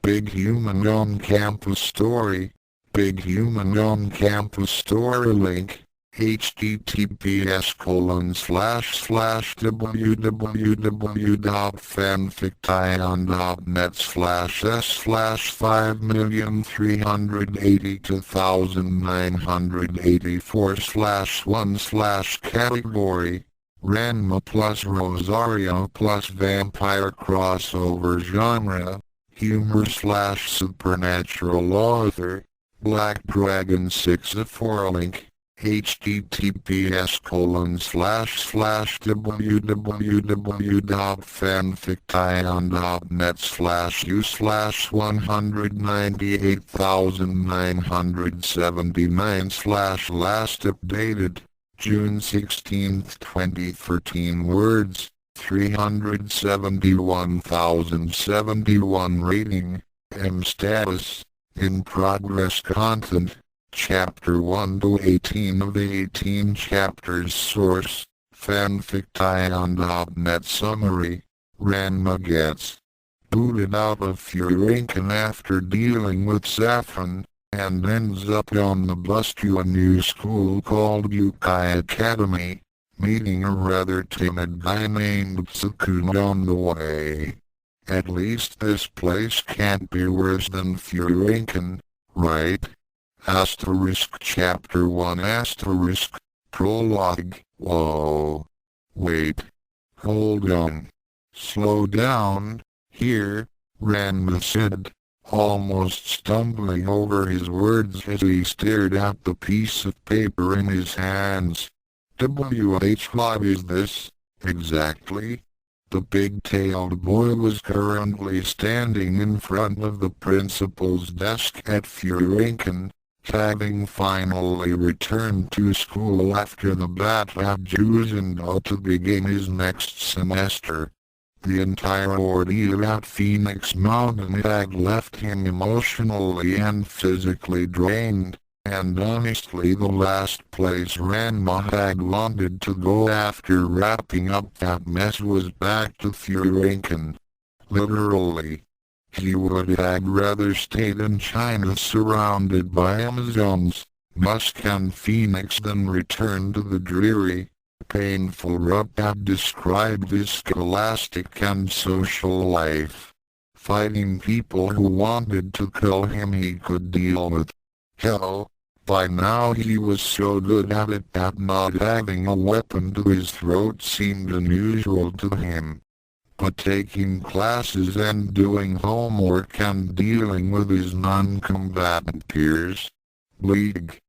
Big Human On-Campus Story. Big Human On-Campus Story link. https://www.fanfictaion.net/s/5,384/1/category Ranma plus Rosario plus vampire crossover genre humor/supernatural author Black Dragon 6/4 link https://www.fanfictaion.net/u/198,979/last updated June 16, 2013 words 371,071 rating M status in progress content Chapter 1 to 18 of the 18 chapters source fanfictaion.net summary Ranma gets booted out of Furinkan after dealing with Saffron and ends up on the bus to a new school called Youkai Academy, meeting a rather timid guy named Tsukune on the way. At least this place can't be worse than Furinkan, right? Chapter 1 Prologue. Whoa. Wait. Hold on. Slow down, here, Ranma said, almost stumbling over his words as he stared at the piece of paper in his hands. What is this, exactly? The big-tailed boy was currently standing in front of the principal's desk at Furinkan, having finally returned to school after the bat had chosen to begin his next semester. The entire ordeal at Phoenix Mountain had left him emotionally and physically drained, and honestly the last place Ranma had wanted to go after wrapping up that mess was back to Furinkan. Literally. He would have rather stayed in China surrounded by Amazons, Musk and Phoenix than return to the dreary, painful rut that described his scholastic and social life. Fighting people who wanted to kill him he could deal with. Hell, by now he was so good at it that not having a weapon to his throat seemed unusual to him. But taking classes and doing homework and dealing with his non-combatant peers? Bleak.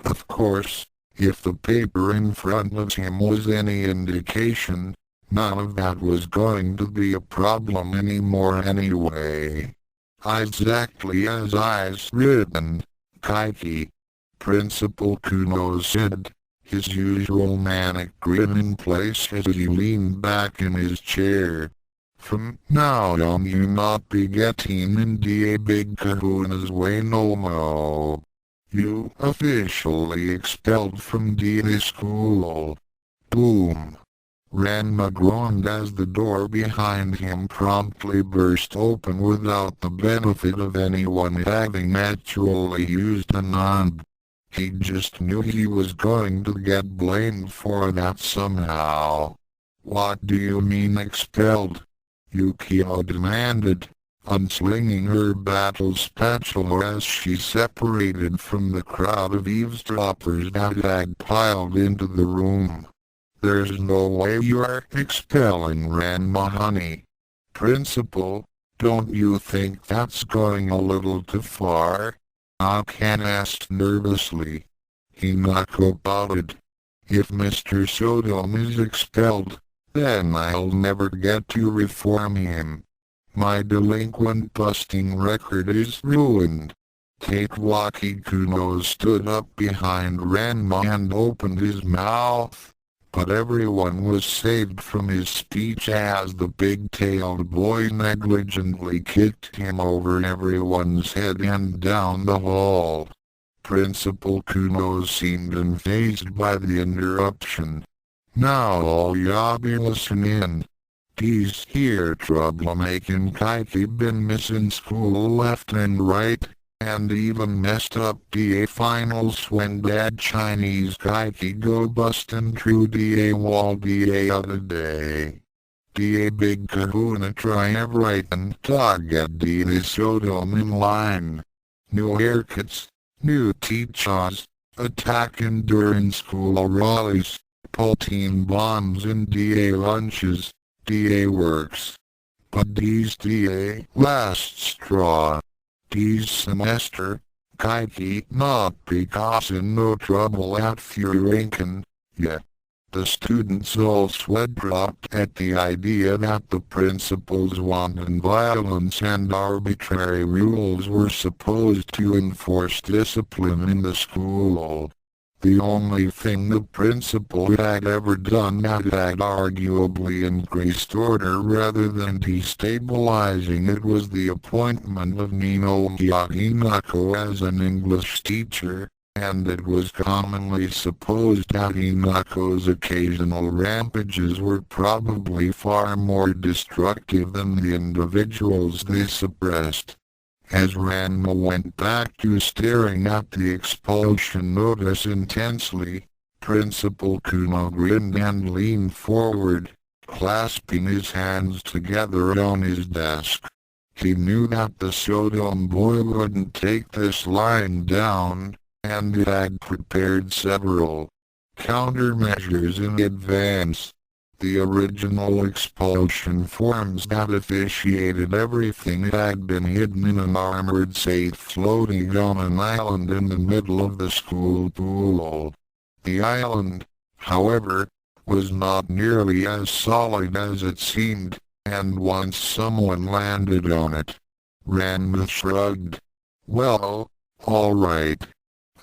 Of course, if the paper in front of him was any indication, none of that was going to be a problem anymore anyway. Exactly as I's written, Kaiki. Principal Kuno said, his usual manic grin in place as he leaned back in his chair. From now on you not be getting in the big kahuna's way no more. You officially expelled from the school. Boom. Ranma groaned as the door behind him promptly burst open without the benefit of anyone having actually used a knob. He just knew he was going to get blamed for that somehow. What do you mean expelled? Yukio demanded, unslinging her battle spatula as she separated from the crowd of eavesdroppers that had piled into the room. There's no way you're expelling Ranma, honey. Principal, don't you think that's going a little too far? Akan asked nervously. Hinako pouted. If Mr. Sodom is expelled, then I'll never get to reform him. My delinquent busting record is ruined. Tatewaki Kuno stood up behind Ranma and opened his mouth, but everyone was saved from his speech as the big-tailed boy negligently kicked him over everyone's head and down the hall. Principal Kuno seemed unfazed by the interruption. Now all y'all be listening. These here troublemaking Kaiki been missing school left and right, and even messed up DA finals when that Chinese Kaiki go bustin' through DA wall DA other day. DA big kahuna try everything to get DA Sodom in line. New haircuts, new teachers, attacking during school rallies, protein bombs in DA lunches, DA works. But these DA last straw. These semester, Kaiki not because in no trouble at Furinkan, yet. The students all sweat dropped at the idea that the principal's wanton violence and arbitrary rules were supposed to enforce discipline in the school. The only thing the principal had ever done that had arguably increased order rather than destabilizing it was the appointment of Ninohya Hinako as an English teacher, and it was commonly supposed that Hinako's occasional rampages were probably far more destructive than the individuals they suppressed. As Ranma went back to staring at the expulsion notice intensely, Principal Kuno grinned and leaned forward, clasping his hands together on his desk. He knew that the Sodom boy wouldn't take this lying down, and he had prepared several countermeasures in advance. The original expulsion forms that officiated everything had been hidden in an armored safe floating on an island in the middle of the school pool. The island, however, was not nearly as solid as it seemed, and once someone landed on it, Ranma shrugged. Well, all right.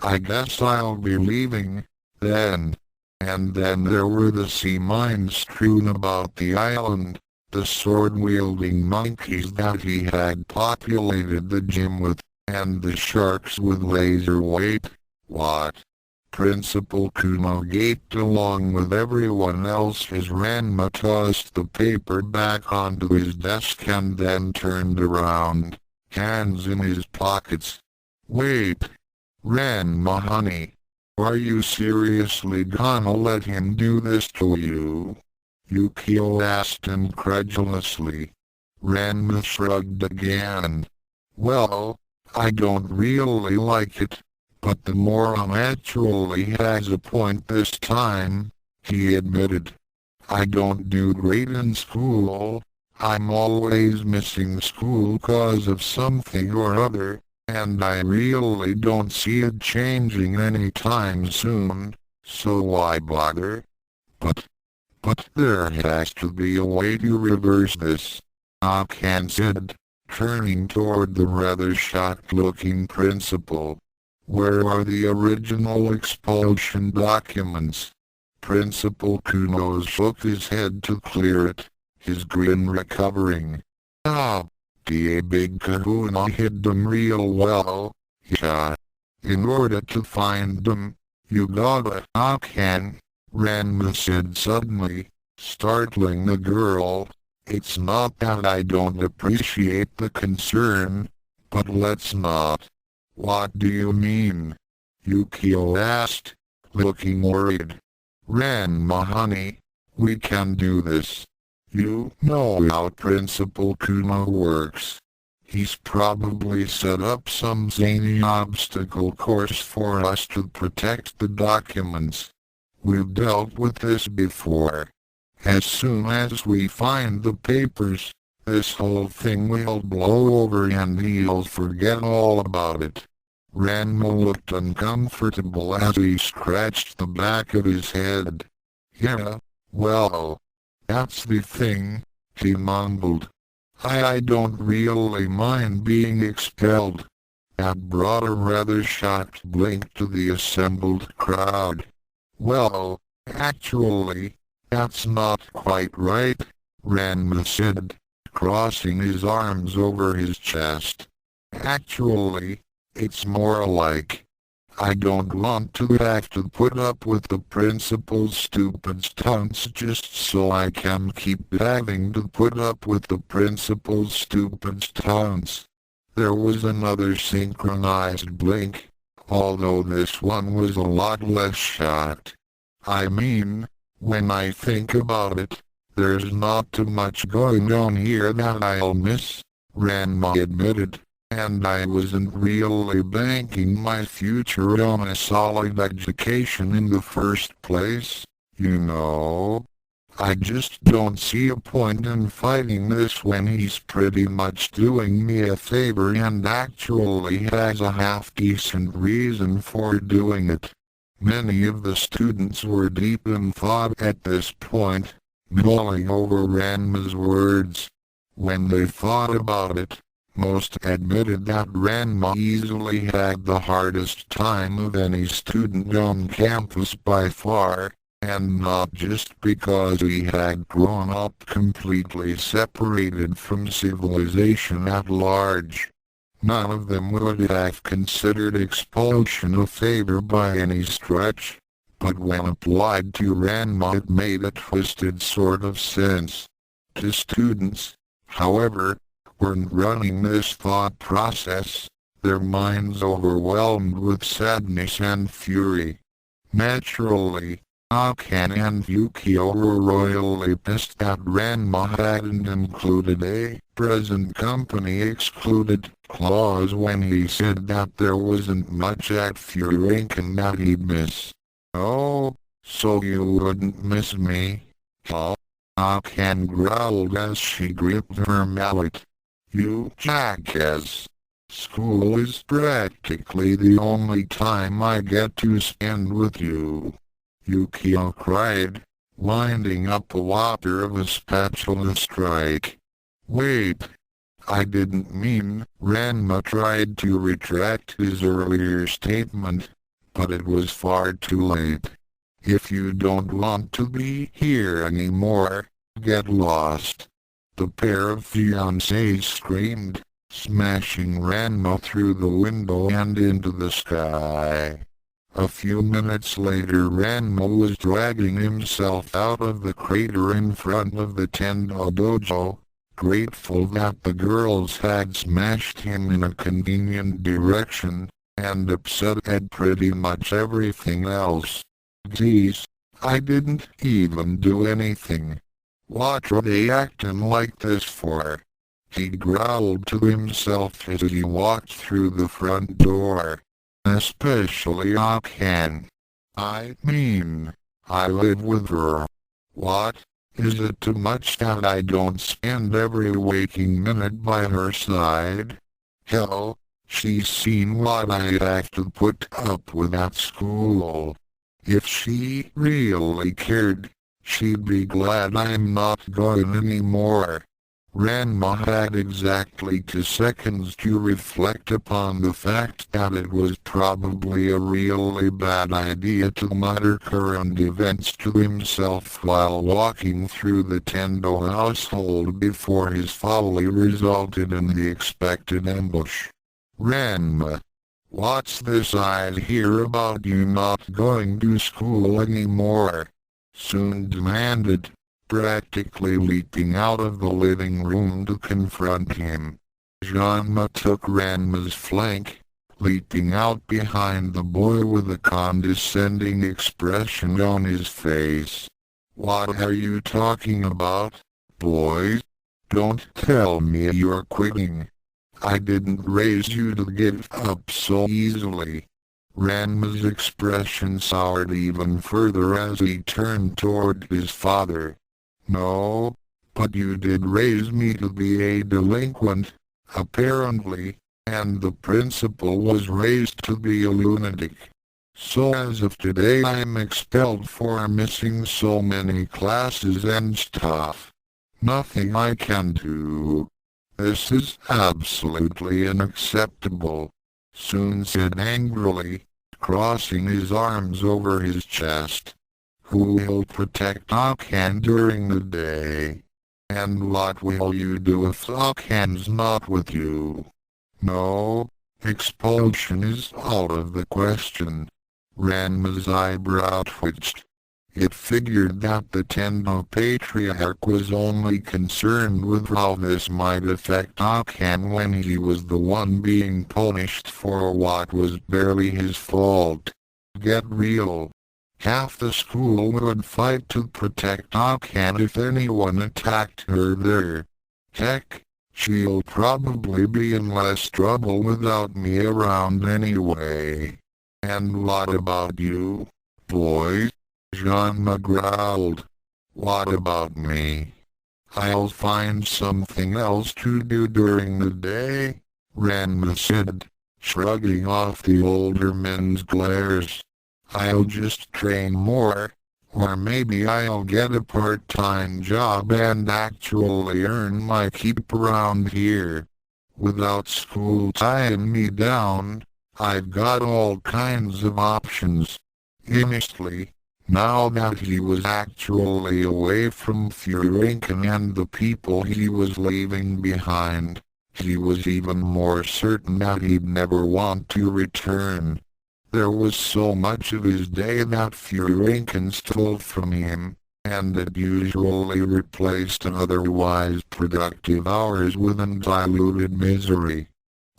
I guess I'll be leaving, then. And then there were the sea mines strewn about the island, the sword-wielding monkeys that he had populated the gym with, and the sharks with laser weight. What? Principal Kuno gaped along with everyone else as Ranma tossed the paper back onto his desk and then turned around, hands in his pockets. Wait. Ranma honey. Are you seriously gonna let him do this to you? Yukio asked incredulously. Ranma shrugged again. Well, I don't really like it, but the moron actually has a point this time, he admitted. I don't do great in school. I'm always missing school 'cause of something or other. And I really don't see it changing anytime soon, so why bother? But there has to be a way to reverse this, Akan said, turning toward the rather shocked-looking principal. Where are the original expulsion documents? Principal Kuno shook his head to clear it, his grin recovering. The big kahuna hid them real well, yeah. In order to find them, you gotta Akan, Ranma said suddenly, startling the girl. It's not that I don't appreciate the concern, but let's not. What do you mean? Yukio asked, looking worried. Ranma honey, we can do this. You know how Principal Kuno works. He's probably set up some zany obstacle course for us to protect the documents. We've dealt with this before. As soon as we find the papers, this whole thing will blow over and he'll forget all about it. Ranma looked uncomfortable as he scratched the back of his head. Yeah, well. That's the thing, he mumbled. I don't really mind being expelled. That brought a rather shocked blink to the assembled crowd. Well, actually, that's not quite right, Ranma said, crossing his arms over his chest. Actually, it's more like, I don't want to have to put up with the principal's stupid stunts just so I can keep having to put up with the principal's stupid stunts. There was another synchronized blink, although this one was a lot less shot. I mean, when I think about it, there's not too much going on here that I'll miss, Ranma admitted. And I wasn't really banking my future on a solid education in the first place, you know. I just don't see a point in fighting this when he's pretty much doing me a favor and actually has a half-decent reason for doing it. Many of the students were deep in thought at this point, mulling over Ranma's words. When they thought about it, most admitted that Ranma easily had the hardest time of any student on campus by far, and not just because he had grown up completely separated from civilization at large. None of them would have considered expulsion a favor by any stretch, but when applied to Ranma it made a twisted sort of sense. To students, however, weren't running this thought process, their minds overwhelmed with sadness and fury. Naturally, Akan and Yukio were royally pissed that Ranma hadn't included a present company excluded clause when he said that there wasn't much at Furinkan that he'd miss. Oh, so you wouldn't miss me, huh? Akan growled as she gripped her mallet. You jackass! School is practically the only time I get to spend with you. Yukio cried, winding up a whopper of a spatula strike. Wait! I didn't mean. Ranma tried to retract his earlier statement, but it was far too late. If you don't want to be here anymore, get lost. The pair of fiancés screamed, smashing Ranma through the window and into the sky. A few minutes later Ranma was dragging himself out of the crater in front of the Tendo dojo, grateful that the girls had smashed him in a convenient direction, and upset at pretty much everything else. Geez, I didn't even do anything. What are they acting like this for? He growled to himself as he walked through the front door. Especially Akan. I mean, I live with her. What? Is it too much that I don't spend every waking minute by her side? Hell, she's seen what I have to put up with at school. If she really cared, she'd be glad I'm not going anymore. Ranma had exactly 2 seconds to reflect upon the fact that it was probably a really bad idea to mutter current events to himself while walking through the Tendo household before his folly resulted in the expected ambush. Ranma, what's this I hear about you not going to school anymore? Soon demanded, practically leaping out of the living room to confront him. Ranma took Ranma's flank, leaping out behind the boy with a condescending expression on his face. What are you talking about, boys? Don't tell me you're quitting. I didn't raise you to give up so easily. Ranma's expression soured even further as he turned toward his father. No, but you did raise me to be a delinquent, apparently, and the principal was raised to be a lunatic. So as of today I'm expelled for missing so many classes and stuff. Nothing I can do. This is absolutely unacceptable, Soon said angrily, crossing his arms over his chest. Who will protect Akan during the day? And what will you do if Akan's not with you? No, Expulsion is out of the question. Ranma's eyebrow twitched. It figured that the Tendo Patriarch was only concerned with how this might affect Akan when he was the one being punished for what was barely his fault. Get real. Half the school would fight to protect Akan if anyone attacked her there. Heck, she'll probably be in less trouble without me around anyway. And what about you, boys? Ranma growled. What about me? I'll find something else to do during the day, Ranma said, shrugging off the older men's glares. I'll just train more, or maybe I'll get a part-time job and actually earn my keep around here. Without school tying me down, I've got all kinds of options. Honestly, now that he was actually away from Furinkan and the people he was leaving behind, he was even more certain that he'd never want to return. There was so much of his day that Furinkan stole from him, and it usually replaced otherwise productive hours with undiluted misery.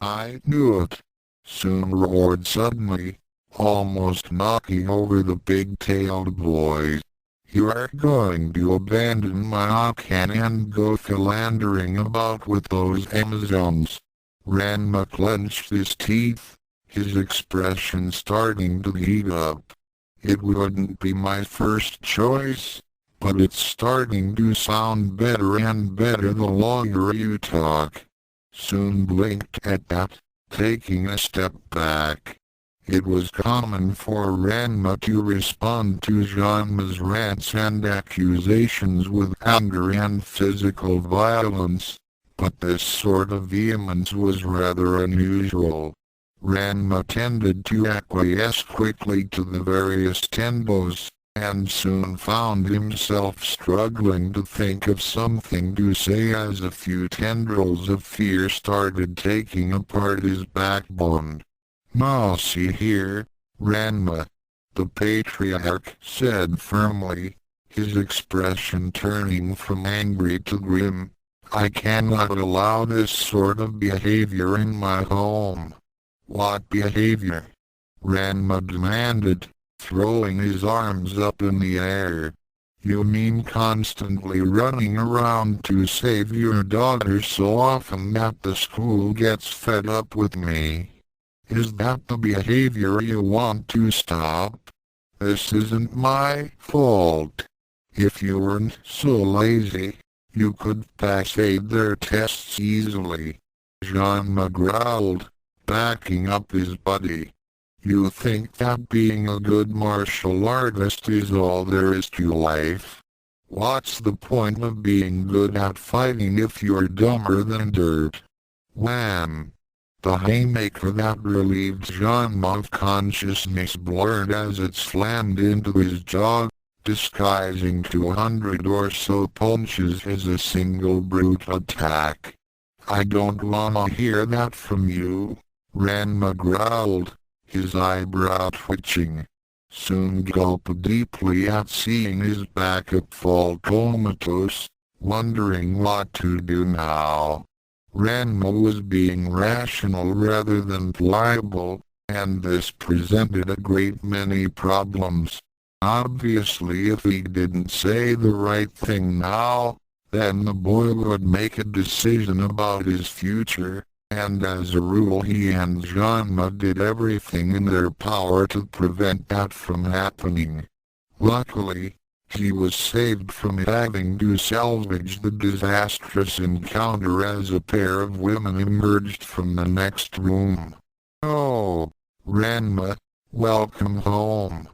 I knew it. Soon roared suddenly, almost knocking over the big-tailed boys. You are going to abandon my Akan and go philandering about with those Amazons. Ranma clenched his teeth, his expression starting to heat up. It wouldn't be my first choice, but it's starting to sound better and better the longer you talk. Soon blinked at that, taking a step back. It was common for Ranma to respond to Ranma's rants and accusations with anger and physical violence, but this sort of vehemence was rather unusual. Ranma tended to acquiesce quickly to the various tendos, and soon found himself struggling to think of something to say as a few tendrils of fear started taking apart his backbone. Now see here, Ranma, the Patriarch said firmly, his expression turning from angry to grim. I cannot allow this sort of behavior in my home. What behavior? Ranma demanded, throwing his arms up in the air. You mean constantly running around to save your daughter so often that the school gets fed up with me? Is that the behavior you want to stop? This isn't my fault. If you weren't so lazy, you could pass their tests easily. Ranma growled, backing up his buddy. You think that being a good martial artist is all there is to life? What's the point of being good at fighting if you're dumber than dirt? Wham! The haymaker that relieved Ranma of consciousness blurred as it slammed into his jaw, disguising 200 or so punches as a single brute attack. I don't wanna hear that from you, Ranma growled, his eyebrow twitching. Soon gulped deeply at seeing his backup fall comatose, wondering what to do now. Ranma was being rational rather than pliable, and this presented a great many problems. Obviously, if he didn't say the right thing now, then the boy would make a decision about his future, and as a rule he and Ranma did everything in their power to prevent that from happening. Luckily, he was saved from having to salvage the disastrous encounter as a pair of women emerged from the next room. Oh, Ranma, welcome home,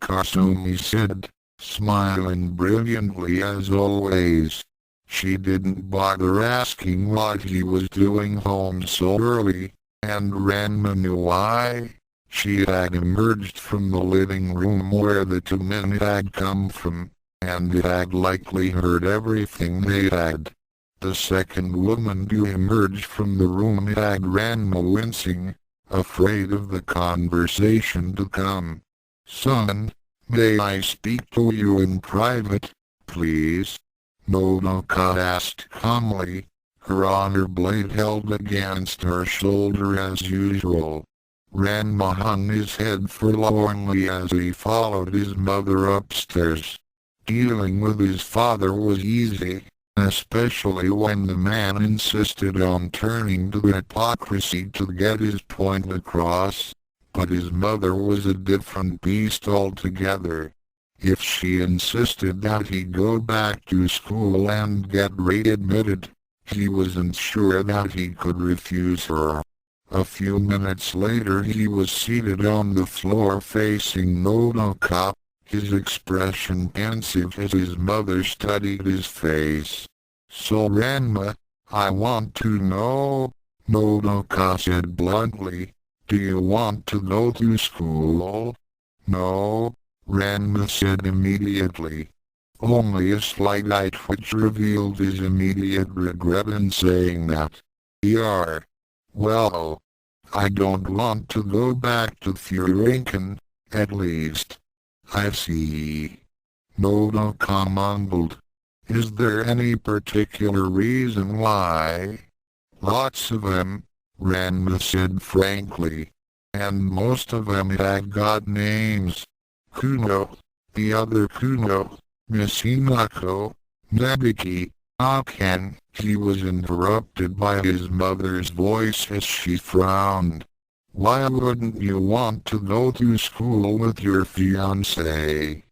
Kasumi said, smiling brilliantly as always. She didn't bother asking what he was doing home so early, and Ranma knew why. She had emerged from the living room where the two men had come from, and had likely heard everything they had. The second woman to emerge from the room had Ranma wincing, afraid of the conversation to come. "Son, may I speak to you in private, please?" Nodoka asked calmly, her honor blade held against her shoulder as usual. Ranma hung his head forlornly as he followed his mother upstairs. Dealing with his father was easy, especially when the man insisted on turning to hypocrisy to get his point across. But his mother was a different beast altogether. If she insisted that he go back to school and get readmitted, he wasn't sure that he could refuse her. A few minutes later he was seated on the floor facing Nodoka, his expression pensive as his mother studied his face. "So Ranma, I want to know," Nodoka said bluntly, "do you want to go to school?" "No," Ranma said immediately. Only a slight eye twitch revealed his immediate regret in saying that. "Well, I don't want to go back to Furinkan, at least." "I see," Nodoka mumbled. "Is there any particular reason why?" "Lots of them," Ranma said frankly. "And most of them have got names. Kuno, the other Kuno, Miss Hinako, Nebiki, Akan." He was interrupted by his mother's voice as she frowned. "Why wouldn't you want to go to school with your fiancé?"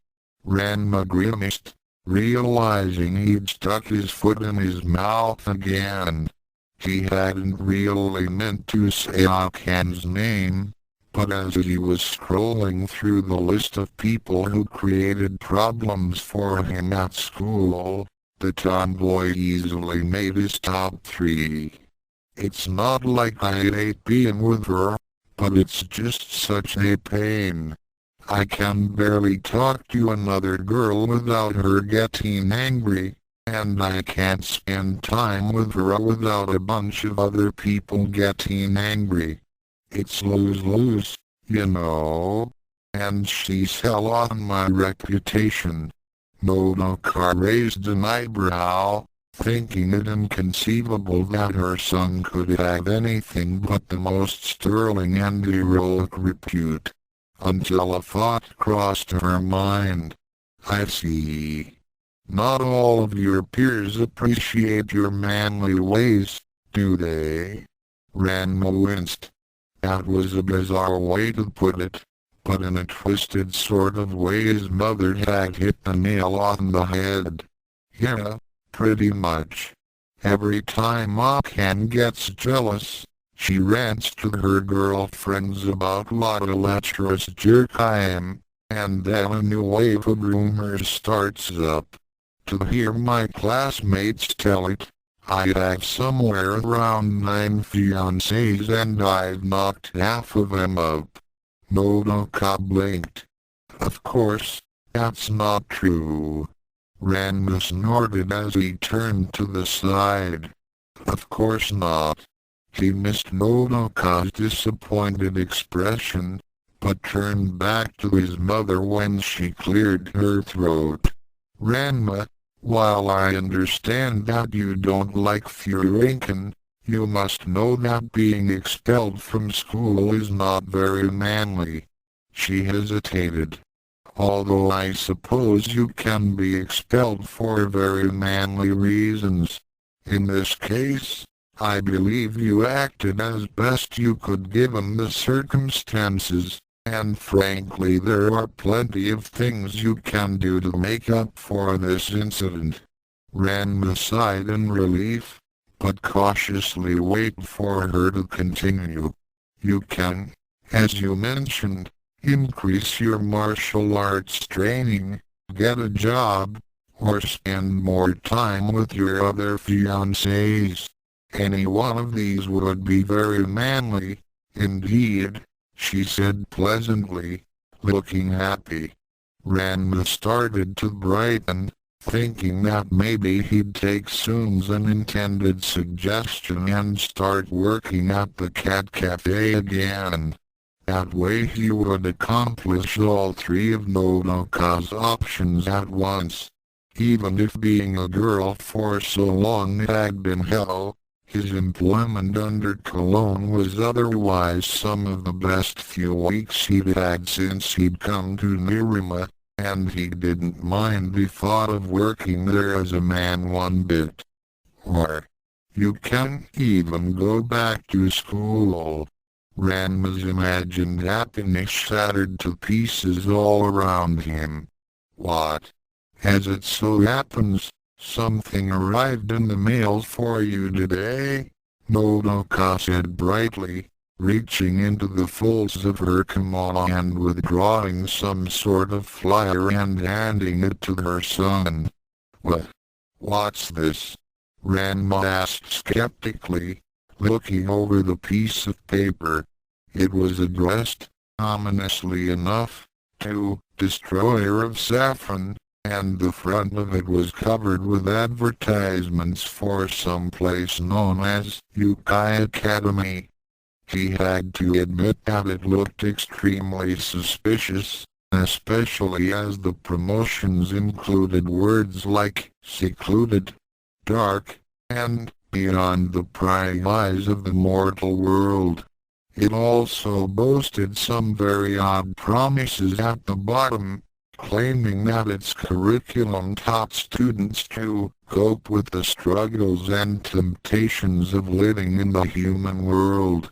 Ranma grimaced, realizing he'd stuck his foot in his mouth again. He hadn't really meant to say Akan's name, but as he was scrolling through the list of people who created problems for him at school, the tomboy easily made his top 3. "It's not like I hate being with her, but it's just such a pain. I can barely talk to another girl without her getting angry, and I can't spend time with her without a bunch of other people getting angry. It's lose-lose, you know. And she's hell on my reputation." Nodoka raised an eyebrow, thinking it inconceivable that her son could have anything but the most sterling and heroic repute, until a thought crossed her mind. "I see. Not all of your peers appreciate your manly ways, do they?" Ranma winced. That was a bizarre way to put it, but in a twisted sort of way his mother had hit the nail on the head. "Yeah, pretty much. Every time Akan gets jealous, she rants to her girlfriends about what a lecherous jerk I am, and then a new wave of rumors starts up. To hear my classmates tell it, I have somewhere around 9 fiancés and I've knocked half of them up." Nodoka blinked. "Of course, that's not true." Ranma snorted as he turned to the side. "Of course not." He missed Nodoka's disappointed expression, but turned back to his mother when she cleared her throat. "Ranma, while I understand that you don't like Furinkan, you must know that being expelled from school is not very manly." She hesitated. "Although I suppose you can be expelled for very manly reasons. In this case, I believe you acted as best you could given the circumstances, and frankly there are plenty of things you can do to make up for this incident." Ranma sighed in relief, but cautiously waited for her to continue. "You can, as you mentioned, increase your martial arts training, get a job, or spend more time with your other fiancés. Any one of these would be very manly, indeed," she said pleasantly, looking happy. Ranma started to brighten, thinking that maybe he'd take Soon's unintended suggestion and start working at the cat cafe again. That way he would accomplish all three of Nodoka's options at once. Even if being a girl for so long had been hell, his employment under Cologne was otherwise some of the best few weeks he'd had since he'd come to Nerima, and he didn't mind the thought of working there as a man one bit. Or, you can't even go back to school. Ranma's imagined happiness shattered to pieces all around him. What? As it so happens, something arrived in the mail for you today, Nodoka said brightly, reaching into the folds of her kimono and withdrawing some sort of flyer and handing it to her son. What's this? Ranma asked skeptically, looking over the piece of paper. It was addressed, ominously enough, to Destroyer of Saffron, and the front of it was covered with advertisements for some place known as Youkai Academy. He had to admit that it looked extremely suspicious, especially as the promotions included words like secluded, dark, and beyond the prying eyes of the mortal world. It also boasted some very odd promises at the bottom, claiming that its curriculum taught students to cope with the struggles and temptations of living in the human world.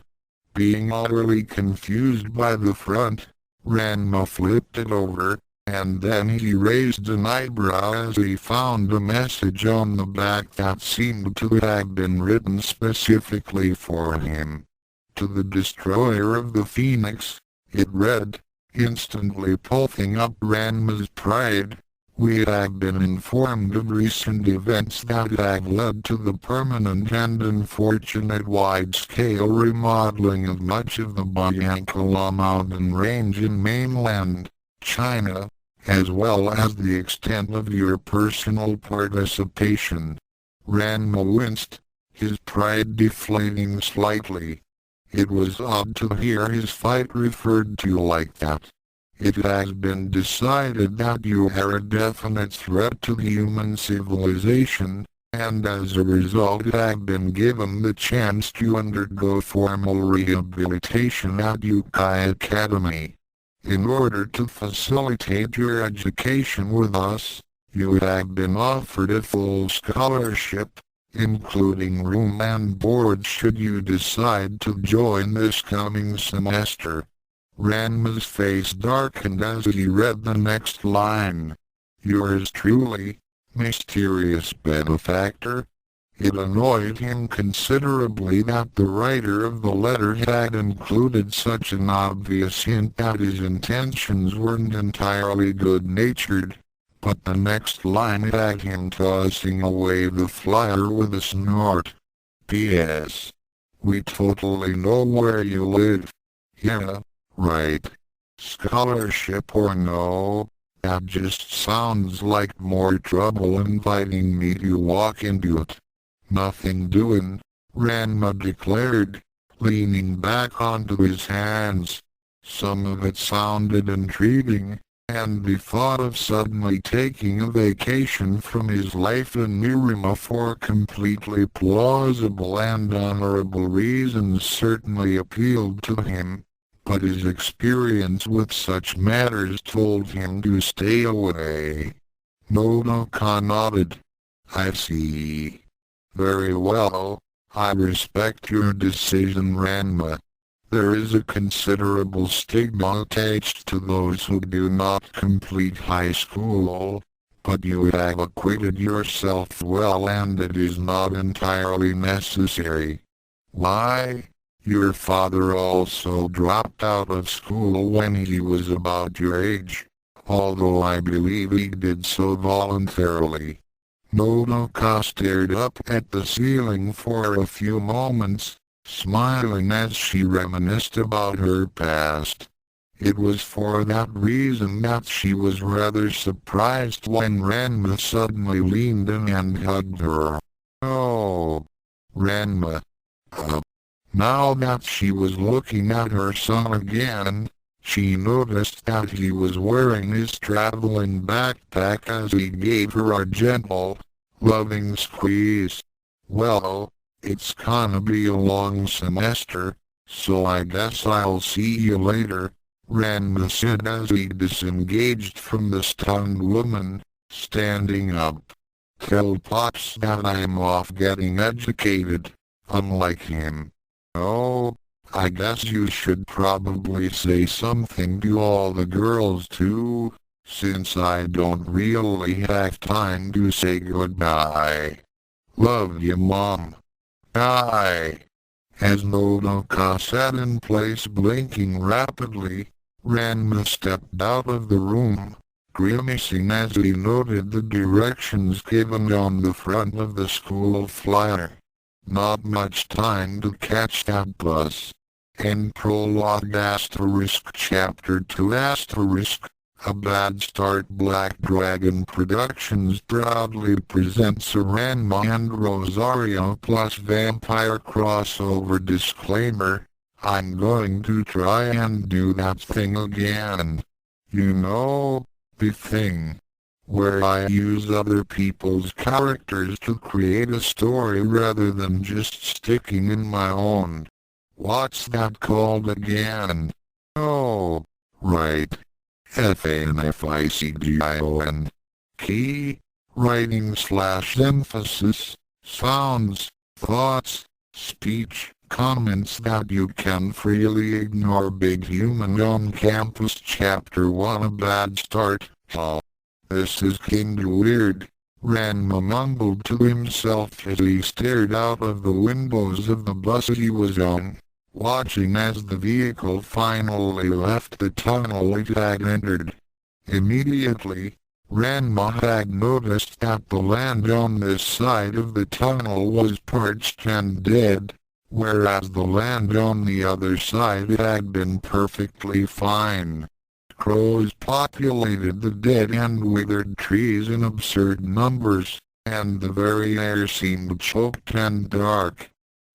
Being utterly confused by the front, Ranma flipped it over, and then he raised an eyebrow as he found a message on the back that seemed to have been written specifically for him. To the Destroyer of the Phoenix, it read, instantly puffing up Ranma's pride. We have been informed of recent events that have led to the permanent and unfortunate wide-scale remodeling of much of the Biancola mountain range in mainland China, as well as the extent of your personal participation. Ranma winced, his pride deflating slightly. It was odd to hear his fight referred to like that. It has been decided that you are a definite threat to human civilization, and as a result have been given the chance to undergo formal rehabilitation at Youkai Academy. In order to facilitate your education with us, you have been offered a full scholarship, including room and board should you decide to join this coming semester. Ranma's face darkened as he read the next line. Yours truly, mysterious benefactor. It annoyed him considerably that the writer of the letter had included such an obvious hint that his intentions weren't entirely good-natured, but the next line had him tossing away the flyer with a snort. P.S. We totally know where you live. Yeah. Right. Scholarship or no, that just sounds like more trouble inviting me to walk into it. Nothing doing, Ranma declared, leaning back onto his hands. Some of it sounded intriguing, and the thought of suddenly taking a vacation from his life in Nerima for completely plausible and honorable reasons certainly appealed to him. But his experience with such matters told him to stay away. Nodoka nodded. I see. Very well, I respect your decision, Ranma. There is a considerable stigma attached to those who do not complete high school, but you have acquitted yourself well and it is not entirely necessary. Why? Your father also dropped out of school when he was about your age, although I believe he did so voluntarily. Nodoka stared up at the ceiling for a few moments, smiling as she reminisced about her past. It was for that reason that she was rather surprised when Ranma suddenly leaned in and hugged her. Oh, Ranma. Now that she was looking at her son again, she noticed that he was wearing his traveling backpack as he gave her a gentle, loving squeeze. Well, it's gonna be a long semester, so I guess I'll see you later, Ranma said as he disengaged from the stunned woman, standing up. Tell Pops that I'm off getting educated, unlike him. Oh, I guess you should probably say something to all the girls too, since I don't really have time to say goodbye. Love you, Mom. Bye. As Nodoka sat in place blinking rapidly, Ranma stepped out of the room, grimacing as he noted the directions given on the front of the school flyer. Not much time to catch that bus. End prologue Chapter 2 A Bad Start. Black Dragon Productions proudly presents a Ranma and Rosario plus vampire crossover. Disclaimer: I'm going to try and do that thing again. You know, the thing where I use other people's characters to create a story rather than just sticking in my own. What's that called again? Oh, right. FANFICDION. Key, writing/emphasis, sounds, thoughts, speech, comments that you can freely ignore. Big Human on Campus Chapter 1 A Bad Start. This is kinda weird, Ranma mumbled to himself as he stared out of the windows of the bus he was on, watching as the vehicle finally left the tunnel it had entered. Immediately, Ranma had noticed that the land on this side of the tunnel was parched and dead, whereas the land on the other side had been perfectly fine. Crows populated the dead and withered trees in absurd numbers, and the very air seemed choked and dark.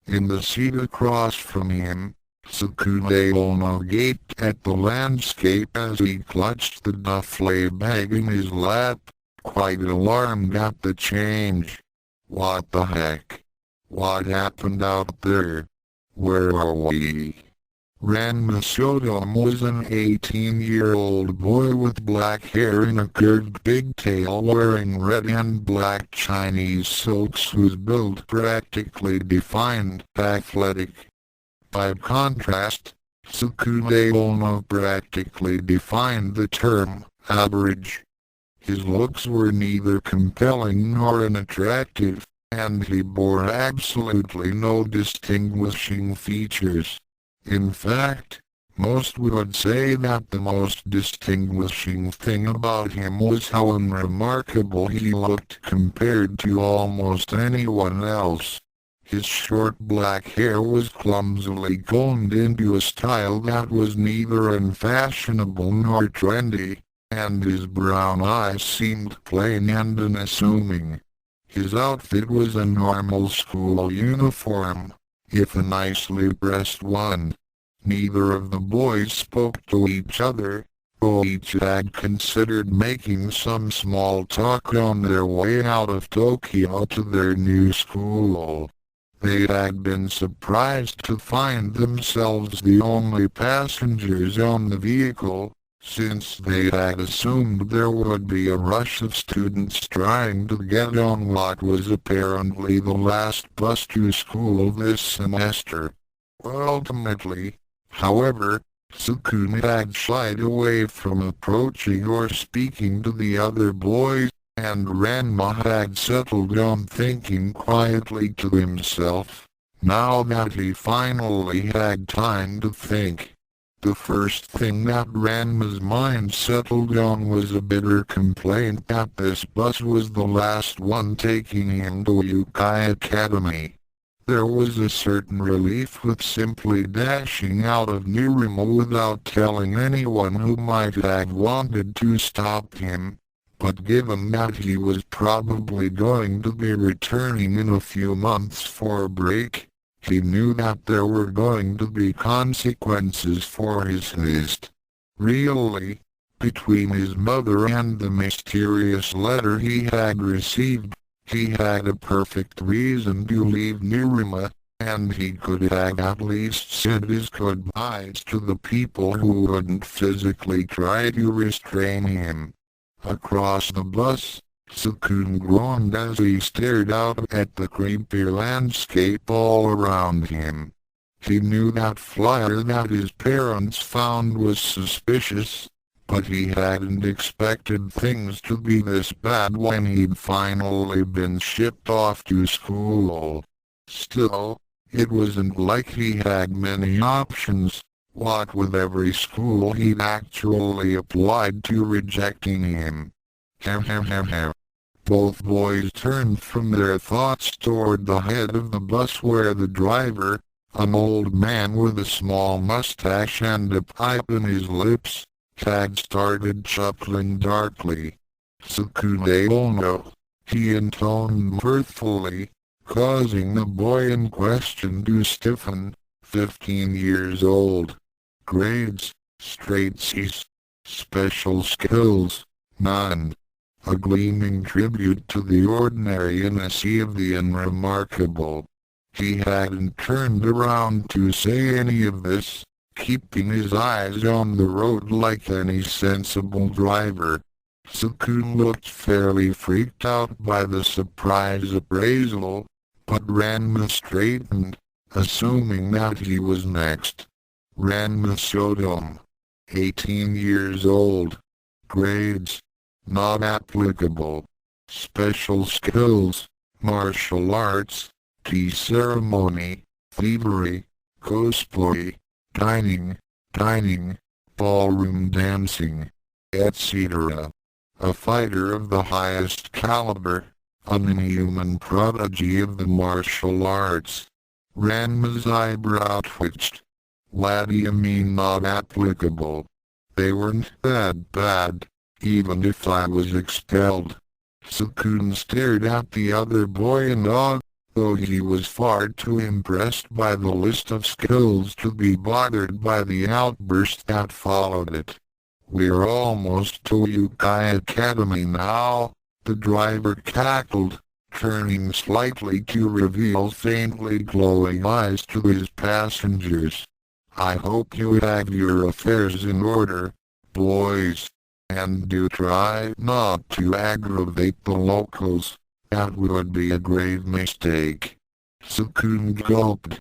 In the seat across from him, Tsukune gaped at the landscape as he clutched the duffel bag in his lap, quite alarmed at the change. What the heck? What happened out there? Where are we? Ranma Sodom was an 18-year-old boy with black hair and a curved pigtail wearing red and black Chinese silks whose build practically defined athletic. By contrast, Tsukune practically defined the term average. His looks were neither compelling nor unattractive, and he bore absolutely no distinguishing features. In fact, most would say that the most distinguishing thing about him was how unremarkable he looked compared to almost anyone else. His short black hair was clumsily combed into a style that was neither unfashionable nor trendy, and his brown eyes seemed plain and unassuming. His outfit was a normal school uniform, if a nicely pressed one. Neither of the boys spoke to each other, though each had considered making some small talk on their way out of Tokyo to their new school. They had been surprised to find themselves the only passengers on the vehicle, since they had assumed there would be a rush of students trying to get on what was apparently the last bus to school this semester. Ultimately, however, Tsukune had shied away from approaching or speaking to the other boys, and Ranma had settled on thinking quietly to himself, now that he finally had time to think. The first thing that Ranma's mind settled on was a bitter complaint that this bus was the last one taking him to Youkai Academy. There was a certain relief with simply dashing out of Nirima without telling anyone who might have wanted to stop him. But given that he was probably going to be returning in a few months for a break, he knew that there were going to be consequences for his haste. Really, between his mother and the mysterious letter he had received, he had a perfect reason to leave Nirima, and he could have at least said his goodbyes to the people who wouldn't physically try to restrain him. Across the bus, Tsukune groaned as he stared out at the creepy landscape all around him. He knew that flyer that his parents found was suspicious, but he hadn't expected things to be this bad when he'd finally been shipped off to school. Still, it wasn't like he had many options. What with every school he'd actually applied to rejecting him. Both boys turned from their thoughts toward the head of the bus where the driver, an old man with a small mustache and a pipe in his lips, had started chuckling darkly. "Tsukune oh no," he intoned mirthfully, causing the boy in question to stiffen. 15 years old. Grades, straight C's. Special skills, none. A gleaming tribute to the ordinary in a sea of the unremarkable. He hadn't turned around to say any of this, keeping his eyes on the road like any sensible driver. Tsukune looked fairly freaked out by the surprise appraisal, but Ranma straightened, assuming that he was next. Ranma showed him. 18 years old. Grades, not applicable. Special skills, martial arts, tea ceremony, thievery, cosplay, dining, ballroom dancing, etc. A fighter of the highest caliber, an inhuman prodigy of the martial arts. Ranma's eyebrow twitched. What do you mean not applicable? They weren't that bad, even if I was expelled. Tsukune stared at the other boy in awe, though he was far too impressed by the list of skills to be bothered by the outburst that followed it. "We're almost to Youkai Academy now," the driver cackled, turning slightly to reveal faintly glowing eyes to his passengers. "I hope you have your affairs in order, boys, and do try not to aggravate the locals. That would be a grave mistake." Tsukune gulped.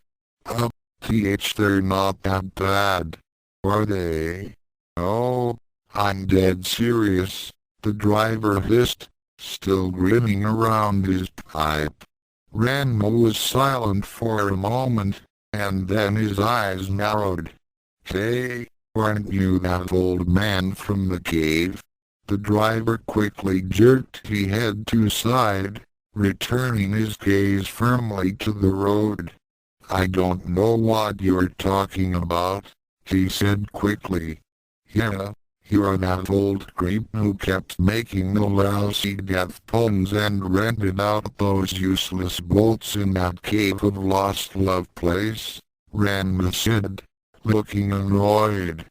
They're not that bad, are they? "Oh, I'm dead serious," the driver hissed, still grinning around his pipe. Ranma was silent for a moment, and then his eyes narrowed. "Hey, aren't you that old man from the cave?" The driver quickly jerked his head to side, returning his gaze firmly to the road. "I don't know what you're talking about," he said quickly. "Yeah, you're that old creep who kept making the lousy death puns and rented out those useless bolts in that cave of lost love place," Ranma said, looking annoyed.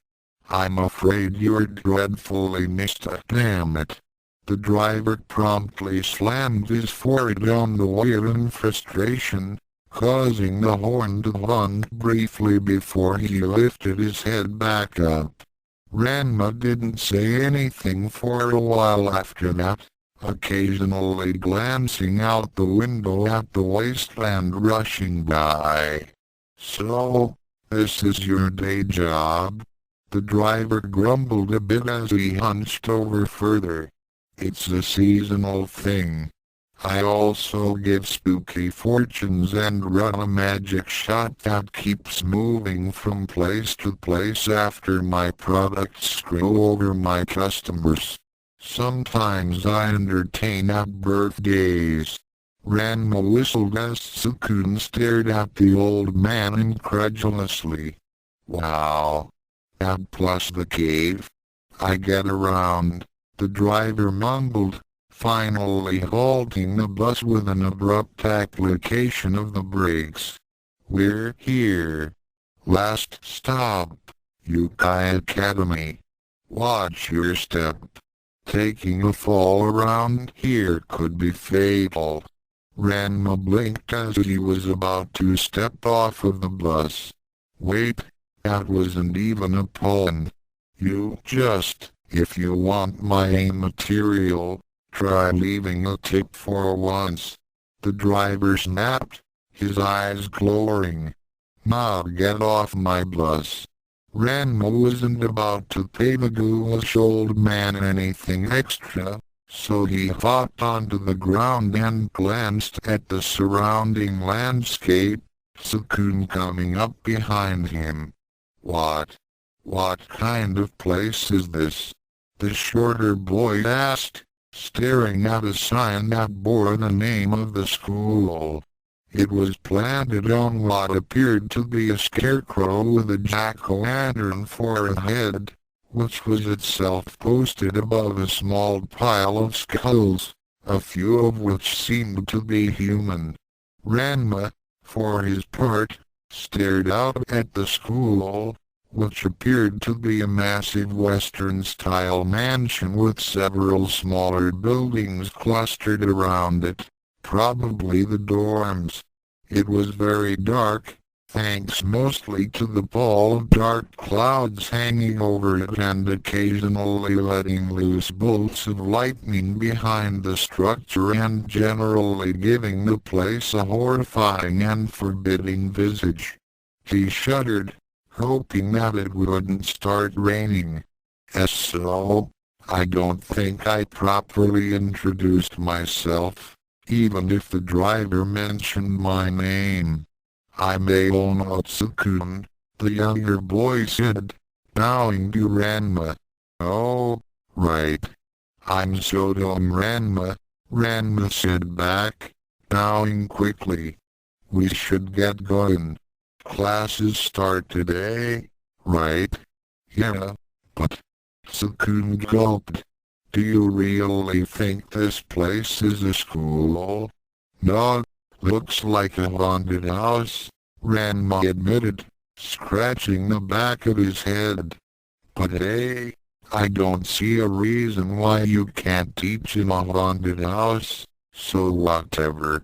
"I'm afraid you're dreadfully missed. Damn it." The driver promptly slammed his forehead on the wheel in frustration, causing the horn to honk briefly before he lifted his head back up. Ranma didn't say anything for a while after that, occasionally glancing out the window at the wasteland rushing by. "So, this is your day job?" The driver grumbled a bit as he hunched over further. "It's a seasonal thing. I also give spooky fortunes and run a magic shop that keeps moving from place to place after my products screw over my customers. Sometimes I entertain at birthdays. Ranma whistled as Tsukune stared at the old man incredulously. Wow. And plus the cave. I get around, the driver mumbled, finally halting the bus with an abrupt application of the brakes. We're here. Last stop, Youkai Academy. Watch your step. Taking a fall around here could be fatal. Ranma blinked as he was about to step off of the bus. Wait, that wasn't even a pun. If you want my material, try leaving a tip for once. The driver snapped, his eyes glowing. Now get off my bus. Ranma wasn't about to pay the ghoulish old man anything extra, so he hopped onto the ground and glanced at the surrounding landscape, Tsukune coming up behind him. What kind of place is this? The shorter boy asked, staring at a sign that bore the name of the school. It was planted on what appeared to be a scarecrow with a jack-o'-lantern for a head, which was itself posted above a small pile of skulls, a few of which seemed to be human. Ranma, for his part, stared out at the school, which appeared to be a massive Western-style mansion with several smaller buildings clustered around it, probably the dorms. It was very dark, thanks mostly to the pall of dark clouds hanging over it and occasionally letting loose bolts of lightning behind the structure and generally giving the place a horrifying and forbidding visage. He shuddered, hoping that it wouldn't start raining. So, I don't think I properly introduced myself, even if the driver mentioned my name. I'm Aono Tsukune, the younger boy said, bowing to Ranma. Oh, right. I'm Sodom Ranma, Ranma said back, bowing quickly. We should get going. Classes start today, right? Yeah, but... Tsukune gulped. Do you really think this place is a school? No, looks like a haunted house, Ranma admitted, scratching the back of his head. But hey, I don't see a reason why you can't teach in a haunted house, so whatever.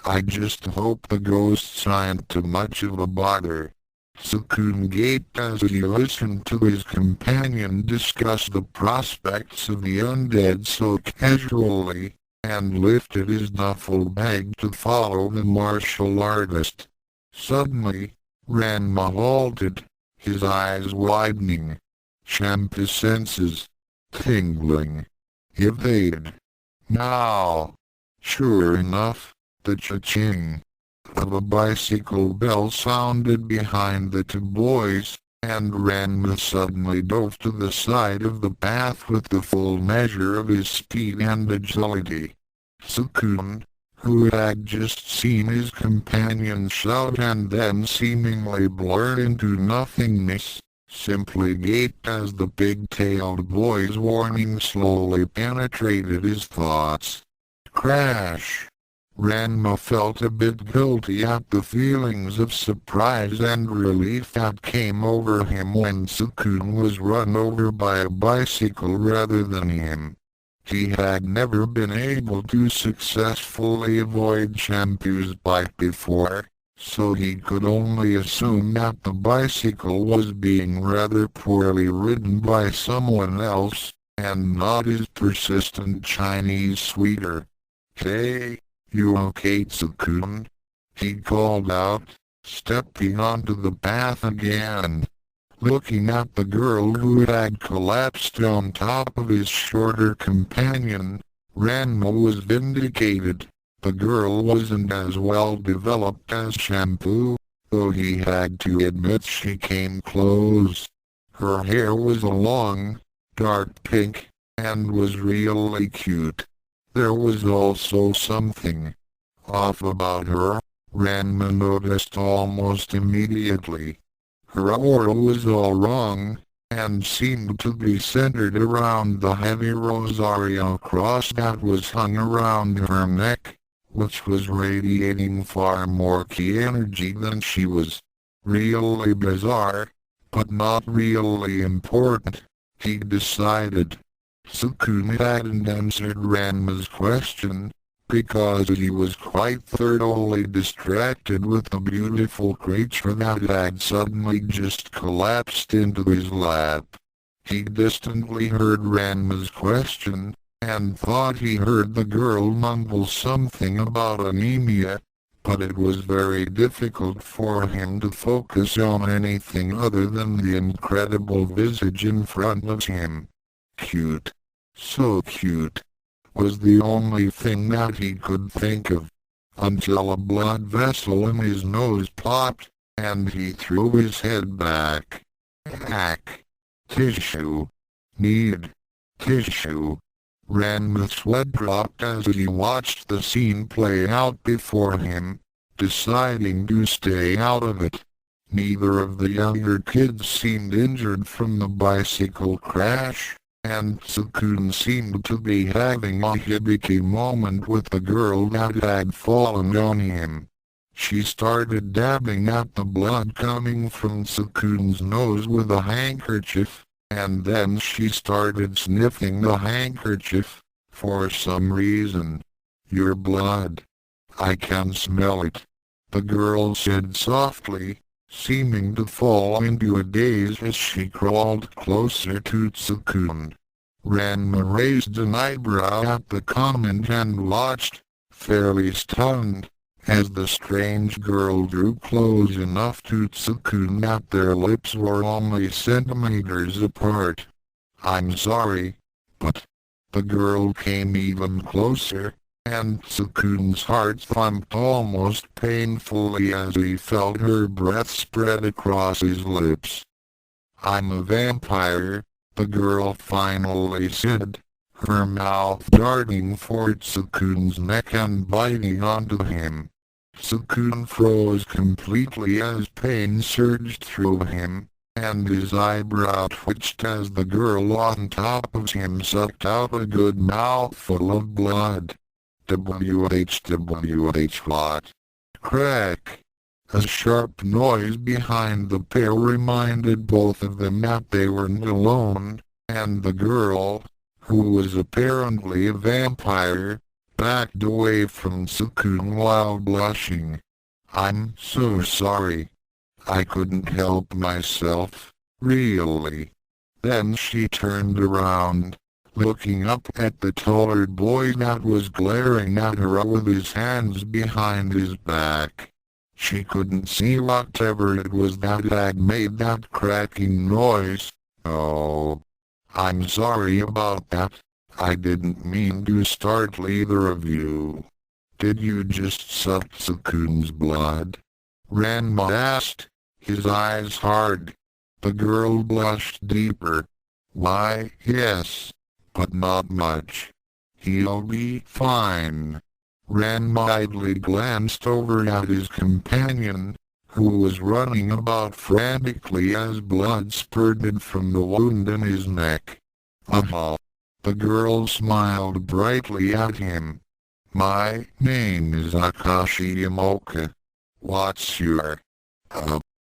I just hope the ghosts aren't too much of a bother. Tsukune gaped as he listened to his companion discuss the prospects of the undead so casually, and lifted his duffel bag to follow the martial artist. Suddenly, Ranma halted, his eyes widening. Shampoo's senses tingling. Evade. Now. Sure enough, the cha-ching of a bicycle bell sounded behind the two boys, and Ranma suddenly dove to the side of the path with the full measure of his speed and agility. Tsukune, who had just seen his companion shout and then seemingly blur into nothingness, simply gaped as the pig-tailed boy's warning slowly penetrated his thoughts. Crash! Ranma felt a bit guilty at the feelings of surprise and relief that came over him when Tsukune was run over by a bicycle rather than him. He had never been able to successfully avoid Shampoo's bite before, so he could only assume that the bicycle was being rather poorly ridden by someone else, and not his persistent Chinese sweeter. Hey! You okay, Tsukune? He called out, stepping onto the path again. Looking at the girl who had collapsed on top of his shorter companion, Ranma was vindicated. The girl wasn't as well developed as Shampoo, though he had to admit she came close. Her hair was a long, dark pink, and was really cute. There was also something off about her, Ranma noticed almost immediately. Her aura was all wrong, and seemed to be centered around the heavy rosario cross that was hung around her neck, which was radiating far more ki energy than she was. Really bizarre, but not really important, he decided. Tsukune hadn't answered Ranma's question, because he was quite thoroughly distracted with the beautiful creature that had suddenly just collapsed into his lap. He distantly heard Ranma's question, and thought he heard the girl mumble something about anemia, but it was very difficult for him to focus on anything other than the incredible visage in front of him. Cute. So cute, was the only thing that he could think of, until a blood vessel in his nose popped, and he threw his head back. Hack. Tissue. Need. Tissue. Ranma's sweat dropped as he watched the scene play out before him, deciding to stay out of it. Neither of the younger kids seemed injured from the bicycle crash, and Tsukune seemed to be having a hibiki moment with the girl that had fallen on him. She started dabbing at the blood coming from Tsukune's nose with a handkerchief, and then she started sniffing the handkerchief, for some reason. Your blood. I can smell it, the girl said softly, seeming to fall into a daze as she crawled closer to Tsukune. Ranma raised an eyebrow at the comment and watched, fairly stunned, as the strange girl drew close enough to Tsukune that their lips were only centimeters apart. I'm sorry, but... The girl came even closer, and Tsukune's heart thumped almost painfully as he felt her breath spread across his lips. I'm a vampire, the girl finally said, her mouth darting for Tsukune's neck and biting onto him. Tsukune froze completely as pain surged through him, and his eyebrow twitched as the girl on top of him sucked out a good mouthful of blood. WHWH what? Crack! A sharp noise behind the pair reminded both of them that they weren't alone, and the girl, who was apparently a vampire, backed away from Tsukune while blushing. I'm so sorry. I couldn't help myself, really. Then she turned around, looking up at the taller boy that was glaring at her with his hands behind his back. She couldn't see whatever it was that had made that cracking noise. Oh, I'm sorry about that. I didn't mean to startle either of you. Did you just suck Tsukune's blood? Ranma asked, his eyes hard. The girl blushed deeper. Why, yes, but not much. He'll be fine. Ranma idly glanced over at his companion, who was running about frantically as blood spurted from the wound in his neck. Aha! The girl smiled brightly at him. My name is Akashi Yamoka. What's your...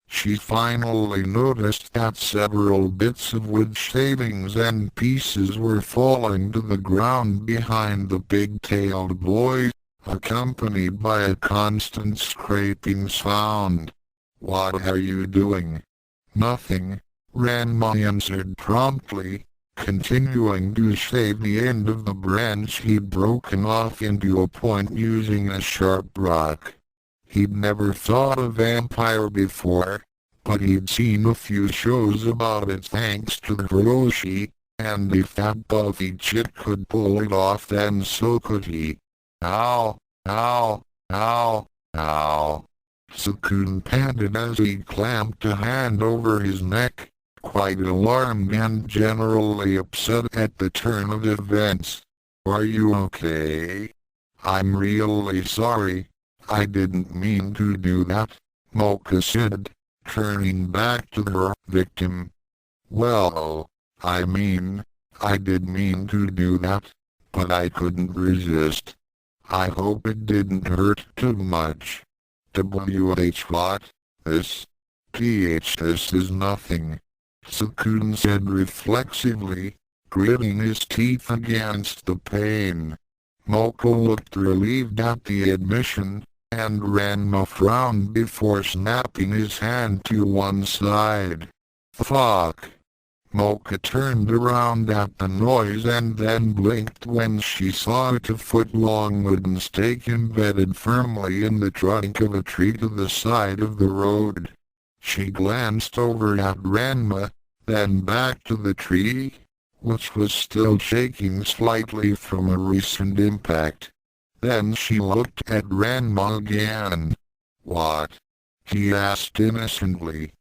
She finally noticed that several bits of wood shavings and pieces were falling to the ground behind the pig-tailed boy, accompanied by a constant scraping sound. What are you doing? Nothing, Ranma answered promptly, continuing to shave the end of the branch he'd broken off into a point using a sharp rock. He'd never thought of vampire before, but he'd seen a few shows about it thanks to the Hiroshi, and if that buffy chick could pull it off then so could he. Ow, ow, ow, ow. Tsukune panted as he clamped a hand over his neck, quite alarmed and generally upset at the turn of events. Are you okay? I'm really sorry. I didn't mean to do that, Mocha said, turning back to her victim. Well, I did mean to do that, but I couldn't resist. I hope it didn't hurt too much. What? This? This is nothing, Tsukune said reflexively, gritting his teeth against the pain. Mocha looked relieved at the admission, and Ranma frowned before snapping his hand to one side. Fuck! Mocha turned around at the noise and then blinked when she saw a 2-foot-long wooden stake embedded firmly in the trunk of a tree to the side of the road. She glanced over at Ranma, then back to the tree, which was still shaking slightly from a recent impact. Then she looked at Ranma again. What? He asked innocently.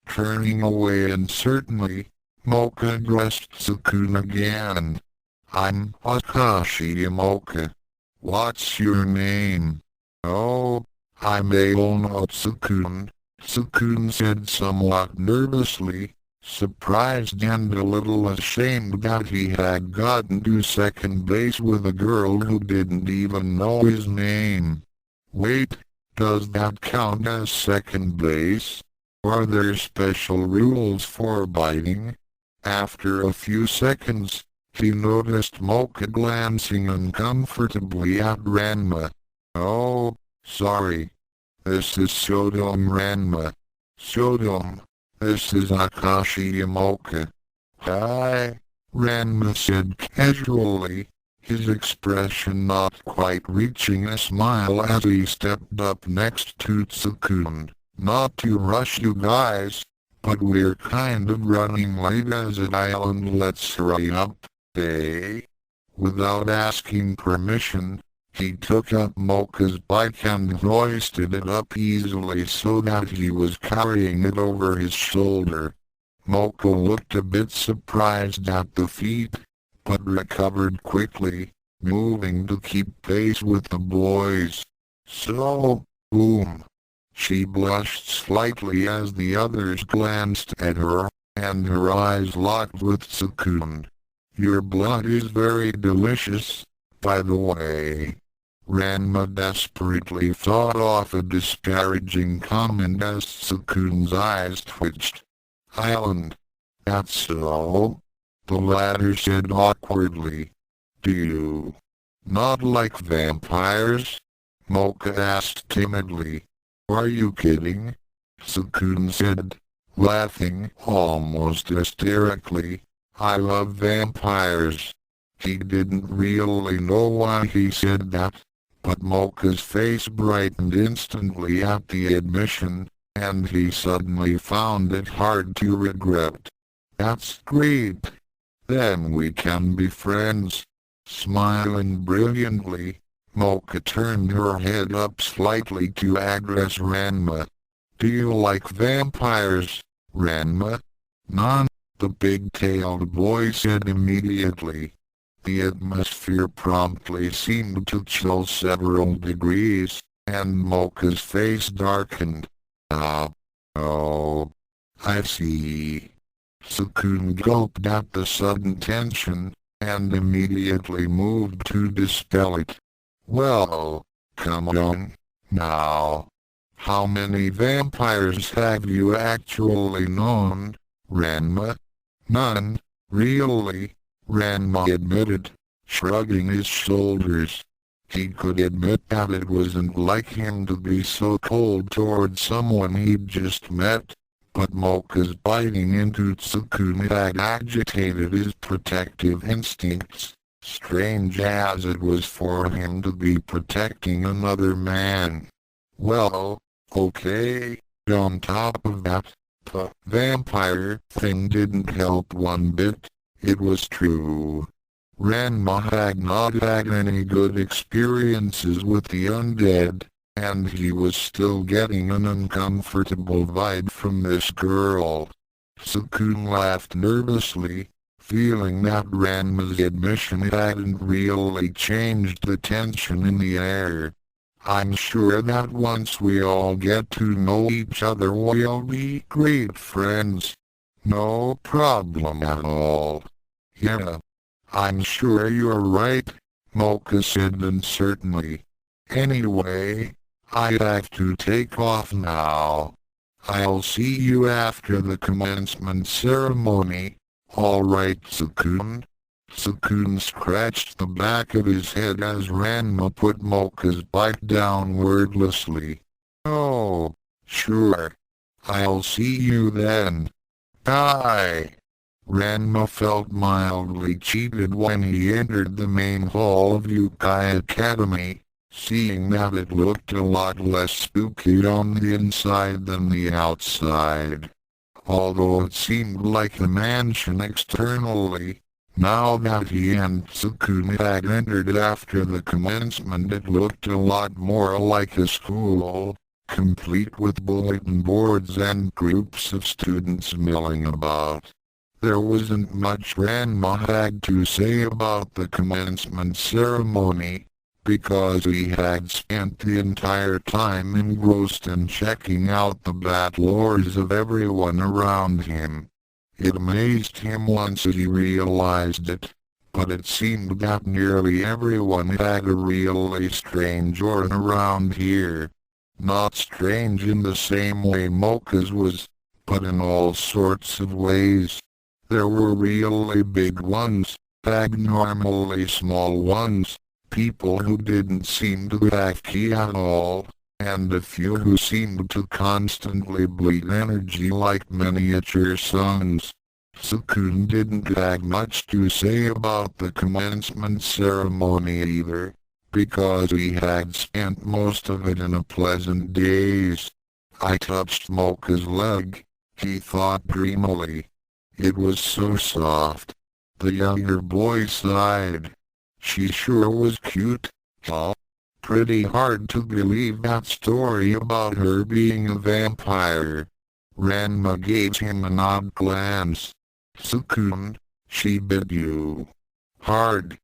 Turning away uncertainly, Mocha addressed Tsukune again. I'm Akashi Mocha. What's your name? Oh, I'm Aono Tsukune, Tsukune said somewhat nervously, surprised and a little ashamed that he had gotten to second base with a girl who didn't even know his name. Wait, does that count as second base? Are there special rules for biting? After a few seconds, he noticed Mocha glancing uncomfortably at Ranma. Oh, sorry. This is Sodom Ranma. Sodom, this is Akashi Mocha. Hi, Ranma said casually, his expression not quite reaching a smile as he stepped up next to Tsukune. Not to rush you guys, but we're kind of running late as an island. Let's hurry up, eh? Without asking permission, he took up Mocha's bike and hoisted it up easily so that he was carrying it over his shoulder. Mocha looked a bit surprised at the feat, but recovered quickly, moving to keep pace with the boys. So, boom. She blushed slightly as the others glanced at her, and her eyes locked with Tsukune. Your blood is very delicious, by the way. Ranma desperately thought off a disparaging comment as Tsukune's eyes twitched. Island. That's so? The latter said awkwardly. Do you not like vampires? Mocha asked timidly. Are you kidding? Tsukune said, laughing almost hysterically. I love vampires. He didn't really know why he said that, but Mocha's face brightened instantly at the admission, and he suddenly found it hard to regret. That's great. Then we can be friends. Smiling brilliantly, Mocha turned her head up slightly to address Ranma. Do you like vampires, Ranma? None, the big-tailed boy said immediately. The atmosphere promptly seemed to chill several degrees, and Mocha's face darkened. Oh, I see. Tsukune gulped at the sudden tension, and immediately moved to dispel it. Well, come on, now. How many vampires have you actually known, Ranma? None, really, Ranma admitted, shrugging his shoulders. He could admit that it wasn't like him to be so cold toward someone he'd just met, but Mocha's biting into Tsukune had agitated his protective instincts, strange as it was for him to be protecting another man. Well, okay, on top of that, the vampire thing didn't help one bit. It was true. Ranma had not had any good experiences with the undead, and he was still getting an uncomfortable vibe from this girl. Tsukune laughed nervously, feeling that Ranma's admission hadn't really changed the tension in the air. I'm sure that once we all get to know each other we'll be great friends. No problem at all. Yeah, I'm sure you're right, Mocha said uncertainly. Anyway, I have to take off now. I'll see you after the commencement ceremony. All right, Tsukune. Tsukune scratched the back of his head as Ranma put Mocha's bite down wordlessly. Oh, sure. I'll see you then. Bye. Ranma felt mildly cheated when he entered the main hall of Youkai Academy, seeing that it looked a lot less spooky on the inside than the outside. Although it seemed like a mansion externally, now that he and Tsukune had entered after the commencement, it looked a lot more like a school, complete with bulletin boards and groups of students milling about. There wasn't much Ranma had to say about the commencement ceremony, because he had spent the entire time engrossed in checking out the battlers of everyone around him. It amazed him once he realized it, but it seemed that nearly everyone had a really strange aura around here. Not strange in the same way Mocha's was, but in all sorts of ways. There were really big ones, abnormally small ones, people who didn't seem to have ki at all, and a few who seemed to constantly bleed energy like miniature suns. Tsukune didn't have much to say about the commencement ceremony either, because he had spent most of it in a pleasant daze. I touched Mocha's leg, he thought dreamily. It was so soft. The younger boy sighed. She sure was cute, huh? Pretty hard to believe that story about her being a vampire. Ranma gave him an odd glance. Tsukune, she bit you. Hard.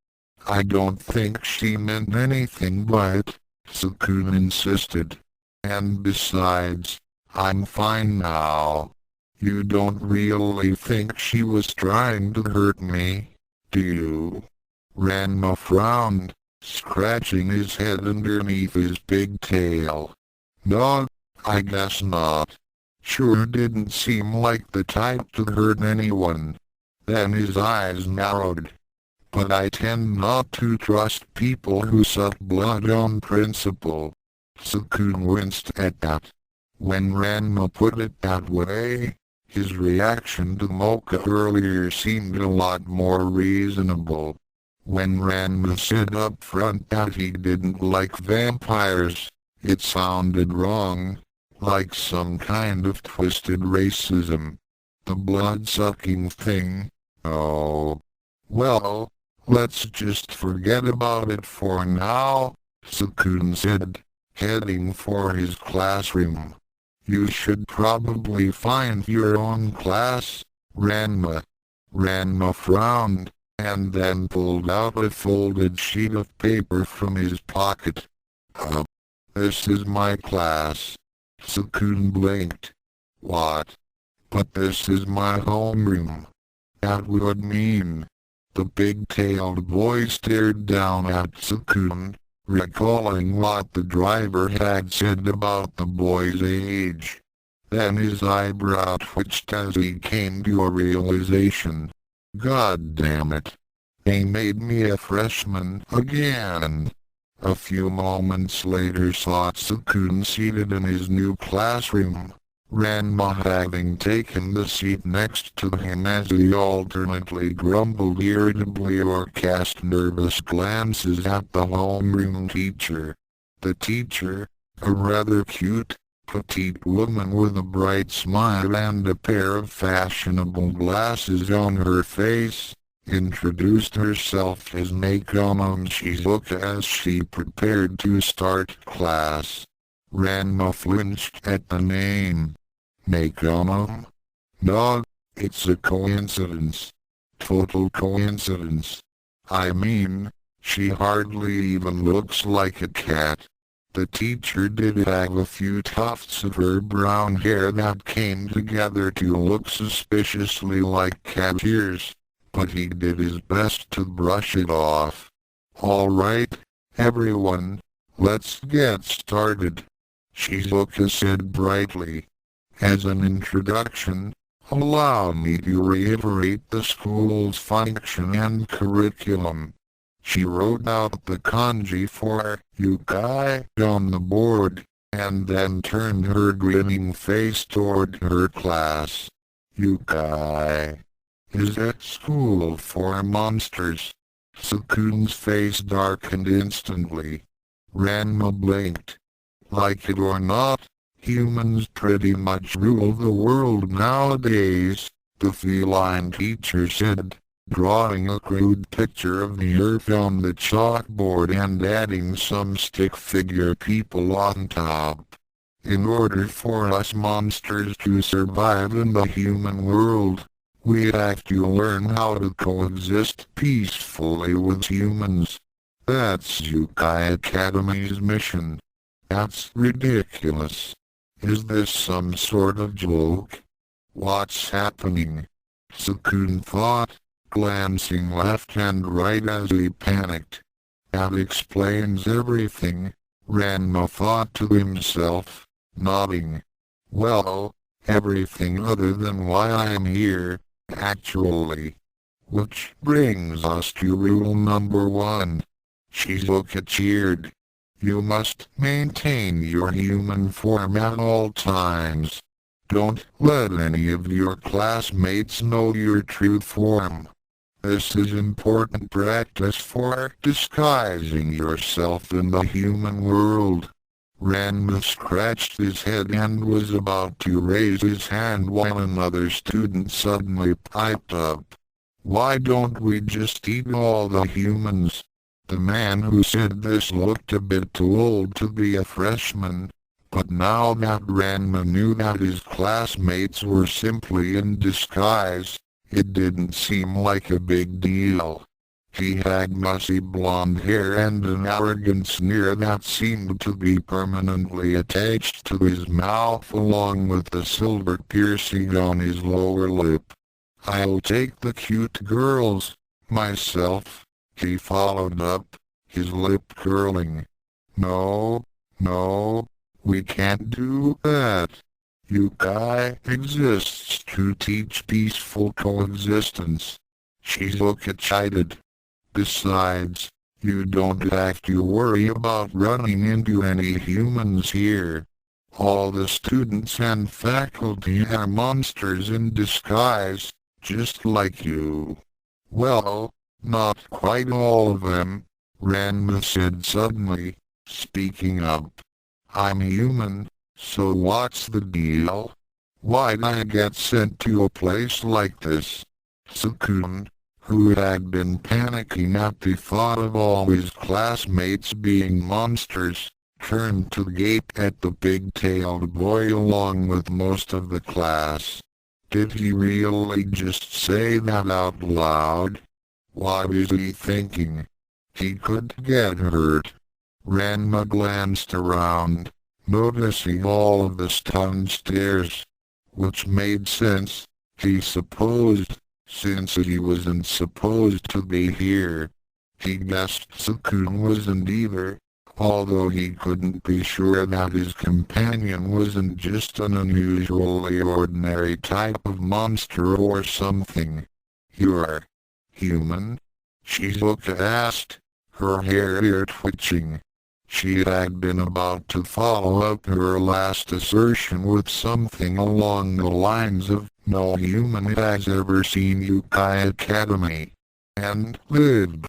I don't think she meant anything by it, Tsukune insisted. And besides, I'm fine now. You don't really think she was trying to hurt me, do you? Ranma frowned, scratching his head underneath his big tail. No, I guess not. Sure didn't seem like the type to hurt anyone. Then his eyes narrowed. But I tend not to trust people who suck blood on principle. Tsukune winced at that. When Ranma put it that way, his reaction to Mocha earlier seemed a lot more reasonable. When Ranma said up front that he didn't like vampires, it sounded wrong, like some kind of twisted racism. The blood-sucking thing? Oh. Well, let's just forget about it for now, Tsukune said, heading for his classroom. You should probably find your own class, Ranma. Ranma frowned, and then pulled out a folded sheet of paper from his pocket. This is my class. Tsukune blinked. What? But this is my homeroom. That would mean. The big-tailed boy stared down at Tsukune, recalling what the driver had said about the boy's age. Then his eyebrow twitched as he came to a realization. God damn it. They made me a freshman again. A few moments later saw Tsukune seated in his new classroom, Ranma having taken the seat next to him as he alternately grumbled irritably or cast nervous glances at the homeroom teacher. The teacher, a rather cute, petite woman with a bright smile and a pair of fashionable glasses on her face, introduced herself as Nekonon Shizuka as she prepared to start class. Ranma flinched at the name. Nekonon? No, it's a coincidence. Total coincidence. I mean, she hardly even looks like a cat. The teacher did have a few tufts of her brown hair that came together to look suspiciously like cat ears, but he did his best to brush it off. All right, everyone, let's get started, Shizuka said brightly. As an introduction, allow me to reiterate the school's function and curriculum. She wrote out the kanji for Youkai on the board, and then turned her grinning face toward her class. Youkai is a school for monsters. Tsukune's face darkened instantly. Ranma blinked. Like it or not, humans pretty much rule the world nowadays, the feline teacher said, drawing a crude picture of the earth on the chalkboard and adding some stick figure people on top. In order for us monsters to survive in the human world, we have to learn how to coexist peacefully with humans. That's Youkai Academy's mission. That's ridiculous. Is this some sort of joke? What's happening? Tsukune thought, glancing left and right as he panicked. That explains everything, Ranma thought to himself, nodding. Well, everything other than why I'm here, actually. Which brings us to rule number 1. Shizuka cheered. You must maintain your human form at all times. Don't let any of your classmates know your true form. This is important practice for disguising yourself in the human world. Ranma scratched his head and was about to raise his hand while another student suddenly piped up. Why don't we just eat all the humans? The man who said this looked a bit too old to be a freshman, but now that Ranma knew that his classmates were simply in disguise, it didn't seem like a big deal. He had messy blonde hair and an arrogant sneer that seemed to be permanently attached to his mouth along with the silver piercing on his lower lip. I'll take the cute girls, myself, he followed up, his lip curling. No, we can't do that. Youkai exists to teach peaceful coexistence. Shizuka chided. Besides, you don't have to worry about running into any humans here. All the students and faculty are monsters in disguise, just like you. Well, not quite all of them, Ranma said suddenly, speaking up. I'm human, so what's the deal? Why'd I get sent to a place like this? Tsukune, who had been panicking at the thought of all his classmates being monsters, turned to gape at the big-tailed boy along with most of the class. Did he really just say that out loud? What is he thinking? He could get hurt. Ranma glanced around, noticing all of the stunned stares. Which made sense, he supposed, since he wasn't supposed to be here. He guessed Tsukune wasn't either, although he couldn't be sure that his companion wasn't just an unusually ordinary type of monster or something. You're human? Shizuka asked, her hair twitching. She had been about to follow up her last assertion with something along the lines of, no human has ever seen Youkai Academy and lived.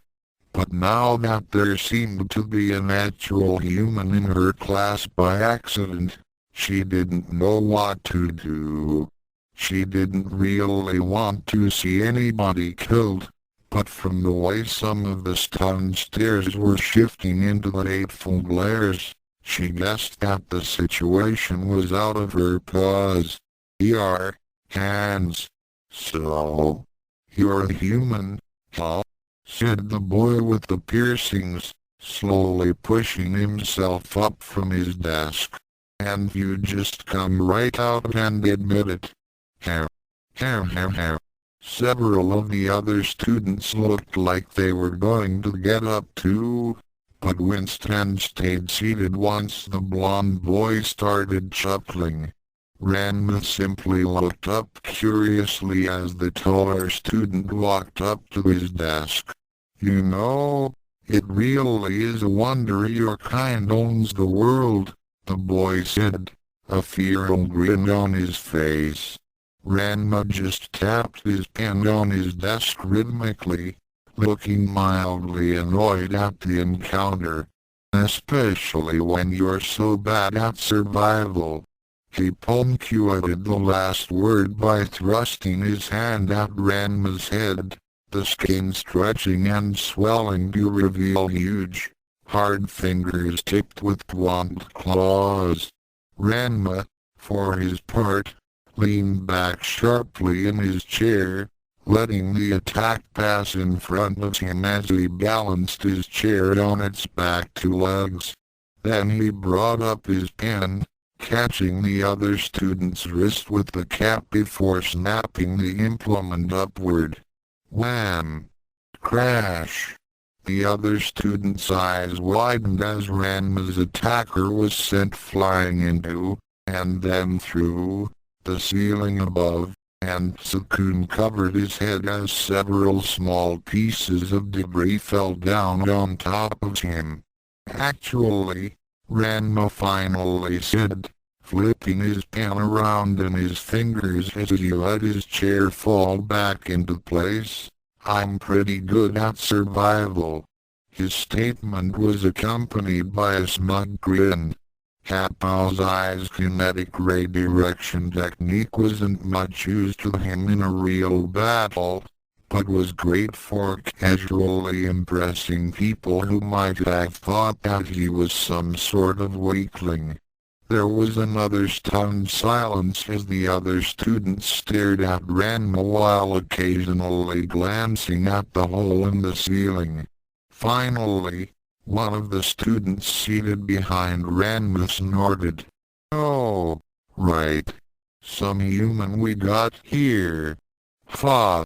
But now that there seemed to be an actual human in her class by accident, she didn't know what to do. She didn't really want to see anybody killed, but from the way some of the stunned stares were shifting into the hateful glares, she guessed that the situation was out of her paws. Hands. So, You're a human, huh? Said the boy with the piercings, slowly pushing himself up from his desk. And you just come right out and admit it. Hair. Hair. Several of the other students looked like they were going to get up too, but winced and stayed seated once the blonde boy started chuckling. Ranma simply looked up curiously as the taller student walked up to his desk. You know, it really is a wonder your kind owns the world, the boy said, a feral grin on his face. Ranma just tapped his pen on his desk rhythmically, looking mildly annoyed at the encounter. Especially when you're so bad at survival. He punctuated the last word by thrusting his hand at Ranma's head, the skin stretching and swelling to reveal huge, hard fingers tipped with pointed claws. Ranma, for his part, leaned back sharply in his chair, letting the attack pass in front of him as he balanced his chair on its back two legs. Then he brought up his pen, catching the other student's wrist with the cap before snapping the implement upward. Wham! Crash! The other student's eyes widened as Ranma's attacker was sent flying into, and then through, the ceiling above, and Tsukune covered his head as several small pieces of debris fell down on top of him. Actually, Ranma finally said, flipping his pen around in his fingers as he let his chair fall back into place, I'm pretty good at survival. His statement was accompanied by a smug grin. Kapo's eyes kinetic ray direction technique wasn't much use to him in a real battle, but was great for casually impressing people who might have thought that he was some sort of weakling. There was another stunned silence as the other students stared at Ranma while occasionally glancing at the hole in the ceiling. Finally, one of the students seated behind Ranma snorted. Oh, right. Some human we got here. Ha!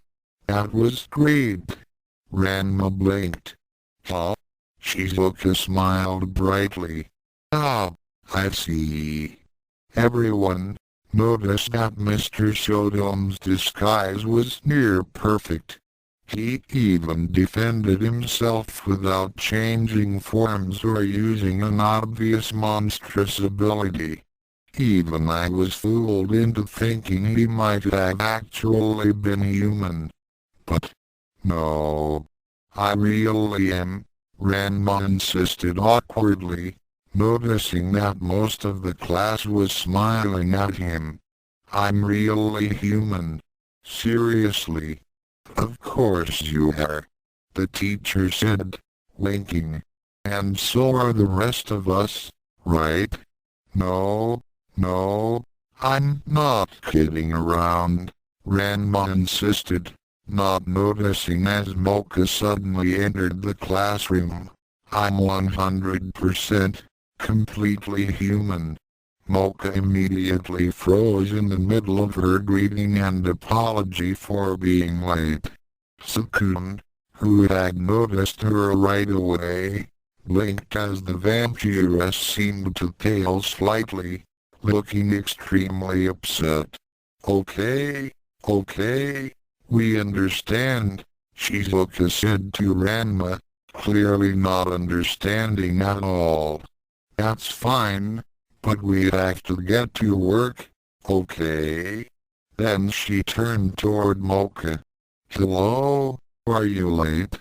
That was great. Ranma blinked. Huh? Shizuka smiled brightly. Ah, I see. Everyone noticed that Mr. Shodom's disguise was near perfect. He even defended himself without changing forms or using an obvious monstrous ability. Even I was fooled into thinking he might have actually been human. But, no. I really am, Ranma insisted awkwardly, noticing that most of the class was smiling at him. I'm really human. Seriously. Of course you are, the teacher said, winking. And so are the rest of us, right? No, I'm not kidding around, Ranma insisted, not noticing as Mocha suddenly entered the classroom. I'm 100%, completely human. Mocha immediately froze in the middle of her greeting and apology for being late. Tsukune, who had noticed her right away, blinked as the vampiress seemed to pale slightly, looking extremely upset. Okay, we understand, Shizuka said to Ranma, clearly not understanding at all. That's fine. But we have to get to work, okay? Then she turned toward Mocha. Hello, are you late?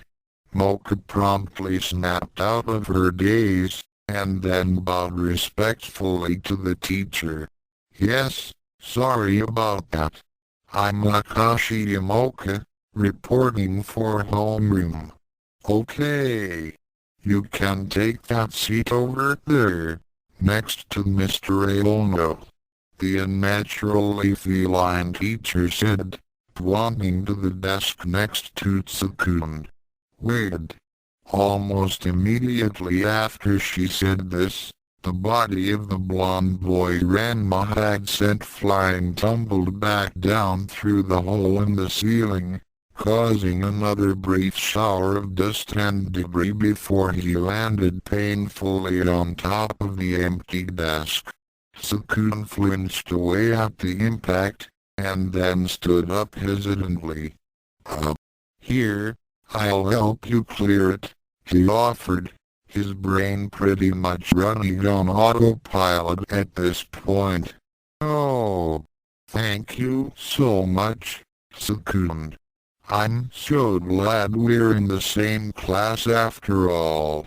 Mocha promptly snapped out of her daze, and then bowed respectfully to the teacher. Yes, sorry about that. I'm Akashi Yamoka, reporting for homeroom. Okay. You can take that seat over there, next to Mr. Aono, the unnaturally feline teacher said, pointing to the desk next to Tsukune. Wait. Almost immediately after she said this, the body of the blonde boy Ranma had sent flying tumbled back down through the hole in the ceiling, causing another brief shower of dust and debris before he landed painfully on top of the empty desk. Tsukune flinched away at the impact, and then stood up hesitantly. Here, I'll help you clear it, he offered, his brain pretty much running on autopilot at this point. Oh, thank you so much, Tsukune. I'm so glad we're in the same class after all,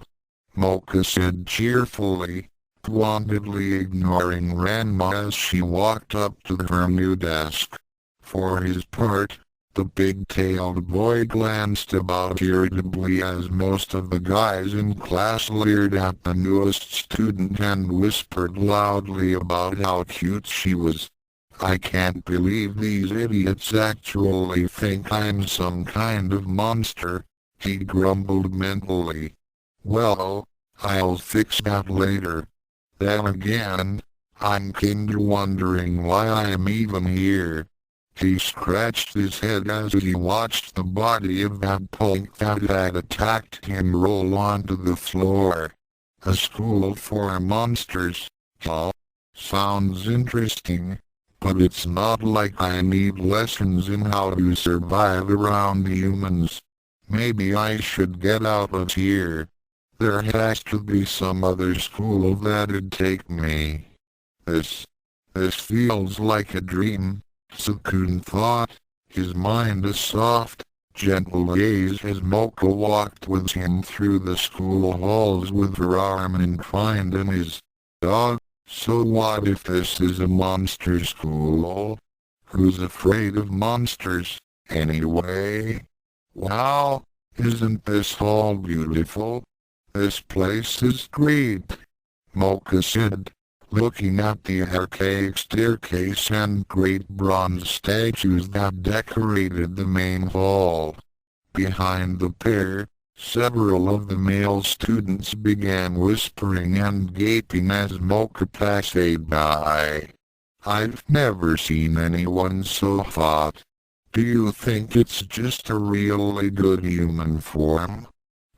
Mocha said cheerfully, pointedly ignoring Ranma as she walked up to her new desk. For his part, the big-tailed boy glanced about irritably as most of the guys in class leered at the newest student and whispered loudly about how cute she was. I can't believe these idiots actually think I'm some kind of monster, he grumbled mentally. Well, I'll fix that later. Then again, I'm kinda wondering why I'm even here. He scratched his head as he watched the body of that punk that had attacked him roll onto the floor. A school for monsters, huh? Sounds interesting, but it's not like I need lessons in how to survive around humans. Maybe I should get out of here. There has to be some other school that'd take me. This feels like a dream, Tsukune thought, his mind a soft, gentle gaze as Mocha walked with him through the school halls with her arm entwined in his. So what if this is a monster school? Who's afraid of monsters, anyway? Wow, isn't this all beautiful? This place is great, Mocha said, looking at the archaic staircase and great bronze statues that decorated the main hall. Behind the pair, several of the male students began whispering and gaping as Mocha passed by. I've never seen anyone so hot. Do you think it's just a really good human form?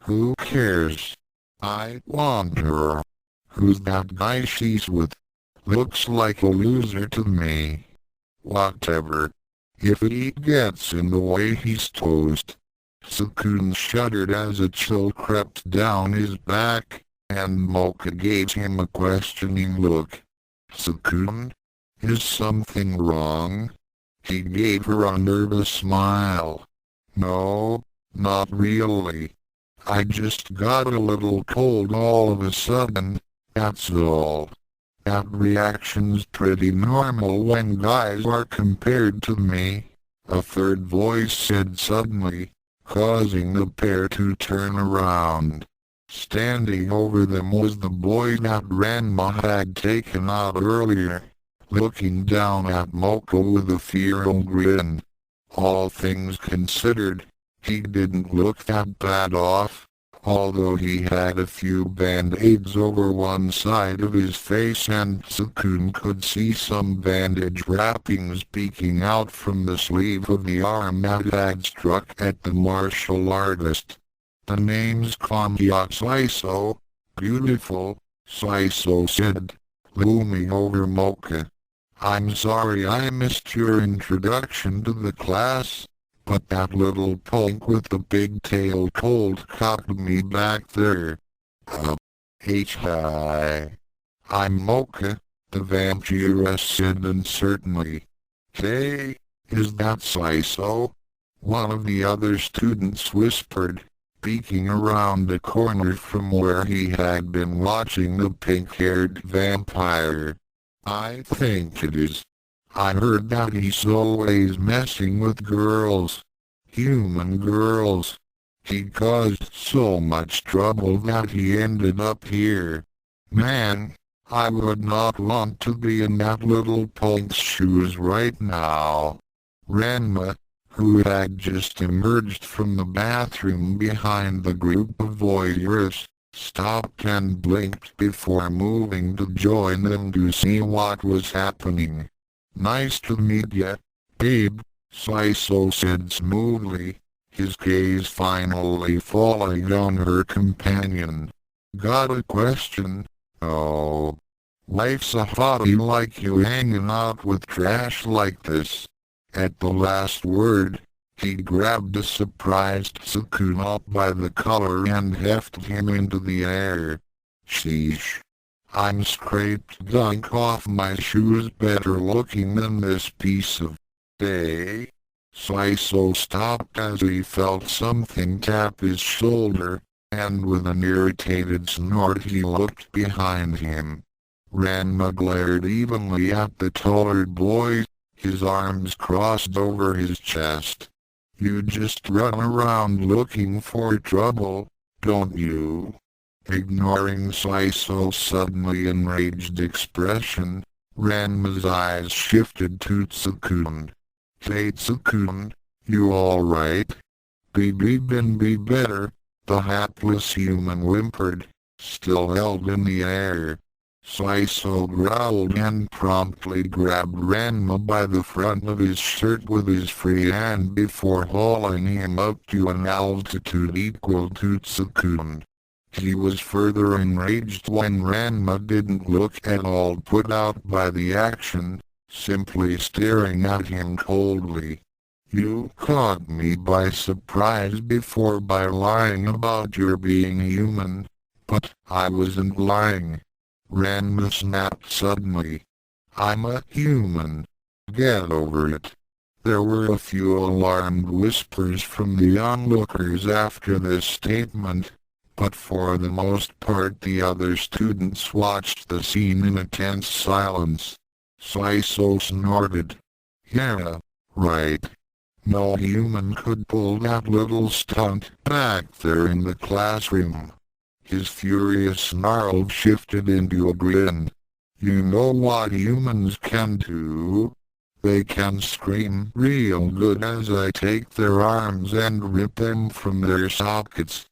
Who cares? I want her. Who's that guy she's with? Looks like a loser to me. Whatever. If he gets in the way, he's toast. Tsukune shuddered as a chill crept down his back, and Mocha gave him a questioning look. Tsukune? Is something wrong? He gave her a nervous smile. No, not really. I just got a little cold all of a sudden, that's all. That reaction's pretty normal when guys are compared to me, a third voice said suddenly, causing the pair to turn around. Standing over them was the boy that Ranma had taken out earlier, looking down at Mocha with a feral grin. All things considered, he didn't look that bad off, although he had a few band-aids over one side of his face and Tsukune could see some bandage wrappings peeking out from the sleeve of the arm that had struck at the martial artist. The name's Konmyak Saiso, beautiful, Saiso said, looming over Mocha. I'm sorry I missed your introduction to the class, but that little punk with the big tail cold cocked me back there. Hi. I'm Mocha, the vampiress said uncertainly. Hey, is that Saiso? One of the other students whispered, peeking around the corner from where he had been watching the pink-haired vampire. I think it is. I heard that he's always messing with girls. Human girls. He caused so much trouble that he ended up here. Man, I would not want to be in that little punk's shoes right now. Ranma, who had just emerged from the bathroom behind the group of voyeurs, stopped and blinked before moving to join them to see what was happening. "Nice to meet ya, babe," Saiso said smoothly, his gaze finally falling on her companion. "Got a question?" "Oh, life's a hottie like you hanging out with trash like this." At the last word, he grabbed a surprised Tsukune up by the collar and hefted him into the air. "Sheesh. I'm scraped gunk off my shoes better looking than this piece of day." Saiso stopped as he felt something tap his shoulder, and with an irritated snort he looked behind him. Ranma glared evenly at the taller boy, his arms crossed over his chest. "You just run around looking for trouble, don't you?" Ignoring Saiso's suddenly enraged expression, Ranma's eyes shifted to Tsukune. "Hey Tsukune, you alright?" "Be better," the hapless human whimpered, still held in the air. Saiso growled and promptly grabbed Ranma by the front of his shirt with his free hand before hauling him up to an altitude equal to Tsukune. He was further enraged when Ranma didn't look at all put out by the action, simply staring at him coldly. "You caught me by surprise before by lying about your being human, but I wasn't lying," Ranma snapped suddenly. "I'm a human. Get over it." There were a few alarmed whispers from the onlookers after this statement, but for the most part the other students watched the scene in a tense silence. Saiso snorted. "Yeah, right. No human could pull that little stunt back there in the classroom." His furious snarl shifted into a grin. "You know what humans can do? They can scream real good as I take their arms and rip them from their sockets.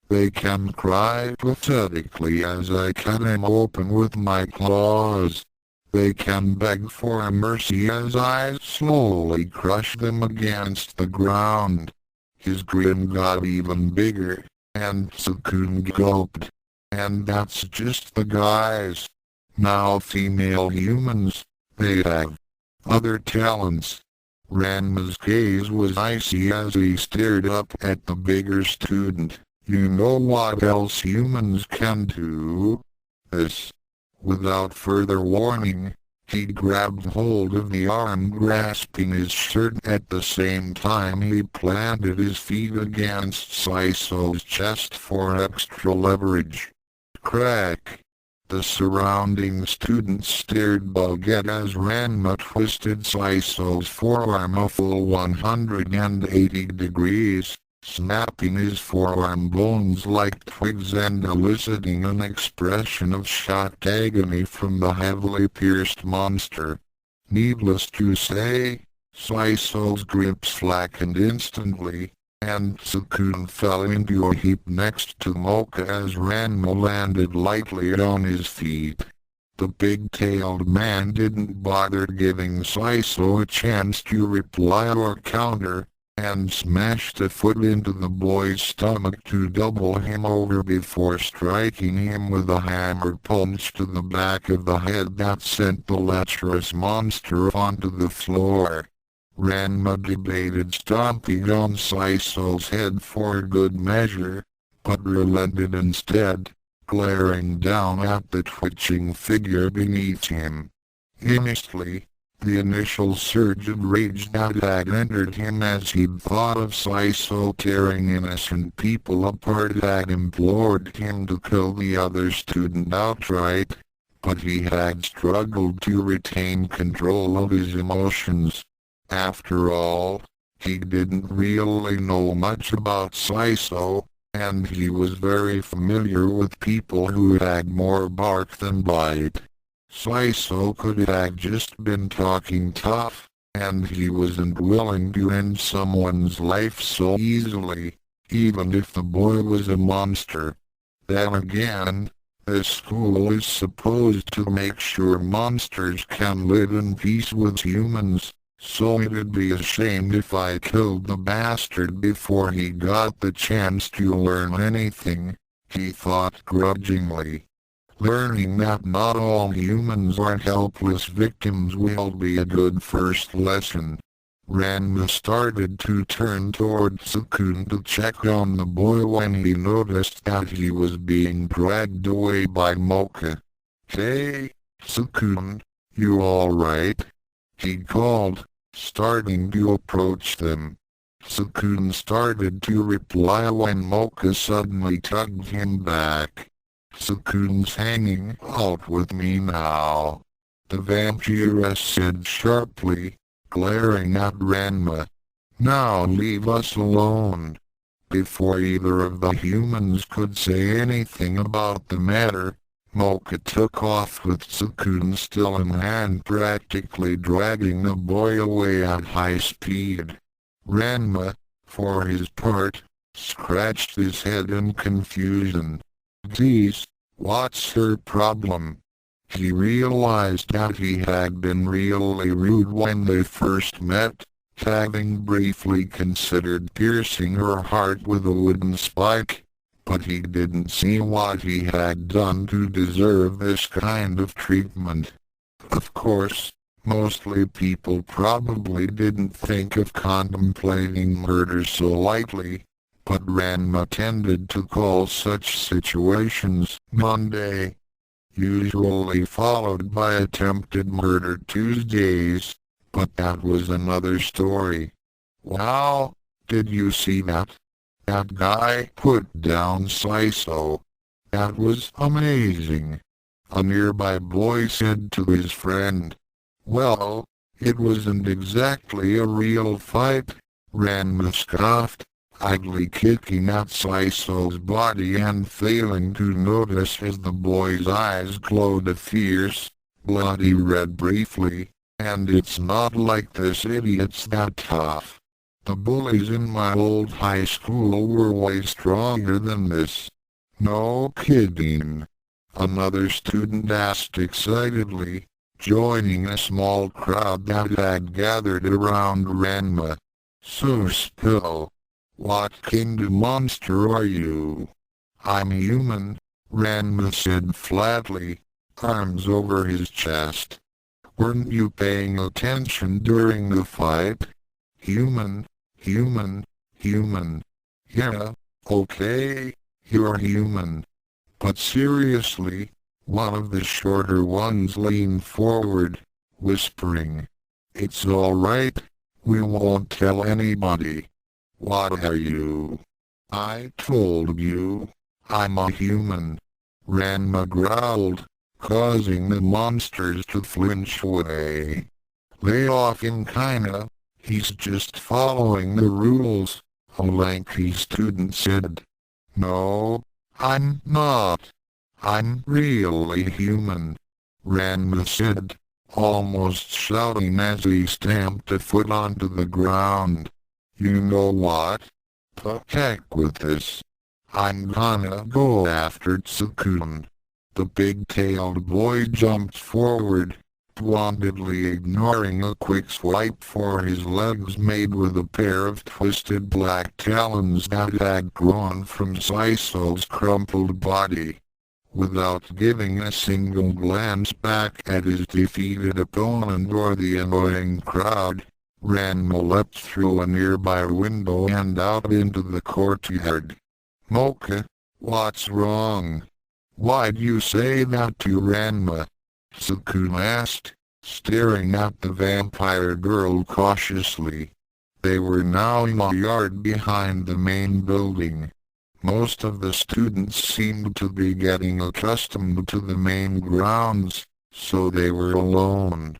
They can cry pathetically as I cut them open with my claws. They can beg for mercy as I slowly crush them against the ground." His grin got even bigger, and Tsukune gulped. "And that's just the guys. Now female humans, they have other talents." Ranma's gaze was icy as he stared up at the bigger student. "You know what else humans can do?" This. Without further warning, he grabbed hold of the arm grasping his shirt at the same time he planted his feet against Saiso's chest for extra leverage. Crack! The surrounding students stared bug-eyed as Ranma twisted Saiso's forearm a full 180 degrees, snapping his forearm bones like twigs and eliciting an expression of shocked agony from the heavily pierced monster. Needless to say, Saiso's grip slackened instantly, and Tsukune fell into a heap next to Mocha as Ranma landed lightly on his feet. The big-tailed man didn't bother giving Saiso a chance to reply or counter, and smashed a foot into the boy's stomach to double him over before striking him with a hammer punch to the back of the head that sent the lecherous monster onto the floor. Ranma debated stomping on Saiso's head for good measure, but relented instead, glaring down at the twitching figure beneath him. Instantly, the initial surge of rage that had entered him as he'd thought of Saiso tearing innocent people apart had implored him to kill the other student outright, but he had struggled to retain control of his emotions. After all, he didn't really know much about Saiso, and he was very familiar with people who had more bark than bite. Saiso could have just been talking tough, and he wasn't willing to end someone's life so easily, even if the boy was a monster. Then again, this school is supposed to make sure monsters can live in peace with humans, so it'd be a shame if I killed the bastard before he got the chance to learn anything, he thought grudgingly. Learning that not all humans are helpless victims will be a good first lesson. Ranma started to turn toward Tsukune to check on the boy when he noticed that he was being dragged away by Mocha. "Hey, Tsukune, you alright?" he called, starting to approach them. Tsukune started to reply when Mocha suddenly tugged him back. "Tsukune's hanging out with me now," the vampiress said sharply, glaring at Ranma. "Now leave us alone." Before either of the humans could say anything about the matter, Mocha took off with Tsukune still in hand, practically dragging the boy away at high speed. Ranma, for his part, scratched his head in confusion. "Geez, what's her problem?" He realized that he had been really rude when they first met, having briefly considered piercing her heart with a wooden spike, but he didn't see what he had done to deserve this kind of treatment. Of course, mostly people probably didn't think of contemplating murder so lightly, but Ranma tended to call such situations Monday, usually followed by attempted murder Tuesdays, but that was another story. "Wow, did you see that? That guy put down Saiso. That was amazing," a nearby boy said to his friend. "Well, it wasn't exactly a real fight," Ranma scoffed, idly kicking at Saiso's body and failing to notice as the boy's eyes glowed a fierce, bloody red briefly. "And it's not like this idiot's that tough. The bullies in my old high school were way stronger than this." "No kidding?" another student asked excitedly, joining a small crowd that had gathered around Ranma. "So spill. What kingdom monster are you?" "I'm human," Ranma said flatly, arms over his chest. "Weren't you paying attention during the fight?" "Human, human, human. Yeah, okay, you're human. But seriously," one of the shorter ones leaned forward, whispering. "It's alright, we won't tell anybody." "What are you?" "I told you, I'm a human," Ranma growled, causing the monsters to flinch away. "Lay off him kinda, he's just following the rules," a lanky student said. "No, I'm not. I'm really human," Ranma said, almost shouting as he stamped a foot onto the ground. "You know what? The heck with this. I'm gonna go after Tsukune." The big-tailed boy jumped forward, woundedly ignoring a quick swipe for his legs made with a pair of twisted black talons that had grown from Saiso's crumpled body. Without giving a single glance back at his defeated opponent or the annoying crowd, Ranma leapt through a nearby window and out into the courtyard. "Mocha, what's wrong? Why'd you say that to Ranma?" Tsukune asked, staring at the vampire girl cautiously. They were now in a yard behind the main building. Most of the students seemed to be getting accustomed to the main grounds, so they were alone.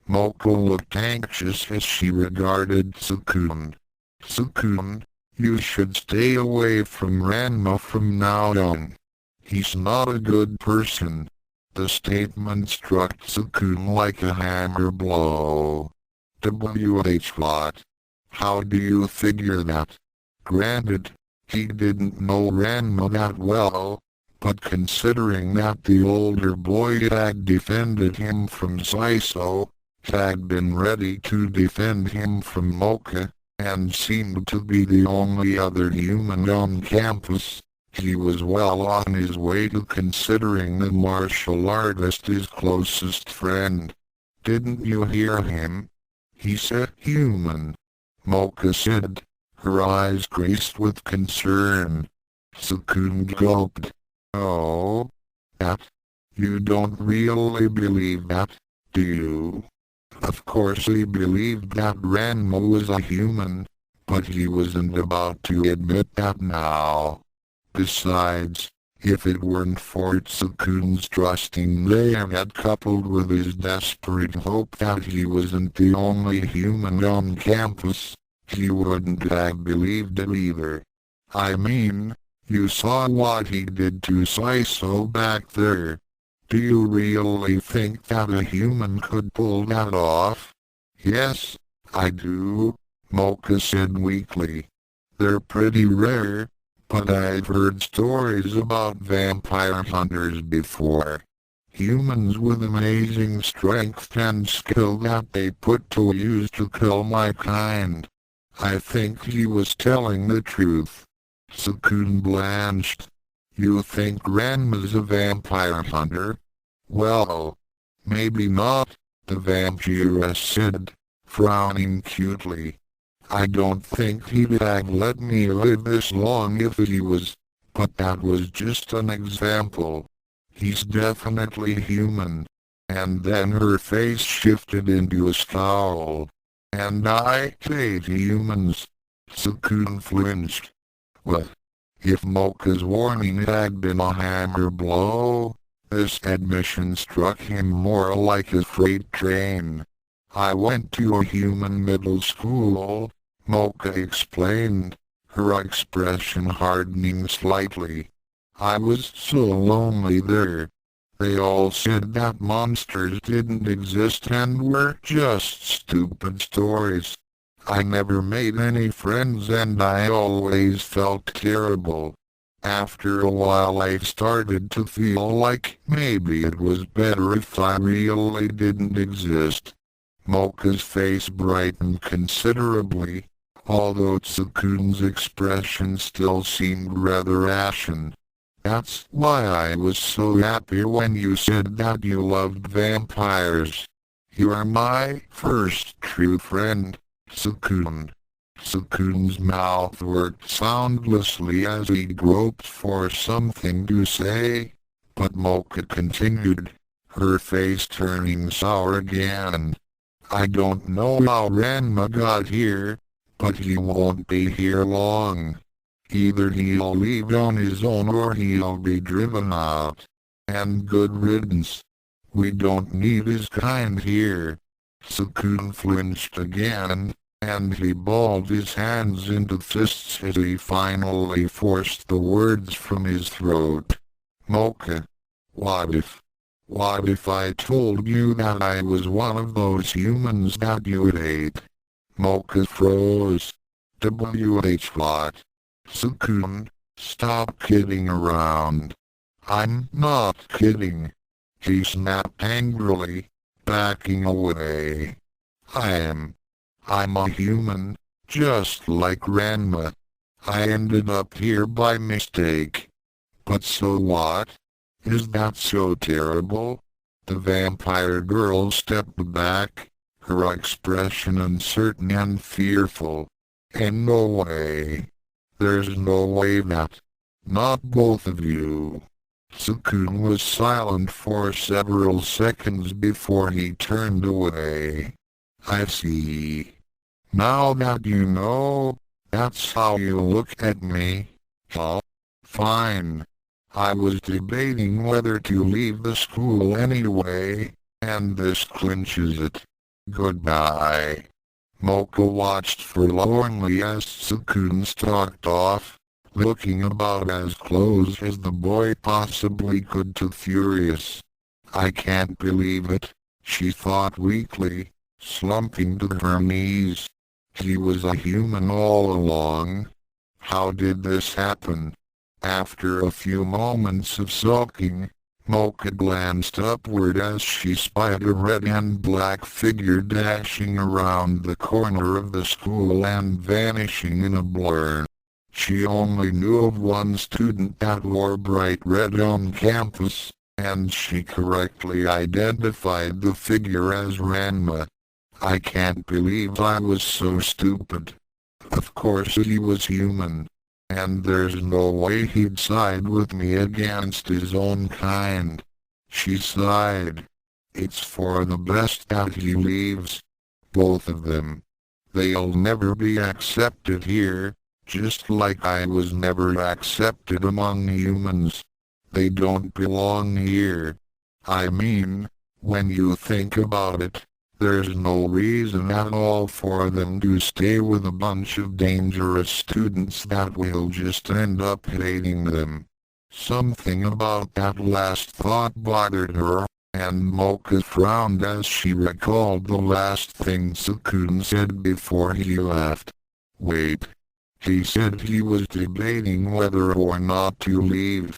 Mocha looked anxious as she regarded Tsukune. "Tsukune, you should stay away from Ranma from now on. He's not a good person." The statement struck Tsukune like a hammer blow. What? How do you figure that? Granted, he didn't know Ranma that well, but considering that the older boy had defended him from Saiso, had been ready to defend him from Mocha, and seemed to be the only other human on campus, he was well on his way to considering the martial artist his closest friend. Didn't you hear him? He said human. Mocha said, her eyes creased with concern. Tsukune gulped. Oh? That? You don't really believe that, do you? Of course he believed that Ranma was a human, but he wasn't about to admit that now. Besides, if it weren't for Tsukune's trusting layout coupled with his desperate hope that he wasn't the only human on campus, he wouldn't have believed it either. I mean, you saw what he did to Saiso back there. Do you really think that a human could pull that off? Yes, I do, Mocha said weakly. They're pretty rare, but I've heard stories about vampire hunters before. Humans with amazing strength and skill that they put to use to kill my kind. I think he was telling the truth. Tsukune blanched. You think Ranma's a vampire hunter? Well, maybe not, the vampiress said, frowning cutely. I don't think he'd have let me live this long if he was, but that was just an example. He's definitely human. And then her face shifted into a scowl. And I hate humans. Tsukune flinched. What? If Mocha's warning had been a hammer blow, this admission struck him more like a freight train. I went to a human middle school, Mocha explained, her expression hardening slightly. I was so lonely there. They all said that monsters didn't exist and were just stupid stories. I never made any friends and I always felt terrible. After a while I started to feel like maybe it was better if I really didn't exist. Mocha's face brightened considerably, although Tsukune's expression still seemed rather ashen. That's why I was so happy when you said that you loved vampires. You are my first true friend, Tsukune. Tsukune's mouth worked soundlessly as he groped for something to say, but Mocha continued, her face turning sour again. I don't know how Ranma got here, but he won't be here long. Either he'll leave on his own or he'll be driven out. And good riddance. We don't need his kind here. Tsukune flinched again, and he balled his hands into fists as he finally forced the words from his throat. Mocha, what if I told you that I was one of those humans that you hate? Mocha froze. What? Tsukune, stop kidding around. I'm not kidding. He snapped angrily, backing away. I'm a human, just like Ranma. I ended up here by mistake. But so what? Is that so terrible? The vampire girl stepped back, her expression uncertain and fearful. And no way. There's no way that. Not both of you. Tsukune was silent for several seconds before he turned away. I see. Now that you know, that's how you look at me. Huh? Fine. I was debating whether to leave the school anyway, and this clinches it. Goodbye. Mocha watched forlornly as Tsukune stalked off, looking about as close as the boy possibly could to Furious. I can't believe it, she thought weakly. slumping to her knees. He was a human all along. How did this happen? After a few moments of sulking, Mocha glanced upward as she spied a red and black figure dashing around the corner of the school and vanishing in a blur. She only knew of one student that wore bright red on campus, and she correctly identified the figure as Ranma. I can't believe I was so stupid. Of course he was human, and there's no way he'd side with me against his own kind. She sighed. It's for the best that he leaves. Both of them. They'll never be accepted here, just like I was never accepted among humans. They don't belong here. I mean, when you think about it, there's no reason at all for them to stay with a bunch of dangerous students that will just end up hating them. Something about that last thought bothered her, and Mocha frowned as she recalled the last thing Tsukune said before he left. Wait. He said he was debating whether or not to leave.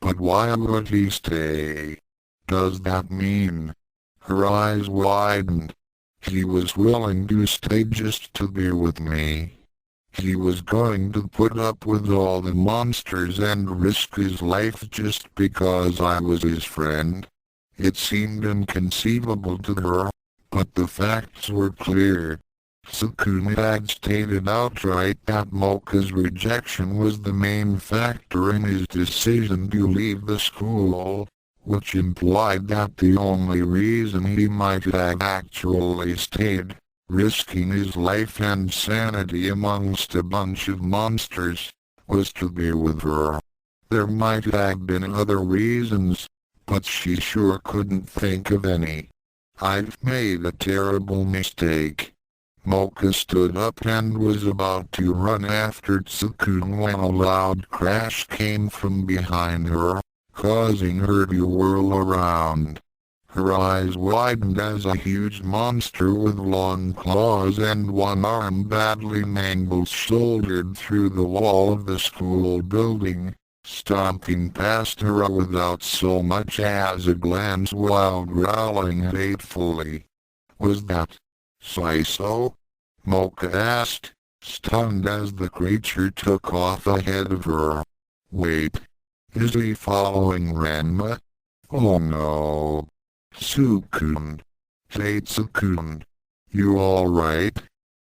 But why would he stay? Does that mean? Her eyes widened. He was willing to stay just to be with me. He was going to put up with all the monsters and risk his life just because I was his friend. It seemed inconceivable to her, but the facts were clear. Tsukune had stated outright that Mocha's rejection was the main factor in his decision to leave the school, which implied that the only reason he might have actually stayed, risking his life and sanity amongst a bunch of monsters, was to be with her. There might have been other reasons, but she sure couldn't think of any. I've made a terrible mistake. Mocha stood up and was about to run after Tsukune when a loud crash came from behind her, causing her to whirl around. Her eyes widened as a huge monster with long claws and one arm badly mangled shouldered through the wall of the school building, stomping past her without so much as a glance while growling hatefully. Was that Saiso? Mocha asked, stunned as the creature took off ahead of her. Wait. Is he following Ranma? Oh no. Tsukune. Hey Tsukune. You alright?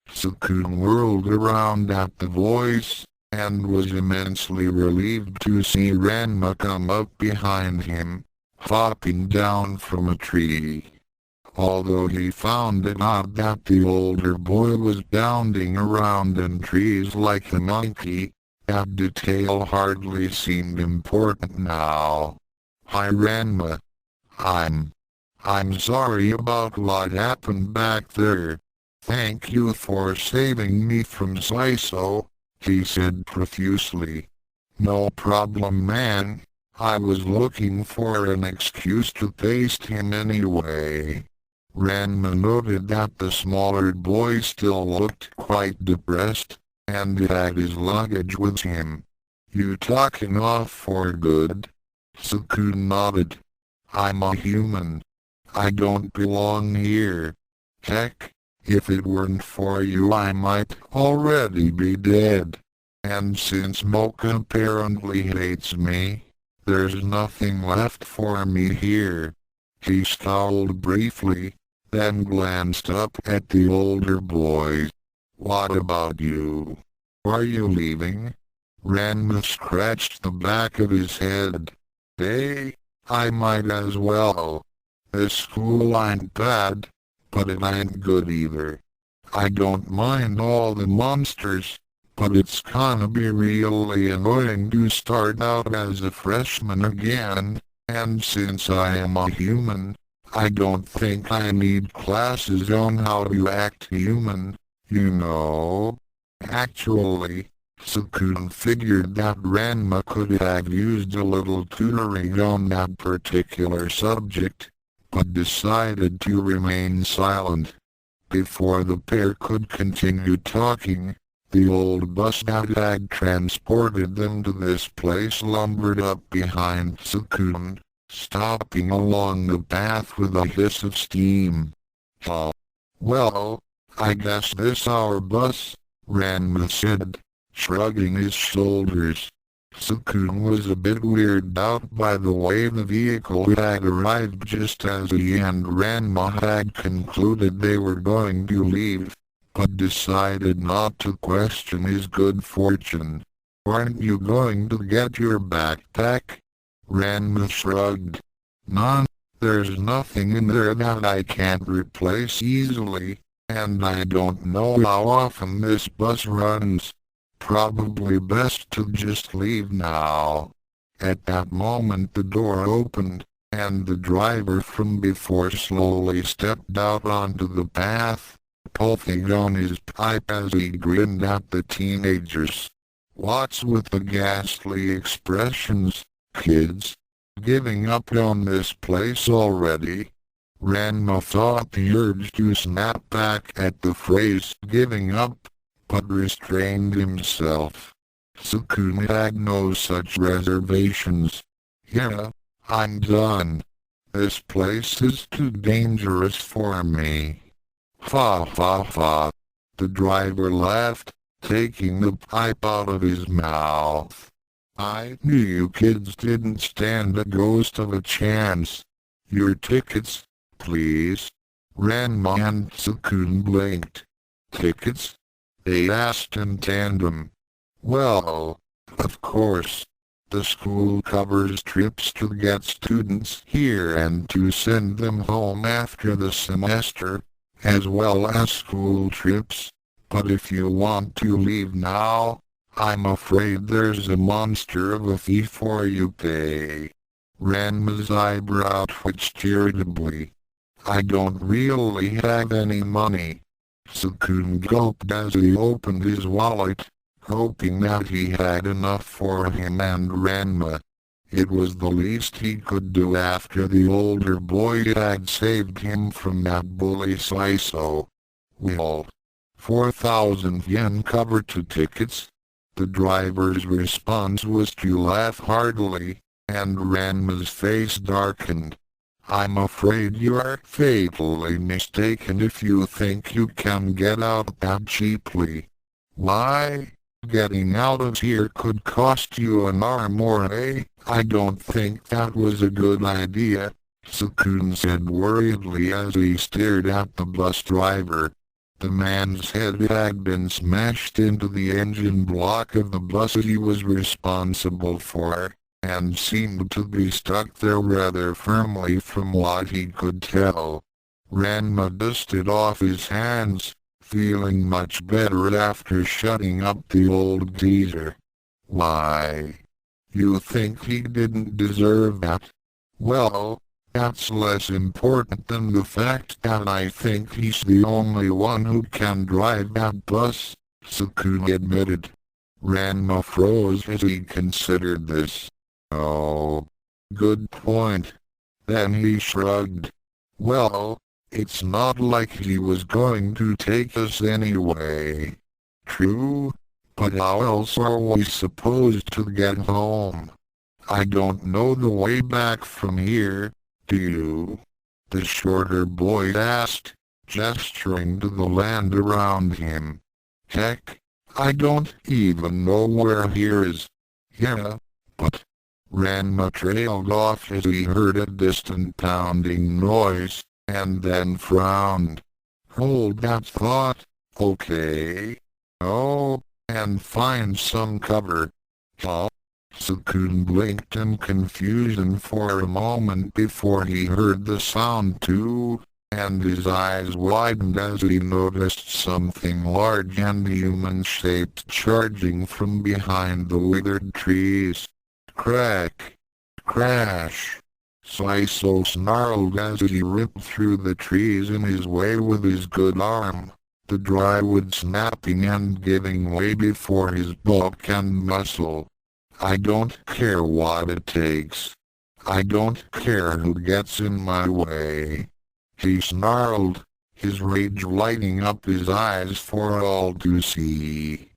Tsukune whirled around at the voice, and was immensely relieved to see Ranma come up behind him, hopping down from a tree. Although he found it odd that the older boy was bounding around in trees like a monkey, that detail hardly seemed important now. Hi Ranma. I'm sorry about what happened back there. Thank you for saving me from Saiso, he said profusely. No problem man, I was looking for an excuse to paste him anyway. Ranma noted that the smaller boy still looked quite depressed, and had his luggage with him. You talking off for good? Tsukune nodded. I'm a human. I don't belong here. Heck, if it weren't for you I might already be dead. And since Mocha apparently hates me, there's nothing left for me here. He scowled briefly, then glanced up at the older boy. What about you? Are you leaving? Ranma scratched the back of his head. Hey, I might as well. This school ain't bad, but it ain't good either. I don't mind all the monsters, but it's gonna be really annoying to start out as a freshman again, and since I am a human, I don't think I need classes on how to act human, you know. Actually, Tsukune figured that Ranma could have used a little tutoring on that particular subject, but decided to remain silent. Before the pair could continue talking, the old bus that had transported them to this place lumbered up behind Tsukune, stopping along the path with a hiss of steam. "Huh. Well, I guess this our bus," Ranma said, shrugging his shoulders. Tsukune was a bit weirded out by the way the vehicle had arrived just as he and Ranma had concluded they were going to leave, but decided not to question his good fortune. "Aren't you going to get your backpack?" Ranma shrugged. "None. There's nothing in there that I can't replace easily, and I don't know how often this bus runs. Probably best to just leave now." At that moment the door opened, and the driver from before slowly stepped out onto the path, puffing on his pipe as he grinned at the teenagers. "What's with the ghastly expressions, kids? Giving up on this place already?" Ranma fought the urge to snap back at the phrase "giving up," but restrained himself. Tsukune had no such reservations. "Yeah, I'm done. This place is too dangerous for me." "Fa fa fa." The driver laughed, taking the pipe out of his mouth. "I knew you kids didn't stand a ghost of a chance. Your tickets, please." Ranma and Tsukune blinked. "Tickets?" they asked in tandem. "Well, of course. The school covers trips to get students here and to send them home after the semester, as well as school trips. But if you want to leave now, I'm afraid there's a monster of a fee for you pay." Ranma's eyebrow twitched irritably. "I don't really have any money." Tsukune gulped as he opened his wallet, hoping that he had enough for him and Ranma. It was the least he could do after the older boy had saved him from that bully Saiso. "Well, 4,000 yen cover 2 tickets?" The driver's response was to laugh heartily, and Ranma's face darkened. "I'm afraid you're fatally mistaken if you think you can get out that cheaply. Why, getting out of here could cost you an arm or I don't think that was a good idea," Tsukune said worriedly as he stared at the bus driver. The man's head had been smashed into the engine block of the bus he was responsible for, and seemed to be stuck there rather firmly from what he could tell. Ranma dusted off his hands, feeling much better after shutting up the old geezer. "Why? You think he didn't deserve that? Well, that's less important than the fact that I think he's the only one who can drive that bus," Tsukune admitted. Ranma froze as he considered this. "Oh, good point." Then he shrugged. "Well, it's not like he was going to take us anyway." "True, but how else are we supposed to get home? I don't know the way back from here, do you?" the shorter boy asked, gesturing to the land around him. "Heck, I don't even know where here is." "Yeah, but..." Ranma trailed off as he heard a distant pounding noise, and then frowned. "Hold that thought, okay? Oh, and find some cover." "Huh?" Tsukune blinked in confusion for a moment before he heard the sound too, and his eyes widened as he noticed something large and human-shaped charging from behind the withered trees. Crack! Crash! Saiso snarled as he ripped through the trees in his way with his good arm, the drywood snapping and giving way before his bulk and muscle. "I don't care what it takes. I don't care who gets in my way," he snarled, his rage lighting up his eyes for all to see.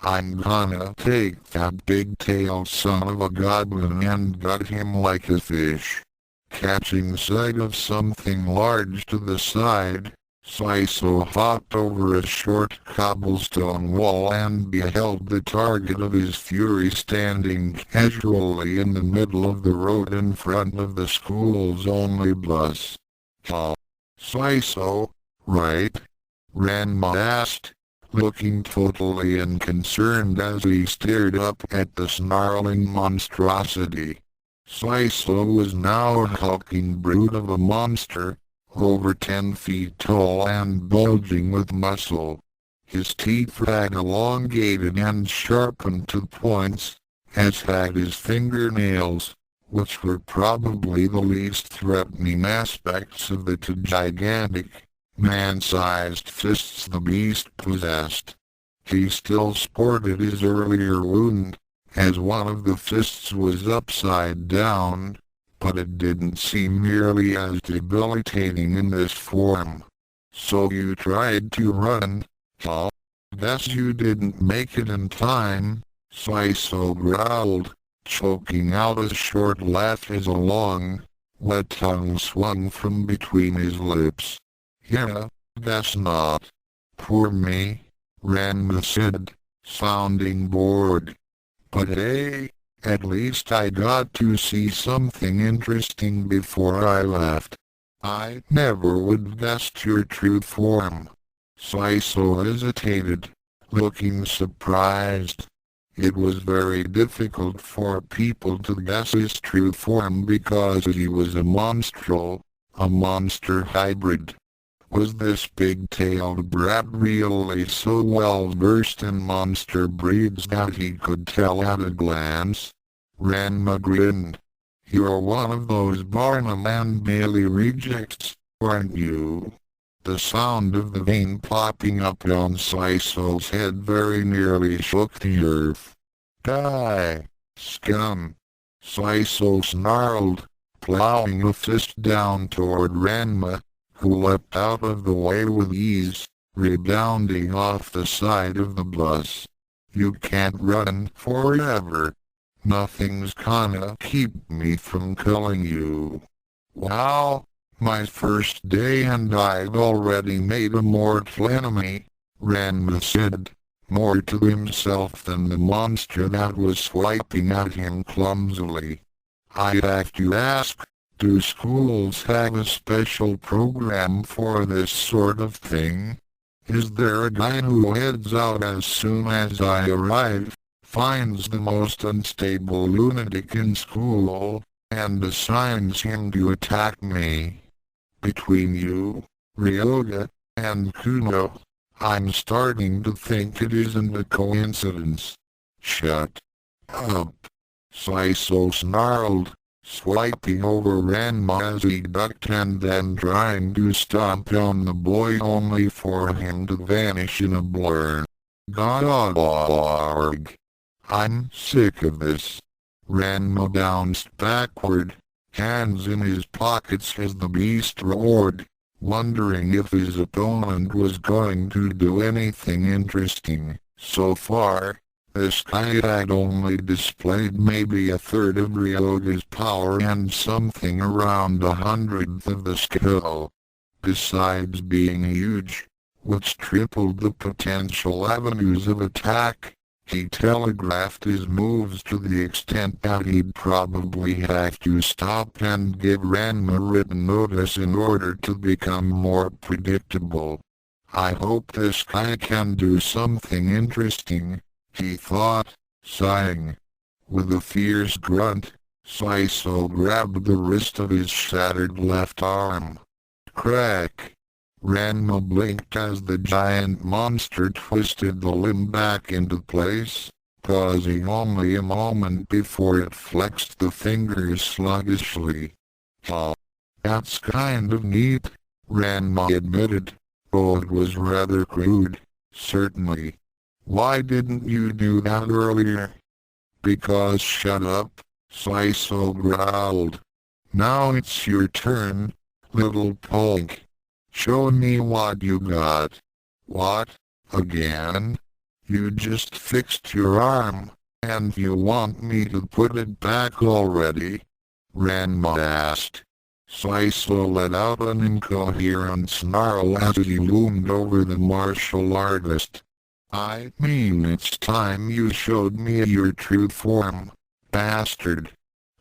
I'm gonna take that big-tailed son of a goblin and gut him like a fish. Catching sight of something large to the side, Saiso hopped over a short cobblestone wall and beheld the target of his fury standing casually in the middle of the road in front of the school's only bus. "Huh? Saiso, right?" Ranma asked, looking totally unconcerned as he stared up at the snarling monstrosity. Saiso was now a hulking brute of a monster, over 10 feet tall and bulging with muscle. His teeth had elongated and sharpened to points, as had his fingernails, which were probably the least threatening aspects of the two gigantic, man-sized fists the beast possessed. He still sported his earlier wound, as one of the fists was upside down, but it didn't seem nearly as debilitating in this form. "So you tried to run, huh? Guess you didn't make it in time," Saiso growled, choking out a short laugh as a long, wet tongue swung from between his lips. "Yeah, guess not. Poor me," Ranma said, sounding bored. "But hey, at least I got to see something interesting before I left. I never would guessed your true form." Saiso hesitated, looking surprised. It was very difficult for people to guess his true form because he was a monstrel, a monster hybrid. Was this big-tailed brat really so well-versed in monster breeds that he could tell at a glance? Ranma grinned. "You're one of those Barnum and Bailey rejects, aren't you?" The sound of the vein popping up on Saiso's head very nearly shook the earth. "Die, scum!" Saiso snarled, plowing a fist down toward Ranma, who leapt out of the way with ease, rebounding off the side of the bus. "You can't run forever. Nothing's gonna keep me from killing you." "Wow, my first day and I've already made a mortal enemy," Ranma said, more to himself than the monster that was swiping at him clumsily. "I have to ask, do schools have a special program for this sort of thing? Is there a guy who heads out as soon as I arrive, finds the most unstable lunatic in school, and assigns him to attack me? Between you, Ryoga, and Kuno, I'm starting to think it isn't a coincidence." "Shut up," Saiso snarled, swiping over Ranma as he ducked and then trying to stomp on the boy only for him to vanish in a blur. "Garg. I'm sick of this." Ranma bounced backward, hands in his pockets as the beast roared, wondering if his opponent was going to do anything interesting. So far, this guy had only displayed maybe a third of Ryoga's power and something around 100th of the skill. Besides being huge, which tripled the potential avenues of attack, he telegraphed his moves to the extent that he'd probably have to stop and give Ranma written notice in order to become more predictable. "I hope this guy can do something interesting," he thought, sighing. With a fierce grunt, Saiso grabbed the wrist of his shattered left arm. Crack! Ranma blinked as the giant monster twisted the limb back into place, pausing only a moment before it flexed the fingers sluggishly. "Huh. That's kind of neat," Ranma admitted, though it was rather crude, certainly. "Why didn't you do that earlier?" "Because shut up," Saiso growled. "Now it's your turn, little punk." Show me what you got. What? Again? You just fixed your arm, and you want me to put it back already? Ranma asked. Saiso let out an incoherent snarl as he loomed over the martial artist. I mean, it's time you showed me your true form, bastard.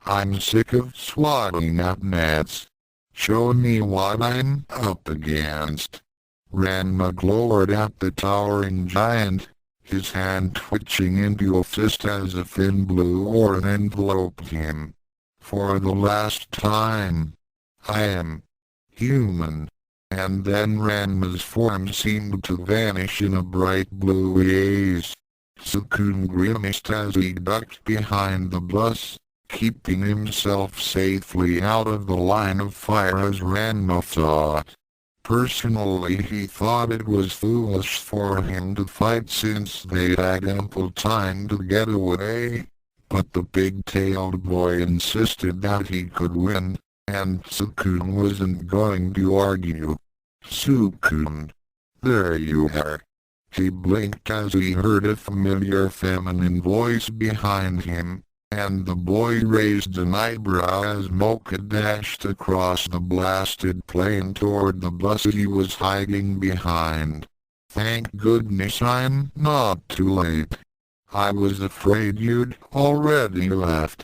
I'm sick of swatting at gnats. Show me what I'm up against. Ranma glowered at the towering giant, his hand twitching into a fist as a thin blue orb enveloped him. For the last time, I am human. And then Ranma's form seemed to vanish in a bright blue haze. Tsukune grimaced as he ducked behind the bus, keeping himself safely out of the line of fire as Ranma thought. Personally, he thought it was foolish for him to fight since they had ample time to get away, but the big-tailed boy insisted that he could win, and Tsukune wasn't going to argue. Tsukune, there you are. He blinked as he heard a familiar feminine voice behind him, and the boy raised an eyebrow as Mocha dashed across the blasted plain toward the bus he was hiding behind. Thank goodness I'm not too late. I was afraid you'd already left,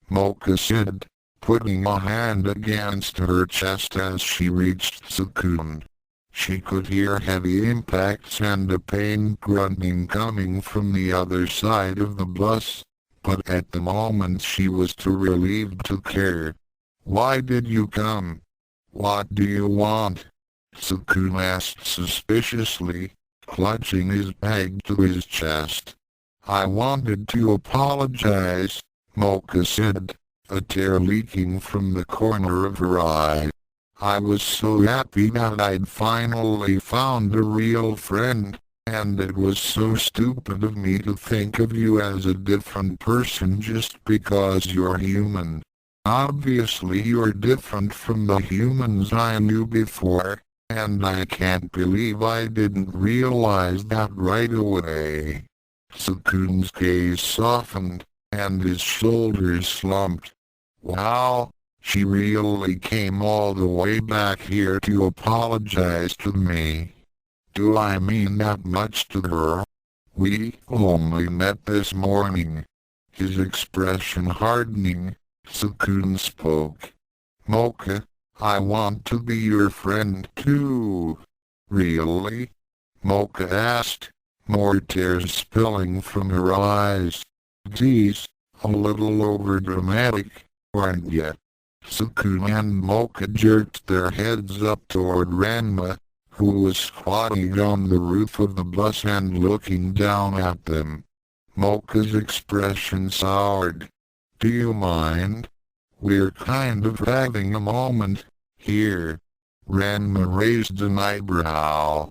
Mocha said, putting a hand against her chest as she reached Tsukune. She could hear heavy impacts and a pain grunting coming from the other side of the bus, but at the moment she was too relieved to care. Why did you come? What do you want? Tsukune asked suspiciously, clutching his bag to his chest. I wanted to apologize, Mocha said, a tear leaking from the corner of her eye. I was so happy that I'd finally found a real friend, and it was so stupid of me to think of you as a different person just because you're human. Obviously you're different from the humans I knew before, and I can't believe I didn't realize that right away. Tsukune's gaze softened, and his shoulders slumped. Wow, she really came all the way back here to apologize to me. Do I mean that much to her? We only met this morning. His expression hardening, Tsukune spoke. Mocha, I want to be your friend too. Really? Mocha asked, more tears spilling from her eyes. Geez, a little overdramatic, aren't ya? Tsukune and Mocha jerked their heads up toward Ranma, who was squatting on the roof of the bus and looking down at them. Mocha's expression soured. Do you mind? We're kind of having a moment here. Ranma raised an eyebrow.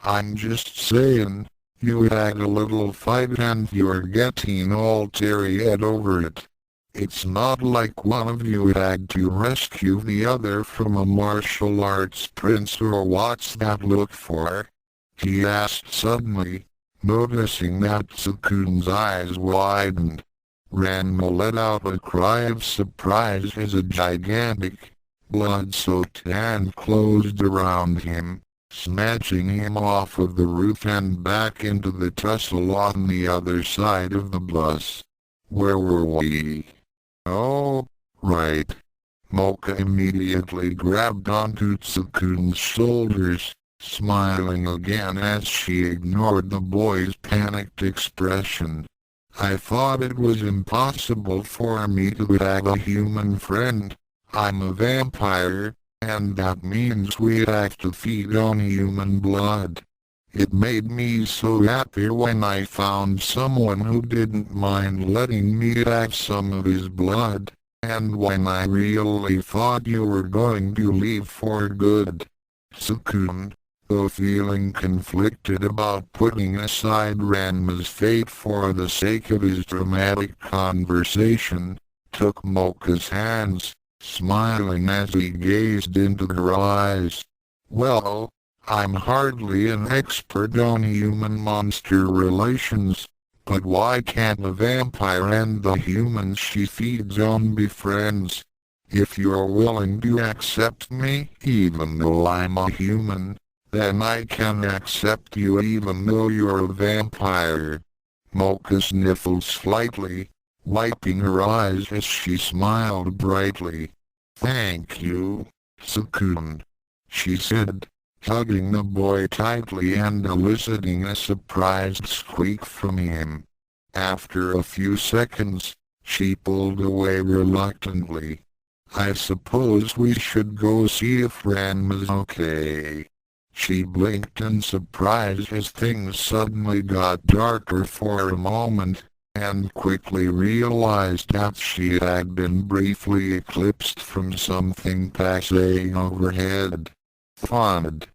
I'm just saying, you had a little fight and you're getting all teary-eyed over it. It's not like one of you had to rescue the other from a martial arts prince or what's that look for? He asked suddenly, noticing that Tsukune's eyes widened. Ranma let out a cry of surprise as a gigantic, blood-soaked hand closed around him, snatching him off of the roof and back into the tussle on the other side of the bus. Where were we? Oh, right. Mocha immediately grabbed onto Tsukune's shoulders, smiling again as she ignored the boy's panicked expression. I thought it was impossible for me to have a human friend. I'm a vampire, and that means we have to feed on human blood. It made me so happy when I found someone who didn't mind letting me have some of his blood, and when I really thought you were going to leave for good. Tsukune, though feeling conflicted about putting aside Ranma's fate for the sake of his dramatic conversation, took Mocha's hands, smiling as he gazed into her eyes. Well, I'm hardly an expert on human-monster relations, but why can't the vampire and the humans she feeds on be friends? If you're willing to accept me, even though I'm a human, then I can accept you even though you're a vampire. Mocha sniffled slightly, wiping her eyes as she smiled brightly. Thank you, Tsukune, she said, hugging the boy tightly and eliciting a surprised squeak from him. After a few seconds, she pulled away reluctantly. I suppose we should go see if Ranma's okay. She blinked in surprise as things suddenly got darker for a moment, and quickly realized that she had been briefly eclipsed from something passing overhead. Thud!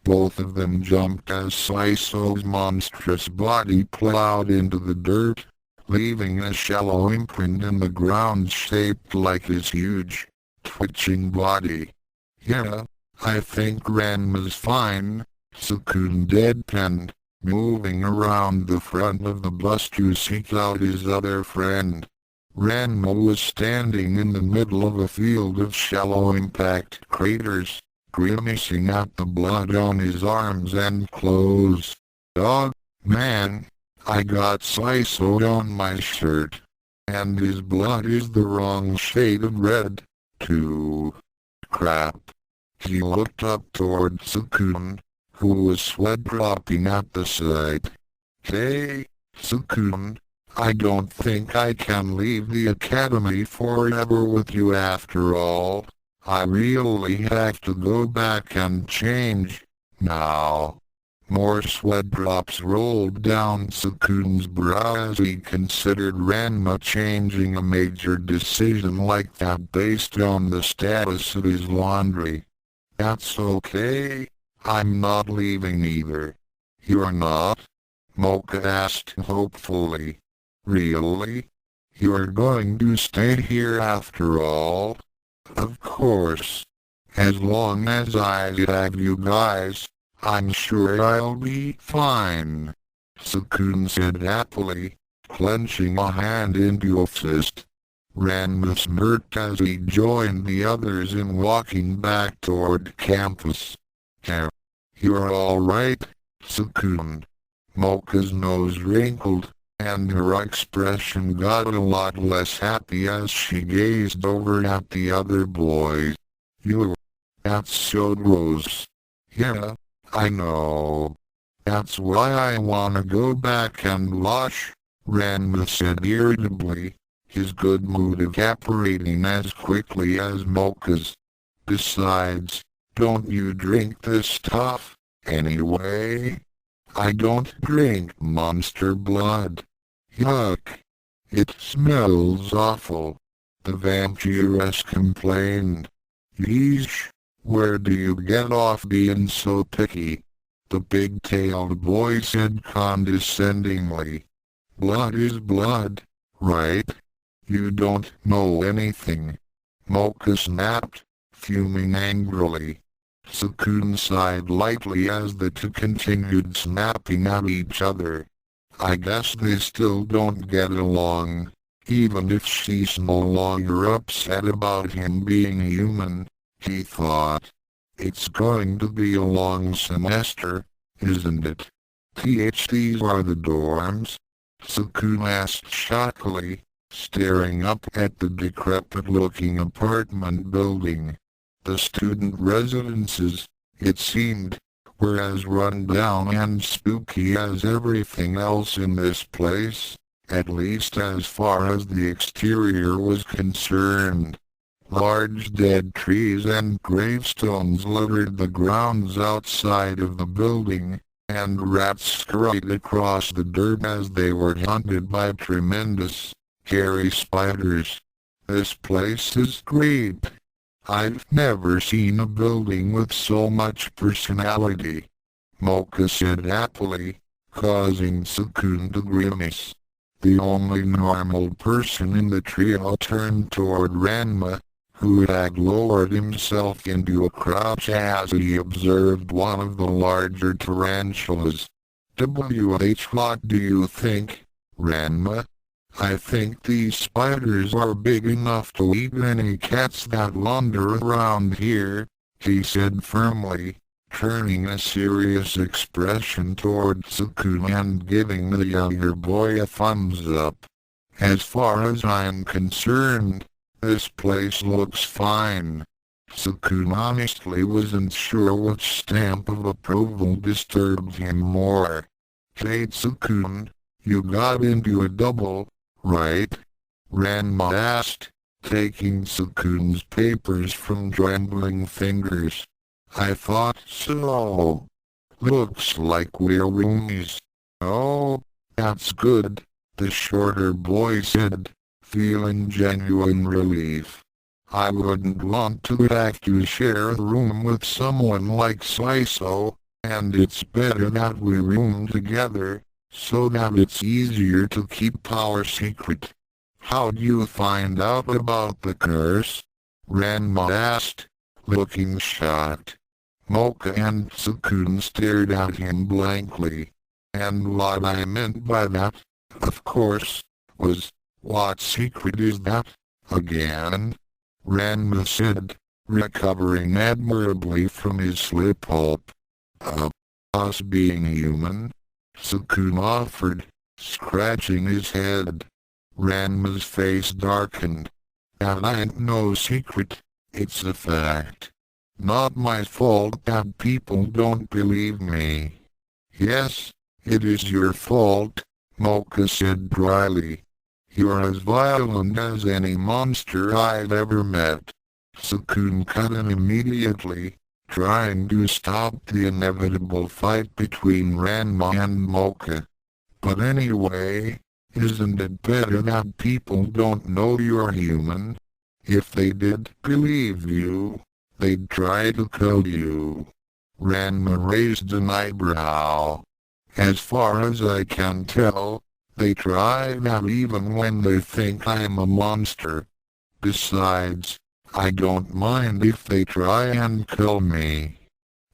Both of them jumped as Saiso's monstrous body plowed into the dirt, leaving a shallow imprint in the ground shaped like his huge, twitching body. Yeah, I think Ranma's fine, Tsukune deadpanned, moving around the front of the bus to seek out his other friend. Ranma was standing in the middle of a field of shallow impact craters, grimacing at the blood on his arms and clothes. Oh, man, I got Saiso on my shirt. And his blood is the wrong shade of red, too. Crap. He looked up toward Tsukune, who was sweat dropping at the sight. Hey, Tsukune, I don't think I can leave the academy forever with you after all. I really have to go back and change, now. More sweat drops rolled down Tsukune's brow as he considered Ranma changing a major decision like that based on the status of his laundry. That's okay, I'm not leaving either. You're not? Mocha asked hopefully. Really? You're going to stay here after all? Of course. As long as I have you guys, I'm sure I'll be fine. Tsukune said happily, clenching a hand into a fist. Ranma smirked as he joined the others in walking back toward campus. You're alright, Tsukune. Mocha's nose wrinkled, and her expression got a lot less happy as she gazed over at the other boys. That's so gross. Yeah, I know. That's why I wanna go back and wash, Ranma said irritably, his good mood evaporating as quickly as Mocha's. Besides, don't you drink this stuff, anyway? I don't drink monster blood. Yuck. It smells awful, the vampiress complained. Yeesh, where do you get off being so picky? The big-tailed boy said condescendingly. Blood is blood, right? You don't know anything. Mocha snapped, fuming angrily. Tsukune sighed lightly as the two continued snapping at each other. I guess they still don't get along, even if she's no longer upset about him being human, he thought. It's going to be a long semester, isn't it? These are the dorms? Tsukune asked shockily, staring up at the decrepit-looking apartment building. The student residences, it seemed, were as run down and spooky as everything else in this place, at least as far as the exterior was concerned. Large dead trees and gravestones littered the grounds outside of the building, and rats scurried across the dirt as they were hunted by tremendous, hairy spiders. This place is great. I've never seen a building with so much personality, Mocha said happily, causing Tsukune to grimace. The only normal person in the trio turned toward Ranma, who had lowered himself into a crouch as he observed one of the larger tarantulas. What do you think, Ranma? I think these spiders are big enough to eat any cats that wander around here, he said firmly, turning a serious expression toward Tsukune and giving the younger boy a thumbs up. As far as I'm concerned, this place looks fine. Tsukune honestly wasn't sure which stamp of approval disturbed him more. Hey Tsukune, you got into a double, right? Ranma asked, taking Tsukune's papers from trembling fingers. I thought so. Looks like we're roomies. Oh, that's good, the shorter boy said, feeling genuine relief. I wouldn't want to have to share a room with someone like Saiso, and it's better that we room together, so that it's easier to keep our secret. How'd you find out about the curse? Ranma asked, looking shocked. Mocha and Tsukune stared at him blankly. And what I meant by that, of course, was, what secret is that, again? Ranma said, recovering admirably from his slip-up. Us being human? Tsukune offered, scratching his head. Ranma's face darkened. That ain't no secret, it's a fact. Not my fault that people don't believe me. Yes, it is your fault, Mocha said dryly. You're as violent as any monster I've ever met. Tsukune cut in immediately, trying to stop the inevitable fight between Ranma and Mocha. But anyway, isn't it better that people don't know you're human? If they did believe you, they'd try to kill you. Ranma raised an eyebrow. As far as I can tell, they try that even when they think I'm a monster. Besides, I don't mind if they try and kill me.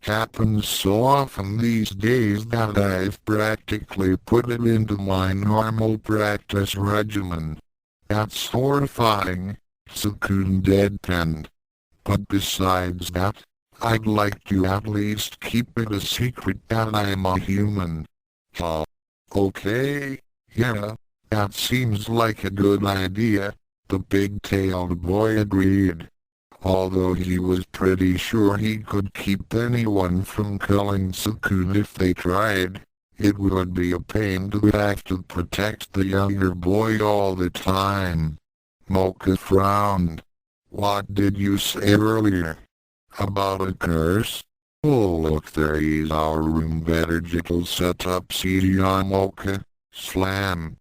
Happens so often these days that I've practically put it into my normal practice regimen. That's horrifying, Tsukune deadpanned. But besides that, I'd like to at least keep it a secret that I'm a human. Okay, yeah, that seems like a good idea, the big-tailed boy agreed. Although he was pretty sure he could keep anyone from killing Tsukune if they tried, it would be a pain to have to protect the younger boy all the time. Mocha frowned. What did you say earlier? About a curse? Oh look, there is our room better digital setup, see ya Mocha. Slam.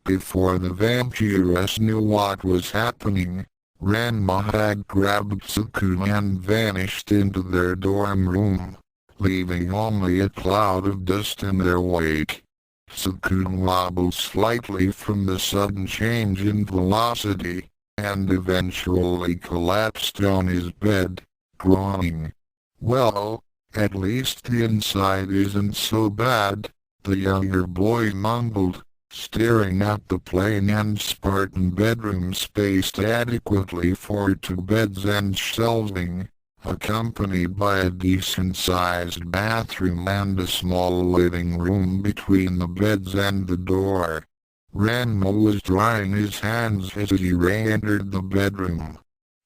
Before the vampiress knew what was happening, Ranma had grabbed Tsukune and vanished into their dorm room, leaving only a cloud of dust in their wake. Tsukune wobbled slightly from the sudden change in velocity, and eventually collapsed on his bed, groaning. Well, at least the inside isn't so bad, the younger boy mumbled, staring at the plain and Spartan bedroom spaced adequately for 2 beds and shelving, accompanied by a decent-sized bathroom and a small living room between the beds and the door. Ranma was drying his hands as he re-entered the bedroom.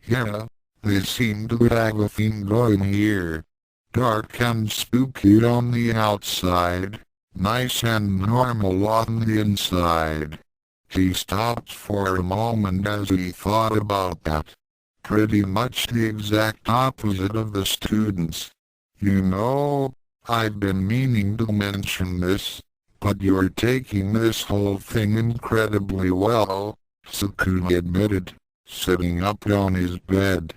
Yeah, they seem to have a theme going here. Dark and spooky on the outside, nice and normal on the inside. He stopped for a moment as he thought about that. Pretty much the exact opposite of the students. You know, I've been meaning to mention this, but you're taking this whole thing incredibly well, Tsukune admitted, sitting up on his bed.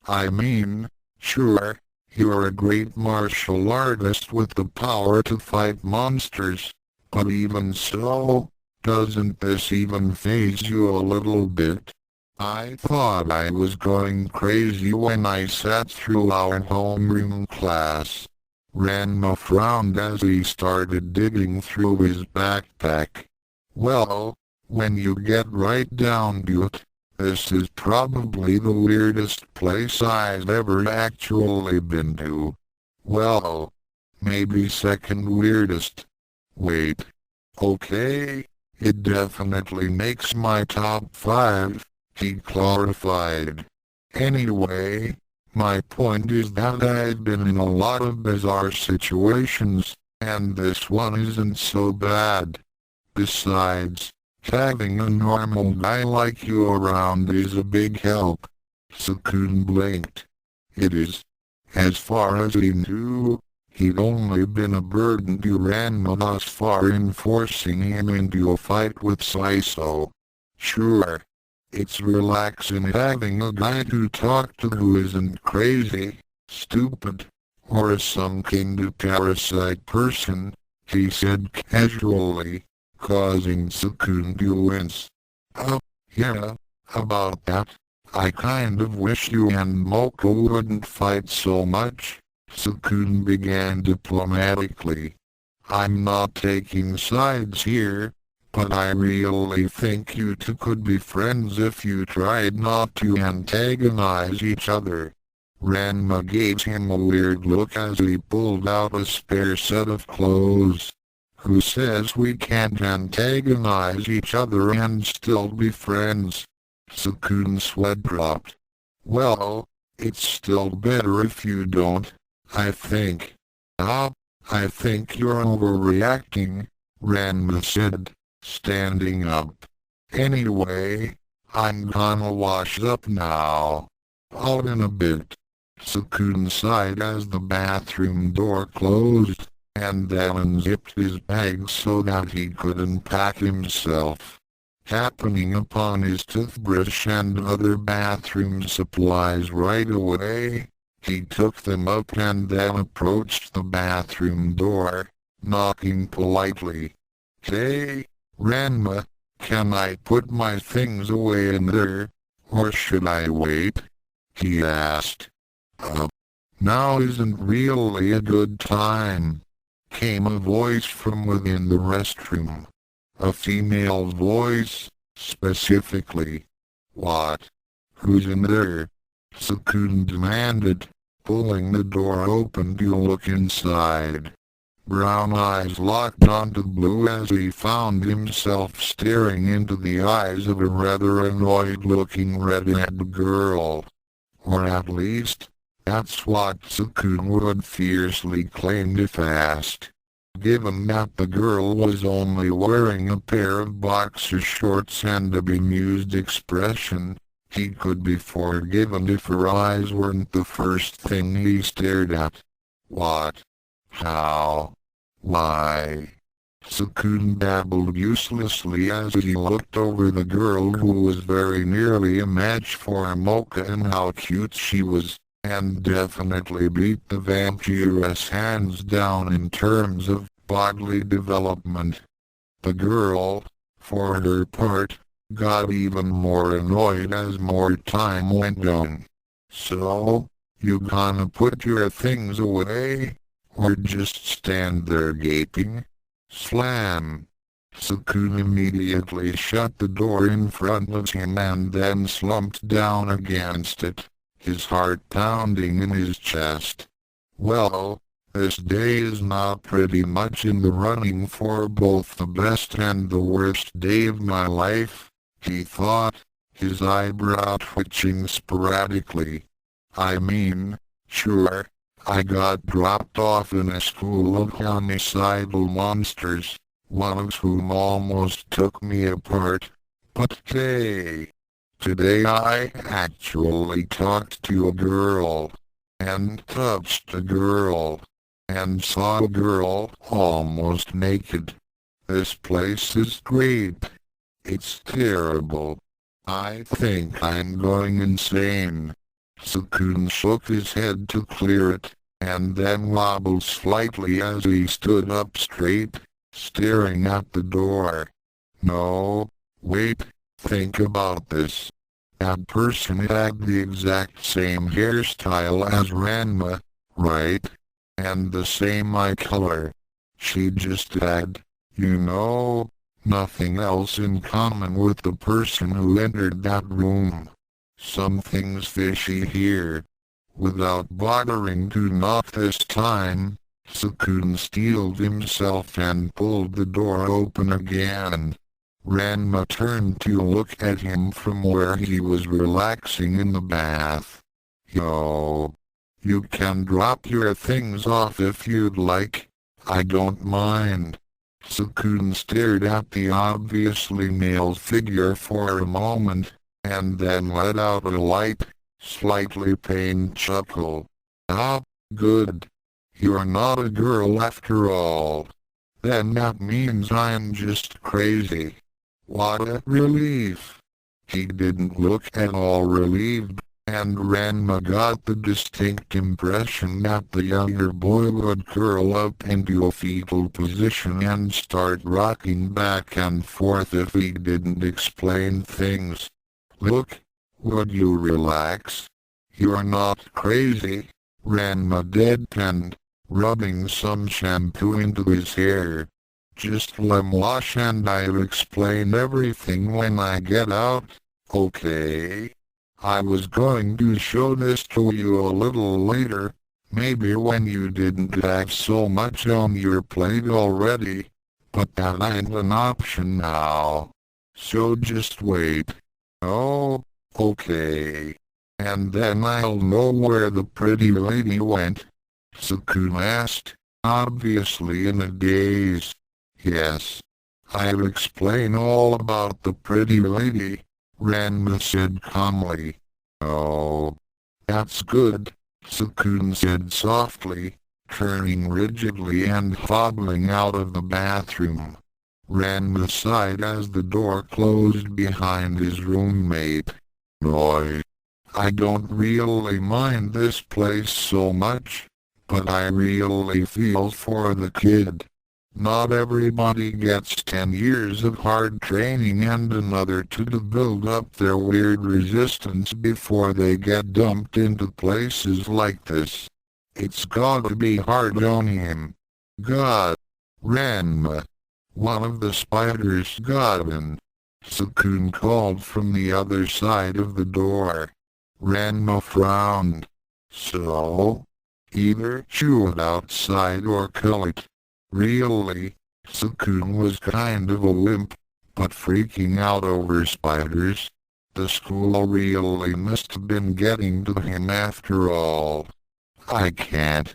I mean, sure, you're a great martial artist with the power to fight monsters, but even so, doesn't this even faze you a little bit? I thought I was going crazy when I sat through our homeroom class. Ranma frowned as he started digging through his backpack. Well, when you get right down to it, this is probably the weirdest place I've ever actually been to. Well, maybe second weirdest. Wait. Okay, it definitely makes my top 5, he clarified. Anyway, my point is that I've been in a lot of bizarre situations, and this one isn't so bad. Besides, having a normal guy like you around is a big help. Tsukune blinked. It is. As far as he knew, he'd only been a burden to Ranma thus far in forcing him into a fight with Saiso. Sure, it's relaxing having a guy to talk to who isn't crazy, stupid, or some kind of parasite person, he said casually, causing Tsukune to wince. Yeah, about that. I kind of wish you and Moko wouldn't fight so much, Tsukune began diplomatically. I'm not taking sides here, but I really think you two could be friends if you tried not to antagonize each other. Ranma gave him a weird look as he pulled out a spare set of clothes. Who says we can't antagonize each other and still be friends? Tsukune's sweat dropped. Well, it's still better if you don't, I think. I think you're overreacting, Ranma said, standing up. Anyway, I'm gonna wash up now. Out in a bit. Tsukune sighed as the bathroom door closed, and then unzipped his bag so that he could unpack himself. Happening upon his toothbrush and other bathroom supplies right away, he took them up and then approached the bathroom door, knocking politely. Hey, Ranma, can I put my things away in there, or should I wait? He asked. Now isn't really a good time, came a voice from within the restroom. A female voice, specifically. What? Who's in there? Tsukune demanded, pulling the door open to look inside. Brown eyes locked onto blue as he found himself staring into the eyes of a rather annoyed-looking redheaded girl. Or at least, that's what Tsukune would fiercely claim if asked. Given that the girl was only wearing a pair of boxer shorts and a bemused expression, he could be forgiven if her eyes weren't the first thing he stared at. What? How? Why? Tsukune babbled uselessly as he looked over the girl who was very nearly a match for Mocha and how cute she was, and definitely beat the vampiress hands down in terms of bodily development. The girl, for her part, got even more annoyed as more time went on. So, you gonna put your things away, or just stand there gaping? Slam! Tsukune immediately shut the door in front of him and then slumped down against it, his heart pounding in his chest. Well, this day is now pretty much in the running for both the best and the worst day of my life, he thought, his eyebrow twitching sporadically. I mean, sure, I got dropped off in a school of homicidal monsters, one of whom almost took me apart, but hey, today I actually talked to a girl, and touched a girl, and saw a girl almost naked. This place is great. It's terrible. I think I'm going insane. Tsukune shook his head to clear it, and then wobbled slightly as he stood up straight, staring at the door. No, wait, think about this. That person had the exact same hairstyle as Ranma, right? And the same eye color. She just had, you know, nothing else in common with the person who entered that room. Something's fishy here. Without bothering to knock this time, Tsukune steeled himself and pulled the door open again. Ranma turned to look at him from where he was relaxing in the bath. Yo. You can drop your things off if you'd like. I don't mind. Tsukune stared at the obviously male figure for a moment, and then let out a light, slightly pained chuckle. Ah, good. You're not a girl after all. Then that means I'm just crazy. What a relief. He didn't look at all relieved, and Ranma got the distinct impression that the younger boy would curl up into a fetal position and start rocking back and forth if he didn't explain things. Look, would you relax? You're not crazy, Ranma deadpanned, rubbing some shampoo into his hair. Just let me wash and I'll explain everything when I get out, okay? I was going to show this to you a little later, maybe when you didn't have so much on your plate already, but that ain't an option now. So just wait. Oh, okay. And then I'll know where the pretty lady went, Tsukune asked, obviously in a daze. Yes. I'll explain all about the pretty lady, Ranma said calmly. Oh. That's good, Tsukune said softly, turning rigidly and hobbling out of the bathroom. Ranma sighed as the door closed behind his roommate. Boy. I don't really mind this place so much, but I really feel for the kid. Not everybody gets 10 years of hard training and another 2 to build up their weird resistance before they get dumped into places like this. It's gotta be hard on him. God. Ranma. One of the spiders got in. Tsukune called from the other side of the door. Ranma frowned. So? Either chew it outside or kill it. Really, Tsukune was kind of a wimp, but freaking out over spiders. The school really must have been getting to him after all. I can't.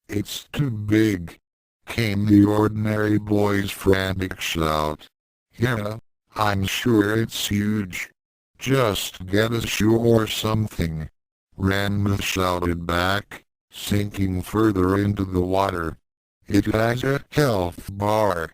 It's too big, came the ordinary boy's frantic shout. Yeah, I'm sure it's huge. Just get a shoe or something, Ranma shouted back, sinking further into the water. It has a health bar.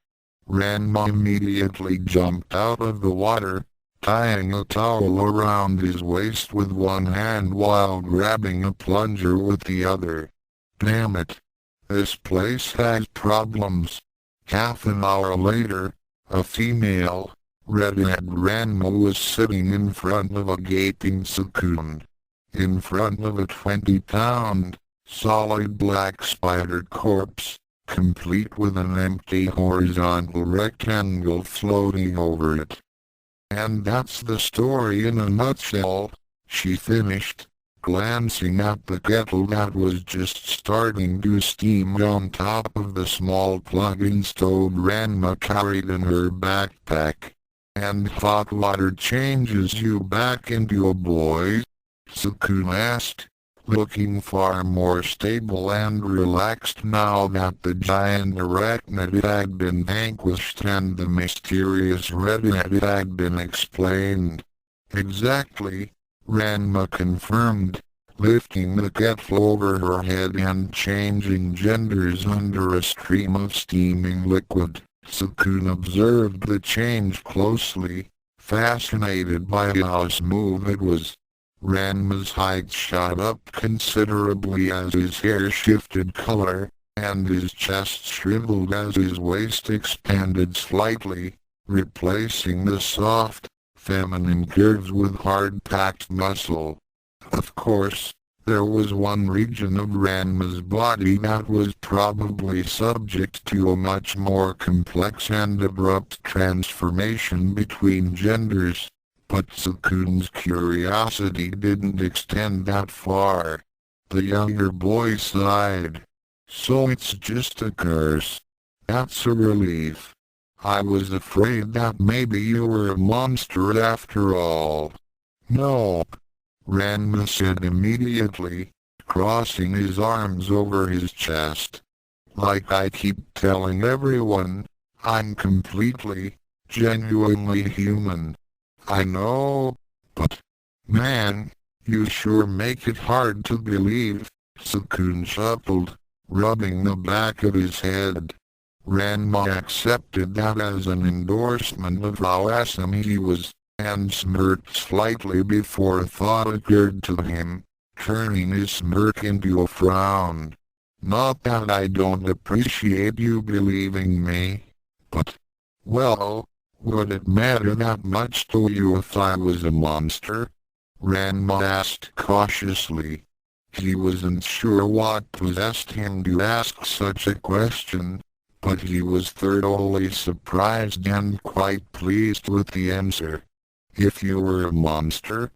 Ranma immediately jumped out of the water, tying a towel around his waist with one hand while grabbing a plunger with the other. Damn it. This place has problems. Half an hour later, a female, redhead Ranma was sitting in front of a gaping Tsukune. In front of a 20-pound, solid black spider corpse, complete with an empty horizontal rectangle floating over it. And that's the story in a nutshell, she finished, glancing at the kettle that was just starting to steam on top of the small plug-in stove Ranma carried in her backpack. And hot water changes you back into a boy? Tsukune asked, looking far more stable and relaxed now that the giant arachnid had been vanquished and the mysterious redhead had been explained. Exactly, Ranma confirmed, lifting the kettle over her head and changing genders under a stream of steaming liquid. Tsukune observed the change closely, fascinated by how smooth it was. Ranma's height shot up considerably as his hair shifted color, and his chest shriveled as his waist expanded slightly, replacing the soft, feminine curves with hard-packed muscle. Of course, there was one region of Ranma's body that was probably subject to a much more complex and abrupt transformation between genders, but Tsukune's curiosity didn't extend that far. The younger boy sighed. So it's just a curse. That's a relief. I was afraid that maybe you were a monster after all. No, Ranma said immediately, crossing his arms over his chest. Like I keep telling everyone, I'm completely, genuinely human. I know, but, man, you sure make it hard to believe, Tsukune chuckled, rubbing the back of his head. Ranma accepted that as an endorsement of how awesome he was, and smirked slightly before a thought occurred to him, turning his smirk into a frown. Not that I don't appreciate you believing me, but, well, would it matter that much to you if I was a monster? Ranma asked cautiously. He wasn't sure what possessed him to ask such a question, but he was thoroughly surprised and quite pleased with the answer. If you were a monster?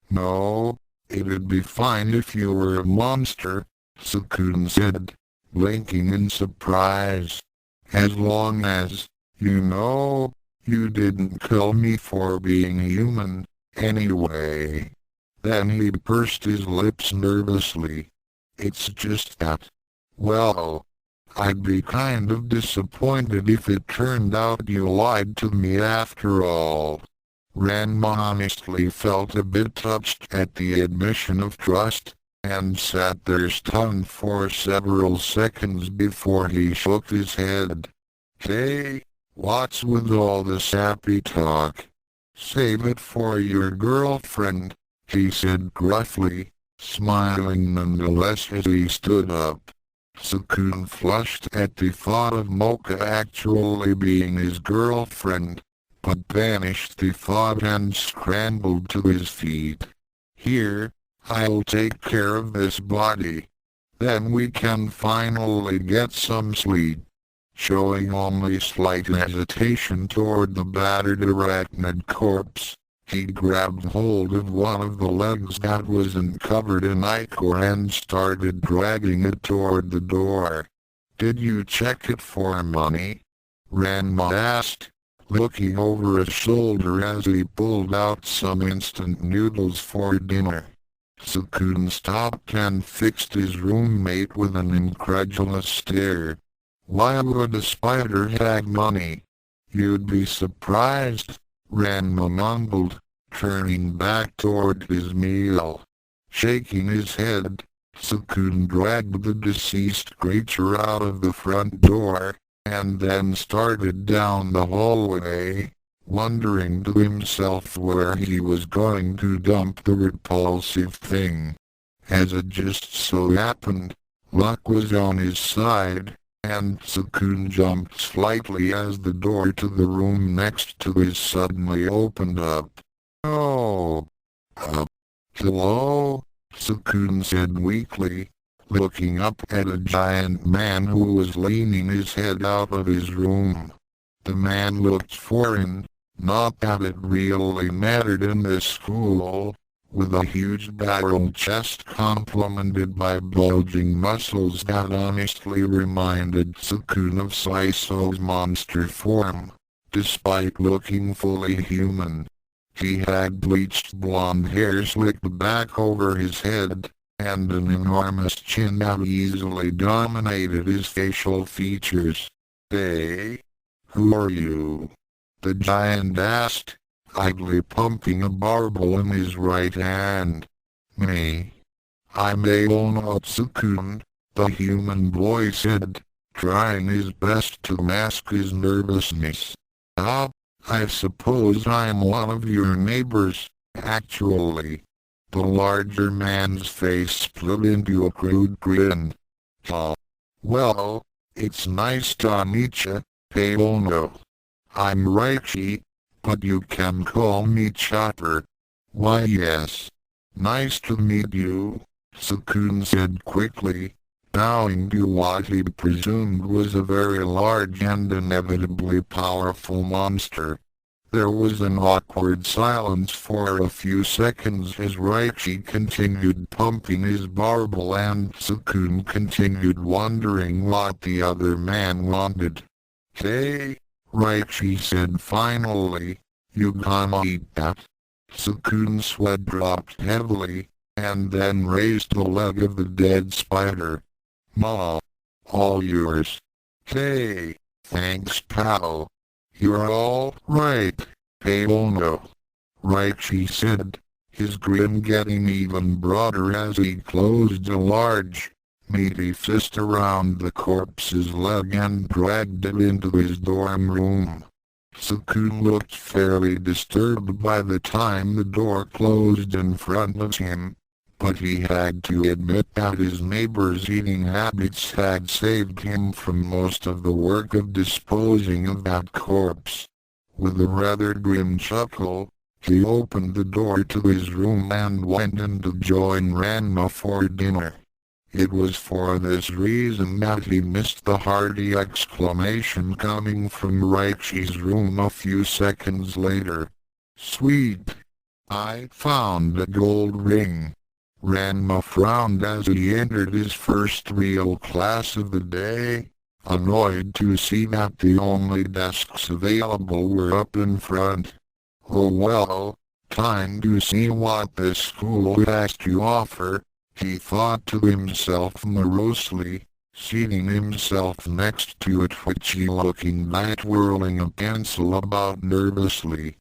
No, it'd be fine if you were a monster, Tsukune said, blinking in surprise. As long as, you didn't kill me for being human, anyway. Then he pursed his lips nervously. It's just that, well, I'd be kind of disappointed if it turned out you lied to me after all. Ranma honestly felt a bit touched at the admission of trust, and sat there stunned for several seconds before he shook his head. Hey, what's with all the sappy talk? Save it for your girlfriend, he said gruffly, smiling nonetheless as he stood up. Tsukune flushed at the thought of Mocha actually being his girlfriend, but banished the thought and scrambled to his feet. Here, I'll take care of this body. Then we can finally get some sleep. Showing only slight hesitation toward the battered arachnid corpse, he grabbed hold of one of the legs that wasn't covered in ichor and started dragging it toward the door. Did you check it for money? Ranma asked, looking over his shoulder as he pulled out some instant noodles for dinner. Tsukune stopped and fixed his roommate with an incredulous stare. Why would a spider have money? You'd be surprised, Ranma mumbled, turning back toward his meal. Shaking his head, Tsukune dragged the deceased creature out of the front door, and then started down the hallway, wondering to himself where he was going to dump the repulsive thing. As it just so happened, luck was on his side, and Tsukune jumped slightly as the door to the room next to his suddenly opened up. Oh! Hello? Tsukune said weakly, looking up at a giant man who was leaning his head out of his room. The man looked foreign, not that it really mattered in this school, with a huge barrel chest complemented by bulging muscles that honestly reminded Tsukune of Saiso's monster form, despite looking fully human. He had bleached blonde hair slicked back over his head, and an enormous chin that easily dominated his facial features. Hey, who are you? The giant asked, idly pumping a barbel in his right hand. Me? I'm Aono Tsukune, the human boy said, trying his best to mask his nervousness. Ah, I suppose I'm one of your neighbors, actually. The larger man's face split into a crude grin. Oh, well, it's nice to meet ya, Aono. I'm Raichi, but you can call me Chopper. Why yes. Nice to meet you, Tsukune said quickly, bowing to what he presumed was a very large and inevitably powerful monster. There was an awkward silence for a few seconds as Raichi continued pumping his barbel and Tsukune continued wondering what the other man wanted. Hey, Raichi said finally, you gonna eat that? Tsukune's sweat dropped heavily, and then raised the leg of the dead spider. Ma, all yours. Hey, thanks pal. You're all right, hey oh no. Raichi said, his grin getting even broader as he closed a large, meaty fist around the corpse's leg and dragged it into his dorm room. Tsukune looked fairly disturbed by the time the door closed in front of him, but he had to admit that his neighbor's eating habits had saved him from most of the work of disposing of that corpse. With a rather grim chuckle, he opened the door to his room and went in to join Ranma for dinner. It was for this reason that he missed the hearty exclamation coming from Raichi's room a few seconds later. Sweet! I found a gold ring. Ranma frowned as he entered his first real class of the day, annoyed to see that the only desks available were up in front. Oh well, time to see what this school has to offer, he thought to himself morosely, seating himself next to a twitchy-looking knight whirling a pencil about nervously.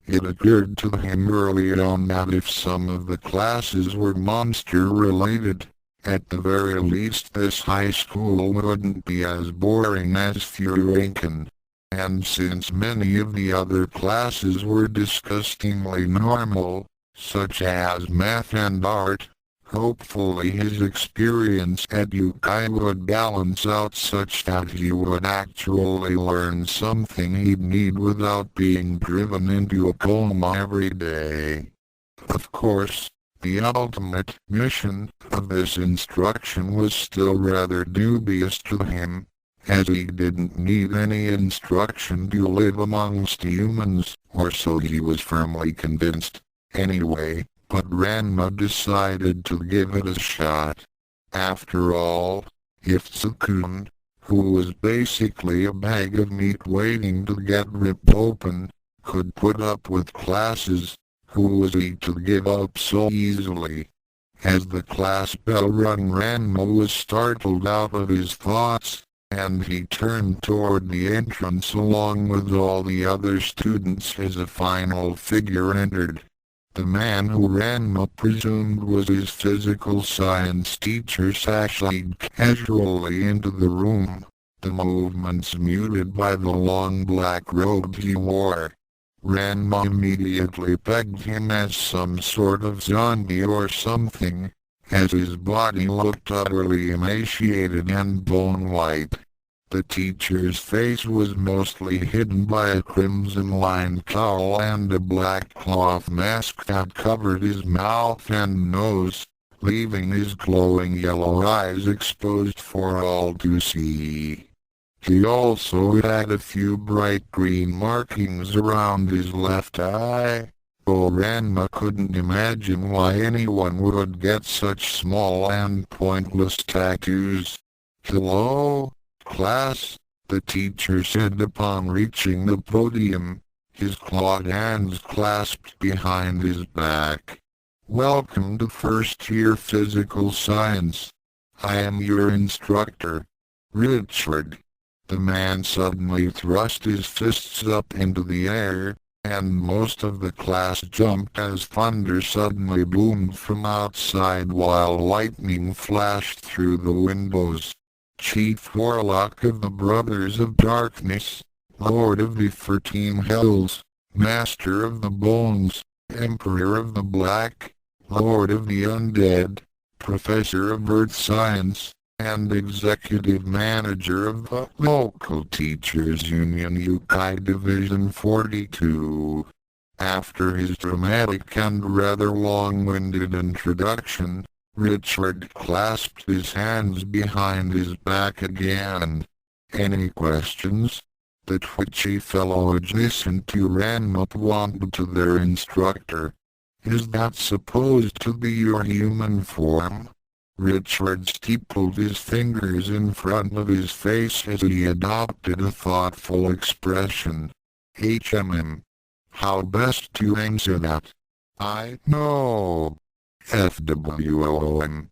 It occurred to him early on that if some of the classes were monster-related, at the very least this high school wouldn't be as boring as Furinkan. And since many of the other classes were disgustingly normal, such as math and art, hopefully his experience at Youkai would balance out such that he would actually learn something he'd need without being driven into a coma every day. Of course, the ultimate mission of this instruction was still rather dubious to him, as he didn't need any instruction to live amongst humans, or so he was firmly convinced. Anyway, but Ranma decided to give it a shot. After all, if Tsukune, who was basically a bag of meat waiting to get ripped open, could put up with classes, who was he to give up so easily? As the class bell rang, Ranma was startled out of his thoughts, and he turned toward the entrance along with all the other students as a final figure entered. The man who Ranma presumed was his physical science teacher sashayed casually into the room, the movements muted by the long black robe he wore. Ranma immediately pegged him as some sort of zombie or something, as his body looked utterly emaciated and bone-white. The teacher's face was mostly hidden by a crimson-lined cowl and a black cloth mask that covered his mouth and nose, leaving his glowing yellow eyes exposed for all to see. He also had a few bright green markings around his left eye, though Ranma couldn't imagine why anyone would get such small and pointless tattoos. "Hello, class," the teacher said upon reaching the podium, his clawed hands clasped behind his back. "Welcome to first-year physical science. I am your instructor, Richard." The man suddenly thrust his fists up into the air, and most of the class jumped as thunder suddenly boomed from outside while lightning flashed through the windows. Chief Warlock of the Brothers of Darkness, Lord of the 13 Hells, Master of the Bones, Emperor of the Black, Lord of the Undead, Professor of Earth Science, and executive manager of the local teachers union Youkai Division 42. After his dramatic and rather long-winded introduction, Richard clasped his hands behind his back again. "Any questions?" The twitchy fellow adjacent to Ranma pointed to their instructor. "Is that supposed to be your human form?" Richard steepled his fingers in front of his face as he adopted a thoughtful expression. How best to answer that? "I know. FWOM.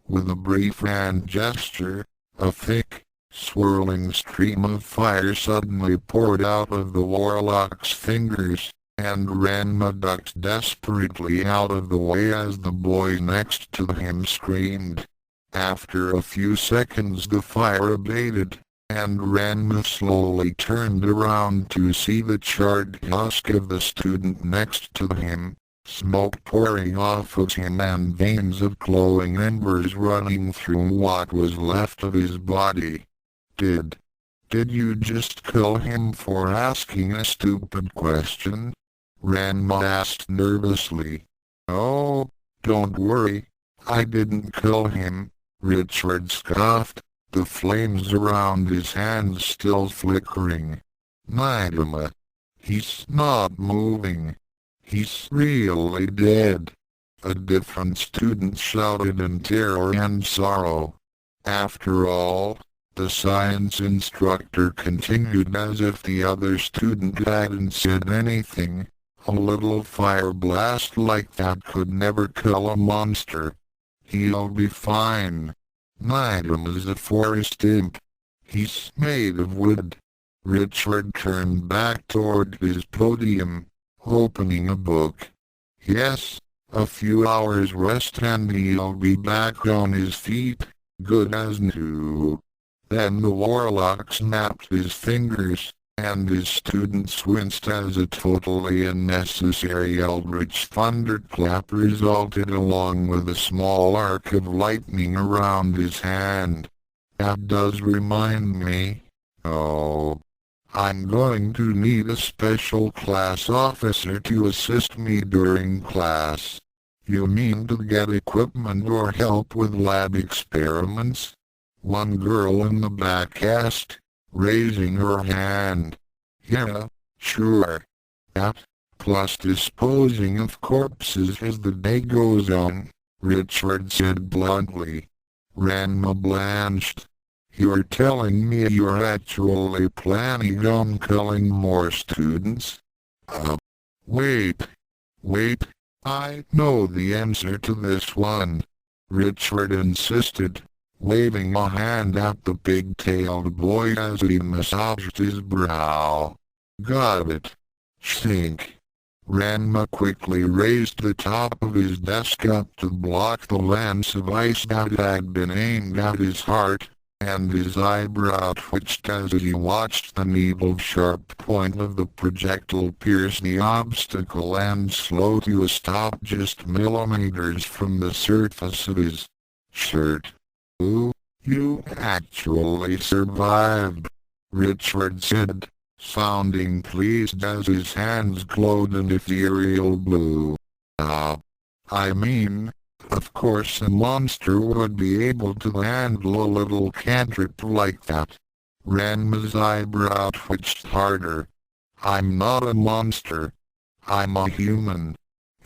With a brief hand gesture, a thick, swirling stream of fire suddenly poured out of the warlock's fingers, and Ranma ducked desperately out of the way as the boy next to him screamed. After a few seconds the fire abated, and Ranma slowly turned around to see the charred husk of the student next to him, smoke pouring off of him and veins of glowing embers running through what was left of his body. Did you just kill him for asking a stupid question?" Ranma asked nervously. "Oh, don't worry, I didn't kill him," Richard scoffed, the flames around his hands still flickering. "Naidama. He's not moving. He's really dead." A different student shouted in terror and sorrow. After all, the science instructor continued as if the other student hadn't said anything, "A little fire blast like that could never kill a monster. He'll be fine. Naidam is a forest imp. He's made of wood." Richard turned back toward his podium, opening a book. "Yes, a few hours rest and he'll be back on his feet, good as new." Then the warlock snapped his fingers, and his students winced as a totally unnecessary eldritch thunderclap resulted along with a small arc of lightning around his hand. "That does remind me. Oh, I'm going to need a special class officer to assist me during class." "You mean to get equipment or help with lab experiments?" one girl in the back asked, raising her hand. "Yeah, sure. That, plus disposing of corpses as the day goes on," Richard said bluntly. Ranma blanched. "You're telling me you're actually planning on killing more students?" Wait, I know the answer to this one," Richard insisted, waving a hand at the pig-tailed boy as he massaged his brow. "Got it. Think." Ranma quickly raised the top of his desk up to block the lance of ice that had been aimed at his heart, and his eyebrow twitched as he watched the needle-sharp point of the projectile pierce the obstacle and slow to a stop just millimeters from the surface of his shirt. "Ooh, you actually survived," Richard said, sounding pleased as his hands glowed an ethereal blue. I mean, of course a monster would be able to handle a little cantrip like that." Ranma's eyebrow twitched harder. "I'm not a monster. I'm a human,"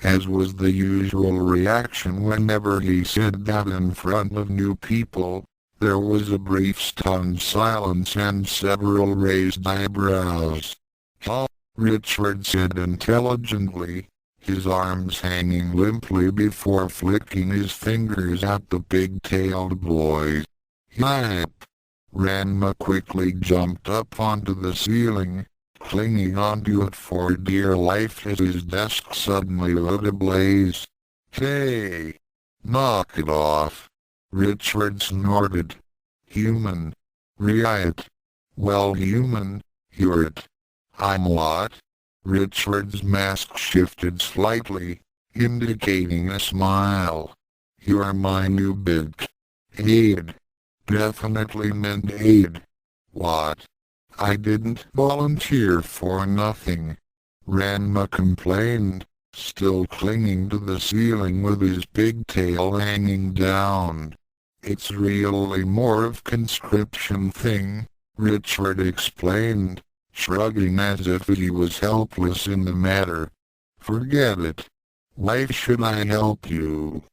as was the usual reaction whenever he said that in front of new people. There was a brief stunned silence and several raised eyebrows. "Huh?" Richard said intelligently, his arms hanging limply before flicking his fingers at the pig-tailed boy. "Yip!" Ranma quickly jumped up onto the ceiling, clinging onto it for dear life as his desk suddenly lit ablaze. "Hey! Knock it off!" Richard snorted. "Human. Right. Well, human, you're it." "I'm what?" Richard's mask shifted slightly, indicating a smile. "You're my new big aide. definitely meant aid. What? I didn't volunteer for nothing. Ranma complained, still clinging to the ceiling with his pigtail hanging down. It's really more of conscription thing, Richard explained, shrugging as if he was helpless in the matter. Forget it. Why should I help you?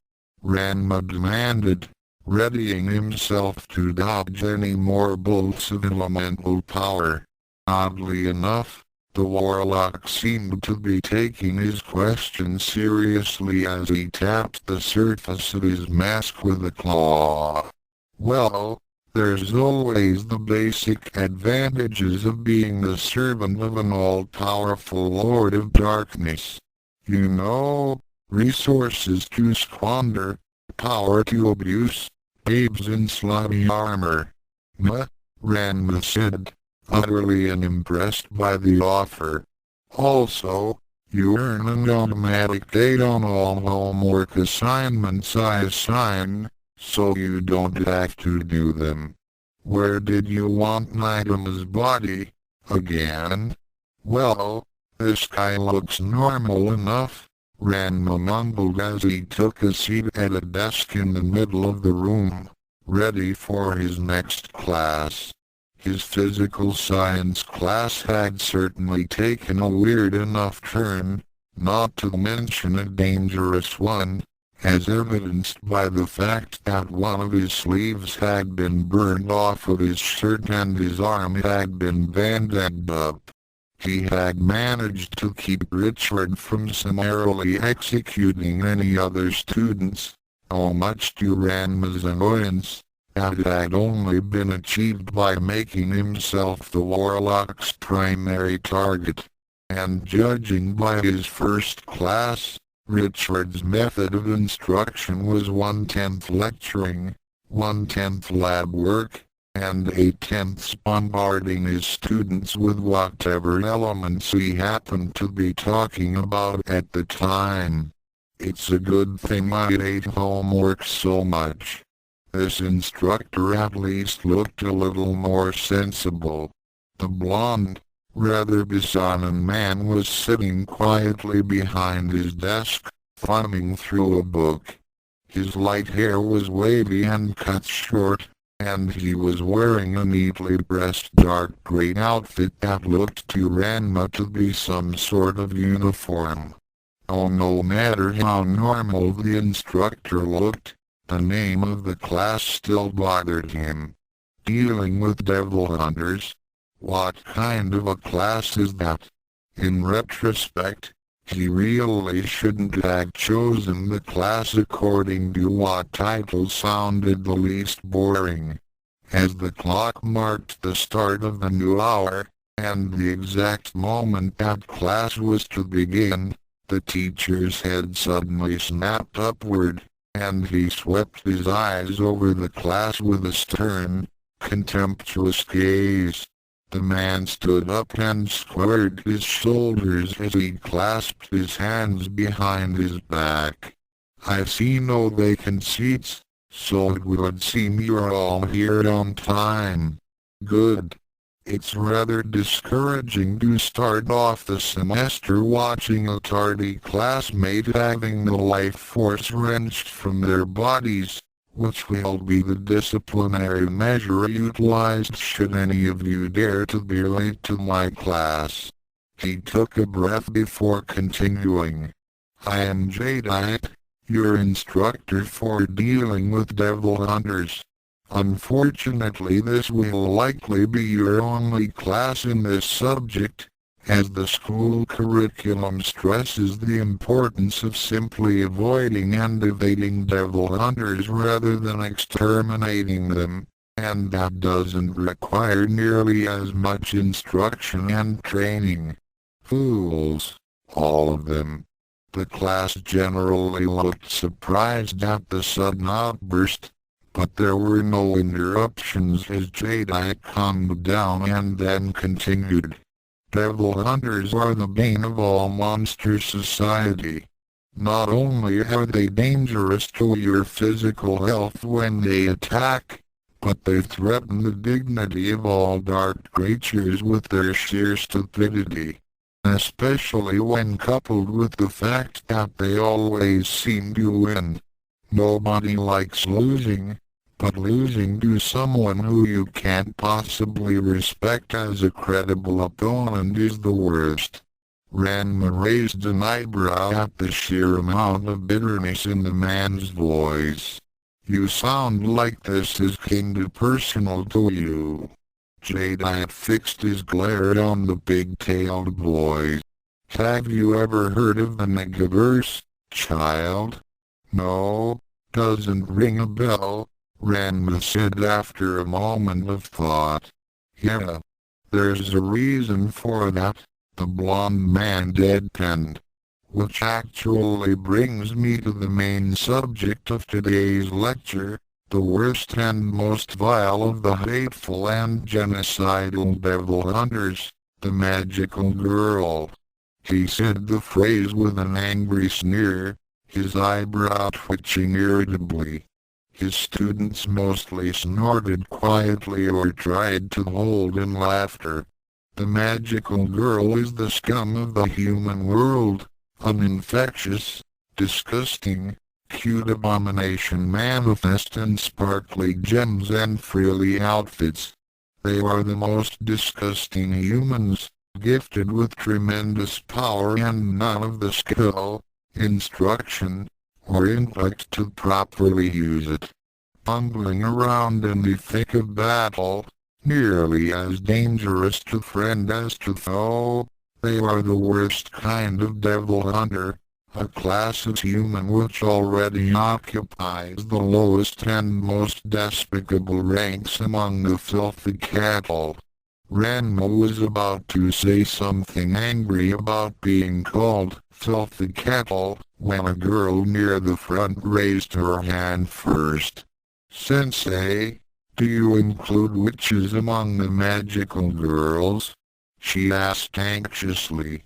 Ranma demanded, readying himself to dodge any more bolts of elemental power. Oddly enough, the warlock seemed to be taking his question seriously as he tapped the surface of his mask with a claw. Well, there's always the basic advantages of being the servant of an all-powerful Lord of Darkness. You know, resources to squander, power to abuse, babes in slimy armor. Meh, Ranma said, utterly unimpressed by the offer. Also, you earn an automatic date on all homework assignments I assign, so you don't have to do them. Where did you want Nidama's body? Again? Well, this guy looks normal enough, Ranma mumbled as he took a seat at a desk in the middle of the room, ready for his next class. His physical science class had certainly taken a weird enough turn, not to mention a dangerous one, as evidenced by the fact that one of his sleeves had been burned off of his shirt and his arm had been bandaged up. He had managed to keep Richard from summarily executing any other students, much to Ranma's annoyance. That had only been achieved by making himself the warlock's primary target. And judging by his first class, Richard's method of instruction was 1/10 lecturing, 1/10 lab work, and 8/10 bombarding his students with whatever elements he happened to be talking about at the time. It's a good thing I hate homework so much. This instructor at least looked a little more sensible. The blonde, rather besotted man was sitting quietly behind his desk, thumbing through a book. His light hair was wavy and cut short, and he was wearing a neatly pressed dark gray outfit that looked to Ranma to be some sort of uniform. Oh, no matter how normal the instructor looked, the name of the class still bothered him. Dealing with devil hunters? What kind of a class is that? In retrospect, he really shouldn't have chosen the class according to what title sounded the least boring. As the clock marked the start of the new hour, and the exact moment that class was to begin, the teacher's head suddenly snapped upward, and he swept his eyes over the class with a stern, contemptuous gaze. The man stood up and squared his shoulders as he clasped his hands behind his back. I see no vacant seats, so it would seem you're all here on time. Good. It's rather discouraging to start off the semester watching a tardy classmate having the life force wrenched from their bodies, which will be the disciplinary measure utilized should any of you dare to be late to my class. He took a breath before continuing. I am Jadeite, your instructor for dealing with devil hunters. Unfortunately, this will likely be your only class in this subject, as the school curriculum stresses the importance of simply avoiding and evading devil hunters rather than exterminating them, and that doesn't require nearly as much instruction and training. Fools, all of them. The class generally looked surprised at the sudden outburst, but there were no interruptions as Jadeite calmed down and then continued. Devil hunters are the bane of all monster society. Not only are they dangerous to your physical health when they attack, but they threaten the dignity of all dark creatures with their sheer stupidity, especially when coupled with the fact that they always seem to win. Nobody likes losing, but losing to someone who you can't possibly respect as a credible opponent is the worst. Ranma raised an eyebrow at the sheer amount of bitterness in the man's voice. You sound like this is kinda personal to you. Jadeite fixed his glare on the big-tailed boy. Have you ever heard of the Negaverse, child? No, doesn't ring a bell, Ranma said after a moment of thought. Yeah, there's a reason for that, the blonde man deadpanned. Which actually brings me to the main subject of today's lecture, the worst and most vile of the hateful and genocidal devil hunters, the magical girl. He said the phrase with an angry sneer, his eyebrow twitching irritably. His students mostly snorted quietly or tried to hold in laughter. The magical girl is the scum of the human world. An infectious, disgusting, cute abomination manifest in sparkly gems and frilly outfits. They are the most disgusting humans, gifted with tremendous power and none of the skill, instruction, or intellect to properly use it. Fumbling around in the thick of battle, nearly as dangerous to friend as to foe. They are the worst kind of devil hunter, a class of human which already occupies the lowest and most despicable ranks among the filthy cattle. Ranma was about to say something angry about being called filthy cattle, when a girl near the front raised her hand first. Sensei, do you include witches among the magical girls? She asked anxiously.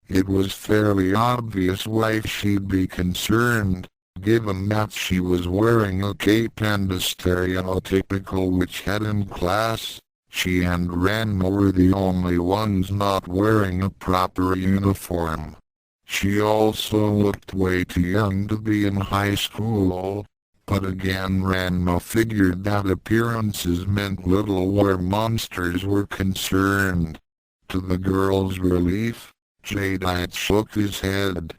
It was fairly obvious why she'd be concerned, given that she was wearing a cape and a stereotypical witch hat in class. She and Ranma were the only ones not wearing a proper uniform. She also looked way too young to be in high school, but again Ranma figured that appearances meant little where monsters were concerned. To the girl's relief, Jadeite shook his head.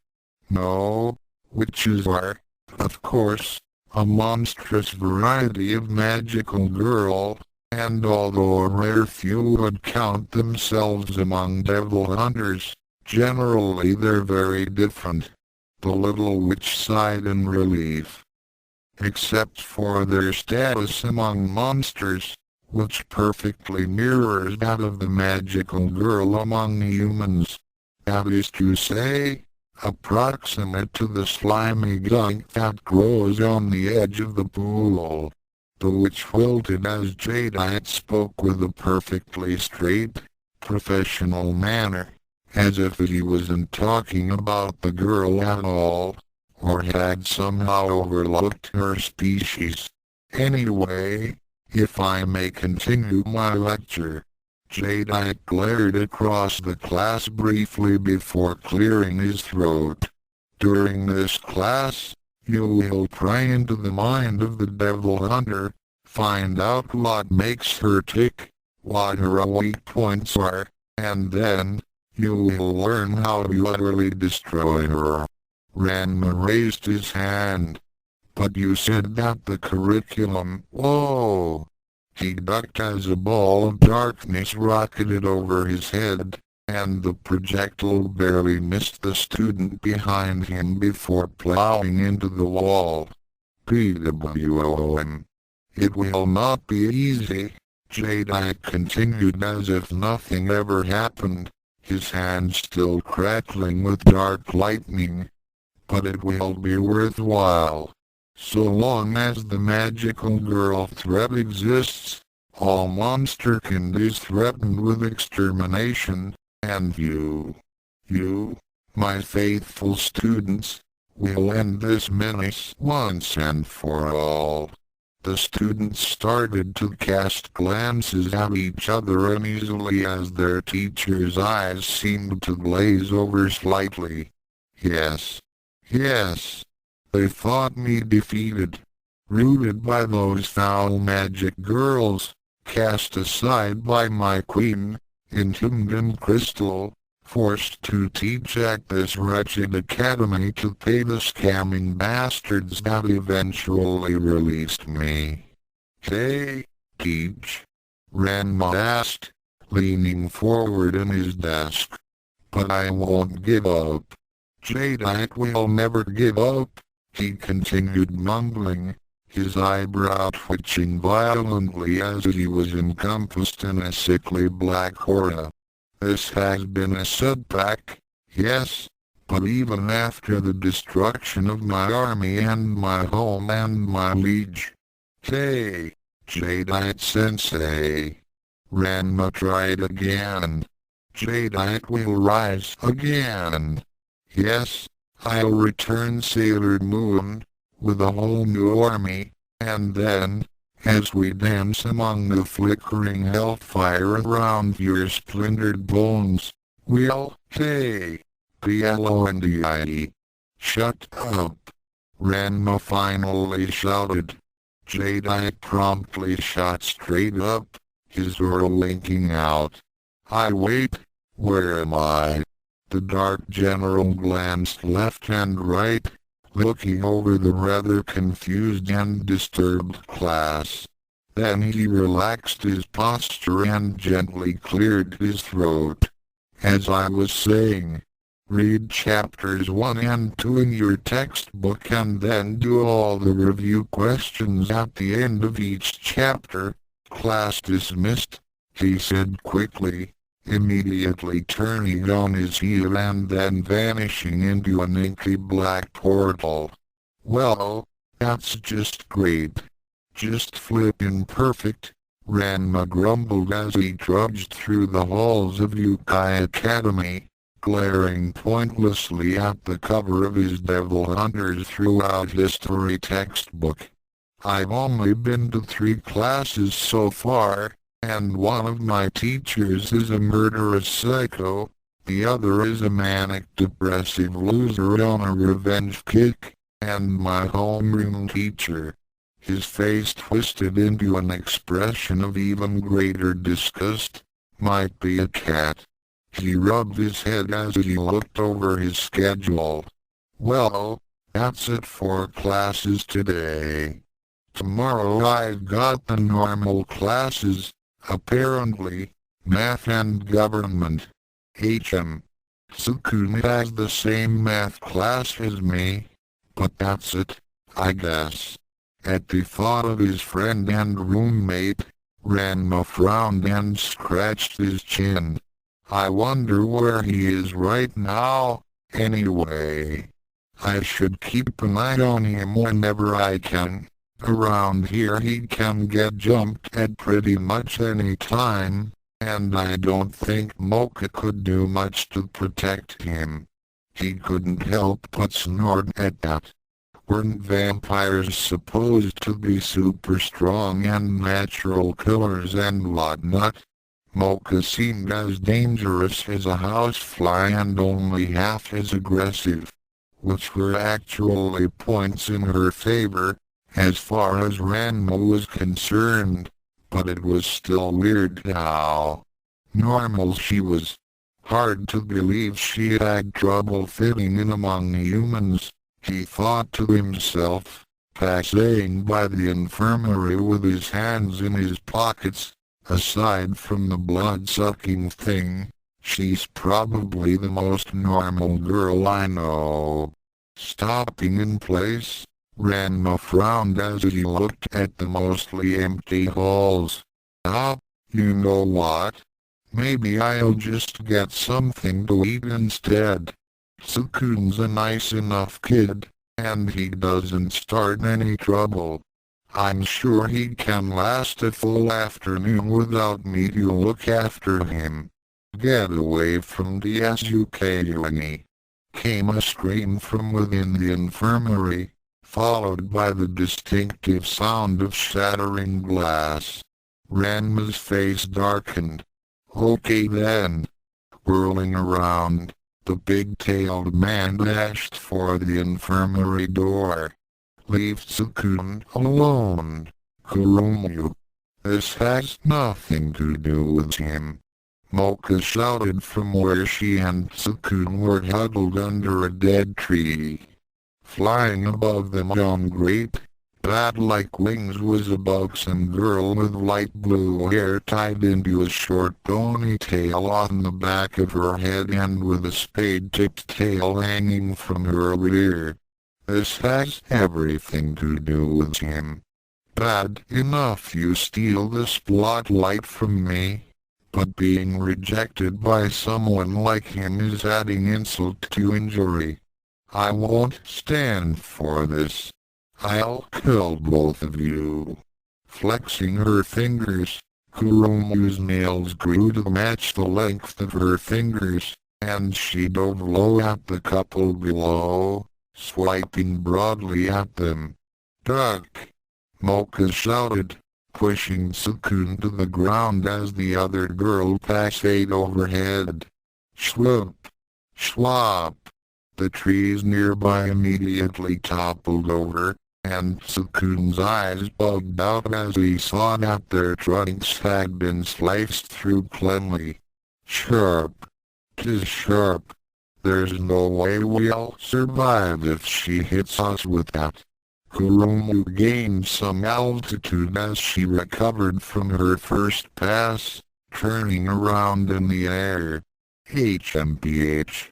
No, witches are, of course, a monstrous variety of magical girl, and although a rare few would count themselves among devil hunters, generally they're very different. The little witch sighed in relief. Except for their status among monsters, which perfectly mirrors that of the magical girl among humans. That is to say, approximate to the slimy gunk that grows on the edge of the pool. The witch wilted as Jadeite spoke with a perfectly straight, professional manner, as if he wasn't talking about the girl at all, or had somehow overlooked her species. Anyway, if I may continue my lecture. Jadeite glared across the class briefly before clearing his throat. During this class, you will pry into the mind of the devil hunter, find out what makes her tick, what her weak points are, and then, you will learn how to utterly destroy her. Ranma raised his hand. But you said that the curriculum— Whoa! He ducked as a ball of darkness rocketed over his head, and the projectile barely missed the student behind him before plowing into the wall. PWOM. It will not be easy, Jadeite continued as if nothing ever happened, his hand still crackling with dark lightning. But it will be worthwhile. So long as the magical girl threat exists, all monsterkind is threatened with extermination, and you, my faithful students, will end this menace once and for all. The students started to cast glances at each other uneasily as their teacher's eyes seemed to glaze over slightly. Yes. Yes. They thought me defeated. Rooted by those foul magic girls, cast aside by my queen, entombed in crystal, forced to teach at this wretched academy to pay the scamming bastards that eventually released me. Hey, teach? Ranma asked, leaning forward in his desk. But I won't give up. Jadeite will never give up, he continued mumbling, his eyebrow twitching violently as he was encompassed in a sickly black aura. This has been a setback, yes, but even after the destruction of my army and my home and my liege. Hey, Jadeite-sensei. Ranma tried again. Jadeite will rise again. Yes, I'll return Sailor Moon, with a whole new army, and then, as we dance among the flickering hellfire around your splintered bones, we'll, hey, P-L-O-N-D-I-E. Shut up. Ranma finally shouted. Jadeite promptly shot straight up, his aura winking out. Wait, where am I? The Dark General glanced left and right, looking over the rather confused and disturbed class. Then he relaxed his posture and gently cleared his throat. As I was saying, read chapters 1 and 2 in your textbook and then do all the review questions at the end of each chapter. Class dismissed, he said quickly, immediately turning on his heel and then vanishing into an inky black portal. Well, that's just great. Just flippin' perfect, Ranma grumbled as he trudged through the halls of Youkai Academy, glaring pointlessly at the cover of his Devil Hunters Throughout History textbook. I've only been to 3 classes so far, and one of my teachers is a murderous psycho, the other is a manic depressive loser on a revenge kick, and my homeroom teacher. His face twisted into an expression of even greater disgust, might be a cat. He rubbed his head as he looked over his schedule. Well, that's it for classes today. Tomorrow I've got the normal classes, apparently, math and government. HM. Tsukune has the same math class as me, but that's it, I guess. At the thought of his friend and roommate, Ranma frowned and scratched his chin. I wonder where he is right now, anyway. I should keep an eye on him whenever I can. Around here he can get jumped at pretty much any time, and I don't think Mocha could do much to protect him. He couldn't help but snort at that. Weren't vampires supposed to be super strong and natural killers and whatnot? Mocha seemed as dangerous as a housefly and only half as aggressive, which were actually points in her favor, as far as Ranma was concerned, but it was still weird how normal she was. Hard to believe she had trouble fitting in among humans, he thought to himself, passing by the infirmary with his hands in his pockets. Aside from the blood-sucking thing, she's probably the most normal girl I know. Stopping in place, Ranma frowned as he looked at the mostly empty halls. You know what? Maybe I'll just get something to eat instead. Tsukune's a nice enough kid, and he doesn't start any trouble. I'm sure he can last a full afternoon without me to look after him. Get away from the Youkai Academy. Came a scream from within the infirmary, followed by the distinctive sound of shattering glass. Ranma's face darkened. Okay then. Whirling around, the big-tailed man dashed for the infirmary door. Leave Tsukune alone, Kuromu. This has nothing to do with him. Mocha shouted from where she and Tsukune were huddled under a dead tree. Flying above them on great, bat-like wings was a buxom girl with light blue hair tied into a short ponytail on the back of her head and with a spade-tipped tail hanging from her rear. This has everything to do with him. Bad enough you steal the spotlight from me, but being rejected by someone like him is adding insult to injury. I won't stand for this. I'll kill both of you. Flexing her fingers, Kuromu's nails grew to match the length of her fingers, and she dove low at the couple below, swiping broadly at them. Duck! Mocha shouted, pushing Tsukune to the ground as the other girl passed overhead. Swoop! Swap! The trees nearby immediately toppled over, and Tsukune's eyes bugged out as he saw that their trunks had been sliced through cleanly. Sharp! 'Tis sharp! There's no way we'll survive if she hits us with that. Kuromu gained some altitude as she recovered from her first pass, turning around in the air. HMPH.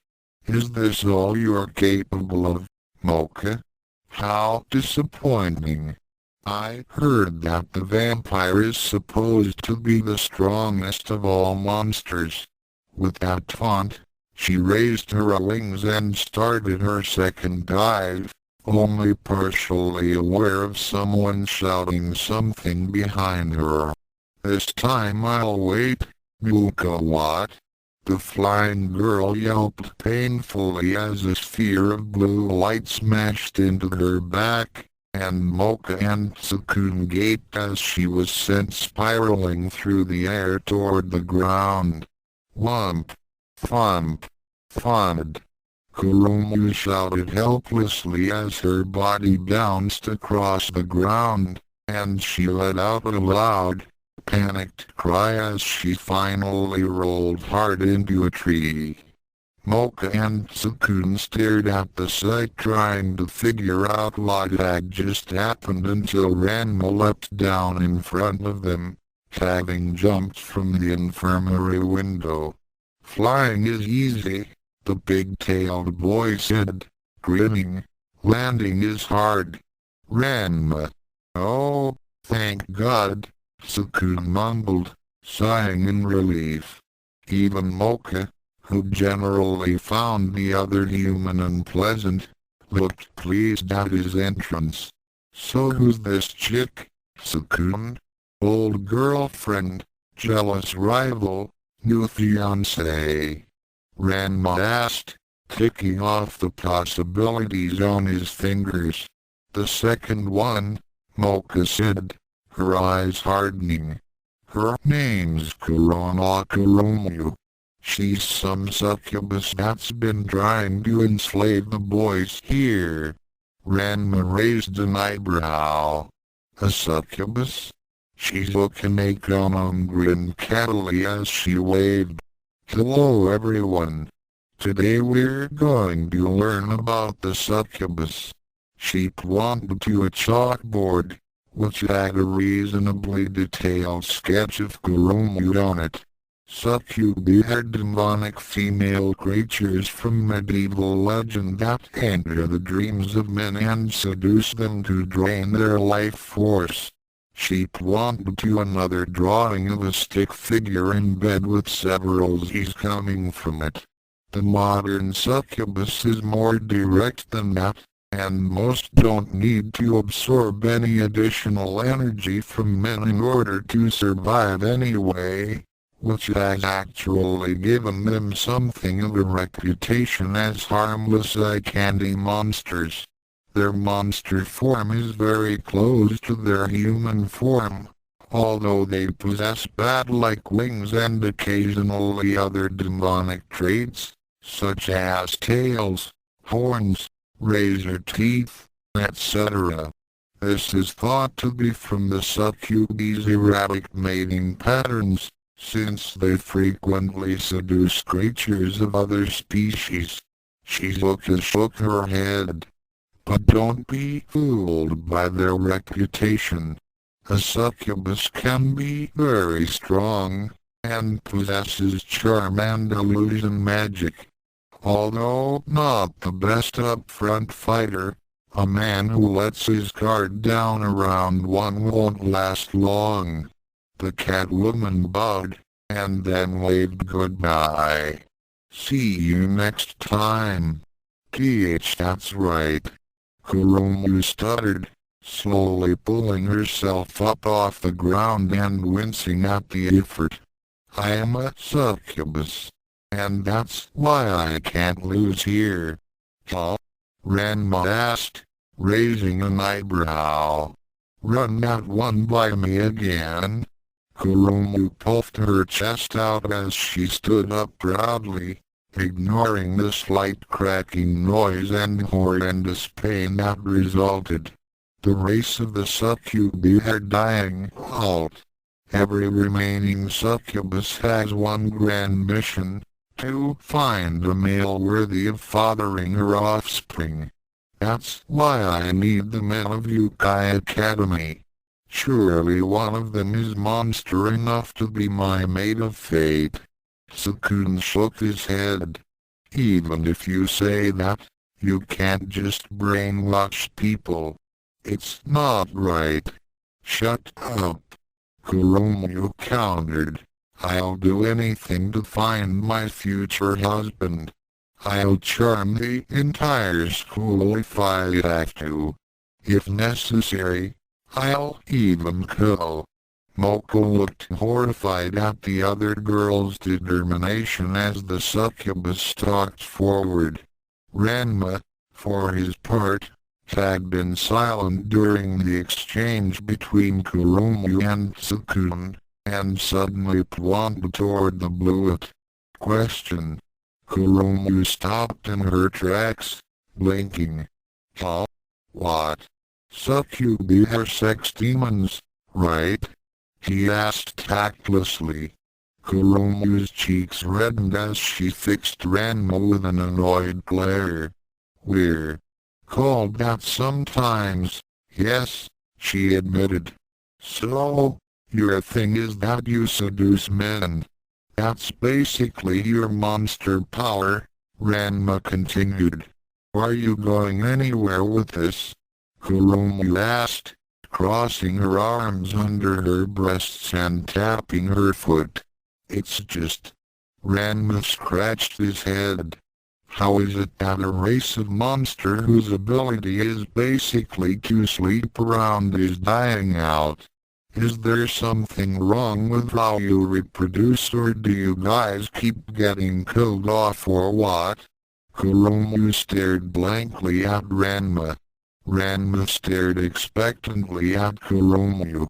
Is this all you're capable of, Mocha? How disappointing. I heard that the vampire is supposed to be the strongest of all monsters. With that taunt, she raised her wings and started her second dive, only partially aware of someone shouting something behind her. This time I'll wait, Muka what? The flying girl yelped painfully as a sphere of blue light smashed into her back, and Mocha and Tsukune gaped as she was sent spiraling through the air toward the ground. Whump! Thump! Thud! Kuromu shouted helplessly as her body bounced across the ground, and she let out a loud, panicked cry as she finally rolled hard into a tree. Mocha and Tsukune stared at the sight trying to figure out what had just happened until Ranma leapt down in front of them, having jumped from the infirmary window. Flying is easy, the big-tailed boy said, grinning. Landing is hard. Ranma. Oh, thank God. Tsukune mumbled, sighing in relief. Even Mocha, who generally found the other human unpleasant, looked pleased at his entrance. So who's this chick, Tsukune? Old girlfriend, jealous rival, new fiancé? Ranma asked, ticking off the possibilities on his fingers. The second one, Mocha said, her eyes hardening. Her name's Kurona Kuromu. She's some succubus that's been trying to enslave the boys here. Ranma raised an eyebrow. A succubus? Tsukune grinned cattily as she waved. Hello everyone. Today we're going to learn about the succubus. She pointed to a chalkboard, which had a reasonably detailed sketch of Kuromu on it. Succubi are demonic female creatures from medieval legend that enter the dreams of men and seduce them to drain their life force. She pointed to another drawing of a stick figure in bed with several Z's coming from it. The modern succubus is more direct than that, and most don't need to absorb any additional energy from men in order to survive anyway, which has actually given them something of a reputation as harmless eye candy monsters. Their monster form is very close to their human form, although they possess bat-like wings and occasionally other demonic traits, such as tails, horns, razor teeth, etc. This is thought to be from the succubi's erratic mating patterns, since they frequently seduce creatures of other species. Shizuka shook her head. But don't be fooled by their reputation. A succubus can be very strong, and possesses charm and illusion magic. Although not the best upfront fighter, a man who lets his guard down around one won't last long. The Catwoman bowed, and then waved goodbye. See you next time. That's right. Kuromu stuttered, slowly pulling herself up off the ground and wincing at the effort. I am a succubus, and that's why I can't lose here. Huh? Ranma asked, raising an eyebrow. Run that one by me again? Kuromu puffed her chest out as she stood up proudly, ignoring the slight cracking noise and horrendous pain that resulted. The race of the succubi are dying out. Every remaining succubus has one grand mission, to find a male worthy of fathering her offspring. That's why I need the men of Youkai Academy. Surely one of them is monster enough to be my mate of fate. Tsukune shook his head. Even if you say that, you can't just brainwash people. It's not right. Shut up. Kuromu countered. I'll do anything to find my future husband. I'll charm the entire school if I have to. If necessary, I'll even kill. Moko looked horrified at the other girl's determination as the succubus stalked forward. Ranma, for his part, had been silent during the exchange between Kuromu and Tsukune, and suddenly plunged toward the bluet. Question. Kuromu stopped in her tracks, blinking. Huh? What? Succubi are sex demons, right? He asked tactlessly. Kuromu's cheeks reddened as she fixed Ranma with an annoyed glare. We're called that sometimes, yes, she admitted. So, your thing is that you seduce men. That's basically your monster power, Ranma continued. Are you going anywhere with this? Kuromu asked, crossing her arms under her breasts and tapping her foot. It's just... Ranma scratched his head. How is it that a race of monster whose ability is basically to sleep around is dying out? Is there something wrong with how you reproduce, or do you guys keep getting killed off or what? Kuromu stared blankly at Ranma. Ranma stared expectantly at Kuromu.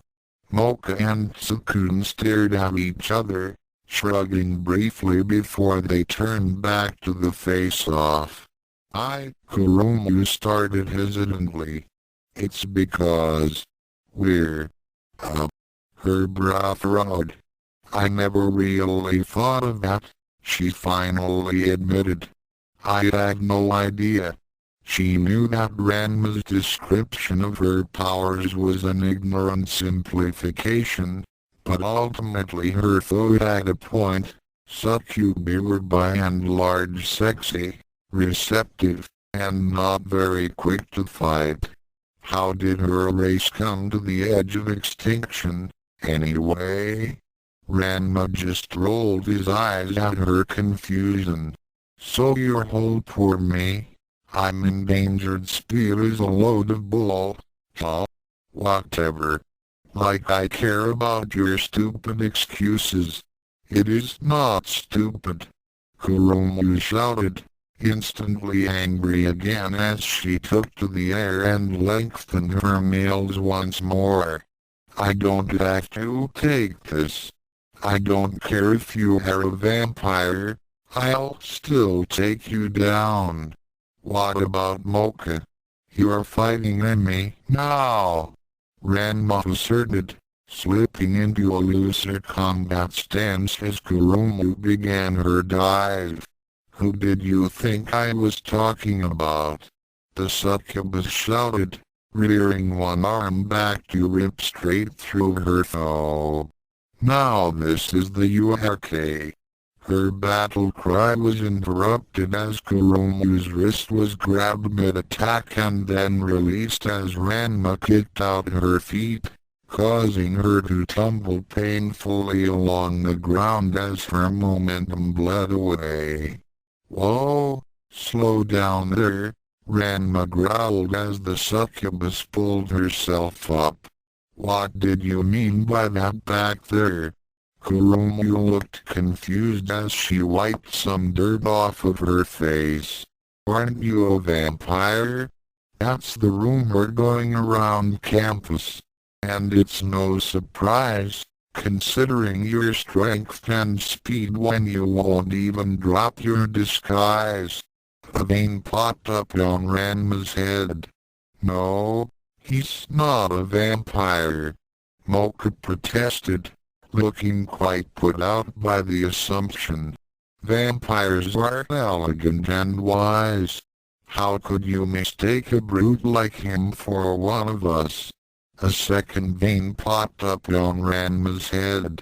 Moka and Tsukune stared at each other, shrugging briefly before they turned back to the face-off. Kuromu started hesitantly. It's because we're her brow furrowed. I never really thought of that, she finally admitted. I had no idea. She knew that Ranma's description of her powers was an ignorant simplification, but ultimately her thought had a point. Succubi were by and large sexy, receptive, and not very quick to fight. How did her race come to the edge of extinction, anyway? Ranma just rolled his eyes at her confusion. So your whole poor me, I'm endangered spiel is a load of bull, huh? Whatever. Like I care about your stupid excuses. It is not stupid. Kuromu shouted, instantly angry again as she took to the air and lengthened her nails once more. I don't have to take this. I don't care if you are a vampire, I'll still take you down. What about Mocha? You're fighting me now, Ranma asserted, slipping into a looser combat stance as Kurumu began her dive. Who did you think I was talking about? The succubus shouted, rearing one arm back to rip straight through her foe. Now this is the Youkai. Her battle cry was interrupted as Kurumu's wrist was grabbed mid-attack and then released as Ranma kicked out her feet, causing her to tumble painfully along the ground as her momentum bled away. Whoa, slow down there, Ranma growled as the succubus pulled herself up. What did you mean by that back there? Kurumu looked confused as she wiped some dirt off of her face. Aren't you a vampire? That's the rumor going around campus. And it's no surprise, considering your strength and speed when you won't even drop your disguise. A vein popped up on Ranma's head. No, he's not a vampire, Mocha protested, looking quite put out by the assumption. Vampires are elegant and wise. How could you mistake a brute like him for one of us? A second vein popped up on Ranma's head.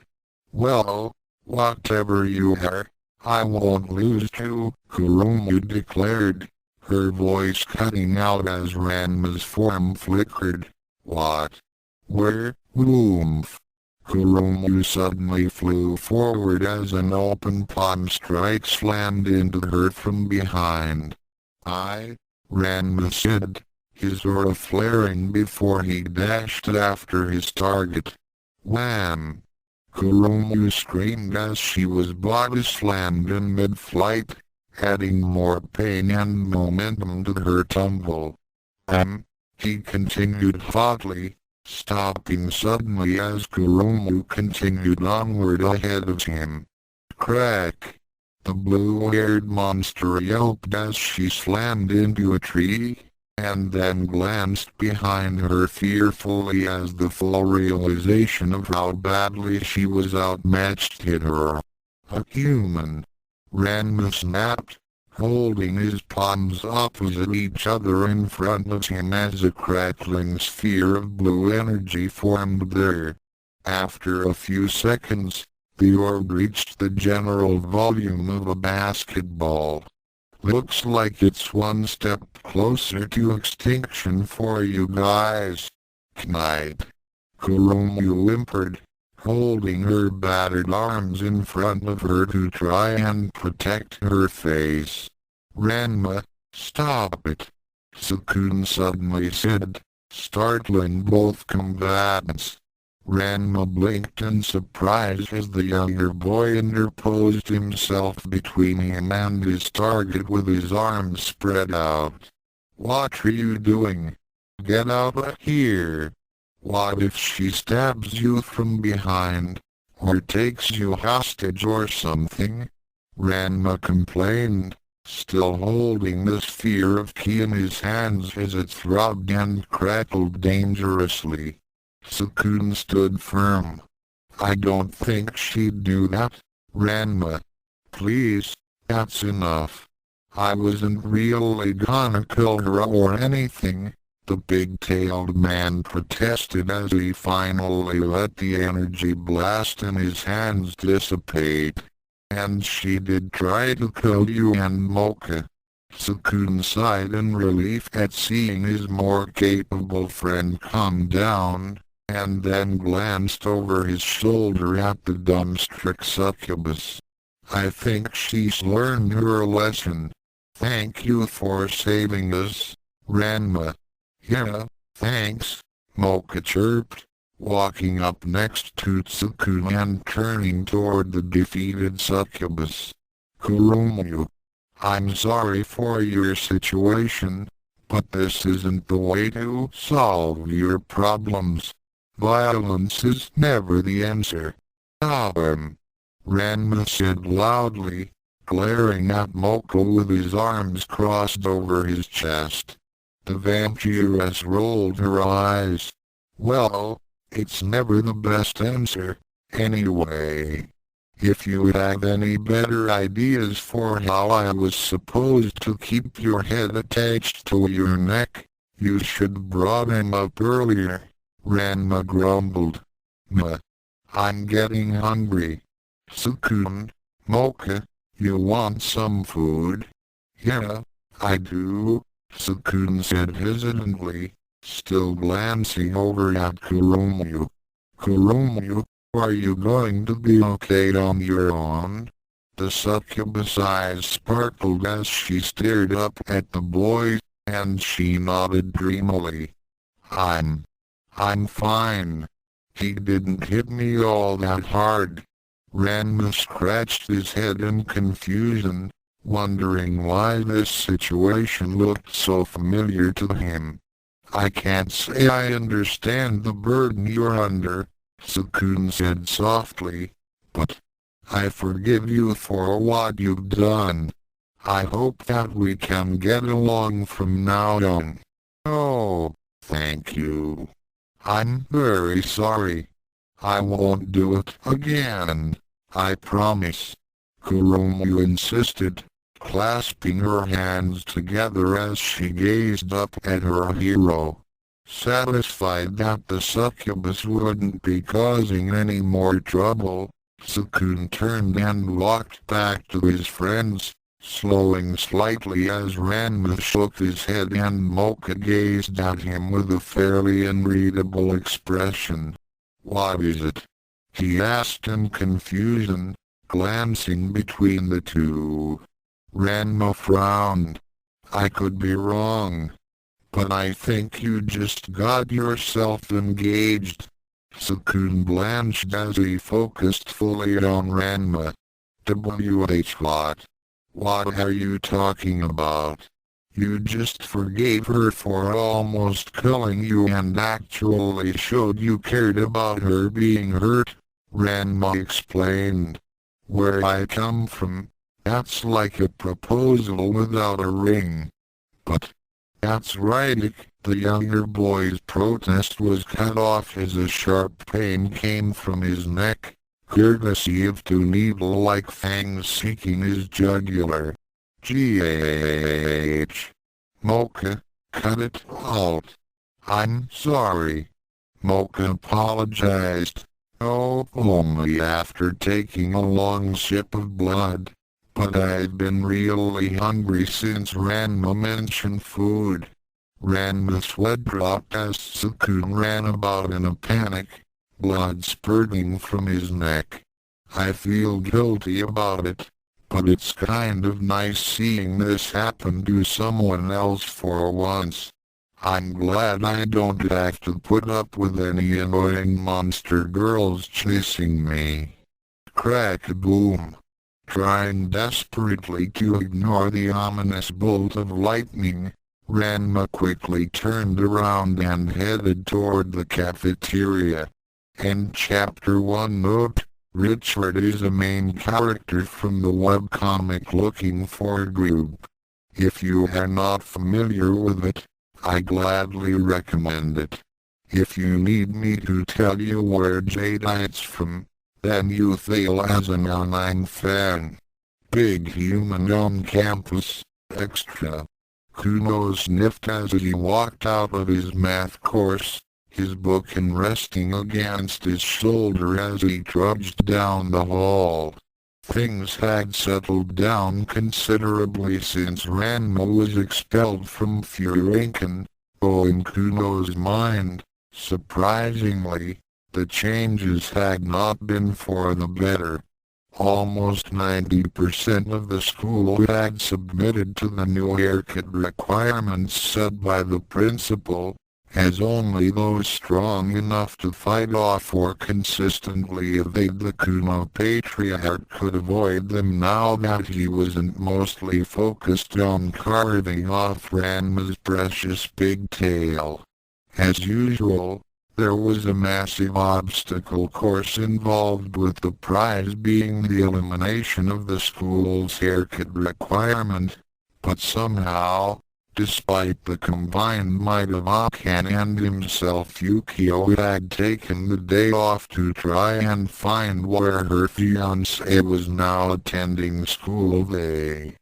Well, whatever you are, I won't lose to, Kurumu declared, her voice cutting out as Ranma's form flickered. What? Where? Woomph! Kurumu suddenly flew forward as an open palm strike slammed into her from behind. Ranma said, his aura flaring before he dashed after his target. Wham! Kurumu screamed as she was body slammed in mid-flight, adding more pain and momentum to her tumble. He continued hotly, stopping suddenly as Kurumu continued onward ahead of him. Crack! The blue-haired monster yelped as she slammed into a tree, and then glanced behind her fearfully as the full realization of how badly she was outmatched hit her. A human! Ranma snapped, holding his palms opposite each other in front of him as a crackling sphere of blue energy formed there. After a few seconds, the orb reached the general volume of a basketball. Looks like it's one step closer to extinction for you guys. Knight. Kurumu whimpered, holding her battered arms in front of her to try and protect her face. Ranma, stop it! Tsukune suddenly said, startling both combatants. Ranma blinked in surprise as the younger boy interposed himself between him and his target with his arms spread out. What are you doing? Get out of here! What if she stabs you from behind, or takes you hostage or something? Ranma complained, still holding the sphere of ki in his hands as it throbbed and crackled dangerously. Tsukune stood firm. I don't think she'd do that, Ranma. Please, that's enough. I wasn't really gonna kill her or anything, the big-tailed man protested as he finally let the energy blast in his hands dissipate. And she did try to kill you and Mocha. Tsukune sighed in relief at seeing his more capable friend calm down, and then glanced over his shoulder at the dumbstruck succubus. I think she's learned her lesson. Thank you for saving us, Ranma. Yeah, thanks, Mocha chirped, walking up next to Tsukune and turning toward the defeated succubus. Kurumu. I'm sorry for your situation, but this isn't the way to solve your problems. Violence is never the answer. Ranma said loudly, glaring at Mocha with his arms crossed over his chest. The vampiress rolled her eyes. Well, it's never the best answer, anyway. If you have any better ideas for how I was supposed to keep your head attached to your neck, you should brought them up earlier, Ranma grumbled. I'm getting hungry. Tsukune, Mocha, you want some food? Yeah, I do, Tsukune said hesitantly, still glancing over at Kurumu. Kurumu, are you going to be okay on your own? The succubus eyes sparkled as she stared up at the boy, and she nodded dreamily. I'm fine. He didn't hit me all that hard. Ranma scratched his head in confusion, wondering why this situation looked so familiar to him. I can't say I understand the burden you're under, Tsukune said softly, but I forgive you for what you've done. I hope that we can get along from now on. Oh, thank you. I'm very sorry. I won't do it again, I promise, Kurumu insisted, clasping her hands together as she gazed up at her hero. Satisfied that the succubus wouldn't be causing any more trouble, Tsukune turned and walked back to his friends, slowing slightly as Ranma shook his head and Mocha gazed at him with a fairly unreadable expression. What is it? He asked in confusion, glancing between the two. Ranma frowned. I could be wrong, but I think you just got yourself engaged. Tsukune blanched as he focused fully on Ranma. What? What are you talking about? You just forgave her for almost killing you and actually showed you cared about her being hurt, Ranma explained. Where I come from, that's like a proposal without a ring. But that's right, the younger boy's protest was cut off as a sharp pain came from his neck, courtesy of two needle-like fangs seeking his jugular. G-A-H. Mocha, cut it out. I'm sorry. Mocha apologized. Oh, only after taking a long sip of blood. But I've been really hungry since Ranma mentioned food. Ranma's sweat dropped as Tsukune ran about in a panic, blood spurting from his neck. I feel guilty about it, but it's kind of nice seeing this happen to someone else for once. I'm glad I don't have to put up with any annoying monster girls chasing me. Crack-a-boom. Trying desperately to ignore the ominous bolt of lightning, Ranma quickly turned around and headed toward the cafeteria. End Chapter 1 Note: Richard is a main character from the webcomic Looking for Group. If you are not familiar with it, I gladly recommend it. If you need me to tell you where Jadeite's from, then you fail as an online fan. Big human on campus, extra. Kuno sniffed as he walked out of his math course, his book resting against his shoulder as he trudged down the hall. Things had settled down considerably since Ranma was expelled from Furinkan, though in Kuno's mind, surprisingly, the changes had not been for the better. Almost 90% of the school had submitted to the new haircut requirements set by the principal, as only those strong enough to fight off or consistently evade the Kuno patriarch could avoid them now that he wasn't mostly focused on carving off Ranma's precious big tail. As usual, there was a massive obstacle course involved, with the prize being the elimination of the school's haircut requirement, but somehow, despite the combined might of Akan and himself, Yukio had taken the day off to try and find where her fiancé was now attending school. They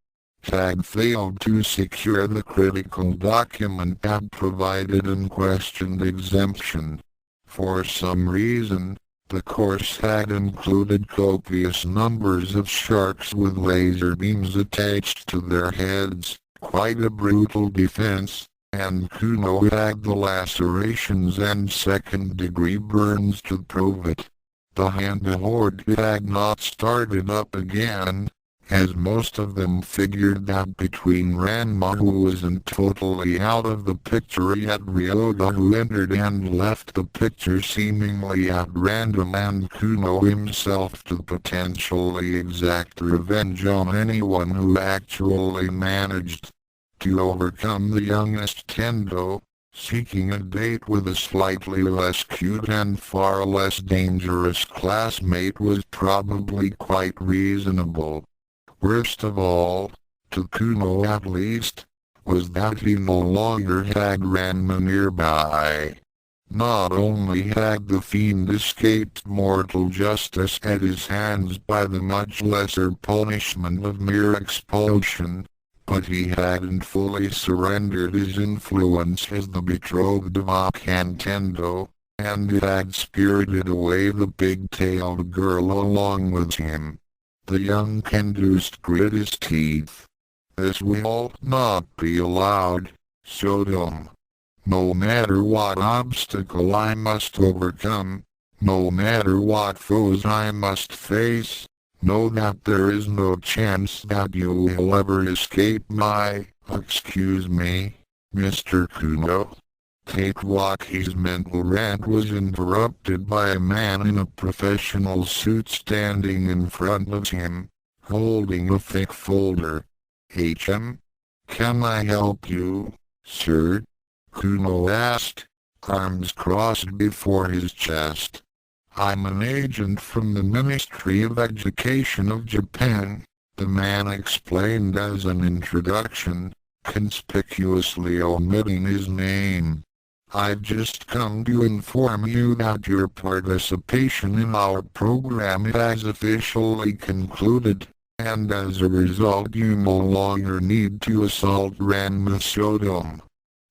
had failed to secure the critical document that provided unquestioned exemption. For some reason, the course had included copious numbers of sharks with laser beams attached to their heads. Quite a brutal defense, and Kuno had the lacerations and second-degree burns to prove it. The Handa horde had not started up again, as most of them figured that between Ranma, who wasn't totally out of the picture yet, Ryoga, who entered and left the picture seemingly at random, and Kuno himself to potentially exact revenge on anyone who actually managed to overcome the youngest Tendo, seeking a date with a slightly less cute and far less dangerous classmate was probably quite reasonable. Worst of all, to Kuno at least, was that he no longer had Ranma nearby. Not only had the fiend escaped mortal justice at his hands by the much lesser punishment of mere expulsion, but he hadn't fully surrendered his influence as the betrothed of Akan Tendo, and had spirited away the big-tailed girl along with him. The young Kendust grit his teeth. This will not be allowed, Sodom. No matter what obstacle I must overcome, no matter what foes I must face, know that there is no chance that you will ever escape my, excuse me, Mr. Kuno. Takewaki's mental rant was interrupted by a man in a professional suit standing in front of him, holding a thick folder. "HM? Can I help you, sir?" Kuno asked, arms crossed before his chest. "I'm an agent from the Ministry of Education of Japan," the man explained as an introduction, conspicuously omitting his name. "I've just come to inform you that your participation in our program has officially concluded, and as a result you no longer need to assault Ranma Sodom."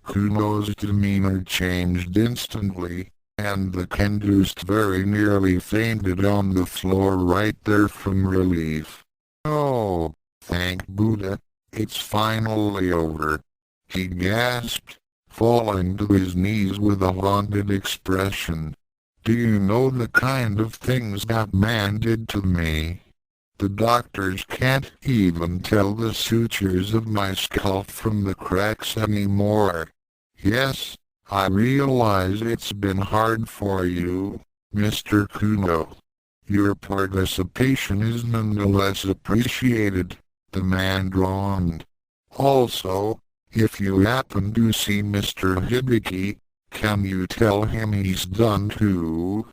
Kuno's demeanor changed instantly, and the Kendust very nearly fainted on the floor right there from relief. "Oh, thank Buddha, it's finally over," he gasped, falling to his knees with a haunted expression. "Do you know the kind of things that man did to me? The doctors can't even tell the sutures of my skull from the cracks anymore. Yes, I realize it's been hard for you, Mr. Kuno. Your participation is nonetheless appreciated," the man groaned. "Also, if you happen to see Mr. Hibiki, can you tell him he's done too?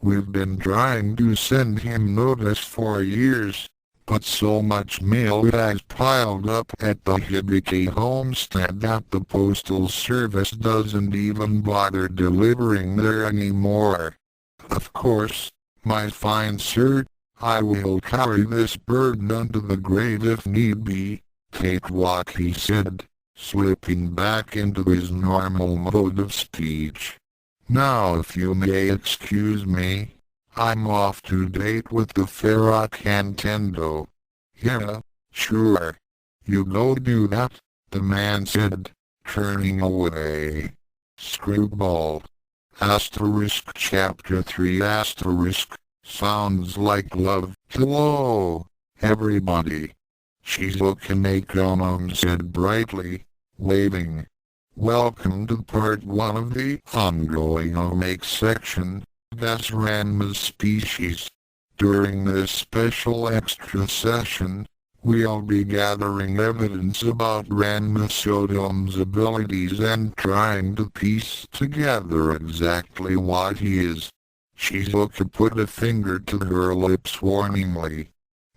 We've been trying to send him notice for years, but so much mail has piled up at the Hibiki homestead that the postal service doesn't even bother delivering there anymore. Of course, my fine sir, I will carry this burden unto the grave if need be," Tatewaki said, slipping back into his normal mode of speech. "Now if you may excuse me, I'm off to date with the Akan Tendo." "Yeah, sure. You go do that," the man said, turning away. Screwball. Chapter 3 Sounds like love. "Hello, everybody," Shizuka Nakonom said brightly, waving. Welcome to part 1 of the ongoing Omake section, that's Ranma's species. During this special extra session, we'll be gathering evidence about Ranma Shodom's abilities and trying to piece together exactly what he is. Shizuka put a finger to her lips warningly.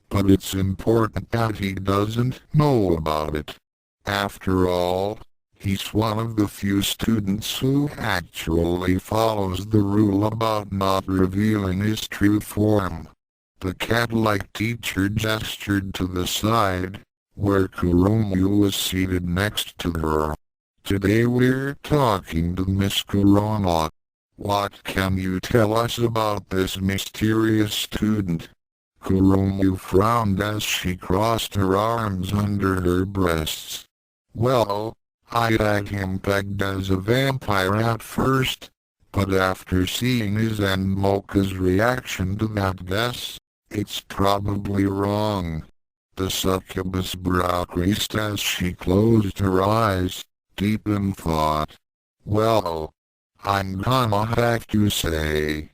But it's important that he doesn't know about it. After all, he's one of the few students who actually follows the rule about not revealing his true form. The cat-like teacher gestured to the side, where Kuromu was seated next to her. Today we're talking to Miss Kurono. What can you tell us about this mysterious student? Kuromu frowned as she crossed her arms under her breasts. Well, I had him pegged as a vampire at first, but after seeing his and Mocha's reaction to that guess, it's probably wrong. The succubus brow creased as she closed her eyes, deep in thought. Well, I'm gonna have to say.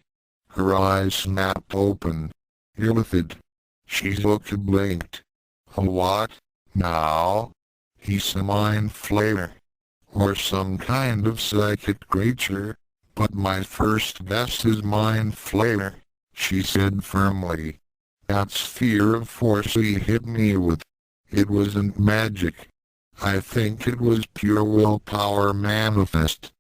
Her eyes snapped open. Illithid. Shizuka blinked. A what? Now? He's a mind flayer. Or some kind of psychic creature. But my first guess is mind flayer, she said firmly. That sphere of force he hit me with. It wasn't magic. I think it was pure willpower manifest.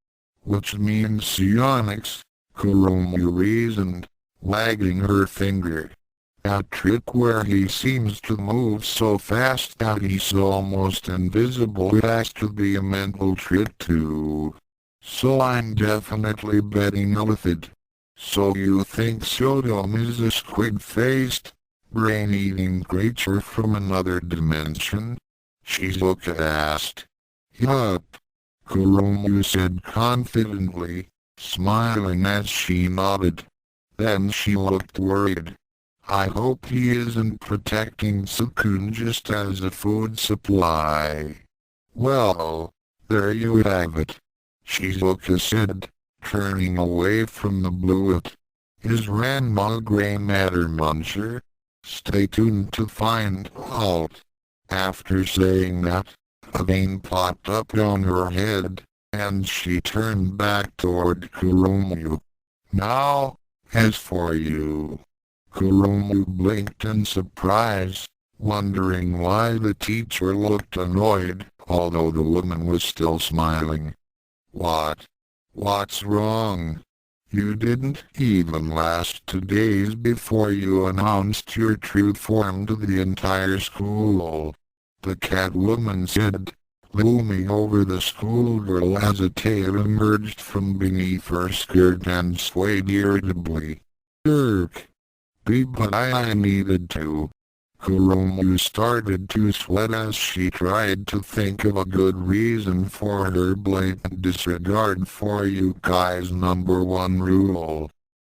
Which means psionics, Kuromu reasoned, wagging her finger. That trick where he seems to move so fast that he's almost invisible has to be a mental trick too. So I'm definitely betting Illithid. So you think Sodom is a squid-faced, brain-eating creature from another dimension? Shizuka asked. Yup. Kuromu said confidently, smiling as she nodded. Then she looked worried. I hope he isn't protecting Tsukune just as a food supply. Well, there you have it, Shizuka said, turning away from the bluet. Is Ranma a gray matter muncher? Stay tuned to find out. After saying that, a vein popped up on her head, and she turned back toward Kuromu. Now, as for you. Kuromu blinked in surprise, wondering why the teacher looked annoyed, although the woman was still smiling. What? What's wrong? You didn't even last 2 days before you announced your true form to the entire school. The cat woman said, looming over the schoolgirl as a tail emerged from beneath her skirt and swayed irritably. Jerk. But I needed to. Kuromu started to sweat as she tried to think of a good reason for her blatant disregard for Yukai's #1 rule.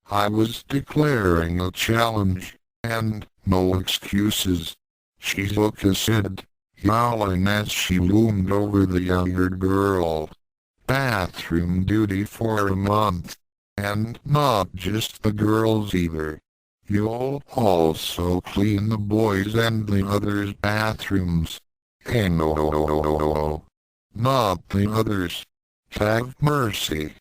I was declaring a challenge, and no excuses, Shizuka said, yowling as she loomed over the younger girl. Bathroom duty for a month. And not just the girls either. You'll also clean the boys' and the others' bathrooms. And no, not the others. Have mercy.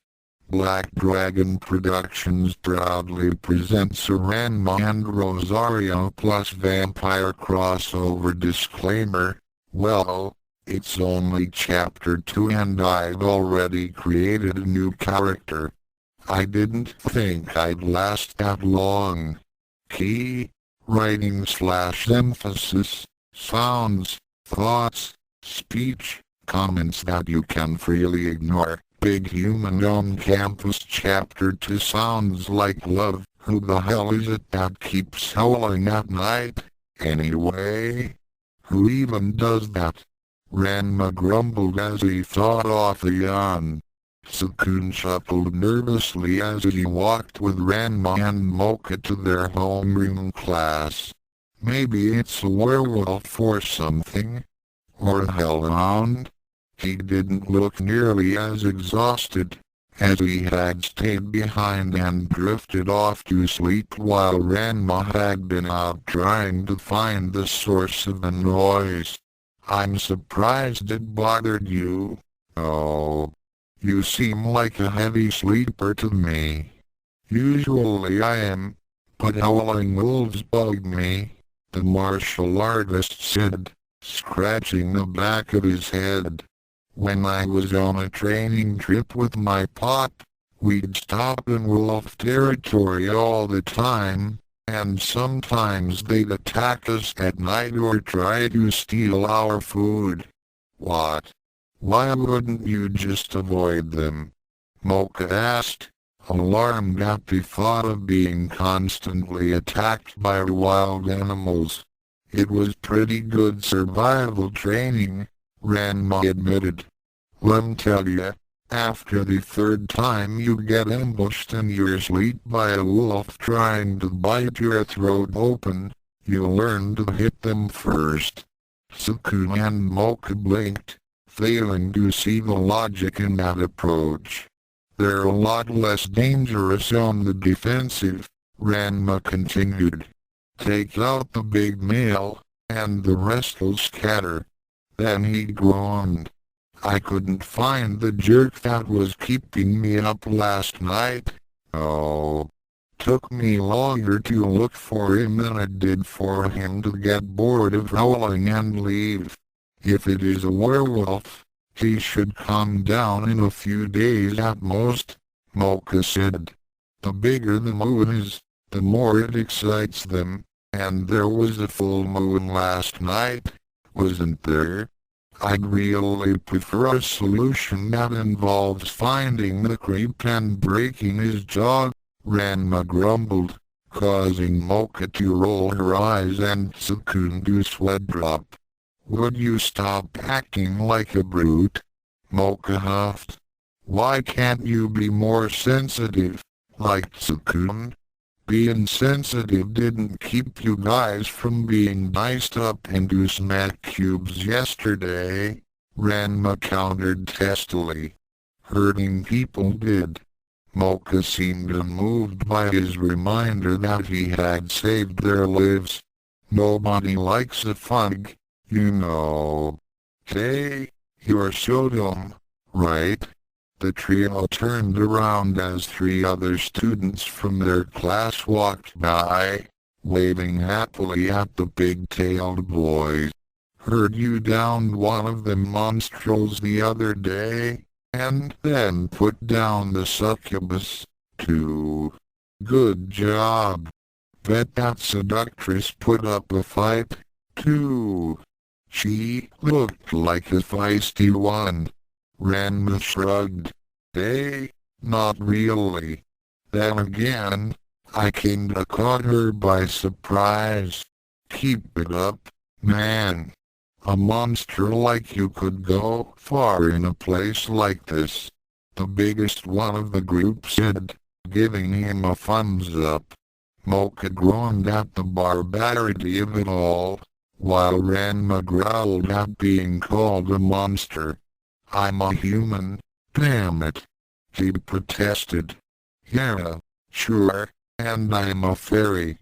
Black Dragon Productions proudly presents a Ranma and Rosario plus vampire crossover disclaimer. Well, it's only chapter 2 and I've already created a new character. I didn't think I'd last that long. Key, writing/emphasis, sounds, thoughts, speech, comments that you can freely ignore. Big Human on Campus Chapter 2 sounds like love. Who the hell is it that keeps howling at night, anyway? Who even does that? Ranma grumbled as he thought off a yawn. Tsukune chuckled nervously as he walked with Ranma and Mocha to their homeroom class. Maybe it's a werewolf or something. Or a hellhound. He didn't look nearly as exhausted as he had stayed behind and drifted off to sleep while Ranma had been out trying to find the source of the noise. I'm surprised it bothered you. Oh, you seem like a heavy sleeper to me. Usually I am, but howling wolves bug me, the martial artist said, scratching the back of his head. When I was on a training trip with my pop, we'd stop in wolf territory all the time, and sometimes they'd attack us at night or try to steal our food. What? Why wouldn't you just avoid them? Mocha asked, alarmed at the thought of being constantly attacked by wild animals. It was pretty good survival training, Ranma admitted. Lemme tell ya, after the third time you get ambushed in your sleep by a wolf trying to bite your throat open, you'll learn to hit them first. Tsukune and Mocha blinked, failing to see the logic in that approach. They're a lot less dangerous on the defensive, Ranma continued. Take out the big male, and the rest'll scatter. Then he groaned. I couldn't find the jerk that was keeping me up last night. Oh. Took me longer to look for him than it did for him to get bored of howling and leave. If it is a werewolf, he should come down in a few days at most, Mocha said. The bigger the moon is, the more it excites them, and there was a full moon last night, wasn't there? I'd really prefer a solution that involves finding the creep and breaking his jaw, Ranma grumbled, causing Mocha to roll her eyes and Tsukune to sweat drop. Would you stop acting like a brute? Mocha huffed. Why can't you be more sensitive, like Tsukune? Being sensitive didn't keep you guys from being diced up into snack cubes yesterday, Ranma countered testily. Hurting people did. Mocha seemed unmoved by his reminder that he had saved their lives. Nobody likes a fug, you know. Hey, you're so dumb, right? The trio turned around as three other students from their class walked by, waving happily at the big-tailed boys. Heard you downed one of them monstrels the other day, and then put down the succubus, too. Good job. Bet that seductress put up a fight, too. She looked like a feisty one. Ranma shrugged. Hey, not really. Then again, I kinda caught her by surprise. Keep it up, man. A monster like you could go far in a place like this. The biggest one of the group said, giving him a thumbs up. Mocha groaned at the barbarity of it all, while Ranma growled at being called a monster. I'm a human, damn it. He protested. Yeah, sure, and I'm a fairy.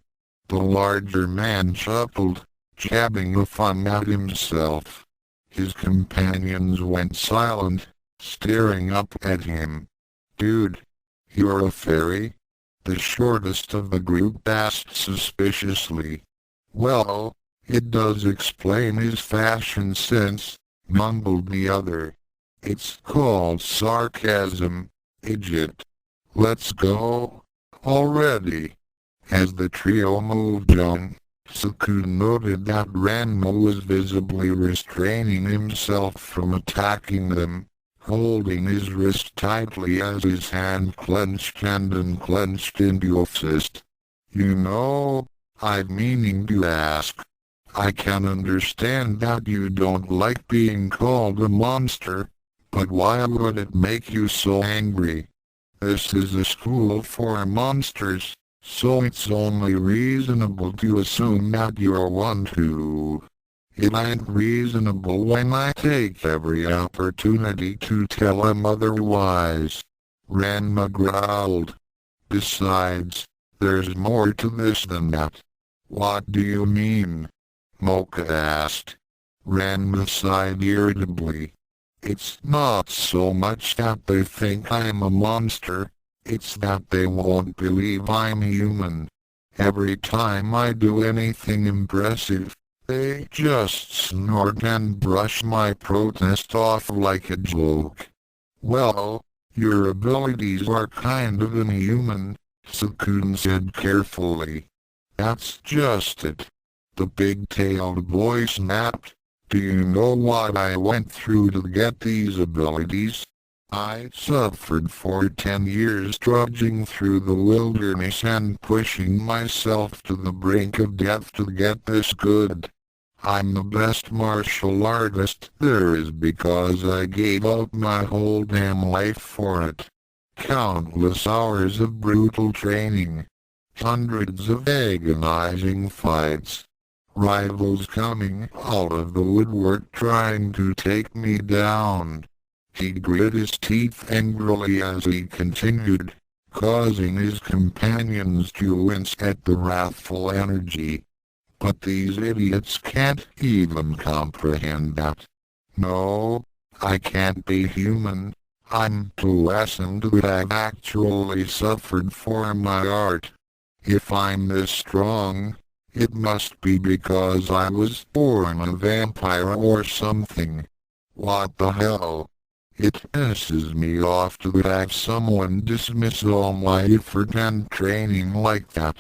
The larger man chuckled, jabbing the fun at himself. His companions went silent, staring up at him. Dude, you're a fairy? The shortest of the group asked suspiciously. Well, it does explain his fashion sense, mumbled the other. It's called sarcasm, idiot. Let's go, already. As the trio moved on, Tsukune noted that Ranma was visibly restraining himself from attacking them, holding his wrist tightly as his hand clenched and unclenched into a fist. You know, I'm meaning to ask. I can understand that you don't like being called a monster, but why would it make you so angry? This is a school for monsters, so it's only reasonable to assume that you're one too. It ain't reasonable when I take every opportunity to tell him otherwise. Ranma growled. Besides, there's more to this than that. What do you mean? Mocha asked. Ranma sighed irritably. It's not so much that they think I'm a monster, it's that they won't believe I'm human. Every time I do anything impressive, they just snort and brush my protest off like a joke. Well, your abilities are kind of inhuman, Tsukune said carefully. That's just it. The big-tailed boy snapped. Do you know what I went through to get these abilities? I suffered for 10 years trudging through the wilderness and pushing myself to the brink of death to get this good. I'm the best martial artist there is because I gave up my whole damn life for it. Countless hours of brutal training. Hundreds of agonizing fights. Rivals coming out of the woodwork trying to take me down. He grit his teeth angrily as he continued, causing his companions to wince at the wrathful energy. But these idiots can't even comprehend that. No, I can't be human. I'm too lessened to have actually suffered for my art. If I'm this strong, it must be because I was born a vampire or something. What the hell? It pisses me off to have someone dismiss all my effort and training like that.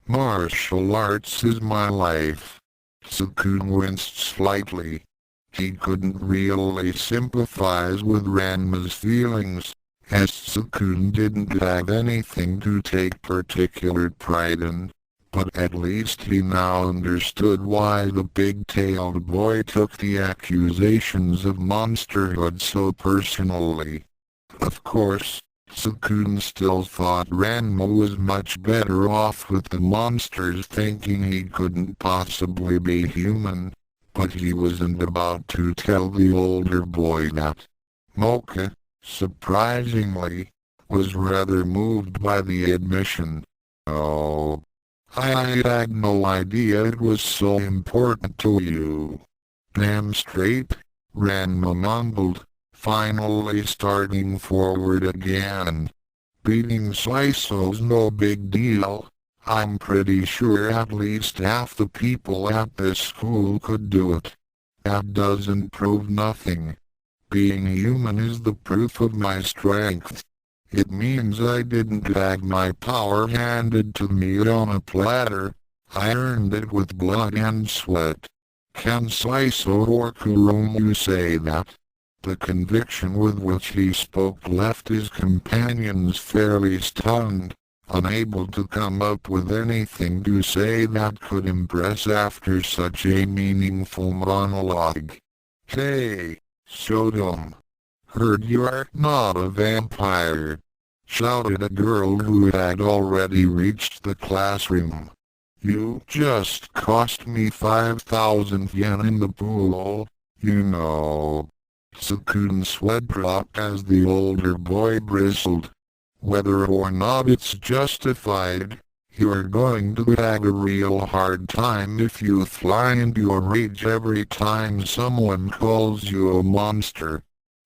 Martial arts is my life. Tsukune winced slightly. He couldn't really sympathize with Ranma's feelings, as Tsukune didn't have anything to take particular pride in. But at least he now understood why the big-tailed boy took the accusations of monsterhood so personally. Of course, Tsukune still thought Ranma was much better off with the monsters thinking he couldn't possibly be human, but he wasn't about to tell the older boy that. Mocha, surprisingly, was rather moved by the admission. Oh, I had no idea it was so important to you. Damn straight, Ranma mumbled, finally starting forward again. Beating Sliso's no big deal. I'm pretty sure at least half the people at this school could do it. That doesn't prove nothing. Being human is the proof of my strength. It means I didn't have my power handed to me on a platter. I earned it with blood and sweat. Can Sliso or Kuromu say that? The conviction with which he spoke left his companions fairly stunned, unable to come up with anything to say that could impress after such a meaningful monologue. Hey, Shotum! Heard you're not a vampire, shouted a girl who had already reached the classroom. You just cost me 5,000 yen in the pool, you know. Tsukune's sweat dropped as the older boy bristled. Whether or not it's justified, you're going to have a real hard time if you fly into a rage every time someone calls you a monster.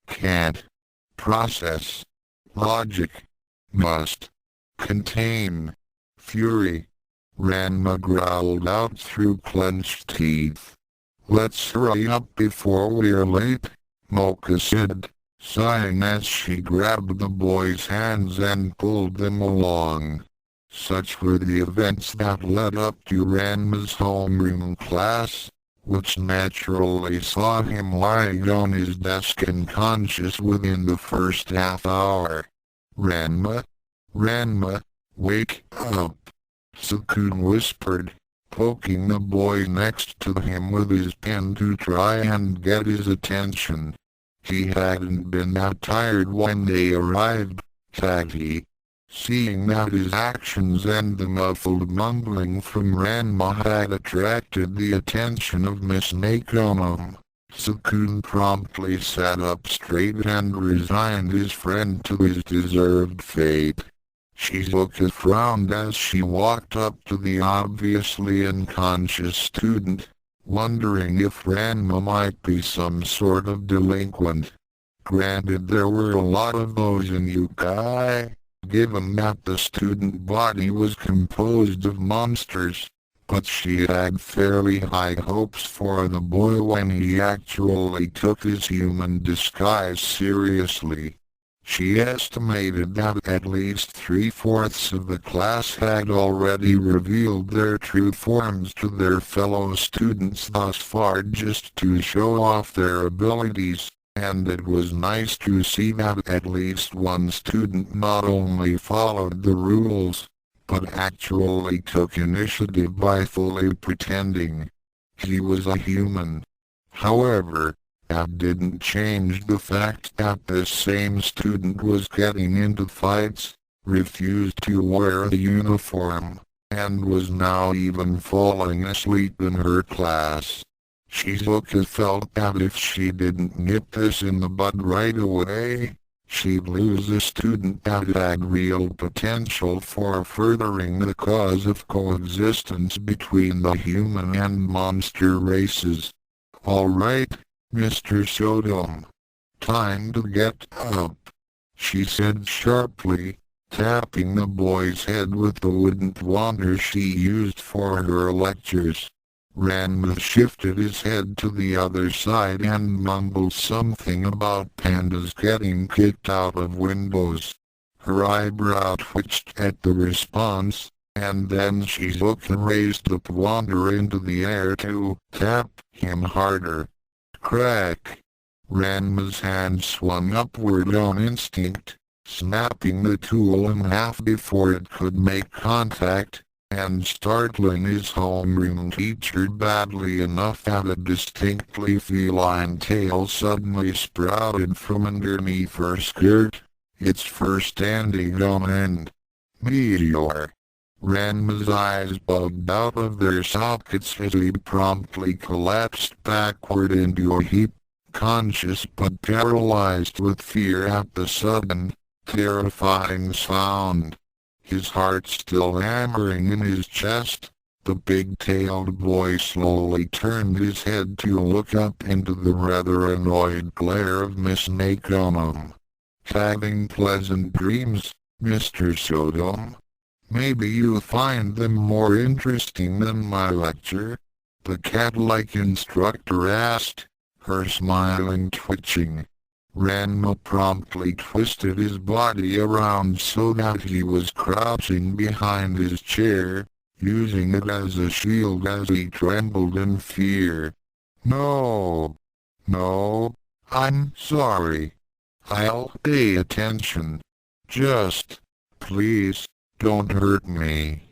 Can't. Process. Logic. Must. Contain. Fury. Ranma growled out through clenched teeth. Let's hurry up before we're late, Mocha said, sighing as she grabbed the boy's hands and pulled them along. Such were the events that led up to Ranma's homeroom class, which naturally saw him lying on his desk unconscious within the first half hour. Ranma? Ranma, wake up! Tsukune whispered, poking the boy next to him with his pen to try and get his attention. He hadn't been that tired when they arrived, had he? Seeing that his actions and the muffled mumbling from Ranma had attracted the attention of Miss Nakonom, Tsukune promptly sat up straight and resigned his friend to his deserved fate. Shizuka frowned as she walked up to the obviously unconscious student, wondering if Ranma might be some sort of delinquent. Granted, there were a lot of those in Youkai, given that the student body was composed of monsters, but she had fairly high hopes for the boy when he actually took his human disguise seriously. She estimated that at least 3/4 of the class had already revealed their true forms to their fellow students thus far just to show off their abilities, and it was nice to see that at least one student not only followed the rules, but actually took initiative by fully pretending he was a human. However, that didn't change the fact that this same student was getting into fights, refused to wear the uniform, and was now even falling asleep in her class. Shizuka felt that if she didn't nip this in the bud right away, she'd lose a student that had real potential for furthering the cause of coexistence between the human and monster races. "All right, Mr. Sodom. Time to get up," she said sharply, tapping the boy's head with the wooden wand she used for her lectures. Ranma shifted his head to the other side and mumbled something about pandas getting kicked out of windows. Her eyebrow twitched at the response, and then Shizuka raised the wand into the air to tap him harder. Crack! Ranma's hand swung upward on instinct, snapping the tool in half before it could make contact, and startling his homeroom teacher badly enough that a distinctly feline tail suddenly sprouted from underneath her skirt, its fur standing on end. Meteor! Ranma's eyes bugged out of their sockets as he promptly collapsed backward into a heap, conscious but paralyzed with fear at the sudden, terrifying sound. His heart still hammering in his chest, the big-tailed boy slowly turned his head to look up into the rather annoyed glare of Miss Nakonom. "Having pleasant dreams, Mr. Sodom. Maybe you find them more interesting than my lecture?" the cat-like instructor asked, her smiling twitching. Ranma promptly twisted his body around so that he was crouching behind his chair, using it as a shield as he trembled in fear. No, I'm sorry. I'll pay attention. Just, please, don't hurt me."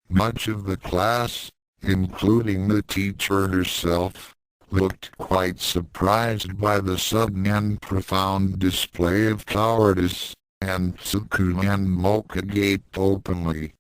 Much of the class, including the teacher herself, looked quite surprised by the sudden and profound display of cowardice, and Tsukune and Mocha gaped openly.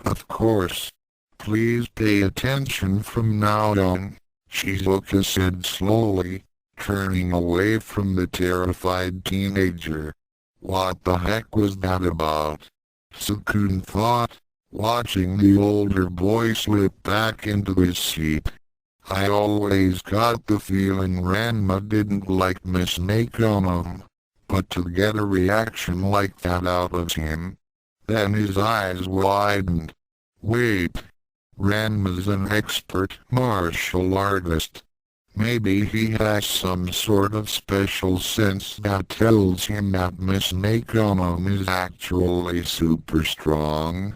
Of course. Please pay attention from now on," Shizuka said slowly, turning away from the terrified teenager. What the heck was that about? Tsukune thought, watching the older boy slip back into his seat. I always got the feeling Ranma didn't like Miss Nakonom, but to get a reaction like that out of him. Then his eyes widened. Wait, Ranma's an expert martial artist. Maybe he has some sort of special sense that tells him that Miss Nakonom is actually super strong.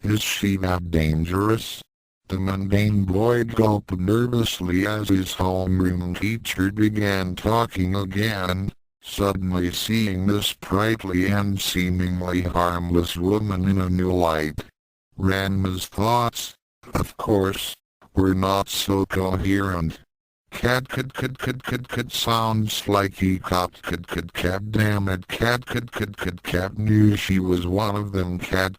Is she that dangerous? The mundane boy gulped nervously as his homeroom teacher began talking again, suddenly seeing the sprightly and seemingly harmless woman in a new light. Ranma's thoughts, of course, were not so coherent. Cat sounds like he copped cat damn it cat knew she was one of them cat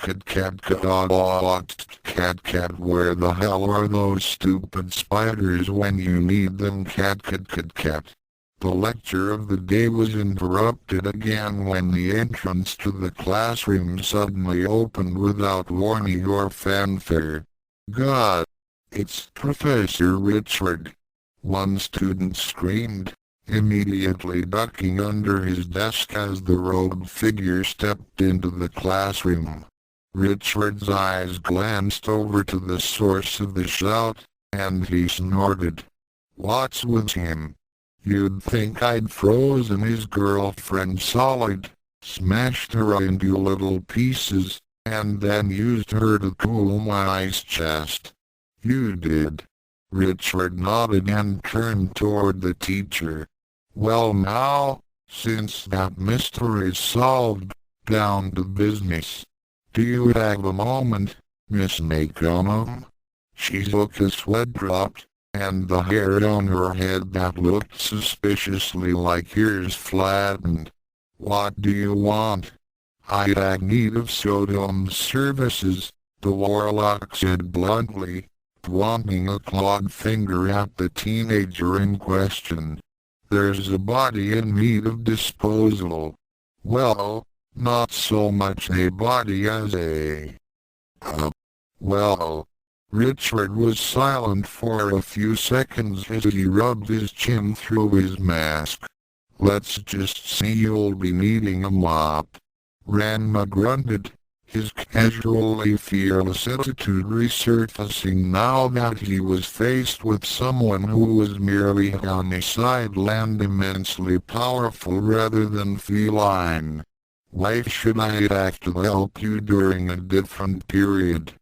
where the hell are those stupid spiders when you need them cat. The lecture of the day was interrupted again when the entrance to the classroom suddenly opened without warning or fanfare. God! It's Professor Richard! One student screamed, immediately ducking under his desk as the robed figure stepped into the classroom. Richard's eyes glanced over to the source of the shout, and he snorted. What's with him? You'd think I'd frozen his girlfriend solid, smashed her into little pieces, and then used her to cool my ice chest. You did. Richard nodded and turned toward the teacher. Well now, since that mystery's solved, down to business. Do you have a moment, Miss Nakonum? She took a sweat dropped, and the hair on her head that looked suspiciously like ears flattened. What do you want? I had need of Sodom's services, the warlock said bluntly, pointing a clawed finger at the teenager in question. There's a body in need of disposal. Well, not so much a body as a... well... Richard was silent for a few seconds as he rubbed his chin through his mask. Let's just see you'll be needing a mop. Ranma grunted, his casually fearless attitude resurfacing now that he was faced with someone who was merely homicide and immensely powerful rather than feline. Why should I have to help you during a different period?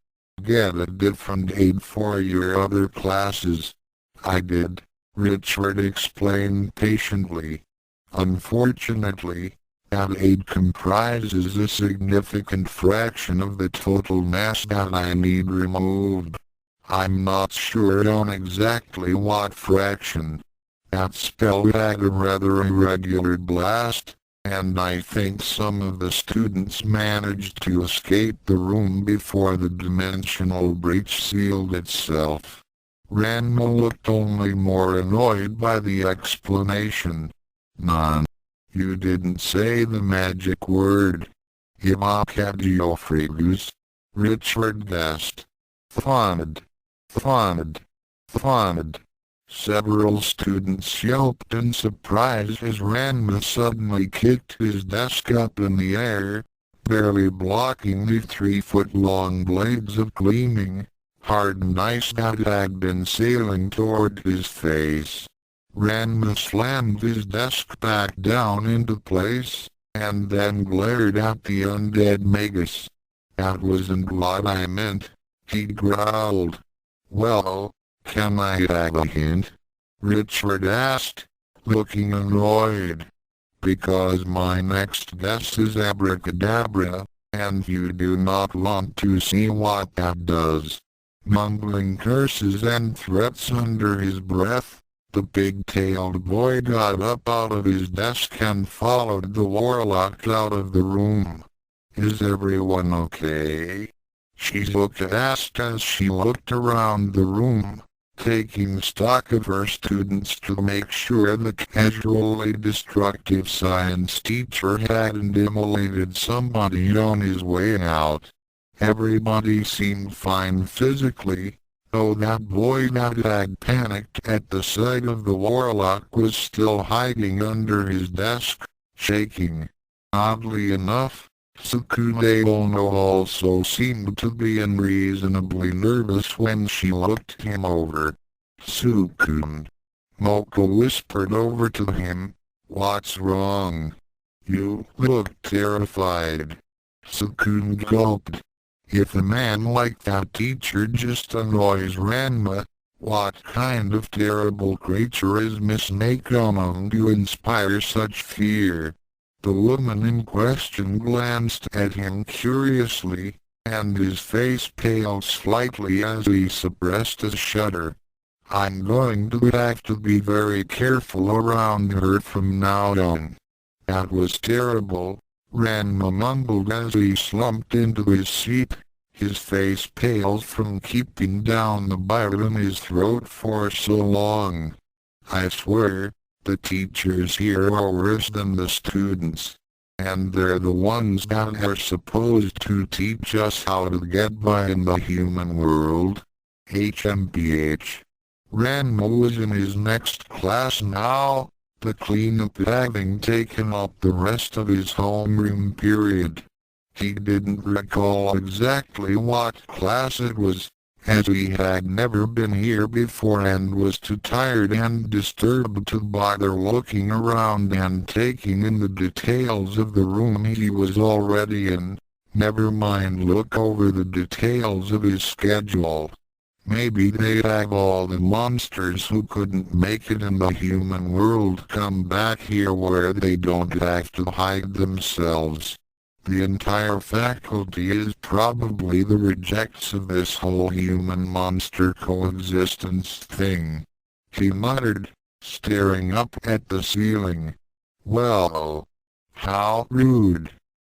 Get a different aid for your other classes. I did, Richard explained patiently. Unfortunately, that aid comprises a significant fraction of the total mass that I need removed. I'm not sure on exactly what fraction. That spell had a rather irregular blast, and I think some of the students managed to escape the room before the dimensional breach sealed itself. Ranma looked only more annoyed by the explanation. None. You didn't say the magic word. Himacadiofregus. Richard guessed. Thoned. Several students yelped in surprise as Ranma suddenly kicked his desk up in the air, barely blocking the 3-foot-long blades of gleaming, hardened ice that had been sailing toward his face. Ranma slammed his desk back down into place, and then glared at the undead Magus. That wasn't what I meant, he growled. Well, can I have a hint? Richard asked, looking annoyed. Because my next guess is abracadabra, and you do not want to see what that does. Mumbling curses and threats under his breath, the pig-tailed boy got up out of his desk and followed the warlock out of the room. Is everyone okay? Shizuka asked as she looked around the room, taking stock of her students to make sure the casually destructive science teacher hadn't immolated somebody on his way out. Everybody seemed fine physically, though that boy that had panicked at the sight of the warlock was still hiding under his desk, shaking. Oddly enough, Tsukune Ono also seemed to be unreasonably nervous when she looked him over. Tsukune. Moko whispered over to him, "What's wrong? You look terrified." Tsukune gulped. If a man like that teacher just annoys Ranma, what kind of terrible creature is Miss Nakonung to inspire such fear? The woman in question glanced at him curiously, and his face paled slightly as he suppressed a shudder. I'm going to have to be very careful around her from now on. That was terrible, Ranma mumbled as he slumped into his seat, his face pale from keeping down the bite in his throat for so long. I swear, the teachers here are worse than the students. And they're the ones that are supposed to teach us how to get by in the human world. HMPH. Ranma was in his next class now, the cleanup having taken up the rest of his homeroom period. He didn't recall exactly what class it was, as he had never been here before and was too tired and disturbed to bother looking around and taking in the details of the room he was already in, never mind look over the details of his schedule. Maybe they'd have all the monsters who couldn't make it in the human world come back here where they don't have to hide themselves. The entire faculty is probably the rejects of this whole human-monster coexistence thing, he muttered, staring up at the ceiling. Well, how rude.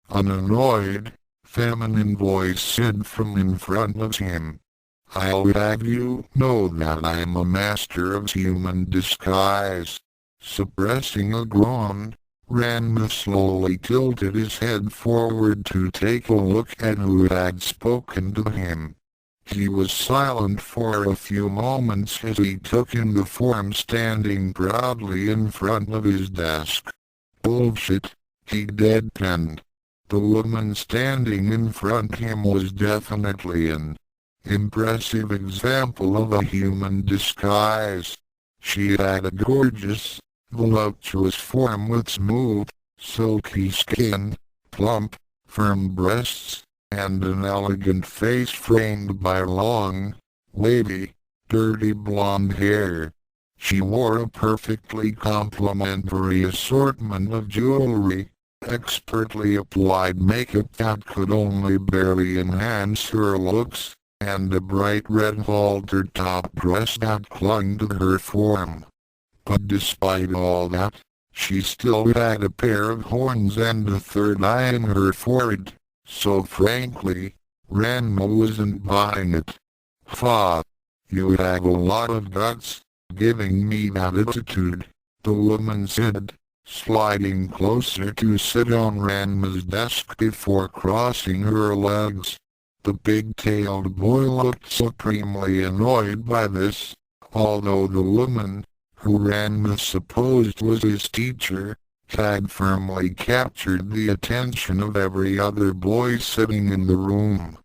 An annoyed, feminine voice said from in front of him. I'll have you know that I'm a master of human disguise. Suppressing a groan, Ranma slowly tilted his head forward to take a look at who had spoken to him. He was silent for a few moments as he took in the form standing proudly in front of his desk. Bullshit, he deadpanned. The woman standing in front of him was definitely an impressive example of a human disguise. She had a gorgeous, voluptuous form with smooth, silky skin, plump, firm breasts, and an elegant face framed by long, wavy, dirty blonde hair. She wore a perfectly complimentary assortment of jewelry, expertly applied makeup that could only barely enhance her looks, and a bright red halter top dress that clung to her form. But despite all that, she still had a pair of horns and a third eye in her forehead, so frankly, Ranma wasn't buying it. "Fa, you have a lot of guts, giving me that attitude," the woman said, sliding closer to sit on Ranma's desk before crossing her legs. The big-tailed boy looked supremely annoyed by this, although the woman, who Ranma supposed was his teacher, had firmly captured the attention of every other boy sitting in the room.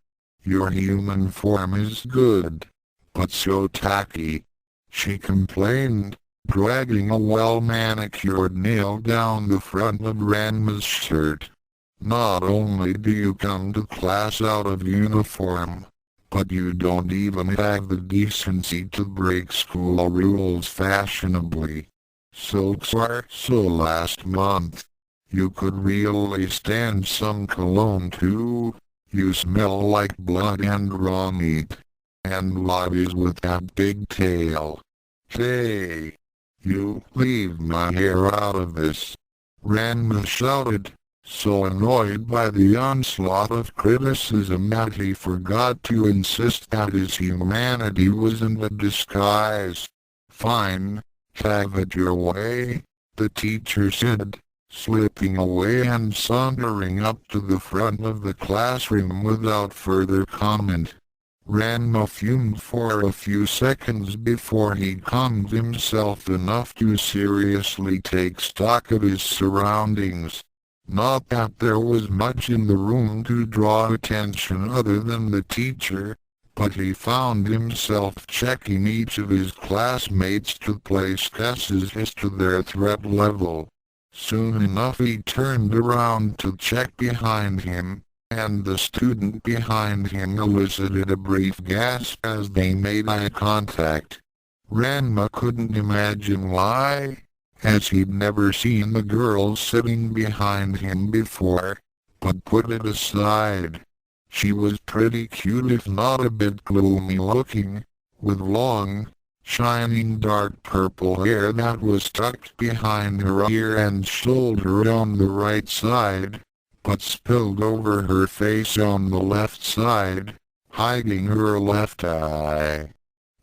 "Your human form is good, but so tacky," she complained, dragging a well-manicured nail down the front of Ranma's shirt. "Not only do you come to class out of uniform, but you don't even have the decency to break school rules fashionably. So last month. You could really stand some cologne too. You smell like blood and raw meat. And what is with that big tail? Hey! You leave my hair out of this," Ranma shouted, so annoyed by the onslaught of criticism that he forgot to insist that his humanity wasn't a disguise. "Fine, have it your way," the teacher said, slipping away and sauntering up to the front of the classroom without further comment. Ranma fumed for a few seconds before he calmed himself enough to seriously take stock of his surroundings. Not that there was much in the room to draw attention other than the teacher, but he found himself checking each of his classmates to place guesses as to their threat level. Soon enough he turned around to check behind him, and the student behind him elicited a brief gasp as they made eye contact. Ranma couldn't imagine why, as he'd never seen the girl sitting behind him before, but put it aside. She was pretty cute if not a bit gloomy looking, with long, shining dark purple hair that was tucked behind her ear and shoulder on the right side, but spilled over her face on the left side, hiding her left eye.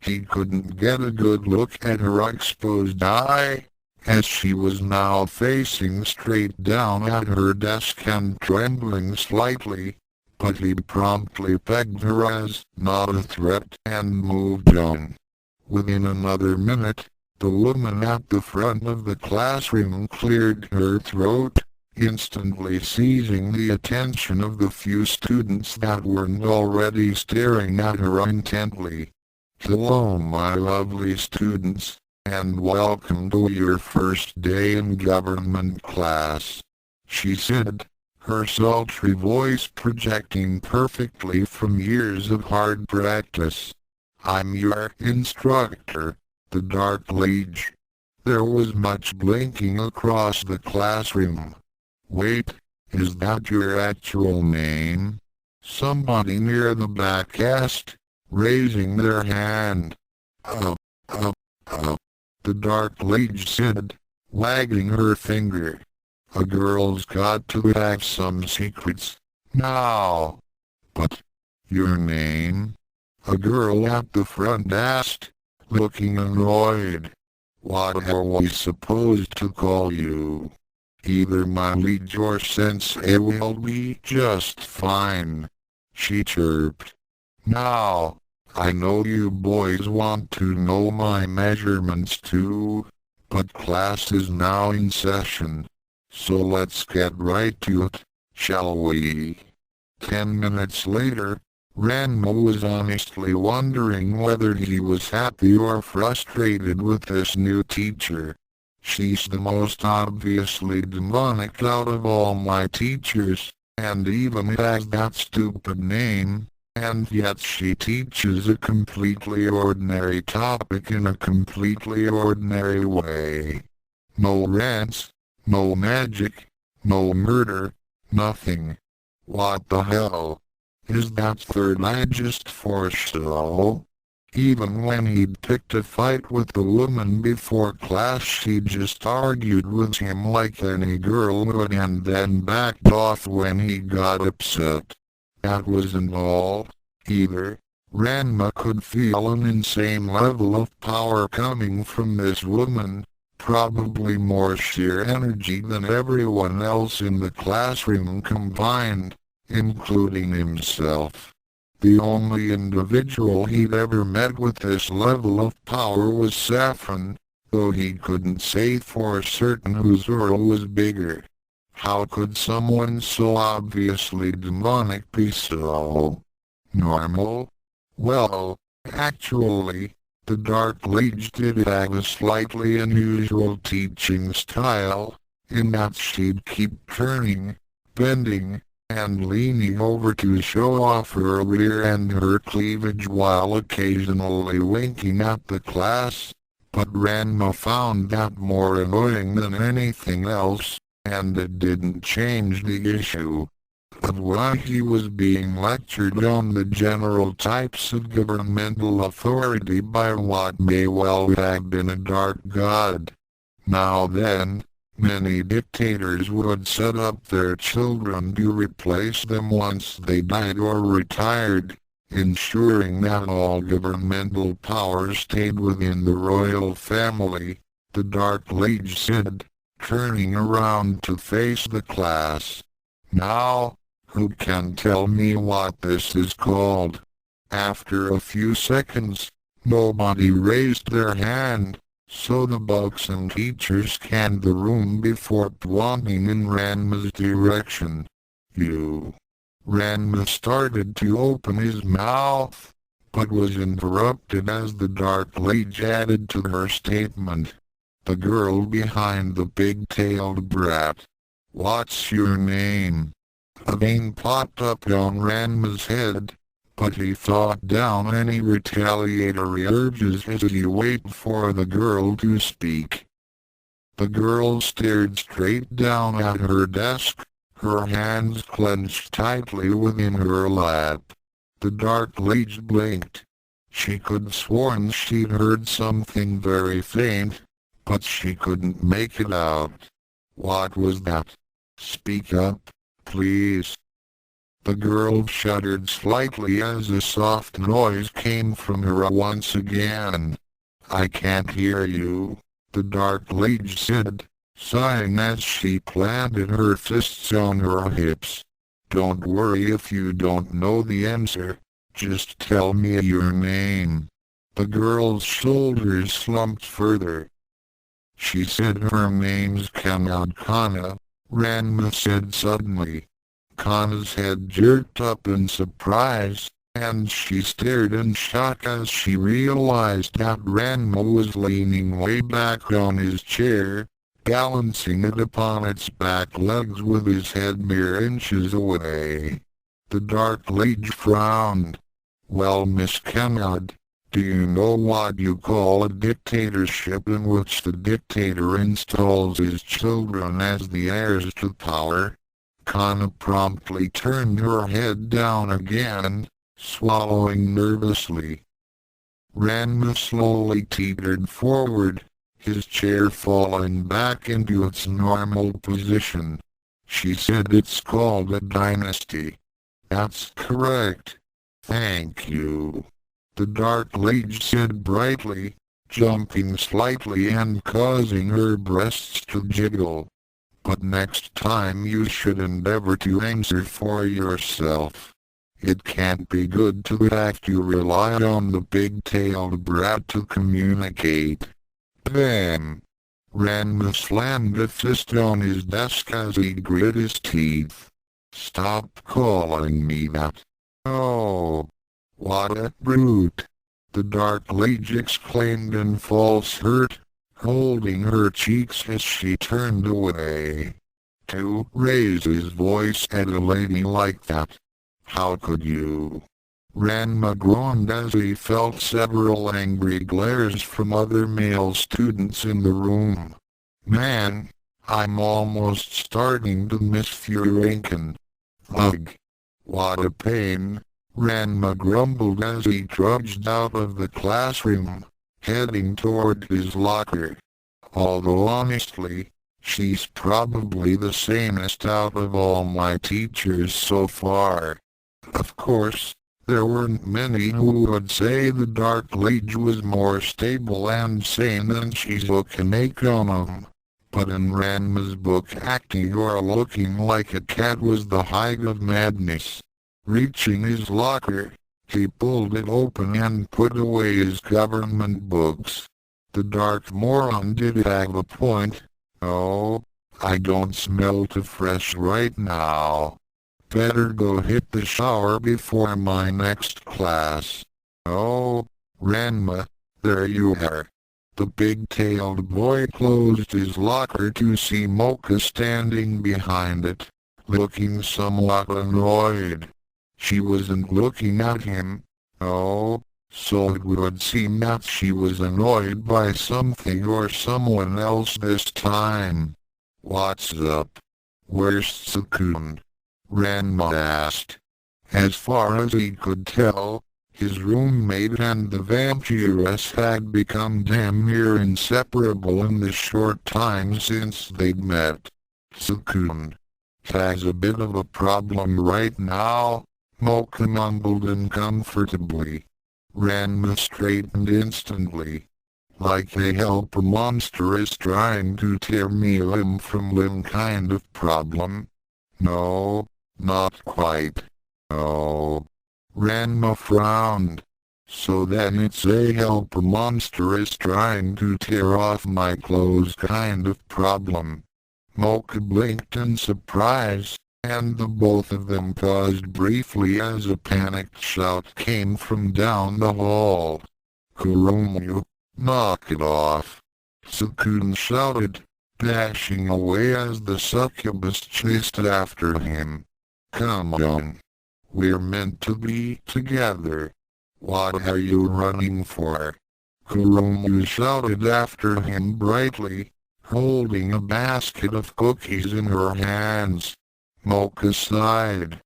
He couldn't get a good look at her exposed eye, as she was now facing straight down at her desk and trembling slightly, but he promptly pegged her as not a threat and moved on. Within another minute, the woman at the front of the classroom cleared her throat, instantly seizing the attention of the few students that were already staring at her intently. "Hello, my lovely students, and welcome to your first day in government class," she said, her sultry voice projecting perfectly from years of hard practice. "I'm your instructor, the Dark Lady." There was much blinking across the classroom. "Wait, is that your actual name?" somebody near the back asked, raising their hand. Uh, the Dark Lady said, wagging her finger. "A girl's got to have some secrets, now." "But, your name?" a girl at the front asked, looking annoyed. "What are we supposed to call you?" "Either my liege or sensei will be just fine," she chirped. "Now, I know you boys want to know my measurements too, but class is now in session, so let's get right to it, shall we?" 10 minutes later, Ranma was honestly wondering whether he was happy or frustrated with this new teacher. "She's the most obviously demonic out of all my teachers, and even has that stupid name. And yet she teaches a completely ordinary topic in a completely ordinary way. No rants, no magic, no murder, nothing. What the hell? Is that third eye just for show?" Even when he'd picked a fight with the woman before class, she just argued with him like any girl would and then backed off when he got upset. That wasn't all, either. Ranma could feel an insane level of power coming from this woman, probably more sheer energy than everyone else in the classroom combined, including himself. The only individual he'd ever met with this level of power was Saffron, though he couldn't say for certain whose aura was bigger. How could someone so obviously demonic be so normal? Well, actually, the Dark Lady did have a slightly unusual teaching style, in that she'd keep turning, bending, and leaning over to show off her rear and her cleavage while occasionally winking at the class, but Ranma found that more annoying than anything else, and it didn't change the issue of why he was being lectured on the general types of governmental authority by what may well have been a dark god. Now then, many dictators would set up their children to replace them once they died or retired, ensuring that all governmental power stayed within the royal family, the Dark Lady said, turning around to face the class. "Now, who can tell me what this is called?" After a few seconds, nobody raised their hand, so the buxom teacher scanned the room before pointing in Ranma's direction. "You." Ranma started to open his mouth, but was interrupted as the Dark Lady added to her statement. "The girl behind the pig-tailed brat. What's your name?" A vein popped up on Ranma's head, but he fought down any retaliatory urges as he waited for the girl to speak. The girl stared straight down at her desk, her hands clenched tightly within her lap. The Dark Lady blinked. She could sworn she'd heard something very faint, but she couldn't make it out. What was that? Speak up, please. The girl shuddered slightly as a soft noise came from her once again. I can't hear you, the dark lady said, sighing as she planted her fists on her hips. Don't worry if you don't know the answer. Just tell me your name. The girl's shoulders slumped further. She said her name's Kana, Ranma said suddenly. Kana's head jerked up in surprise, and she stared in shock as she realized that Ranma was leaning way back on his chair, balancing it upon its back legs with his head mere inches away. The dark lady frowned. Well, Miss Kennard, do you know what you call a dictatorship in which the dictator installs his children as the heirs to power? Kana promptly turned her head down again, swallowing nervously. Ranma slowly teetered forward, his chair falling back into its normal position. She said it's called a dynasty. That's correct. Thank you. The dark lady said brightly, jumping slightly and causing her breasts to jiggle. But next time you should endeavor to answer for yourself. It can't be good to have to rely on the big-tailed brat to communicate. Bam! Ranma slammed a fist on his desk as he grit his teeth. Stop calling me that. Oh, what a brute! The dark lady exclaimed in false hurt, holding her cheeks as she turned away. To raise his voice at a lady like that. How could you? Ranma groaned as he felt several angry glares from other male students in the room. Man, I'm almost starting to miss Furinkan. Ugh. What a pain, Ranma grumbled as he trudged out of the classroom, heading toward his locker. Although honestly, she's probably the sanest out of all my teachers so far. Of course, there weren't many who would say the dark lady was more stable and sane than Tsukune Akana. But in Ranma's book, acting or looking like a cat was the height of madness. Reaching his locker, he pulled it open and put away his government books. The dark moron did have a point. Oh, I don't smell too fresh right now. Better go hit the shower before my next class. Oh, Ranma, there you are. The big-tailed boy closed his locker to see Mocha standing behind it, looking somewhat annoyed. She wasn't looking at him. Oh, so it would seem that she was annoyed by something or someone else this time. What's up? Where's Tsukune? Ranma asked. As far as he could tell, his roommate and the vampiress had become damn near inseparable in the short time since they'd met. Tsukune has a bit of a problem right now, Mocha mumbled uncomfortably. Ranma straightened instantly. Like a helper monster is trying to tear me limb from limb kind of problem. No, not quite. Oh. Ranma frowned. So then it's a helper monster is trying to tear off my clothes kind of problem. Mocha blinked in surprise, and the both of them paused briefly as a panicked shout came from down the hall. Kuromu, knock it off! Tsukune shouted, dashing away as the succubus chased after him. Come on. We're meant to be together. What are you running for? Kuromu shouted after him brightly, holding a basket of cookies in her hands. Mocha sighed.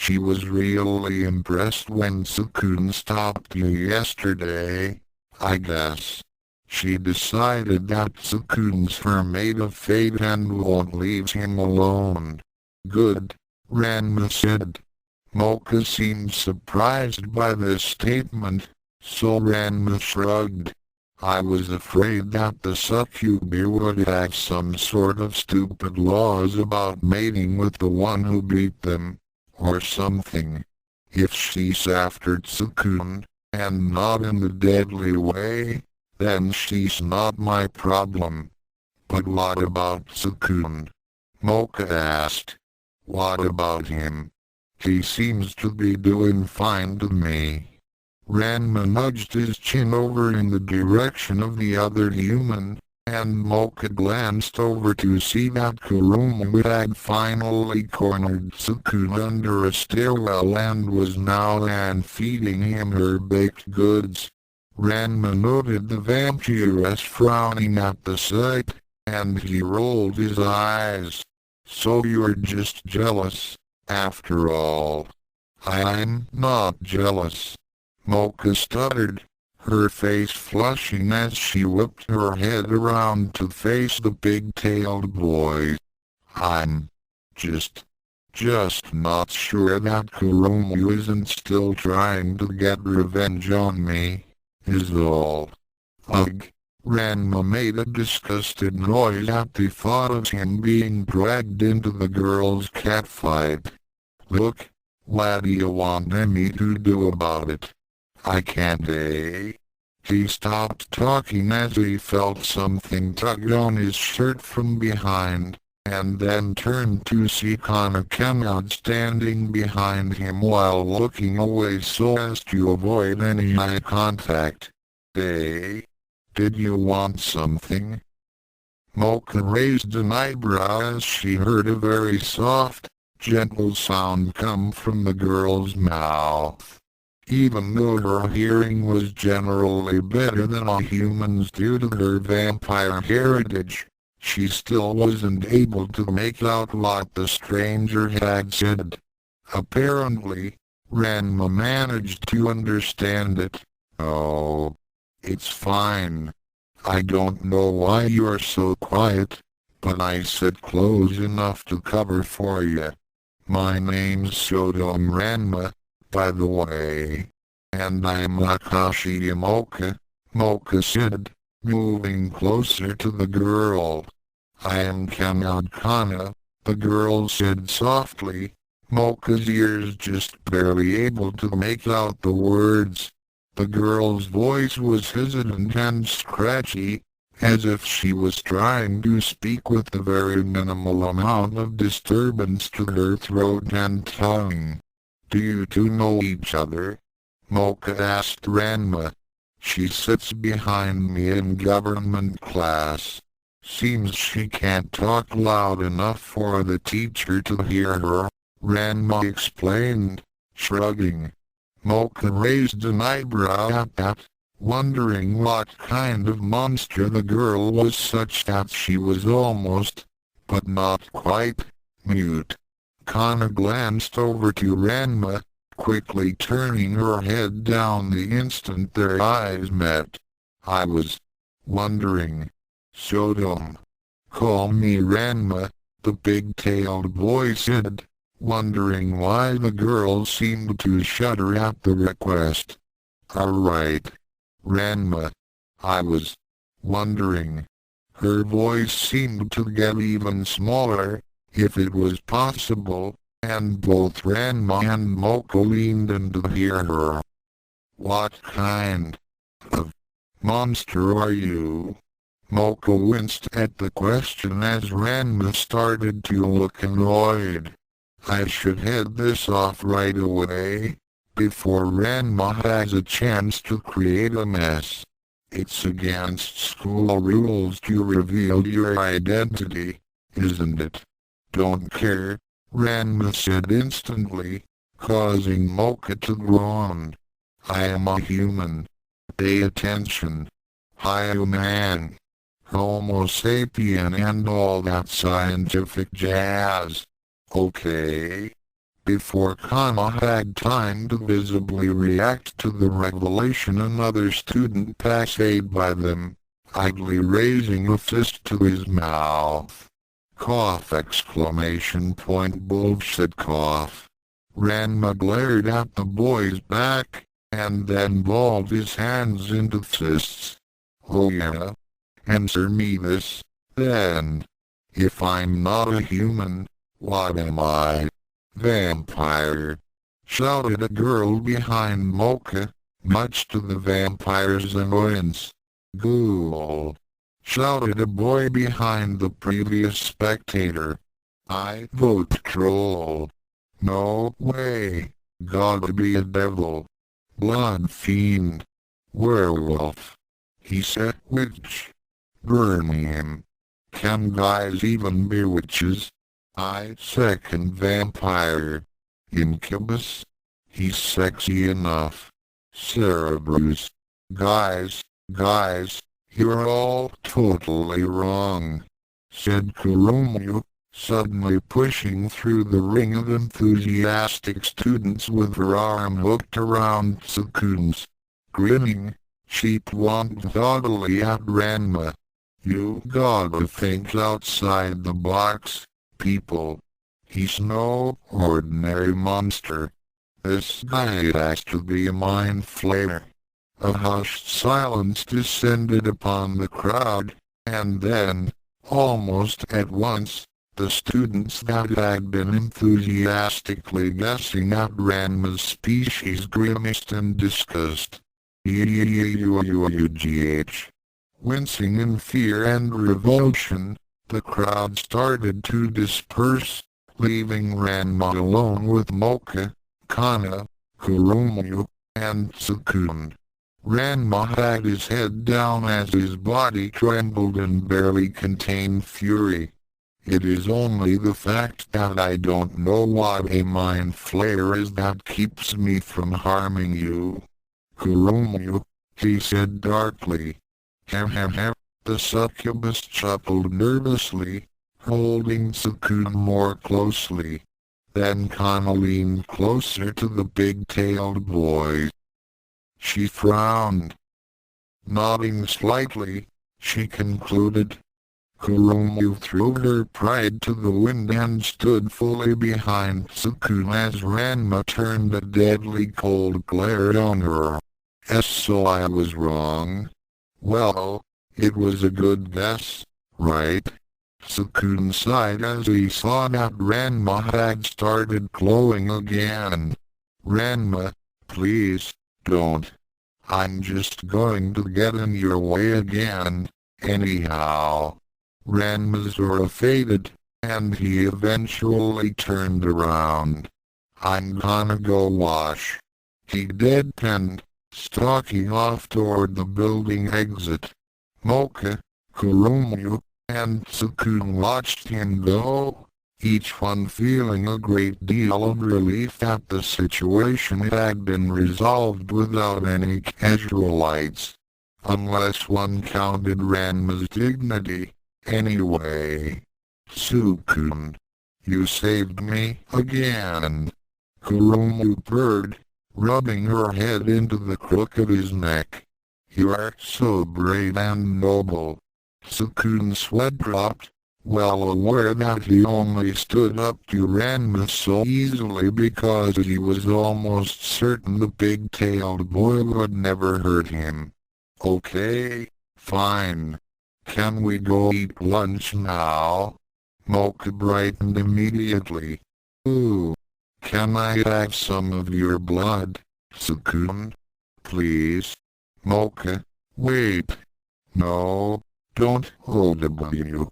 She was really impressed when Tsukune stopped you yesterday, I guess. She decided that Tsukune's her mate of fate and won't leave him alone. Good, Ranma said. Mocha seemed surprised by this statement, so Ranma shrugged. I was afraid that the succubi would have some sort of stupid laws about mating with the one who beat them, or something. If she's after Tsukune, and not in the deadly way, then she's not my problem. But what about Tsukune? Mocha asked. What about him? He seems to be doing fine to me. Ranma nudged his chin over in the direction of the other human, and Mocha glanced over to see that Kurumu had finally cornered Tsukune under a stairwell and was now feeding him her baked goods. Ranma noted the vampiress frowning at the sight, and he rolled his eyes. So you're just jealous, after all. I'm not jealous. Mocha stuttered, her face flushing as she whipped her head around to face the big-tailed boy. I'm just not sure that Kurumu isn't still trying to get revenge on me, is all. Ugh. Ranma made a disgusted noise at the thought of him being dragged into the girls' catfight. Look, what do you want me to do about it? I can't, eh? He stopped talking as he felt something tug on his shirt from behind, and then turned to see Kanakana standing behind him while looking away so as to avoid any eye contact. Eh? Did you want something? Mocha raised an eyebrow as she heard a very soft, gentle sound come from the girl's mouth. Even though her hearing was generally better than a human's due to her vampire heritage, she still wasn't able to make out what the stranger had said. Apparently, Ranma managed to understand it. Oh, it's fine. I don't know why you're so quiet, but I sit close enough to cover for you. My name's Sodom Ranma, by the way. And I'm Akashi Mocha, Mocha said, moving closer to the girl. I am Kanadkana, the girl said softly, Mocha's ears just barely able to make out the words. The girl's voice was hesitant and scratchy, as if she was trying to speak with a very minimal amount of disturbance to her throat and tongue. Do you two know each other? Mocha asked Ranma. She sits behind me in government class. Seems she can't talk loud enough for the teacher to hear her, Ranma explained, shrugging. Mocha raised an eyebrow at that, wondering what kind of monster the girl was such that she was almost, but not quite, mute. Kana glanced over to Ranma, quickly turning her head down the instant their eyes met. I was wondering. Sodom. Call me Ranma, the big-tailed boy said, wondering why the girl seemed to shudder at the request. Alright. Ranma. I was wondering. Her voice seemed to get even smaller, if it was possible, and both Ranma and Mocha leaned in to hear her. What kind of monster are you? Mocha winced at the question as Ranma started to look annoyed. I should head this off right away, before Ranma has a chance to create a mess. It's against school rules to reveal your identity, isn't it? Don't care, Ranma said instantly, causing Mocha to groan. I am a human. Pay attention. Human. Homo sapien and all that scientific jazz. Okay? Before Kana had time to visibly react to the revelation, another student passed by them, idly raising a fist to his mouth. Cough! Exclamation point! Bullshit cough. Ranma glared at the boy's back, and then balled his hands into fists. Oh yeah? Answer me this, then. If I'm not a human, what am I? Vampire! Shouted a girl behind Mocha, much to the vampire's annoyance. Ghoul! Shouted a boy behind the previous spectator. I vote troll. No way. Gotta be a devil. Blood fiend. Werewolf. He said witch. Burn him. Can guys even be witches? I second vampire. Incubus? He's sexy enough. Cerberus. Guys, you're all totally wrong, said Kuromu, suddenly pushing through the ring of enthusiastic students with her arm hooked around Tsukune's. Grinning, she plonked gaudily at Ranma. You gotta think outside the box, people. He's no ordinary monster. This guy has to be a mind flayer. A hushed silence descended upon the crowd, and then, almost at once, the students that had been enthusiastically guessing at Ranma's species grimaced in disgust. Ugh. Wincing in fear and revulsion, the crowd started to disperse, leaving Ranma alone with Mocha, Kana, Kuromu, and Tsukune. Ranma had his head down as his body trembled and barely contained fury. It is only the fact that I don't know what a mind flayer is that keeps me from harming you. Kuromu, he said darkly. The succubus chuckled nervously, holding Tsukune more closely. Then Kana leaned closer to the big-tailed boy. She frowned. Nodding slightly, she concluded. Kuromu threw her pride to the wind and stood fully behind Tsukune as Ranma turned a deadly cold glare on her. So I was wrong. Well, it was a good guess, right? Tsukune sighed as he saw that Ranma had started glowing again. Ranma, please, don't. I'm just going to get in your way again, anyhow. Ranma's aura faded, and he eventually turned around. I'm gonna go wash. He deadpanned, stalking off toward the building exit. Mocha, Kuromu, and Tsukune watched him go, each one feeling a great deal of relief that the situation had been resolved without any casualties. Unless one counted Ranma's dignity, anyway. Tsukune, you saved me again. Kuromu purred, rubbing her head into the crook of his neck. You are so brave and noble. Tsukune's sweat dropped, well aware that he only stood up to Ranma so easily because he was almost certain the big-tailed boy would never hurt him. Okay, fine. Can we go eat lunch now? Mocha brightened immediately. Ooh. Can I have some of your blood, Tsukune? Please? Mocha, wait. No, don't OW.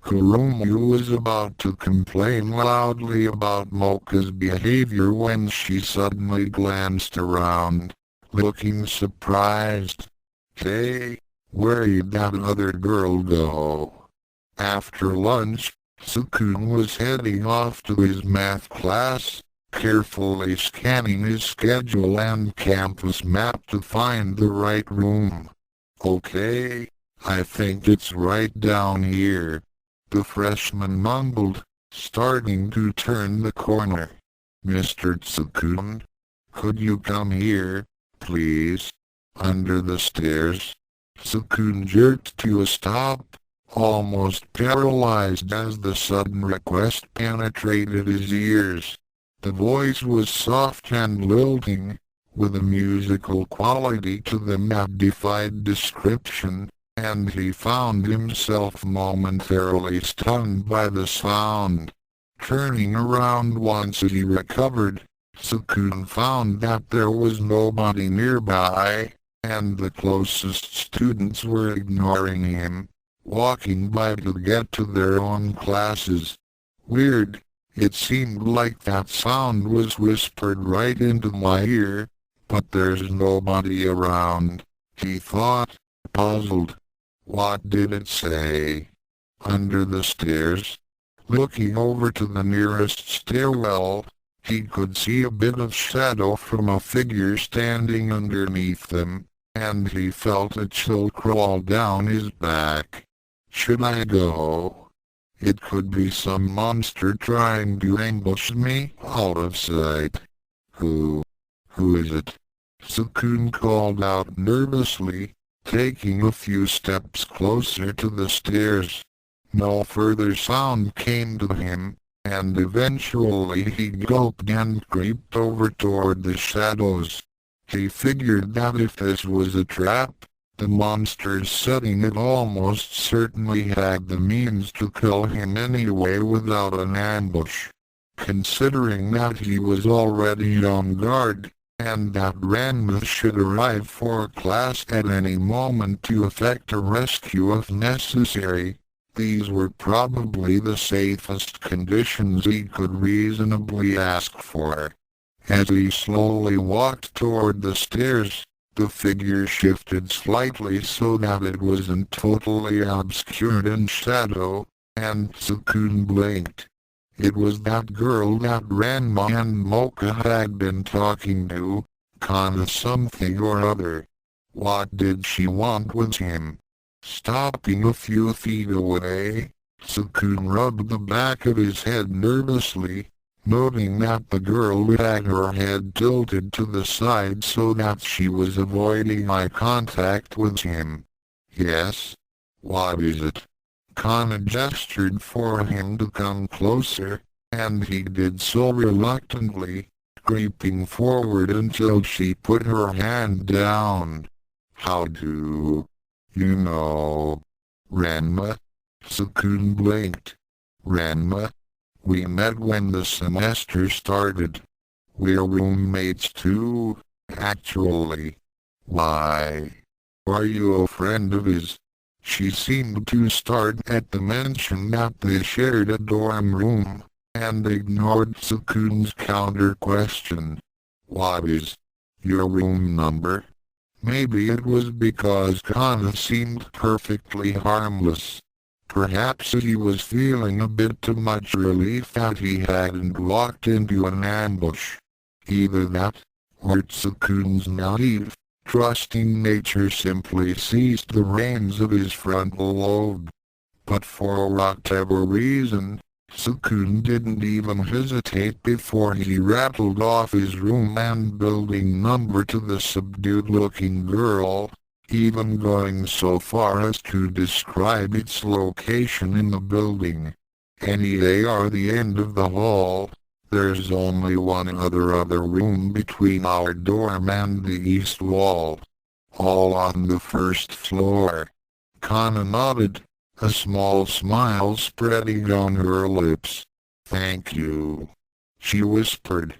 Kuromu was about to complain loudly about Mocha's behavior when she suddenly glanced around, looking surprised. Hey, where'd that other girl go? After lunch, Tsukune was heading off to his math class, carefully scanning his schedule and campus map to find the right room. Okay, I think it's right down here. The freshman mumbled, starting to turn the corner. Mr. Tsukune, could you come here, please? Under the stairs. Tsukune jerked to a stop, almost paralyzed as the sudden request penetrated his ears. The voice was soft and lilting, with a musical quality to them that defied description, and he found himself momentarily stunned by the sound. Turning around once he recovered, Tsukune found that there was nobody nearby, and the closest students were ignoring him, walking by to get to their own classes. Weird, it seemed like that sound was whispered right into my ear, but there's nobody around, he thought, puzzled. What did it say? Under the stairs. Looking over to the nearest stairwell, he could see a bit of shadow from a figure standing underneath them, and he felt a chill crawl down his back. Should I go? It could be some monster trying to ambush me out of sight. Who is it? Tsukune called out nervously, taking a few steps closer to the stairs. No further sound came to him, and eventually he gulped and creeped over toward the shadows. He figured that if this was a trap, the monsters setting it almost certainly had the means to kill him anyway without an ambush. Considering that he was already on guard, and that Ranma should arrive for class at any moment to effect a rescue if necessary, these were probably the safest conditions he could reasonably ask for. As he slowly walked toward the stairs, the figure shifted slightly so that it wasn't totally obscured in shadow, and Tsukune blinked. It was that girl that Ranma and Mocha had been talking to, Kana something or other. What did she want with him? Stopping a few feet away, Tsukune rubbed the back of his head nervously, noting that the girl had her head tilted to the side so that she was avoiding eye contact with him. Yes? What is it? Kana gestured for him to come closer, and he did so reluctantly, creeping forward until she put her hand down. How do you know? Ranma? Tsukune blinked. Ranma? We met when the semester started. We're roommates too, actually. Why? Are you a friend of his? She seemed to start at the mention that they shared a dorm room, and ignored Tsukune's counter-question. What is your room number? Maybe it was because Kana seemed perfectly harmless. Perhaps he was feeling a bit too much relief that he hadn't walked into an ambush. Either that, or Tsukune's naive, trusting nature simply seized the reins of his frontal lobe. But for whatever reason, Tsukune didn't even hesitate before he rattled off his room and building number to the subdued-looking girl, even going so far as to describe its location in the building. Any or the end of the hall. There's only one other room between our dorm and the east wall. All on the first floor. Kana nodded, a small smile spreading on her lips. Thank you, she whispered.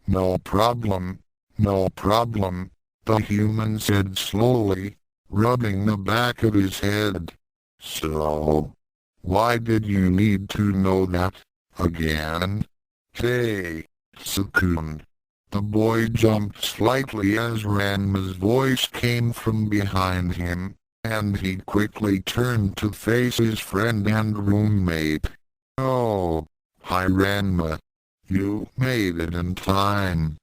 No problem, the human said slowly, rubbing the back of his head. So, why did you need to know that, again? Hey, Tsukune. The boy jumped slightly as Ranma's voice came from behind him, and he quickly turned to face his friend and roommate. Oh, hi Ranma. You made it in time.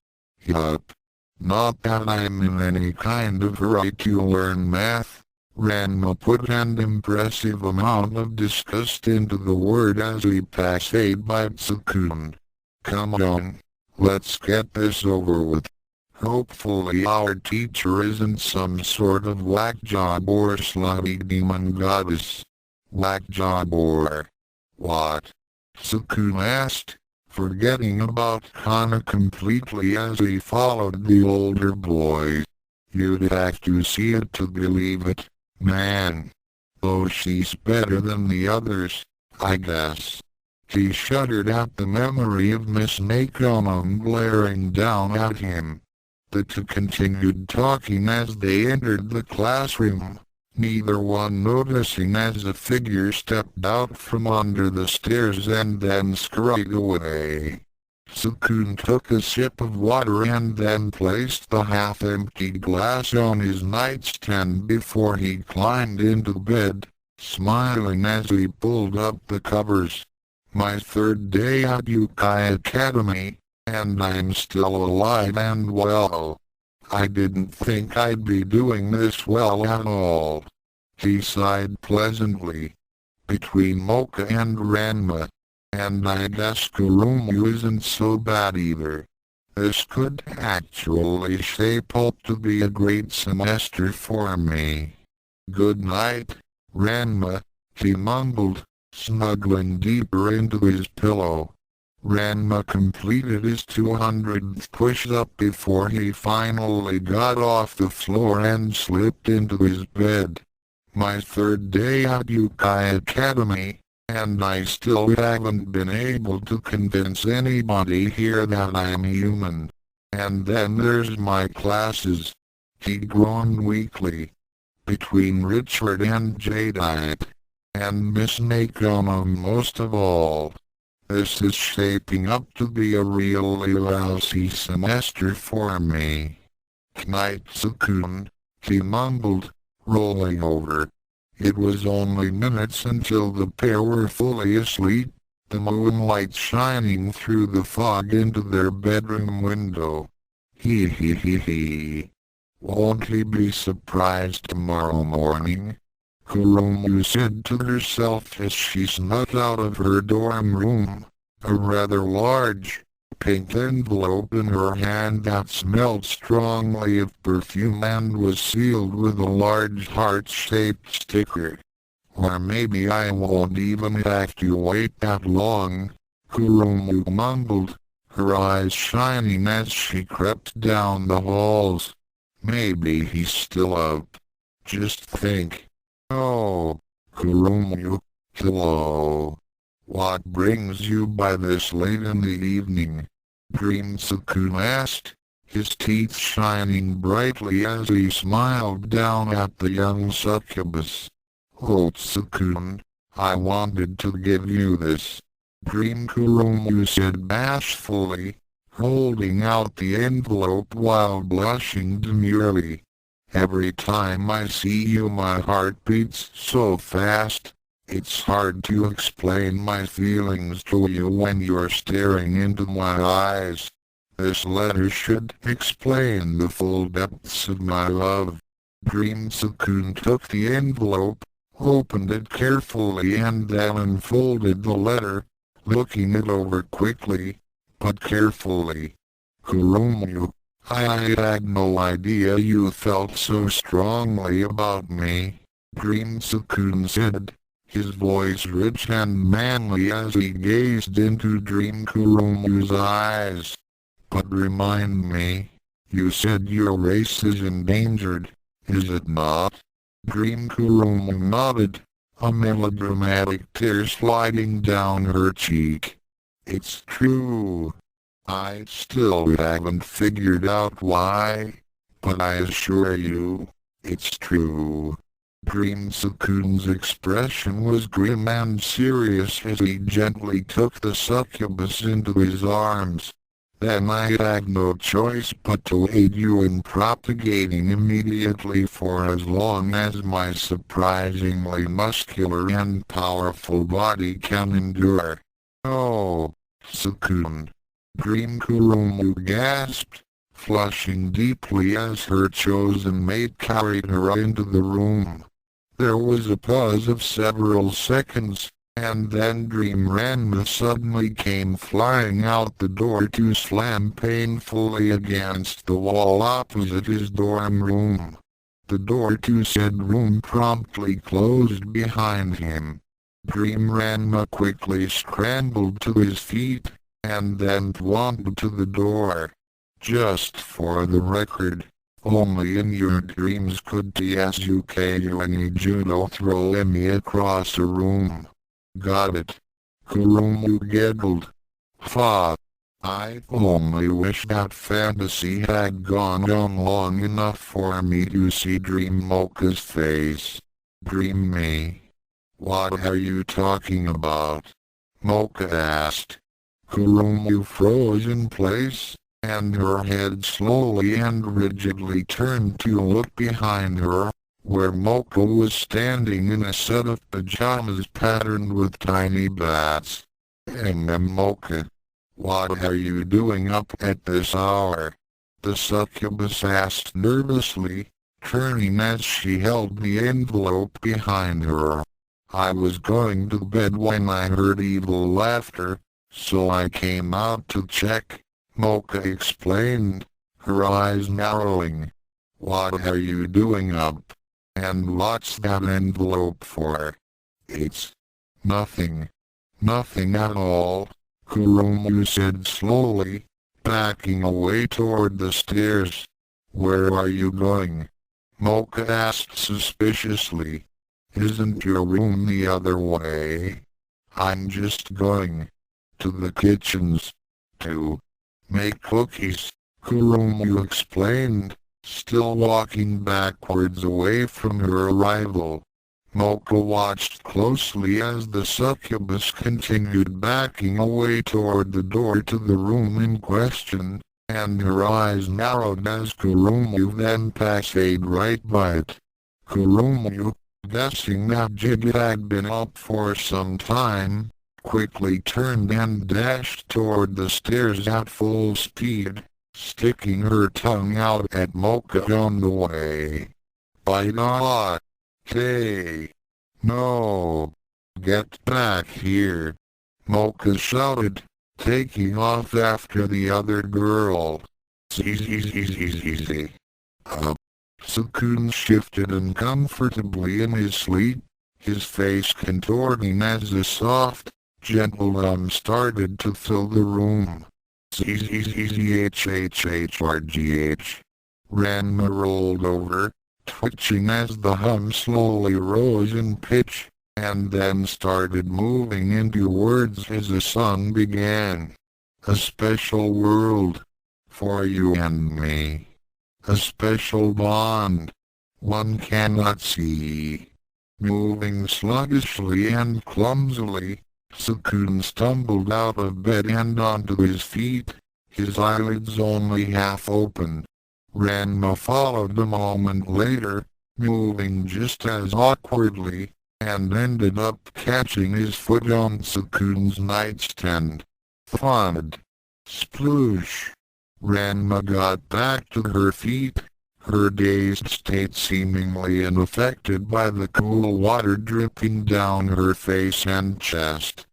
Yup. Not that I'm in any kind of hurry to learn math. Ranma put an impressive amount of disgust into the word as he passed by Tsukune. Come on, Let's get this over with. Hopefully our teacher isn't some sort of whack job or slutty demon goddess. Whack job or what? Tsukune asked, forgetting about Kana completely as he followed the older boy. You'd have to see it to believe it, man. Though she's better than the others, I guess. He shuddered at the memory of Miss Nakonon glaring down at him. The two continued talking as they entered the classroom, neither one noticing as a figure stepped out from under the stairs and then scurried away. Tsukune took a sip of water and then placed the half-empty glass on his nightstand before he climbed into bed, smiling as he pulled up the covers. My third day at Youkai Academy, and I'm still alive and well. I didn't think I'd be doing this well at all. He sighed pleasantly. Between Mocha and Ranma, and I guess Kurumu isn't so bad either. This could actually shape up to be a great semester for me. Good night, Ranma, he mumbled, snuggling deeper into his pillow. Ranma completed his 200th push-up before he finally got off the floor and slipped into his bed. My third day at Youkai Academy, and I still haven't been able to convince anybody here that I'm human. And then there's my classes. He groaned weakly. Between Richard and Jadeite, and Miss Nakonon most of all. This is shaping up to be a really lousy semester for me. Night, Tsukune, he mumbled, rolling over. It was only minutes until the pair were fully asleep, the moonlight shining through the fog into their bedroom window. He. Won't he be surprised tomorrow morning? Kurumu said to herself as she snuck out of her dorm room, a rather large, pink envelope in her hand that smelled strongly of perfume and was sealed with a large heart-shaped sticker. Or maybe I won't even have to wait that long, Kurumu mumbled, her eyes shining as she crept down the halls. Maybe he's still up. Just think. Oh, Kurumu, hello. What brings you by this late in the evening? Dream Tsukune asked, his teeth shining brightly as he smiled down at the young succubus. Oh Tsukune, I wanted to give you this. Dream Kurumu said bashfully, holding out the envelope while blushing demurely. Every time I see you my heart beats so fast. It's hard to explain my feelings to you when you're staring into my eyes. This letter should explain the full depths of my love. Dream Tsukune took the envelope, opened it carefully and then unfolded the letter, looking it over quickly, but carefully. Kurumu, I had no idea you felt so strongly about me, Dream Tsukune said, his voice rich and manly as he gazed into Dream Kurumu's eyes. But remind me, you said your race is endangered, is it not? Dream Kurumu nodded, a melodramatic tear sliding down her cheek. It's true. I still haven't figured out why, but I assure you, it's true. Dream Tsukune's expression was grim and serious as he gently took the succubus into his arms. Then I had no choice but to aid you in propagating immediately for as long as my surprisingly muscular and powerful body can endure. Oh, Tsukune. Dream Kurumu gasped, flushing deeply as her chosen mate carried her into the room. There was a pause of several seconds, and then Dream Ranma suddenly came flying out the door to slam painfully against the wall opposite his dorm room. The door to said room promptly closed behind him. Dream Ranma quickly scrambled to his feet, and then wandered to the door. Just for the record, only in your dreams could Tsukune Judo throw me across a room. Got it? Kurumu giggled. Fa. I only wish that fantasy had gone on long enough for me to see Dream Mocha's face. Dream me. What are you talking about? Mocha asked. Kurumu froze in place, and her head slowly and rigidly turned to look behind her, where Mocha was standing in a set of pajamas patterned with tiny bats. Mocha, what are you doing up at this hour? The succubus asked nervously, turning as she held the envelope behind her. I was going to bed when I heard evil laughter, so I came out to check, Mocha explained, her eyes narrowing. What are you doing up? And what's that envelope for? It's nothing. Nothing at all, Kurumu said slowly, backing away toward the stairs. Where are you going? Mocha asked suspiciously. Isn't your room the other way? I'm just going to the kitchens to make cookies, Kurumu explained, still walking backwards away from her arrival. Mocha watched closely as the succubus continued backing away toward the door to the room in question, and her eyes narrowed as Kurumu then passed right by it. Kurumu, guessing that Jig had been up for some time, quickly turned and dashed toward the stairs at full speed, sticking her tongue out at Mocha on the way. By God! Hey! No! Get back here! Mocha shouted, taking off after the other girl. Easy. Tsukune shifted uncomfortably in his sleep, his face contorting as a soft, gentle hum started to fill the room. Hhhhrgh. Ranma rolled over, twitching as the hum slowly rose in pitch, and then started moving into words as the song began. A special world for you and me. A special bond one cannot see. Moving sluggishly and clumsily, Tsukune stumbled out of bed and onto his feet, his eyelids only half open. Ranma followed a moment later, moving just as awkwardly, and ended up catching his foot on Tsukune's nightstand. Thud. Sploosh. Ranma got back to her feet, her dazed state seemingly unaffected by the cool water dripping down her face and chest.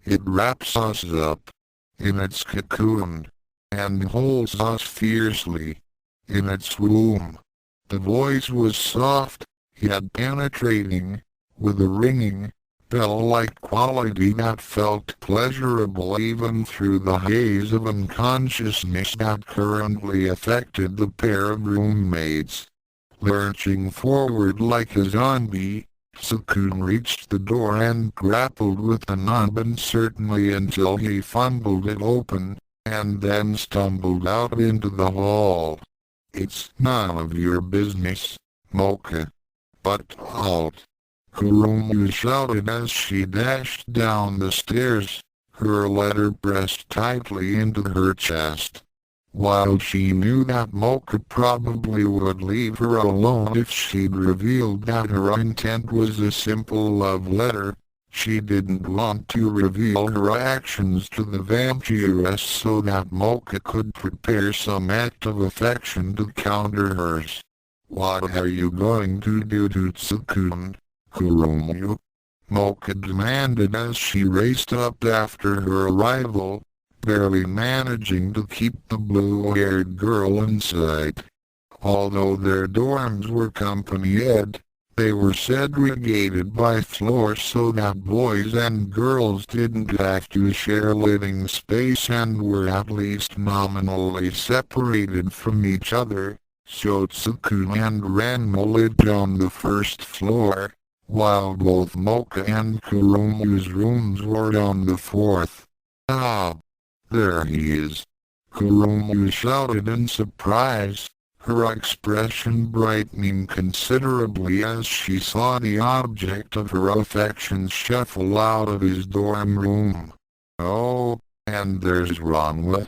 It wraps us up in its cocoon, and holds us fiercely in its womb. The voice was soft, yet penetrating, with a ringing, bell-like quality that felt pleasurable even through the haze of unconsciousness that currently affected the pair of roommates. Lurching forward like a zombie, Tsukune reached the door and grappled with the knob uncertainly until he fumbled it open, and then stumbled out into the hall. It's none of your business, Mocha. But halt! Kurumu shouted as she dashed down the stairs, her letter pressed tightly into her chest. While she knew that Mocha probably would leave her alone if she'd revealed that her intent was a simple love letter, she didn't want to reveal her actions to the vampiress so that Mocha could prepare some act of affection to counter hers. What are you going to do to Tsukune, Kurumu? Mocha demanded as she raced up after her arrival, barely managing to keep the blue-haired girl in sight. Although their dorms were company ed, they were segregated by floor so that boys and girls didn't have to share living space and were at least nominally separated from each other, so Tsukune and Ranma lived on the first floor, while both Mocha and Kuromu's rooms were on the fourth. Ah! There he is! Kuromu shouted in surprise, her expression brightening considerably as she saw the object of her affections shuffle out of his dorm room. Oh, and there's Ranma.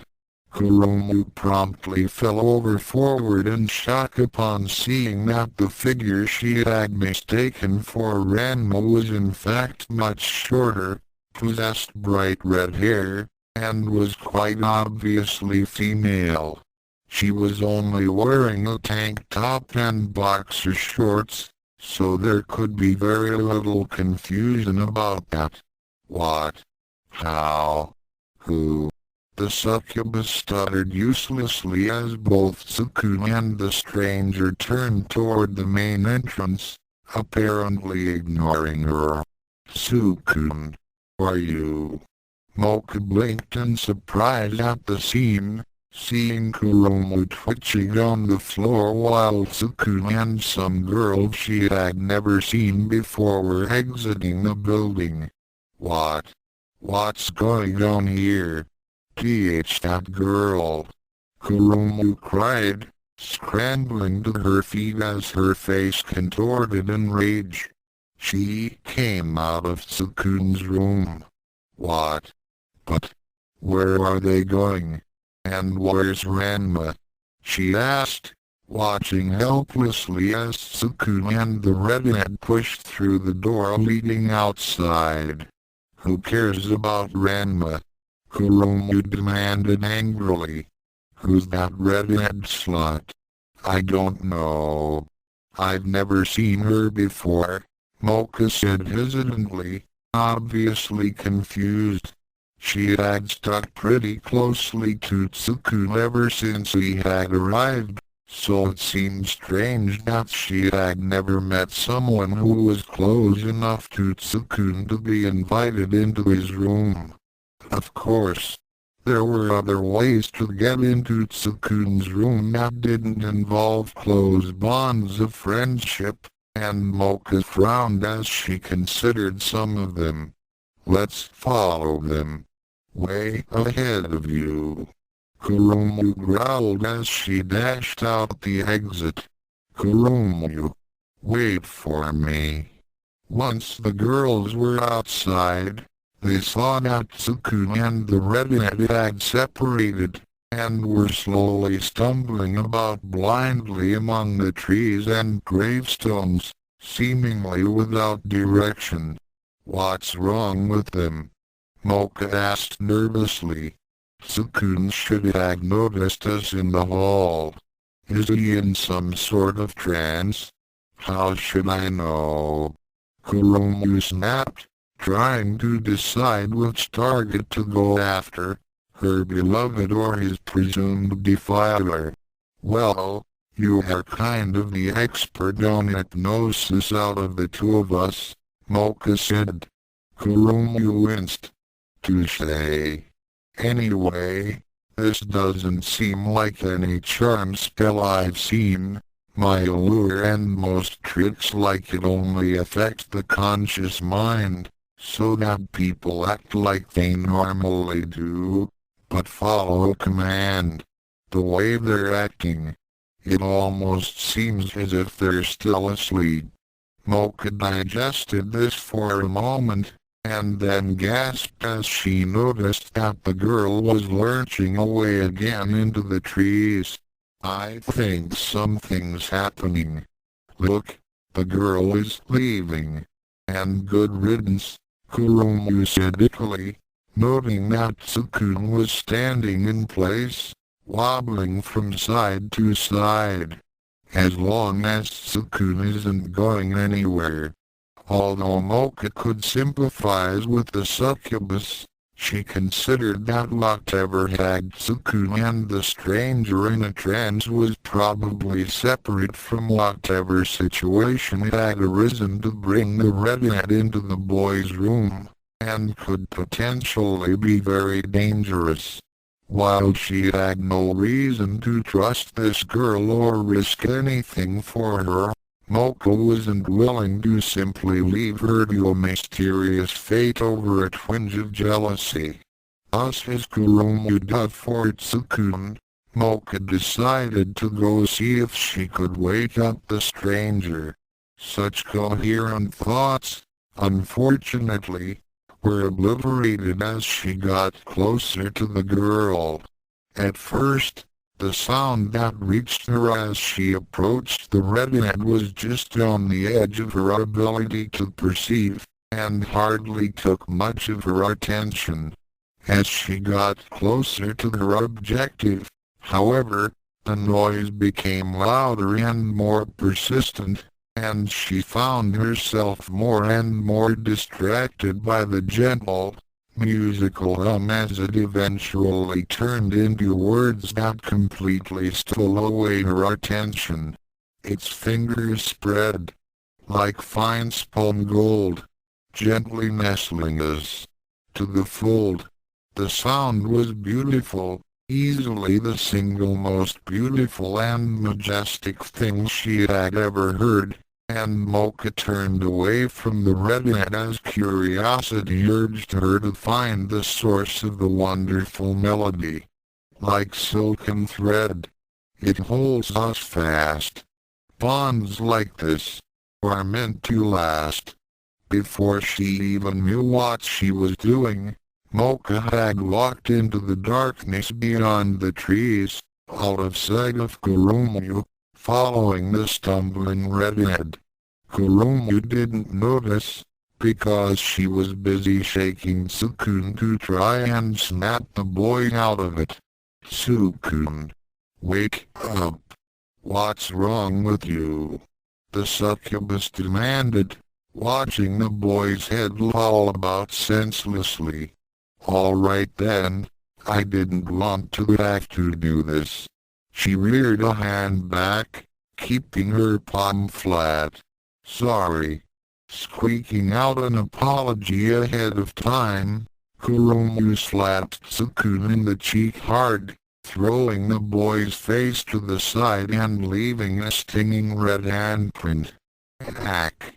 Kuromu promptly fell over forward in shock upon seeing that the figure she had mistaken for Ranma was in fact much shorter, possessed bright red hair, and was quite obviously female. She was only wearing a tank top and boxer shorts, so there could be very little confusion about that. What? How? Who? The succubus stuttered uselessly as both Tsukune and the stranger turned toward the main entrance, apparently ignoring her. Tsukune, are you? Mocha blinked in surprise at the scene, seeing Kuromu twitching on the floor while Tsukune and some girls she had never seen before were exiting the building. What's going on here? That girl! Kuromu cried, scrambling to her feet as her face contorted in rage. She came out of Tsukune's room. What? But where are they going? And where's Ranma? She asked, watching helplessly as Tsukune and the redhead pushed through the door leading outside. Who cares about Ranma? Kuromu demanded angrily. Who's that redhead slut? I don't know. I've never seen her before, Mocha said hesitantly, obviously confused. She had stuck pretty closely to Tsukune ever since he had arrived, so it seemed strange that she had never met someone who was close enough to Tsukune to be invited into his room. Of course, there were other ways to get into Tsukune's room that didn't involve close bonds of friendship, and Mocha frowned as she considered some of them. Let's follow them. Way ahead of you. Kuromu growled as she dashed out the exit. Kuromu, wait for me. Once the girls were outside, they saw that Tsukune and the redhead had separated, and were slowly stumbling about blindly among the trees and gravestones, seemingly without direction. What's wrong with them? Mocha asked nervously. Tsukune should have noticed us in the hall. Is he in some sort of trance? How should I know? Kuromu snapped, trying to decide which target to go after, her beloved or his presumed defiler. Well, you are kind of the expert on hypnosis out of the two of us, Mocha said. Kuromu winced. Touché. Anyway, this doesn't seem like any charm spell I've seen. My allure and most tricks like it only affect the conscious mind, so that people act like they normally do, but follow a command. The way they're acting, it almost seems as if they're still asleep. Mocha digested this for a moment, and then gasped as she noticed that the girl was lurching away again into the trees. I think something's happening. Look, the girl is leaving. And good riddance, Kuromu said icily, noting that Tsukune was standing in place, wobbling from side to side. As long as Tsukune isn't going anywhere. Although Mocha could sympathize with the succubus, she considered that whatever had Tsukune and the stranger in a trance was probably separate from whatever situation had arisen to bring the redhead into the boy's room, and could potentially be very dangerous. While she had no reason to trust this girl or risk anything for her, Mocha wasn't willing to simply leave her to a mysterious fate over a twinge of jealousy. As his Kuromu did for Tsukune, Mocha decided to go see if she could wake up the stranger. Such coherent thoughts, unfortunately, were obliterated as she got closer to the girl. At first, the sound that reached her as she approached the redhead was just on the edge of her ability to perceive, and hardly took much of her attention. As she got closer to her objective, however, the noise became louder and more persistent, and she found herself more and more distracted by the gentle, musical hum as it eventually turned into words that completely stole away her attention. Its fingers spread, like fine spun gold, gently nestling us to the fold. The sound was beautiful, easily the single most beautiful and majestic thing she had ever heard, and Mocha turned away from the redhead as curiosity urged her to find the source of the wonderful melody. Like silken thread, it holds us fast. Bonds like this are meant to last. Before she even knew what she was doing, Mocha had walked into the darkness beyond the trees, out of sight of Kuromu, following the stumbling redhead. Kuromu didn't notice, because she was busy shaking Tsukune to try and snap the boy out of it. "Tsukune, wake up. What's wrong with you?" the succubus demanded, watching the boy's head loll about senselessly. "All right then, I didn't want to have to do this." She reared a hand back, keeping her palm flat. "Sorry." Squeaking out an apology ahead of time, Kuromu slapped Tsukune in the cheek hard, throwing the boy's face to the side and leaving a stinging red handprint. "Hack.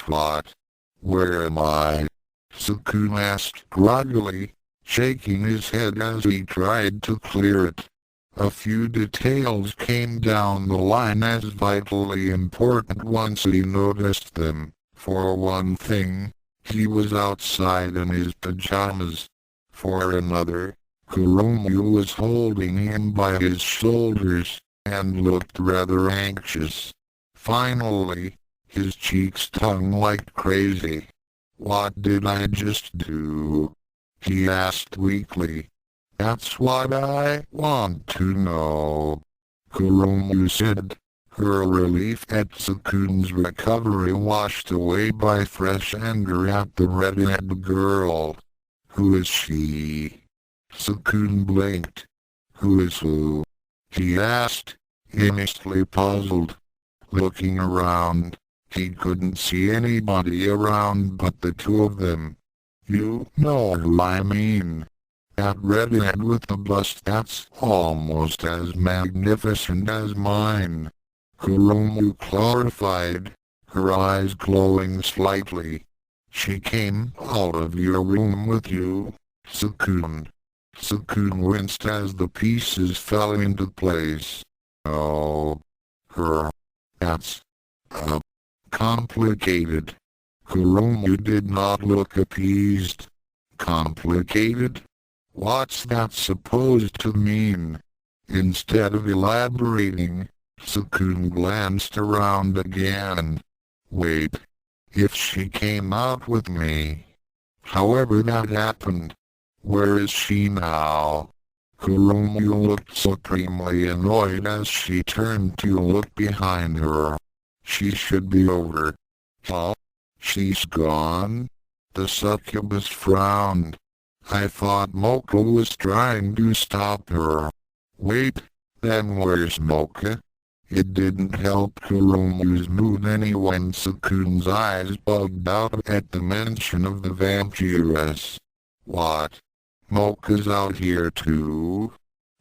What? Where am I?" Tsukune asked groggily, shaking his head as he tried to clear it. A few details came down the line as vitally important once he noticed them. For one thing, he was outside in his pajamas. For another, Kuromu was holding him by his shoulders, and looked rather anxious. Finally, his cheeks stung like crazy. "What did I just do?" he asked weakly. "That's what I want to know," Kuromu said, her relief at Tsukune's recovery washed away by fresh anger at the redhead girl. "Who is she?" Tsukune blinked. "Who is who?" he asked, innocently puzzled. Looking around, he couldn't see anybody around but the two of them. "You know who I mean. That redhead with the bust that's almost as magnificent as mine," Kuromu clarified, her eyes glowing slightly. "She came out of your room with you, Tsukune." Tsukune winced as the pieces fell into place. "Oh, her. That's complicated." Kuromu did not look appeased. "Complicated? What's that supposed to mean?" Instead of elaborating, Tsukune glanced around again. "Wait. If she came out with me. However that happened. Where is she now?" Kuromu looked supremely annoyed as she turned to look behind her. "She should be over Huh? She's gone? The succubus frowned. I thought Mocha was trying to stop her. Wait, then where's Mocha? It didn't help Kuromu's mood any when Tsukune's eyes bugged out at the mention of the vampiress. What? Mocha's out here too?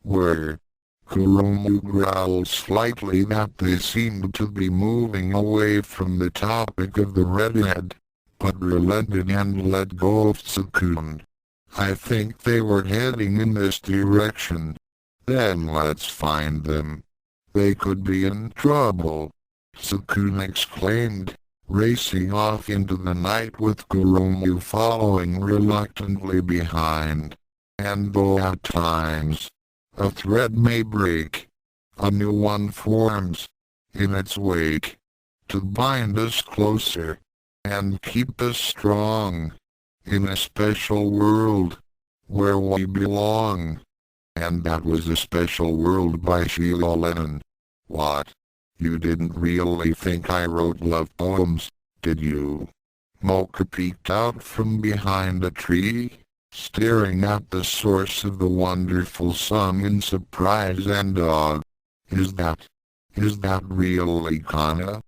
Where? Kuromu growled slightly that they seemed to be moving away from the topic of the redhead, but relented and let go of Tsukune. I think they were heading in this direction. Then let's find them. They could be in trouble, Tsukune exclaimed, racing off into the night with Kuromu following reluctantly behind. And though at times a thread may break, a new one forms in its wake to bind us closer and keep us strong in a special world where we belong. And that was A Special World by Sheila Lennon. What? You didn't really think I wrote love poems, did you? Mocha peeked out from behind a tree, staring at the source of the wonderful song in surprise and awe. Is that really Kana?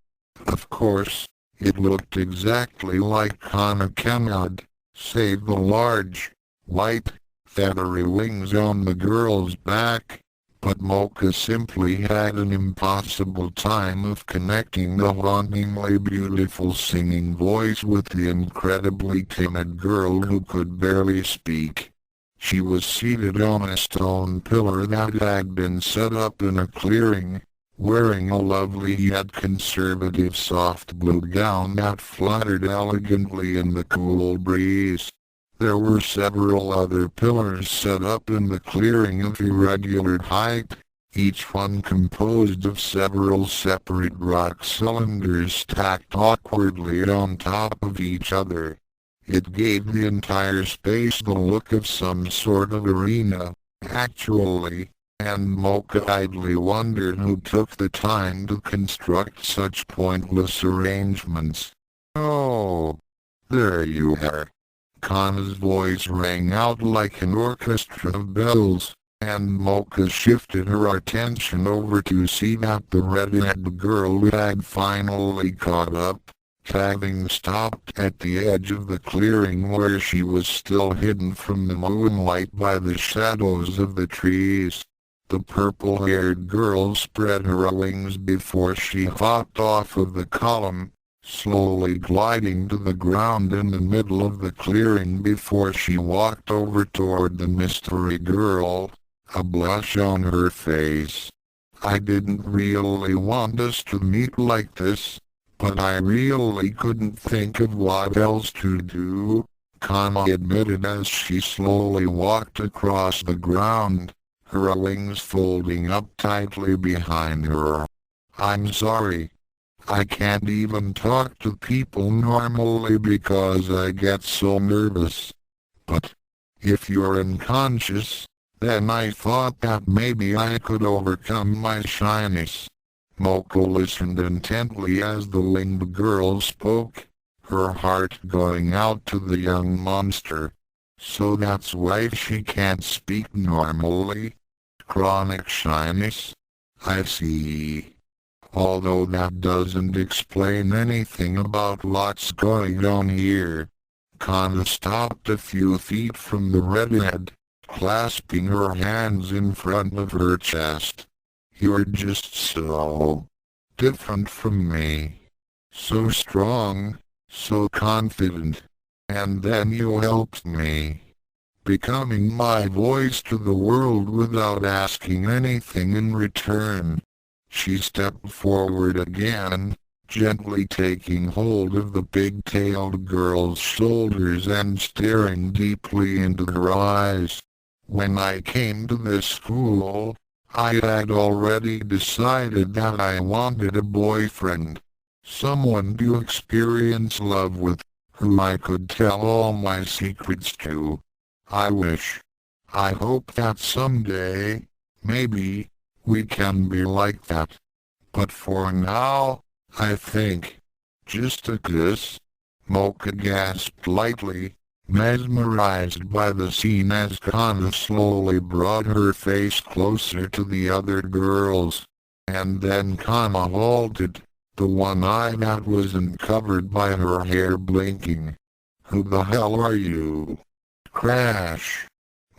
Of course, it looked exactly like Kana cannot, save the large, white, feathery wings on the girl's back, but Mocha simply had an impossible time of connecting the hauntingly beautiful singing voice with the incredibly timid girl who could barely speak. She was seated on a stone pillar that had been set up in a clearing, wearing a lovely yet conservative soft blue gown that fluttered elegantly in the cool breeze. There were several other pillars set up in the clearing of irregular height, each one composed of several separate rock cylinders stacked awkwardly on top of each other. It gave the entire space the look of some sort of arena, actually, and Mocha idly wondered who took the time to construct such pointless arrangements. Oh, there you are. Kana's voice rang out like an orchestra of bells, and Mocha shifted her attention over to see that the red-haired girl had finally caught up, having stopped at the edge of the clearing where she was still hidden from the moonlight by the shadows of the trees. The purple-haired girl spread her wings before she hopped off of the column, slowly gliding to the ground in the middle of the clearing before she walked over toward the mystery girl, a blush on her face. I didn't really want us to meet like this, but I really couldn't think of what else to do, Kana admitted as she slowly walked across the ground, her wings folding up tightly behind her. I'm sorry. I can't even talk to people normally because I get so nervous. But if you're unconscious, then I thought that maybe I could overcome my shyness. Mocha listened intently as the winged girl spoke, her heart going out to the young monster. So that's why she can't speak normally? Chronic shyness? I see. Although that doesn't explain anything about what's going on here. Kana stopped a few feet from the redhead, clasping her hands in front of her chest. You're just so different from me. So strong, so confident. And then you helped me, becoming my voice to the world without asking anything in return. She stepped forward again, gently taking hold of the pig-tailed girl's shoulders and staring deeply into her eyes. When I came to this school, I had already decided that I wanted a boyfriend, someone to experience love with, whom I could tell all my secrets to. I hope that someday, maybe, we can be like that. But for now, I think Just a kiss? Mocha gasped lightly, mesmerized by the scene as Kana slowly brought her face closer to the other girl's. And then Kana halted, the one eye that wasn't covered by her hair blinking. Who the hell are you? Crash!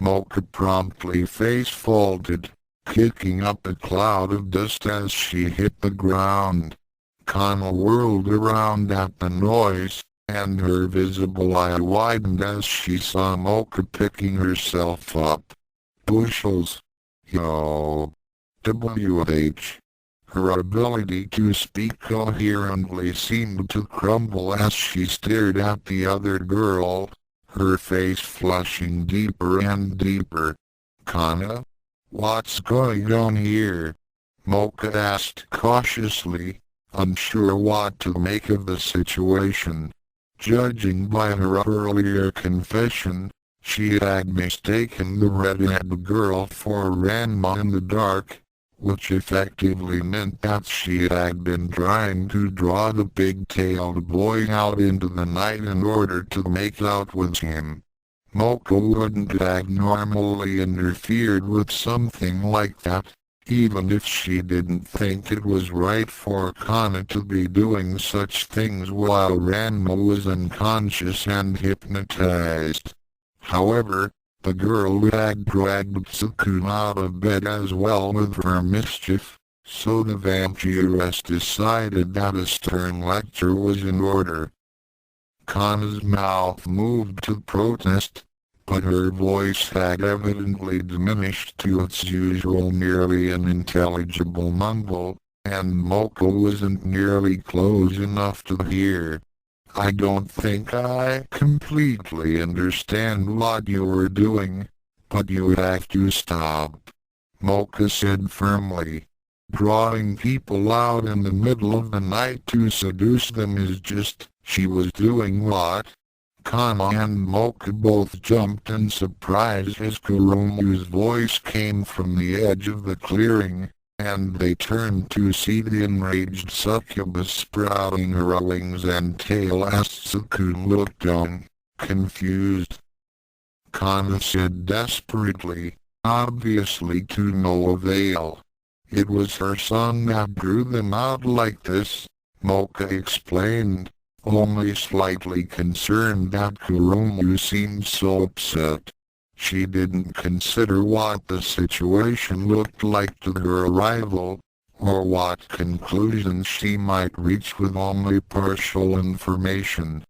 Mocha promptly face-faulted, kicking up a cloud of dust as she hit the ground. Kana whirled around at the noise, and her visible eye widened as she saw Mocha picking herself up. Bushels. Yo. WH. Her ability to speak coherently seemed to crumble as she stared at the other girl, her face flushing deeper and deeper. Kana? What's going on here? Mocha asked cautiously, unsure what to make of the situation. Judging by her earlier confession, she had mistaken the red-haired girl for Ranma in the dark, which effectively meant that she had been trying to draw the pig-tailed boy out into the night in order to make out with him. Mocha wouldn't have normally interfered with something like that, even if she didn't think it was right for Kana to be doing such things while Ranma was unconscious and hypnotized. However, the girl had dragged Tsukune out of bed as well with her mischief, so the vampiress decided that a stern lecture was in order. Kana's mouth moved to protest, but her voice had evidently diminished to its usual nearly unintelligible mumble, and Mocha wasn't nearly close enough to hear. I don't think I completely understand what you were doing, but you have to stop, Mocha said firmly. Drawing people out in the middle of the night to seduce them is just, she was doing what? Kana and Mocha both jumped in surprise as Kuromu's voice came from the edge of the clearing, and they turned to see the enraged succubus sprouting her wings and tail as Tsukune looked on, confused. Kana said desperately, obviously to no avail. It was her son that drew them out like this, Mocha explained, only slightly concerned that Kuromu seemed so upset. She didn't consider what the situation looked like to her rival, or what conclusions she might reach with only partial information.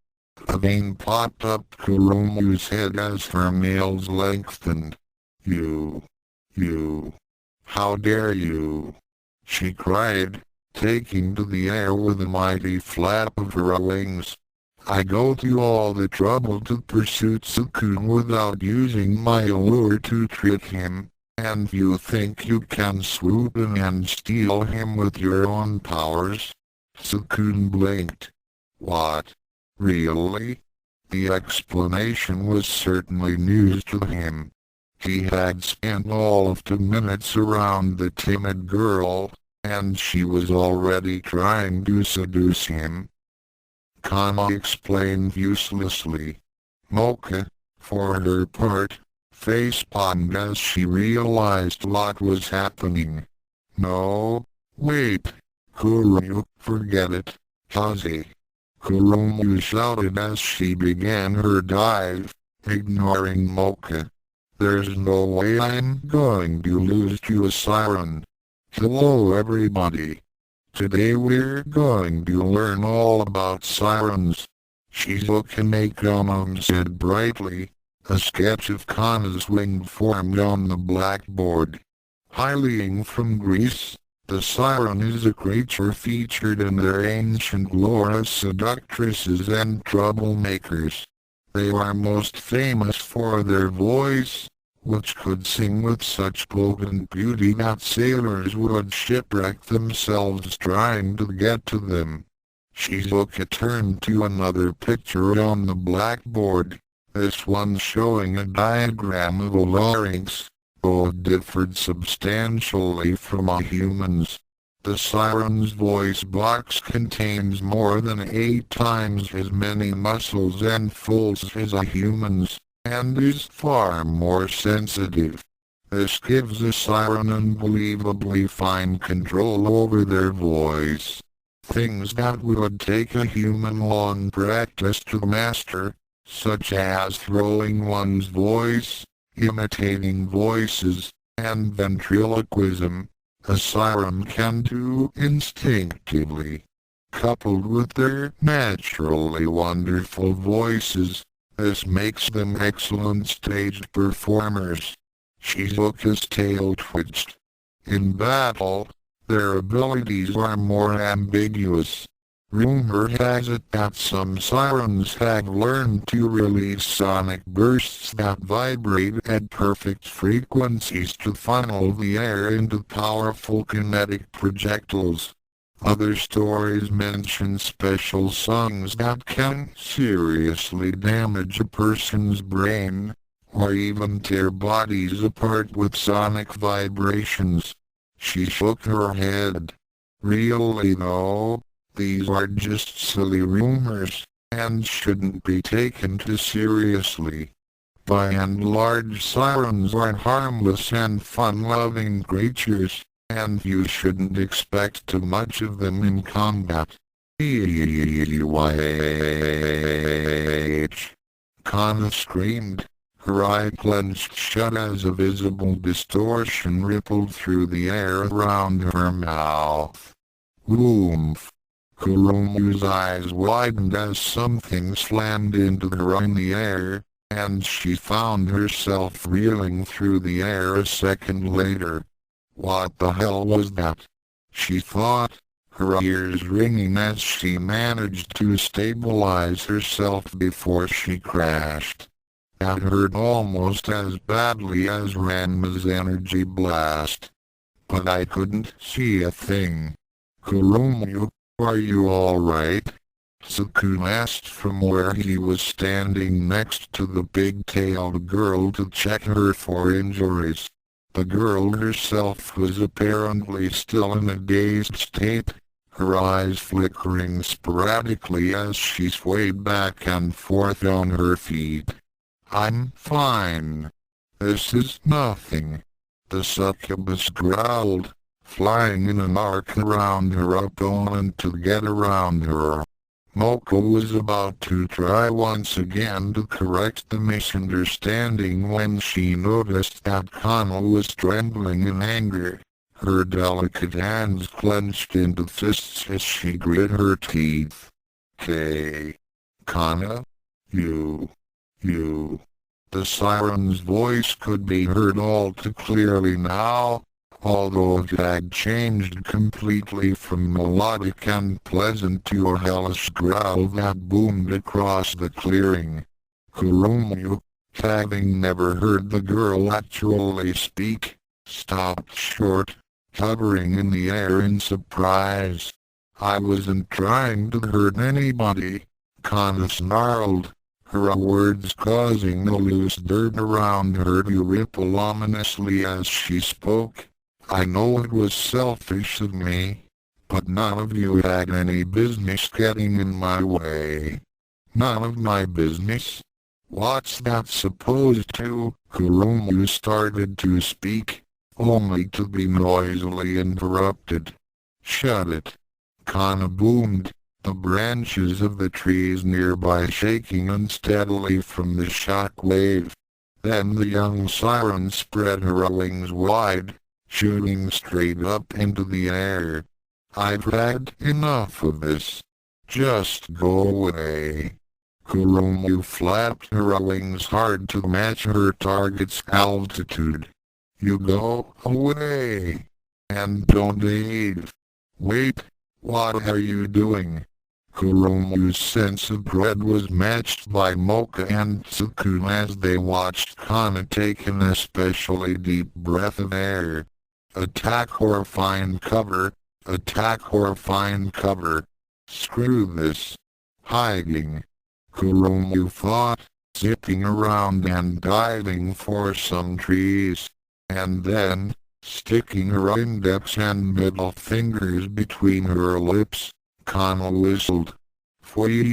A vein popped up Kuromu's head as her nails lengthened. You, how dare you? She cried, taking to the air with a mighty flap of her wings. I go to all the trouble to pursue Tsukune without using my allure to trick him, and you think you can swoop in and steal him with your own powers? Tsukune blinked. What? Really? The explanation was certainly news to him. He had spent all of 2 minutes around the timid girl, and she was already trying to seduce him. Kana explained uselessly. Mocha, for her part, face-palmed as she realized what was happening. No, wait, Kuromu, forget it, Haze. Kuromu shouted as she began her dive, ignoring Mocha. There's no way I'm going to lose to a siren. Hello everybody. Today we're going to learn all about sirens. Tsukune said brightly. A sketch of Kana's wing formed on the blackboard. Hailing from Greece, the siren is a creature featured in their ancient lore as seductresses and troublemakers. They are most famous for their voice, which could sing with such potent beauty that sailors would shipwreck themselves trying to get to them. Shizuka turned to another picture on the blackboard, this one showing a diagram of a larynx, though it differed substantially from a human's. The siren's voice box contains more than 8 times as many muscles and folds as a human's, and is far more sensitive. This gives the siren unbelievably fine control over their voice. Things that would take a human long practice to master, such as throwing one's voice, imitating voices, and ventriloquism, a siren can do instinctively. Coupled with their naturally wonderful voices, this makes them excellent stage performers. Shizuka's tail twitched. In battle, their abilities are more ambiguous. Rumor has it that some sirens have learned to release sonic bursts that vibrate at perfect frequencies to funnel the air into powerful kinetic projectiles. Other stories mention special songs that can seriously damage a person's brain, or even tear bodies apart with sonic vibrations. She shook her head. Really though, these are just silly rumors, and shouldn't be taken too seriously. By and large, sirens are harmless and fun-loving creatures, and you shouldn't expect too much of them in combat. Kana screamed. Her eye clenched shut as a visible distortion rippled through the air around her mouth. Oomph! Kuromu's eyes widened as something slammed into her in the air, and she found herself reeling through the air a second later. What the hell was that? She thought, her ears ringing as she managed to stabilize herself before she crashed. That hurt almost as badly as Ranma's energy blast. But I couldn't see a thing. Kuromu, are you alright? Tsukune asked from where he was standing next to the big-tailed girl to check her for injuries. The girl herself was apparently still in a dazed state, her eyes flickering sporadically as she swayed back and forth on her feet. I'm fine. This is nothing. The succubus growled, flying in an arc around her opponent to get around her. Moko was about to try once again to correct the misunderstanding when she noticed that Kana was trembling in anger. Her delicate hands clenched into fists as she grit her teeth. Hey, Kana? You. The siren's voice could be heard all too clearly now, although it had changed completely from melodic and pleasant to a hellish growl that boomed across the clearing. Kuromu, having never heard the girl actually speak, stopped short, hovering in the air in surprise. I wasn't trying to hurt anybody, Kana snarled, her words causing the loose dirt around her to ripple ominously as she spoke. I know it was selfish of me, but none of you had any business getting in my way. None of my business? What's that supposed to? Kuromu started to speak, only to be noisily interrupted. Shut it! Kana boomed, the branches of the trees nearby shaking unsteadily from the shock wave. Then the young siren spread her wings wide, shooting straight up into the air. I've had enough of this. Just go away. Kuromu flapped her wings hard to match her target's altitude. You go away. And don't aid. Wait, what are you doing? Kuromu's sense of dread was matched by Mocha and Tsukune as they watched Kana take an especially deep breath of air. Attack or find cover, attack or find cover. Screw this. Hiding. Kuromu thought, zipping around and diving for some trees. And then, Sticking her index and middle fingers between her lips, Kana whistled. Tsukune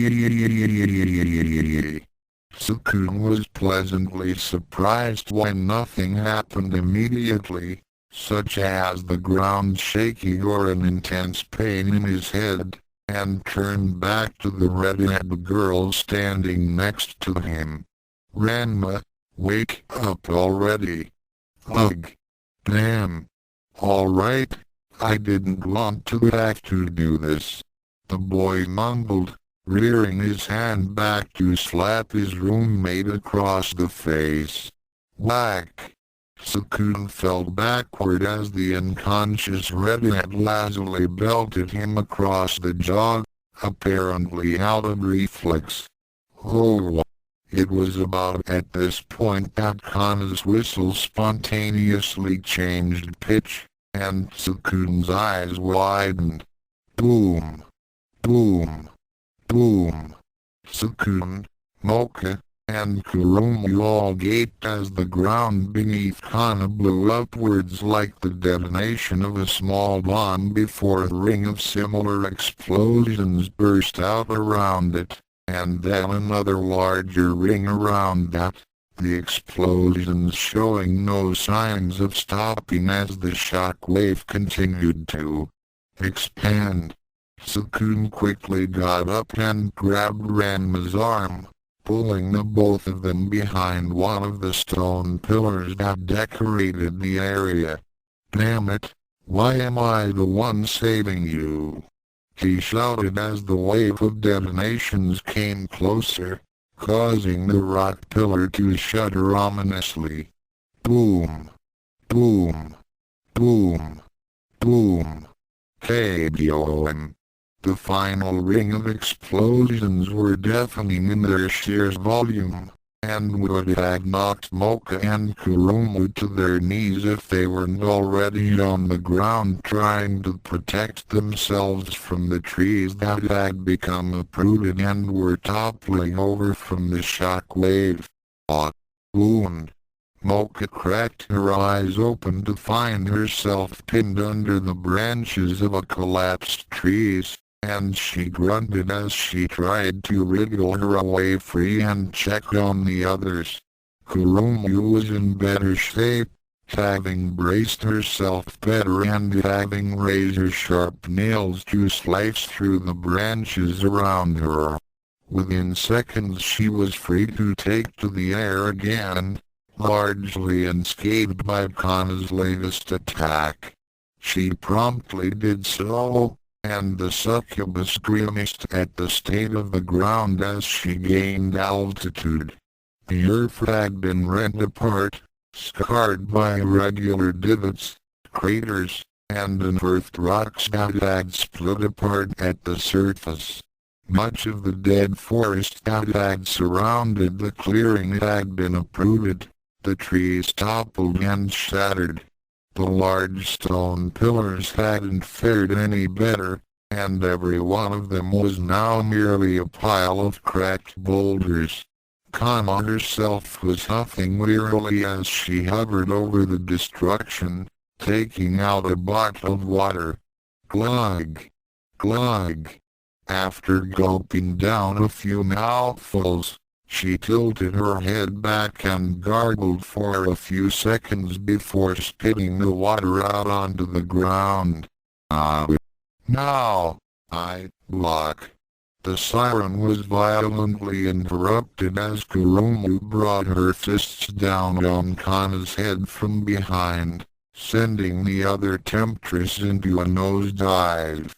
was pleasantly surprised when nothing happened immediately, such as the ground shaking or an intense pain in his head, and turned back to the red-haired girl standing next to him. Ranma, wake up already. Ugh. Damn. Alright, I didn't want to have to do this. The boy mumbled, rearing his hand back to slap his roommate across the face. Whack! Tsukune fell backward as the unconscious redhead lazily belted him across the jaw, apparently out of reflex. Oh! It was about at this point that Kana's whistle spontaneously changed pitch, and Tsukune's eyes widened. Boom! Boom! Boom! Tsukune, Mocha, and Kurumu all gaped as the ground beneath Kana blew upwards like the detonation of a small bomb before a ring of similar explosions burst out around it, and then another larger ring around that, the explosions showing no signs of stopping as the shock wave continued to expand. Tsukune quickly got up and grabbed Ranma's arm, pulling the both of them behind one of the stone pillars that decorated the area. Damn it, why am I the one saving you? He shouted as the wave of detonations came closer, causing the rock pillar to shudder ominously. Boom! Boom! Boom! Boom! KBOM! The final ring of explosions were deafening in their sheer volume, and would have knocked Mocha and Kurumu to their knees if they weren't already on the ground trying to protect themselves from the trees that had become uprooted and were toppling over from the shock wave. Wound. Mocha cracked her eyes open to find herself pinned under the branches of a collapsed tree, and she grunted as she tried to wriggle her way free and check on the others. Kurumu was in better shape, having braced herself better and having razor-sharp nails to slice through the branches around her. Within seconds she was free to take to the air again, largely unscathed by Kana's latest attack. She promptly did so, and the succubus grimaced at the state of the ground as she gained altitude. The earth had been rent apart, scarred by irregular divots, craters, and unearthed rocks that had split apart at the surface. Much of the dead forest that had surrounded the clearing had been uprooted, the trees toppled and shattered. The large stone pillars hadn't fared any better, and every one of them was now merely a pile of cracked boulders. Kana herself was huffing wearily as she hovered over the destruction, taking out a bottle of water. Glug! Glug! After gulping down a few mouthfuls, she tilted her head back and gargled for a few seconds before spitting the water out onto the ground. Now, block. The siren was violently interrupted as Kurumu brought her fists down on Kana's head from behind, sending the other temptress into a nosedive.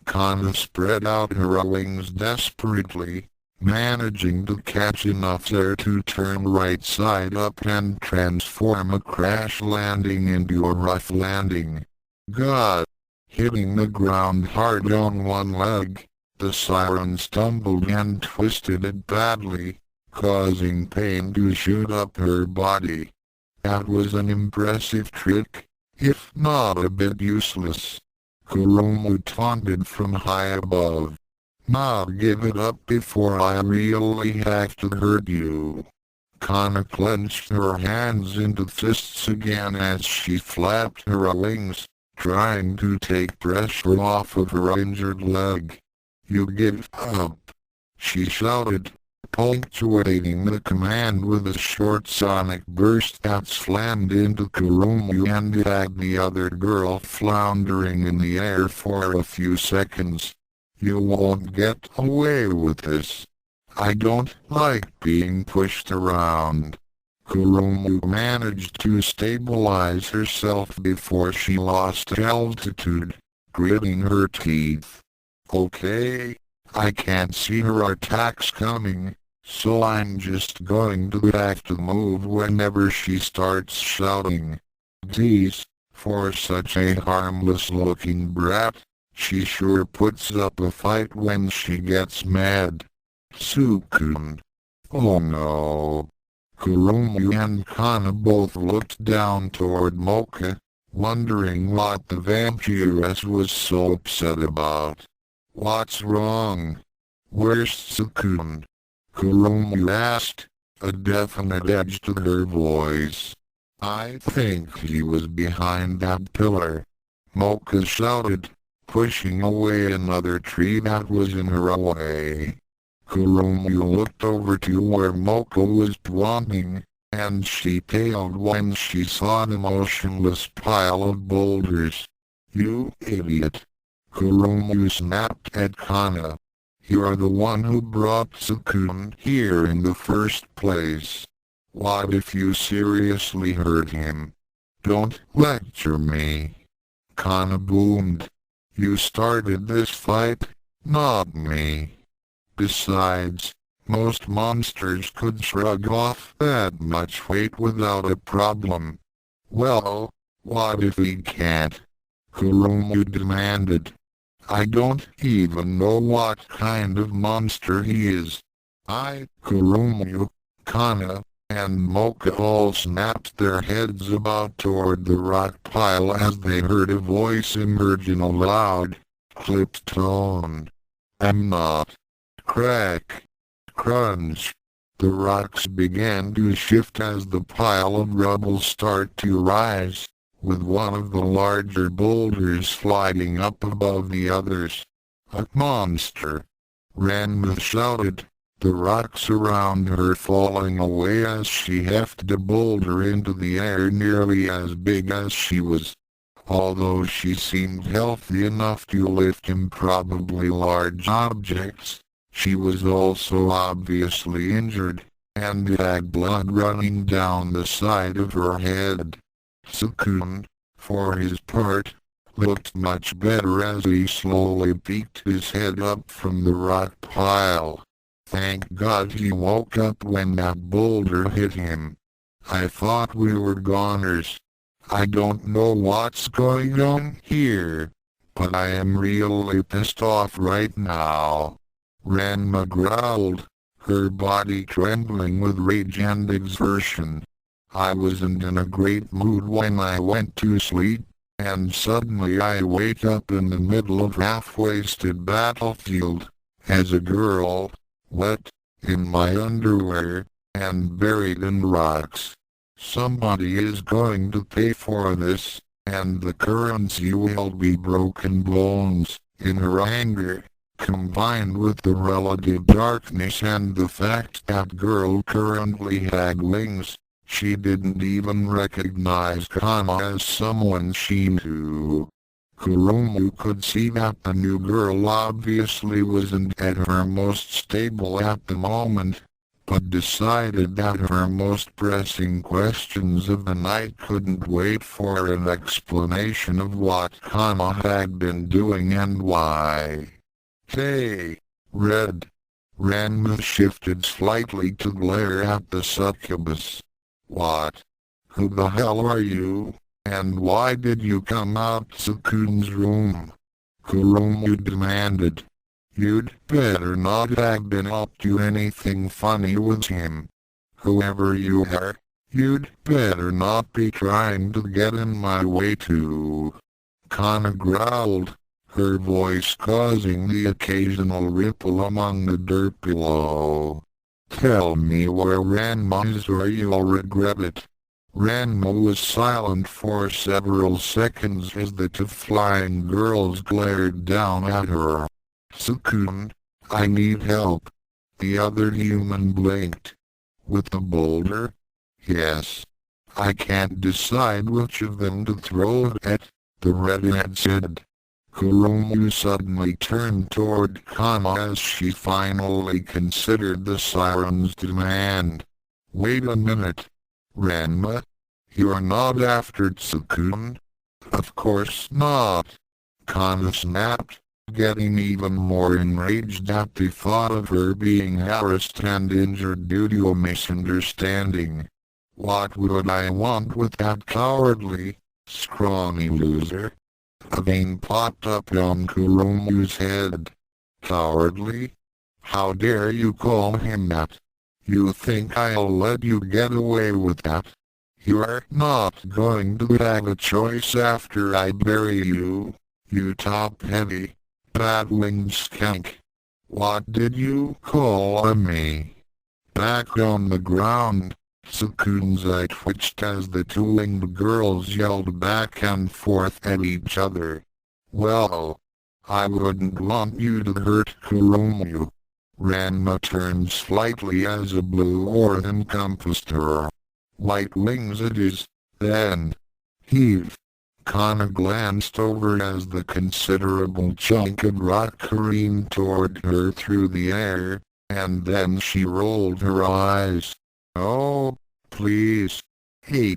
Kana spread out her wings desperately, managing to catch enough air to turn right side up and transform a crash landing into a rough landing. God! Hitting the ground hard on one leg, the siren stumbled and twisted it badly, causing pain to shoot up her body. That was an impressive trick, if not a bit useless. Kurumu taunted from high above. Now give it up before I really have to hurt you. Kana clenched her hands into fists again as she flapped her wings, trying to take pressure off of her injured leg. "You give up!" she shouted, punctuating the command with a short sonic burst that slammed into Kurumu and had the other girl floundering in the air for a few seconds. "You won't get away with this. I don't like being pushed around." Kurumu managed to stabilize herself before she lost altitude, gritting her teeth. "Okay, I can't see her attacks coming, so I'm just going to have to move whenever she starts shouting." Geez, for such a harmless-looking brat, she sure puts up a fight when she gets mad. Tsukune. Oh no. Kurumu and Kana both looked down toward Mocha, wondering what the vampiress was so upset about. "What's wrong? Where's Tsukune?" Kurumu asked, a definite edge to her voice. "I think he was behind that pillar," Mocha shouted, pushing away another tree that was in her way. Kurumu looked over to where Mocha was pointing, and she paled when she saw the motionless pile of boulders. "You idiot!" Kurumu snapped at Kana. "You're the one who brought Tsukune here in the first place. What if you seriously hurt him? Don't lecture me." Kana boomed. "You started this fight, not me. Besides, most monsters could shrug off that much weight without a problem." "Well, what if he can't?" Kurumu demanded. "I don't even know what kind of monster he is." Kurumu, Kana, and Mocha all snapped their heads about toward the rock pile as they heard a voice emerge in a loud, clipped tone. "I'm not." Crack! Crunch! The rocks began to shift as the pile of rubble started to rise, with one of the larger boulders sliding up above the others. "A monster!" Ranma shouted, the rocks around her falling away as she hefted a boulder into the air nearly as big as she was. Although she seemed healthy enough to lift improbably large objects, she was also obviously injured, and had blood running down the side of her head. Tsukune, for his part, looked much better as he slowly peeked his head up from the rock pile. Thank God he woke up when that boulder hit him. "I thought we were goners. I don't know what's going on here, but I am really pissed off right now." Ranma growled, her body trembling with rage and exertion. "I wasn't in a great mood when I went to sleep, and suddenly I wake up in the middle of half-wasted battlefield, as a girl, wet, in my underwear, and buried in rocks. Somebody is going to pay for this, and the currency will be broken bones." In her anger, combined with the relative darkness and the fact that girl currently had wings, she didn't even recognize Kana as someone she knew. Kurumu could see that the new girl obviously wasn't at her most stable at the moment, but decided that her most pressing questions of the night couldn't wait for an explanation of what Kana had been doing and why. "Hey, Red!" Ranma shifted slightly to glare at the succubus. "What? Who the hell are you, and why did you come out Tsukune's room?" Kurumu demanded. "You'd better not have been up to anything funny with him. Whoever you are, you'd better not be trying to get in my way too." Kana growled, her voice causing the occasional ripple among the dirt below. Tell me where Ranma is or you'll regret it. Ranma was silent for several seconds as the two flying girls glared down at her. Tsukune, I need help. The other human blinked. With the boulder? Yes. I can't decide which of them to throw it at, the redhead said. Kuromu suddenly turned toward Kana as she finally considered the siren's demand. Wait a minute. Ranma? You're not after Tsukune? Of course not. Kana snapped, getting even more enraged at the thought of her being harassed and injured due to a misunderstanding. What would I want with that cowardly, scrawny loser? A vein popped up on Kuromu's head. Cowardly? How dare you call him that? You think I'll let you get away with that? You're not going to have a choice after I bury you, you top-heavy, bat-winged skank. What did you call me? Back on the ground. Tsukune's eye twitched as the two winged girls yelled back and forth at each other. Well, I wouldn't want you to hurt Kuromu. Ranma turned slightly as a blue aura encompassed her. White wings it is, then. Heave. Kana glanced over as the considerable chunk of rock careened toward her through the air, and then she rolled her eyes. Oh, please. The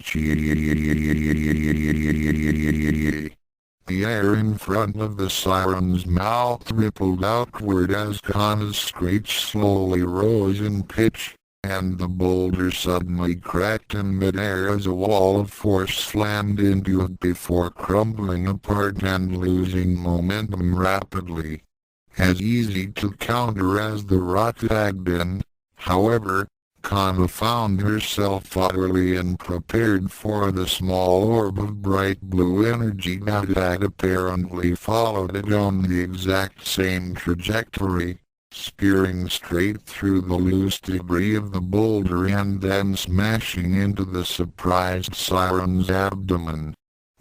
air in front of the siren's mouth rippled outward as Kana's screech slowly rose in pitch, and the boulder suddenly cracked in midair as a wall of force slammed into it before crumbling apart and losing momentum rapidly. As easy to counter as the rock had been, however, Kana found herself utterly unprepared for the small orb of bright blue energy that had apparently followed it on the exact same trajectory, spearing straight through the loose debris of the boulder and then smashing into the surprised siren's abdomen.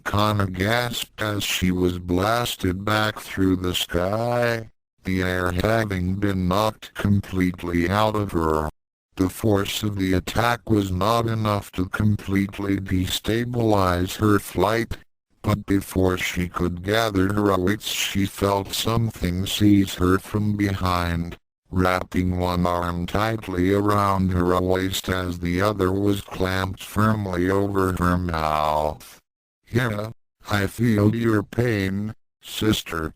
Kana gasped as she was blasted back through the sky, the air having been knocked completely out of her. The force of the attack was not enough to completely destabilize her flight, but before she could gather her wits she felt something seize her from behind, wrapping one arm tightly around her waist as the other was clamped firmly over her mouth. Yeah, I feel your pain, sister.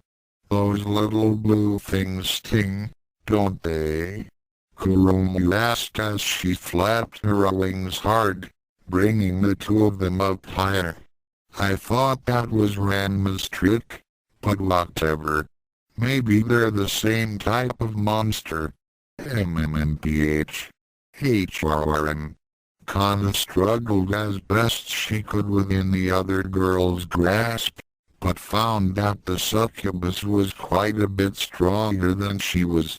Those little blue things sting, don't they? Kuromu asked as she flapped her wings hard, bringing the two of them up higher. I thought that was Ranma's trick, but whatever. Maybe they're the same type of monster. MMMPH. HRM. Kana struggled as best she could within the other girl's grasp, but found that the succubus was quite a bit stronger than she was.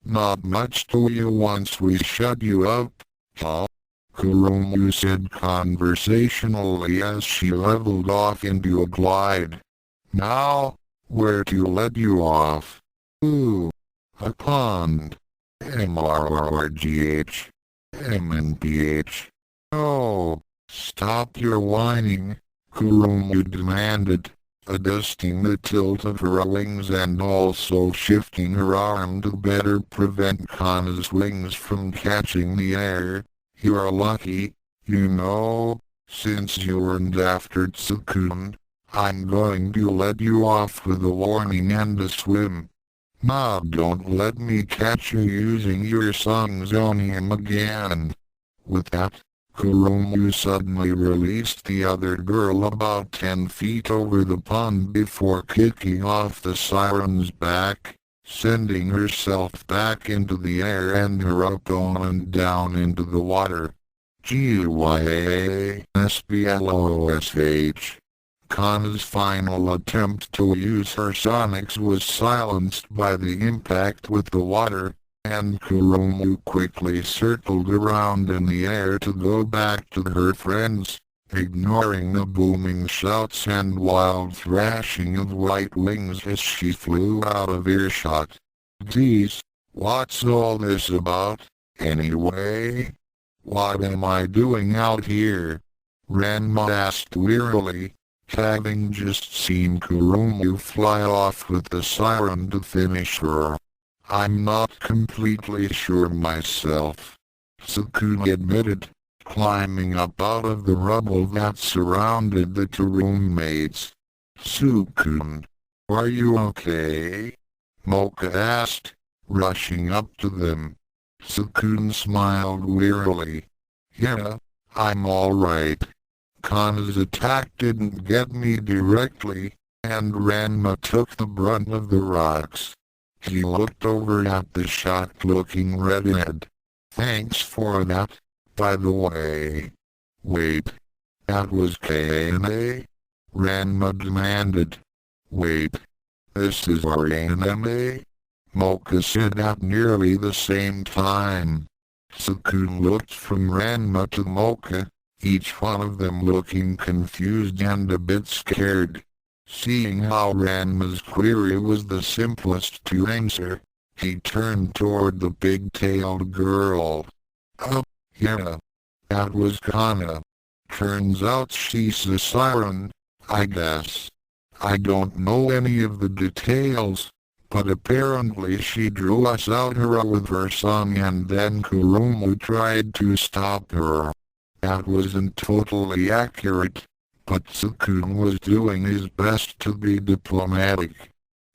Not much to you once we shut you up, huh? Kuromu said conversationally as she leveled off into a glide. Now, where to let you off? Ooh, a pond. MRRGH. MNPH. Oh, stop your whining, Kuromu demanded, adjusting the tilt of her wings and also shifting her arm to better prevent Kana's wings from catching the air. You're lucky, you know, since you weren't after Tsukune. I'm going to let you off with a warning and a swim. Now don't let me catch you using your songs on him again. With that, Kuromu suddenly released the other girl about 10 feet over the pond before kicking off the siren's back, sending herself back into the air and her up on and down into the water. GYASBLOSH. Kana's final attempt to use her sonics was silenced by the impact with the water, and Kurumu quickly circled around in the air to go back to her friends, ignoring the booming shouts and wild thrashing of white wings as she flew out of earshot. Geez, what's all this about, anyway? What am I doing out here? Ranma asked wearily, having just seen Kurumu fly off with the siren to finish her. I'm not completely sure myself, Tsukune admitted, climbing up out of the rubble that surrounded the two roommates. Tsukune, are you okay? Mocha asked, rushing up to them. Tsukune smiled wearily. Yeah, I'm alright. Kana's attack didn't get me directly, and Ranma took the brunt of the rocks. He looked over at the shocked-looking redhead. Thanks for that, by the way. Wait, that was Kane? Ranma demanded. Wait, this is our anime? Mocha said at nearly the same time. Tsukune looked from Ranma to Mocha, each one of them looking confused and a bit scared. Seeing how Ranma's query was the simplest to answer, he turned toward the big-tailed girl. Yeah, that was Kana. Turns out she's a siren, I guess. I don't know any of the details, but apparently she drew us out here with her song and then Kurumu tried to stop her. That wasn't totally accurate, but Tsukune was doing his best to be diplomatic.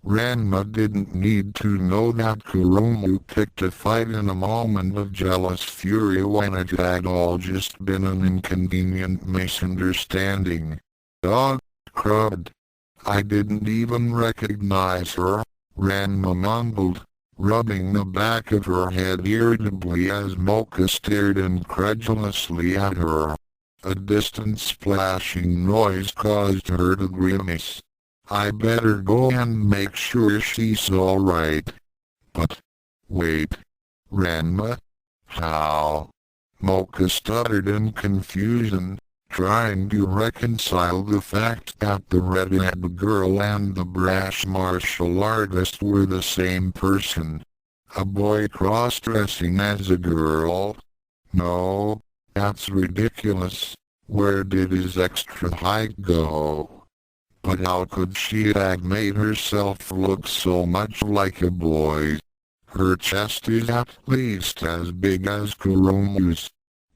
Ranma didn't need to know that Kurumu picked a fight in a moment of jealous fury when it had all just been an inconvenient misunderstanding. Dog crud. I didn't even recognize her, Ranma mumbled, rubbing the back of her head irritably as Mocha stared incredulously at her. A distant splashing noise caused her to grimace. I better go and make sure she's alright. But, wait, Ranma? How? Mocha stuttered in confusion, trying to reconcile the fact that the redhead girl and the brash martial artist were the same person. A boy cross-dressing as a girl? No, that's ridiculous. Where did his extra height go? But how could she have made herself look so much like a boy? Her chest is at least as big as Kurumu's.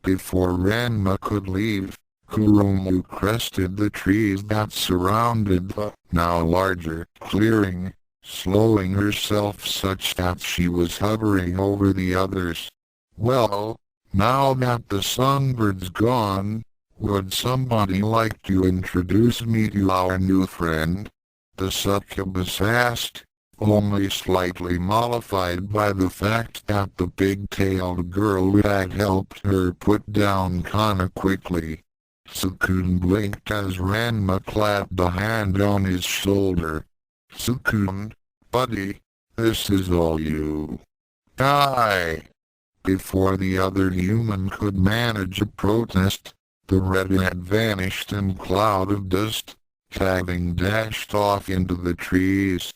Before Ranma could leave, Kurumu crested the trees that surrounded the now larger clearing, slowing herself such that she was hovering over the others. Well, now that the songbird's gone, would somebody like to introduce me to our new friend? The succubus asked, only slightly mollified by the fact that the big-tailed girl had helped her put down Kana quickly. Tsukune blinked as Ranma clapped a hand on his shoulder. Tsukune, buddy, this is all you. Die! Before the other human could manage a protest, the redhead vanished in a cloud of dust, having dashed off into the trees.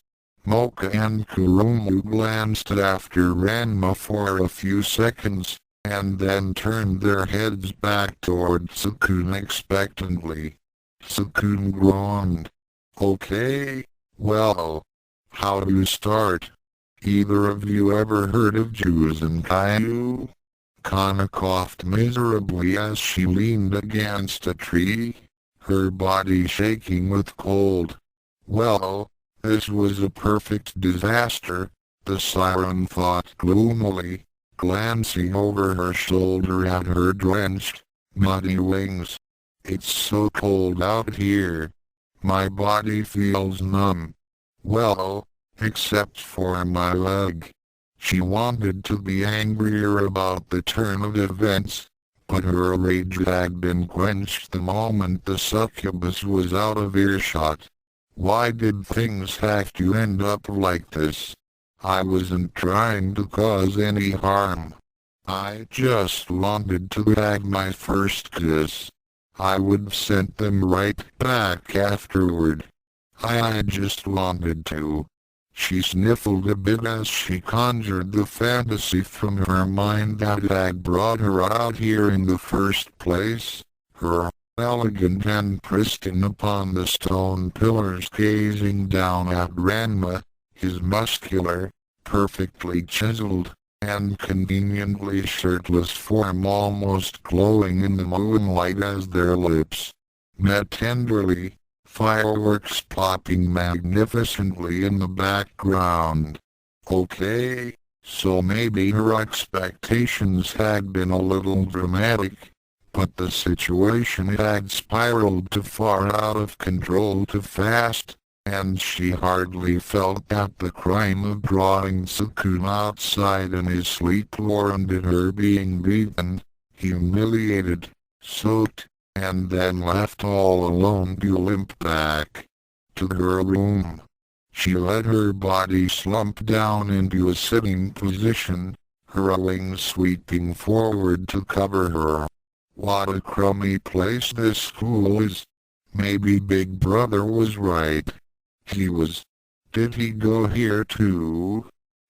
Mocha and Kurumu glanced after Ranma for a few seconds, and then turned their heads back toward Tsukune expectantly. Tsukune groaned. Okay, well, how do you start? Either of you ever heard of Juzenkaiju? Kana coughed miserably as she leaned against a tree, her body shaking with cold. Well, this was a perfect disaster, the siren thought gloomily, glancing over her shoulder at her drenched, muddy wings. It's so cold out here. My body feels numb. Well, except for my leg. She wanted to be angrier about the turn of events, but her rage had been quenched the moment the succubus was out of earshot. Why did things have to end up like this? I wasn't trying to cause any harm. I just wanted to bag my first kiss. I would have sent them right back afterward. I just wanted to. She sniffled a bit as she conjured the fantasy from her mind that had brought her out here in the first place. Her elegant and pristine upon the stone pillars gazing down at Ranma, his muscular, perfectly chiseled, and conveniently shirtless form almost glowing in the moonlight as their lips met tenderly, fireworks popping magnificently in the background. Okay, so maybe her expectations had been a little dramatic, but the situation had spiraled too far out of control too fast, and she hardly felt that the crime of drawing Tsukune outside in his sleep warranted her being beaten, humiliated, soaked, and then left all alone to limp back to her room. She let her body slump down into a sitting position, her wings sweeping forward to cover her. What a crummy place this school is. Maybe Big Brother was right. He was. Did he go here too?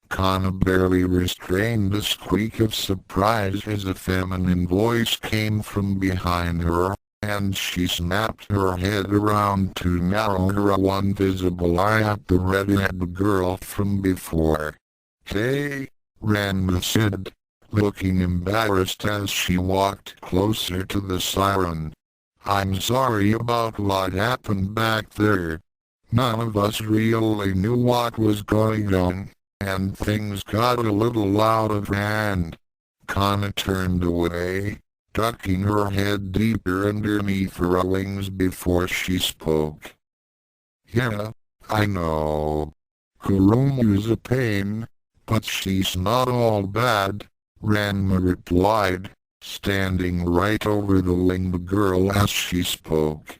Kana barely restrained a squeak of surprise as a feminine voice came from behind her, and she snapped her head around to narrow her one visible eye at the red-haired girl from before. "Hey," Ranma said, looking embarrassed as she walked closer to the siren. "I'm sorry about what happened back there. None of us really knew what was going on, and things got a little out of hand." Kana turned away, ducking her head deeper underneath her wings before she spoke. "Yeah, I know. Kurumu's a pain, but she's not all bad," Ranma replied, standing right over the winged girl as she spoke.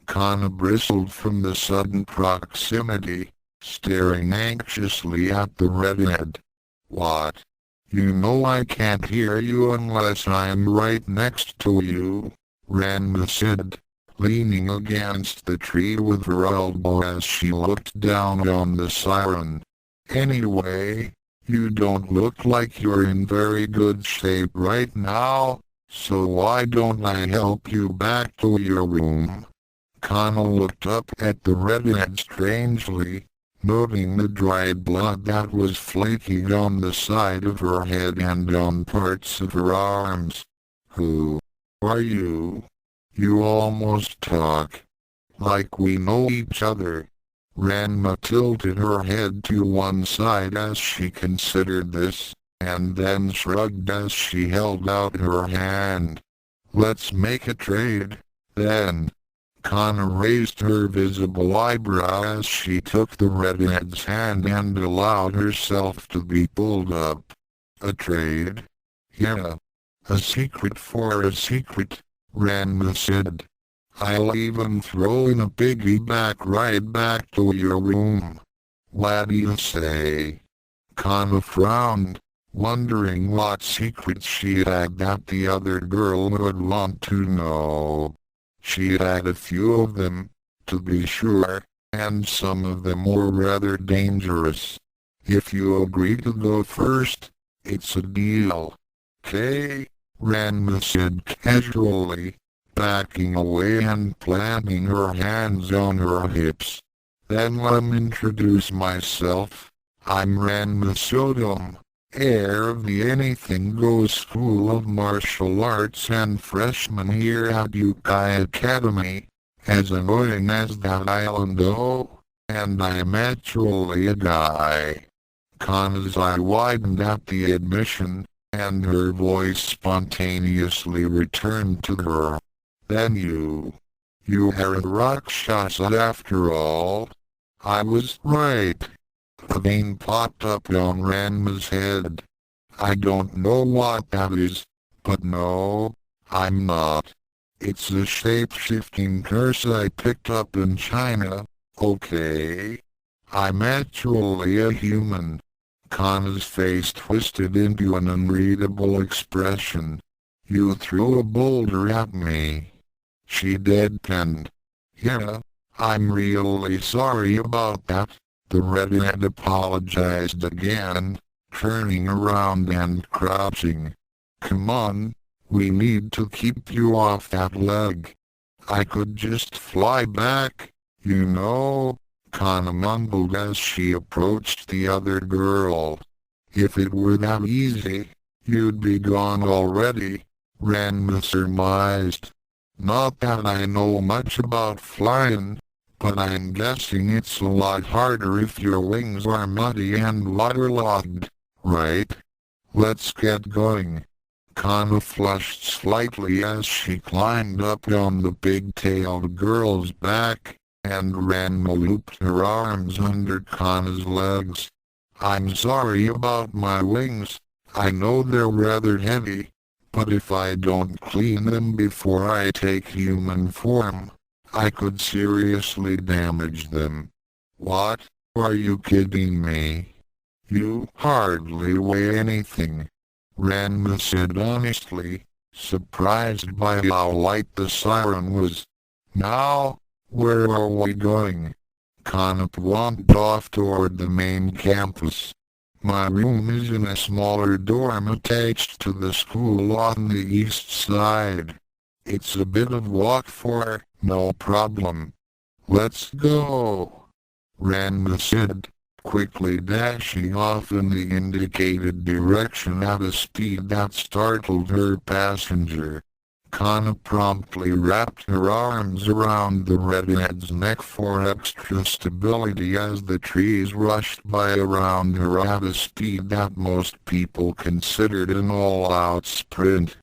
Kana bristled from the sudden proximity, staring anxiously at the redhead. "What? You know I can't hear you unless I'm right next to you," Ranma said, leaning against the tree with her elbow as she looked down on the siren. "Anyway, you don't look like you're in very good shape right now, so why don't I help you back to your room?" Kana looked up at the redhead strangely, noting the dried blood that was flaking on the side of her head and on parts of her arms. "Who are you? You almost talk like we know each other." Ranma tilted her head to one side as she considered this, and then shrugged as she held out her hand. "Let's make a trade, then." Kana raised her visible eyebrow as she took the redhead's hand and allowed herself to be pulled up. "A trade? Yeah. A secret for a secret," Ranma said. "I'll even throw in a piggyback ride back to your room. What do you say?" Kana frowned, wondering what secrets she had that the other girl would want to know. She had a few of them, to be sure, and some of them were rather dangerous. "If you agree to go first, it's a deal." "'Kay," Ranma said casually, backing away and planting her hands on her hips. "Then let me introduce myself. I'm Ranma Sodom, heir of the Anything Goes School of Martial Arts and freshman here at Youkai Academy, as annoying as that island though, and I'm actually a guy." Kana's eye widened at the admission, and her voice spontaneously returned to her. "Then you are a Rakshasa after all." "I was right." A vein popped up on Ranma's head. "I don't know what that is, but no, I'm not. It's a shape-shifting curse I picked up in China, okay? I'm actually a human." Kana's face twisted into an unreadable expression. You threw a boulder at me. She deadpanned. Yeah, I'm really sorry about that. The redhead apologized again, turning around and crouching. Come on, we need to keep you off that leg. I could just fly back, you know, Kana mumbled as she approached the other girl. If it were that easy, you'd be gone already, Ranma surmised. Not that I know much about flying, but I'm guessing it's a lot harder if your wings are muddy and waterlogged, right? Let's get going. Kana flushed slightly as she climbed up on the big-tailed girl's back, and Ranma looped her arms under Kana's legs. I'm sorry about my wings. I know they're rather heavy, but if I don't clean them before I take human form, I could seriously damage them. What? Are you kidding me? You hardly weigh anything, Ranma said honestly, surprised by how light the siren was. Now, where are we going? Kana wandered off toward the main campus. My room is in a smaller dorm attached to the school on the east side. It's a bit of walk for, no problem. Let's go, Ranma said, quickly dashing off in the indicated direction at a speed that startled her passenger. Kana promptly wrapped her arms around the redhead's neck for extra stability as the trees rushed by around her at a speed that most people considered an all-out sprint.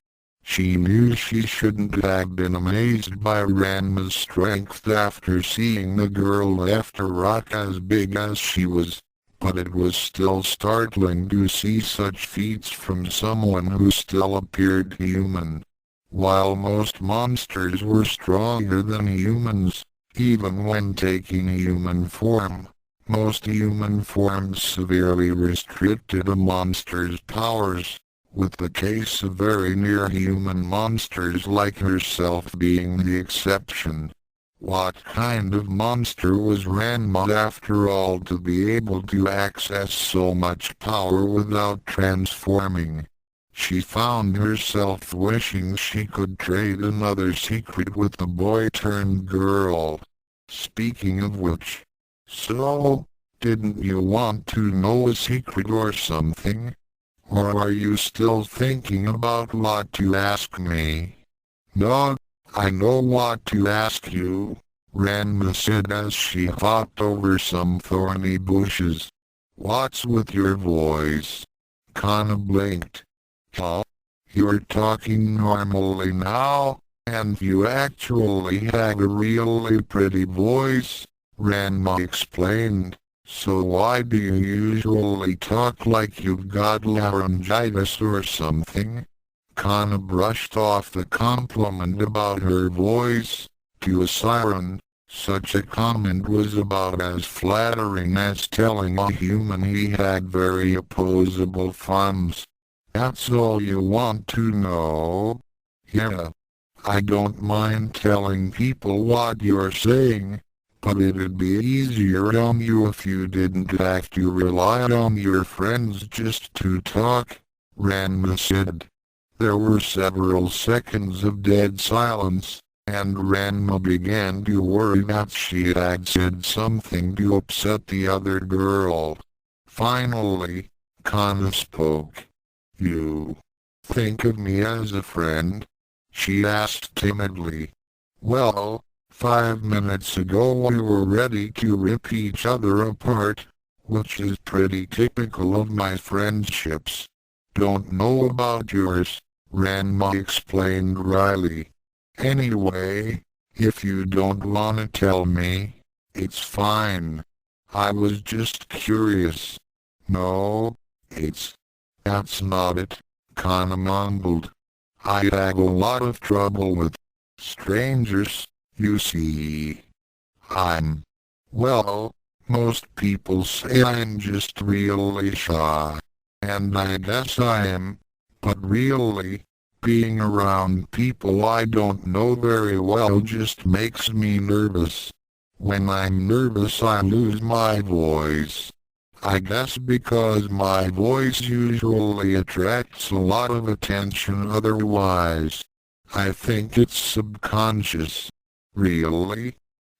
She knew she shouldn't have been amazed by Ranma's strength after seeing the girl lift a rock as big as she was, but it was still startling to see such feats from someone who still appeared human. While most monsters were stronger than humans, even when taking human form, most human forms severely restricted a monster's powers, with the case of very near-human monsters like herself being the exception. What kind of monster was Ranma after all to be able to access so much power without transforming? She found herself wishing she could trade another secret with the boy-turned-girl. Speaking of which, so, didn't you want to know a secret or something? Or are you still thinking about what to ask me? No, I know what to ask you, Ranma said as she hopped over some thorny bushes. What's with your voice? Kana blinked. Huh? You're talking normally now, and you actually have a really pretty voice, Ranma explained. So why do you usually talk like you've got laryngitis or something? Kana brushed off the compliment about her voice. To a siren, such a comment was about as flattering as telling a human he had very opposable thumbs. That's all you want to know? Yeah. I don't mind telling people what you're saying, but it'd be easier on you if you didn't have to rely on your friends just to talk, Ranma said. There were several seconds of dead silence, and Ranma began to worry that she had said something to upset the other girl. Finally, Kana spoke. You think of me as a friend? She asked timidly. Well, 5 minutes ago we were ready to rip each other apart, which is pretty typical of my friendships. Don't know about yours, Ranma explained wryly. Anyway, if you don't wanna tell me, it's fine. I was just curious. No, that's not it, Kana mumbled. I have a lot of trouble with strangers, you see. Well, Most people say I'm just really shy. And I guess I am. But really, being around people I don't know very well just makes me nervous. When I'm nervous I lose my voice. I guess because my voice usually attracts a lot of attention otherwise. I think it's subconscious. Really?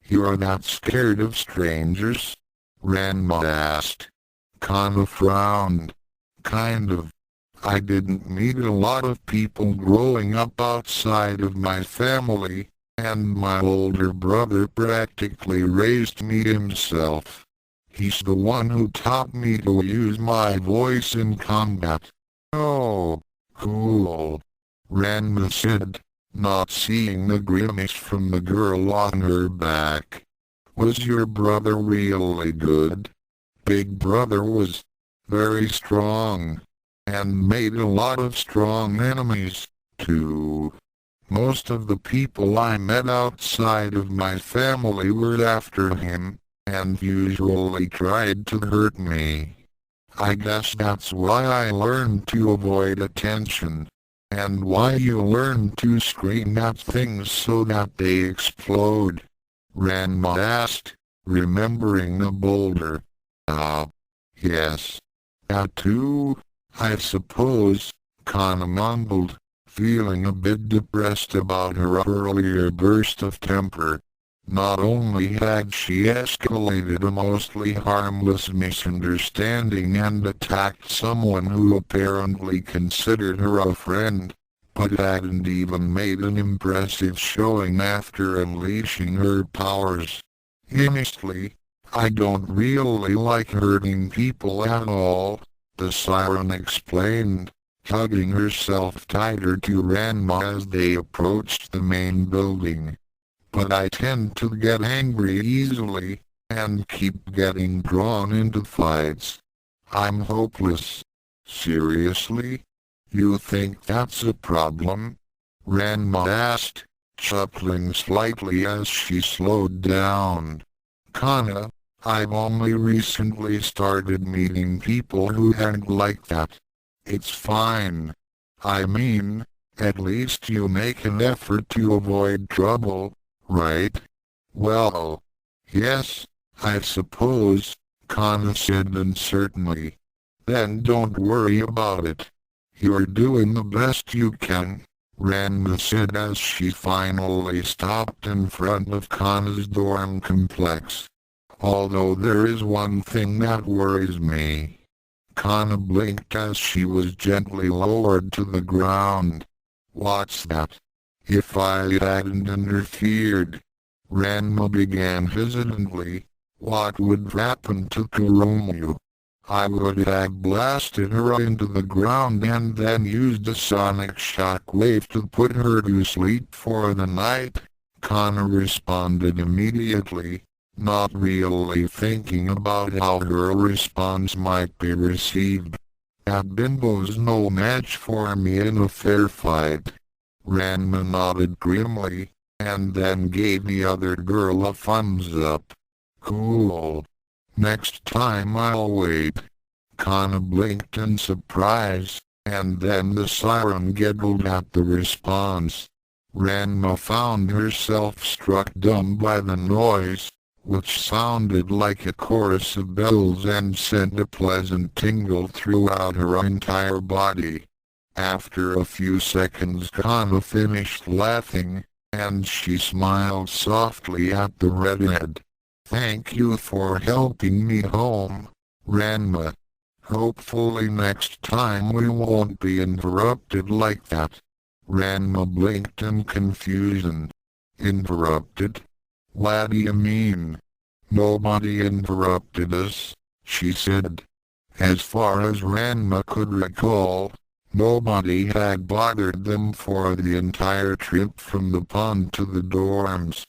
You're not scared of strangers? Ranma asked. Kana frowned. Kind of. I didn't meet a lot of people growing up outside of my family, and my older brother practically raised me himself. He's the one who taught me to use my voice in combat. Oh, cool. Ranma said, not seeing the grimace from the girl on her back. Was your brother really good? Big brother was very strong, and made a lot of strong enemies, too. Most of the people I met outside of my family were after him, and usually tried to hurt me. I guess that's why I learned to avoid attention, and why you learn to scream at things so that they explode. Ranma asked, remembering a boulder. Ah, yes. That too, I suppose, Kana mumbled, feeling a bit depressed about her earlier burst of temper. Not only had she escalated a mostly harmless misunderstanding and attacked someone who apparently considered her a friend, but hadn't even made an impressive showing after unleashing her powers. Honestly, I don't really like hurting people at all, the siren explained, hugging herself tighter to Ranma as they approached the main building. But I tend to get angry easily, and keep getting drawn into fights. I'm hopeless. Seriously? You think that's a problem? Ranma asked, chuckling slightly as she slowed down. Kana, I've only recently started meeting people who aren't like that. It's fine. I mean, at least you make an effort to avoid trouble, right? Well, yes, I suppose, Kana said uncertainly. Then don't worry about it. You're doing the best you can, Ranma said as she finally stopped in front of Kana's dorm complex. Although there is one thing that worries me. Kana blinked as she was gently lowered to the ground. What's that? If I hadn't interfered, Ranma began hesitantly, what would happen to Kuromu? I would have blasted her into the ground and then used a sonic shockwave to put her to sleep for the night, Kana responded immediately, not really thinking about how her response might be received. That bimbo's no match for me in a fair fight. Ranma nodded grimly, and then gave the other girl a thumbs up. Cool. Next time I'll wait. Kana blinked in surprise, and then the siren giggled at the response. Ranma found herself struck dumb by the noise, which sounded like a chorus of bells and sent a pleasant tingle throughout her entire body. After a few seconds Kana finished laughing, and she smiled softly at the redhead. Thank you for helping me home, Ranma. Hopefully next time we won't be interrupted like that. Ranma blinked in confusion. Interrupted? What do you mean? Nobody interrupted us, she said. As far as Ranma could recall, nobody had bothered them for the entire trip from the pond to the dorms.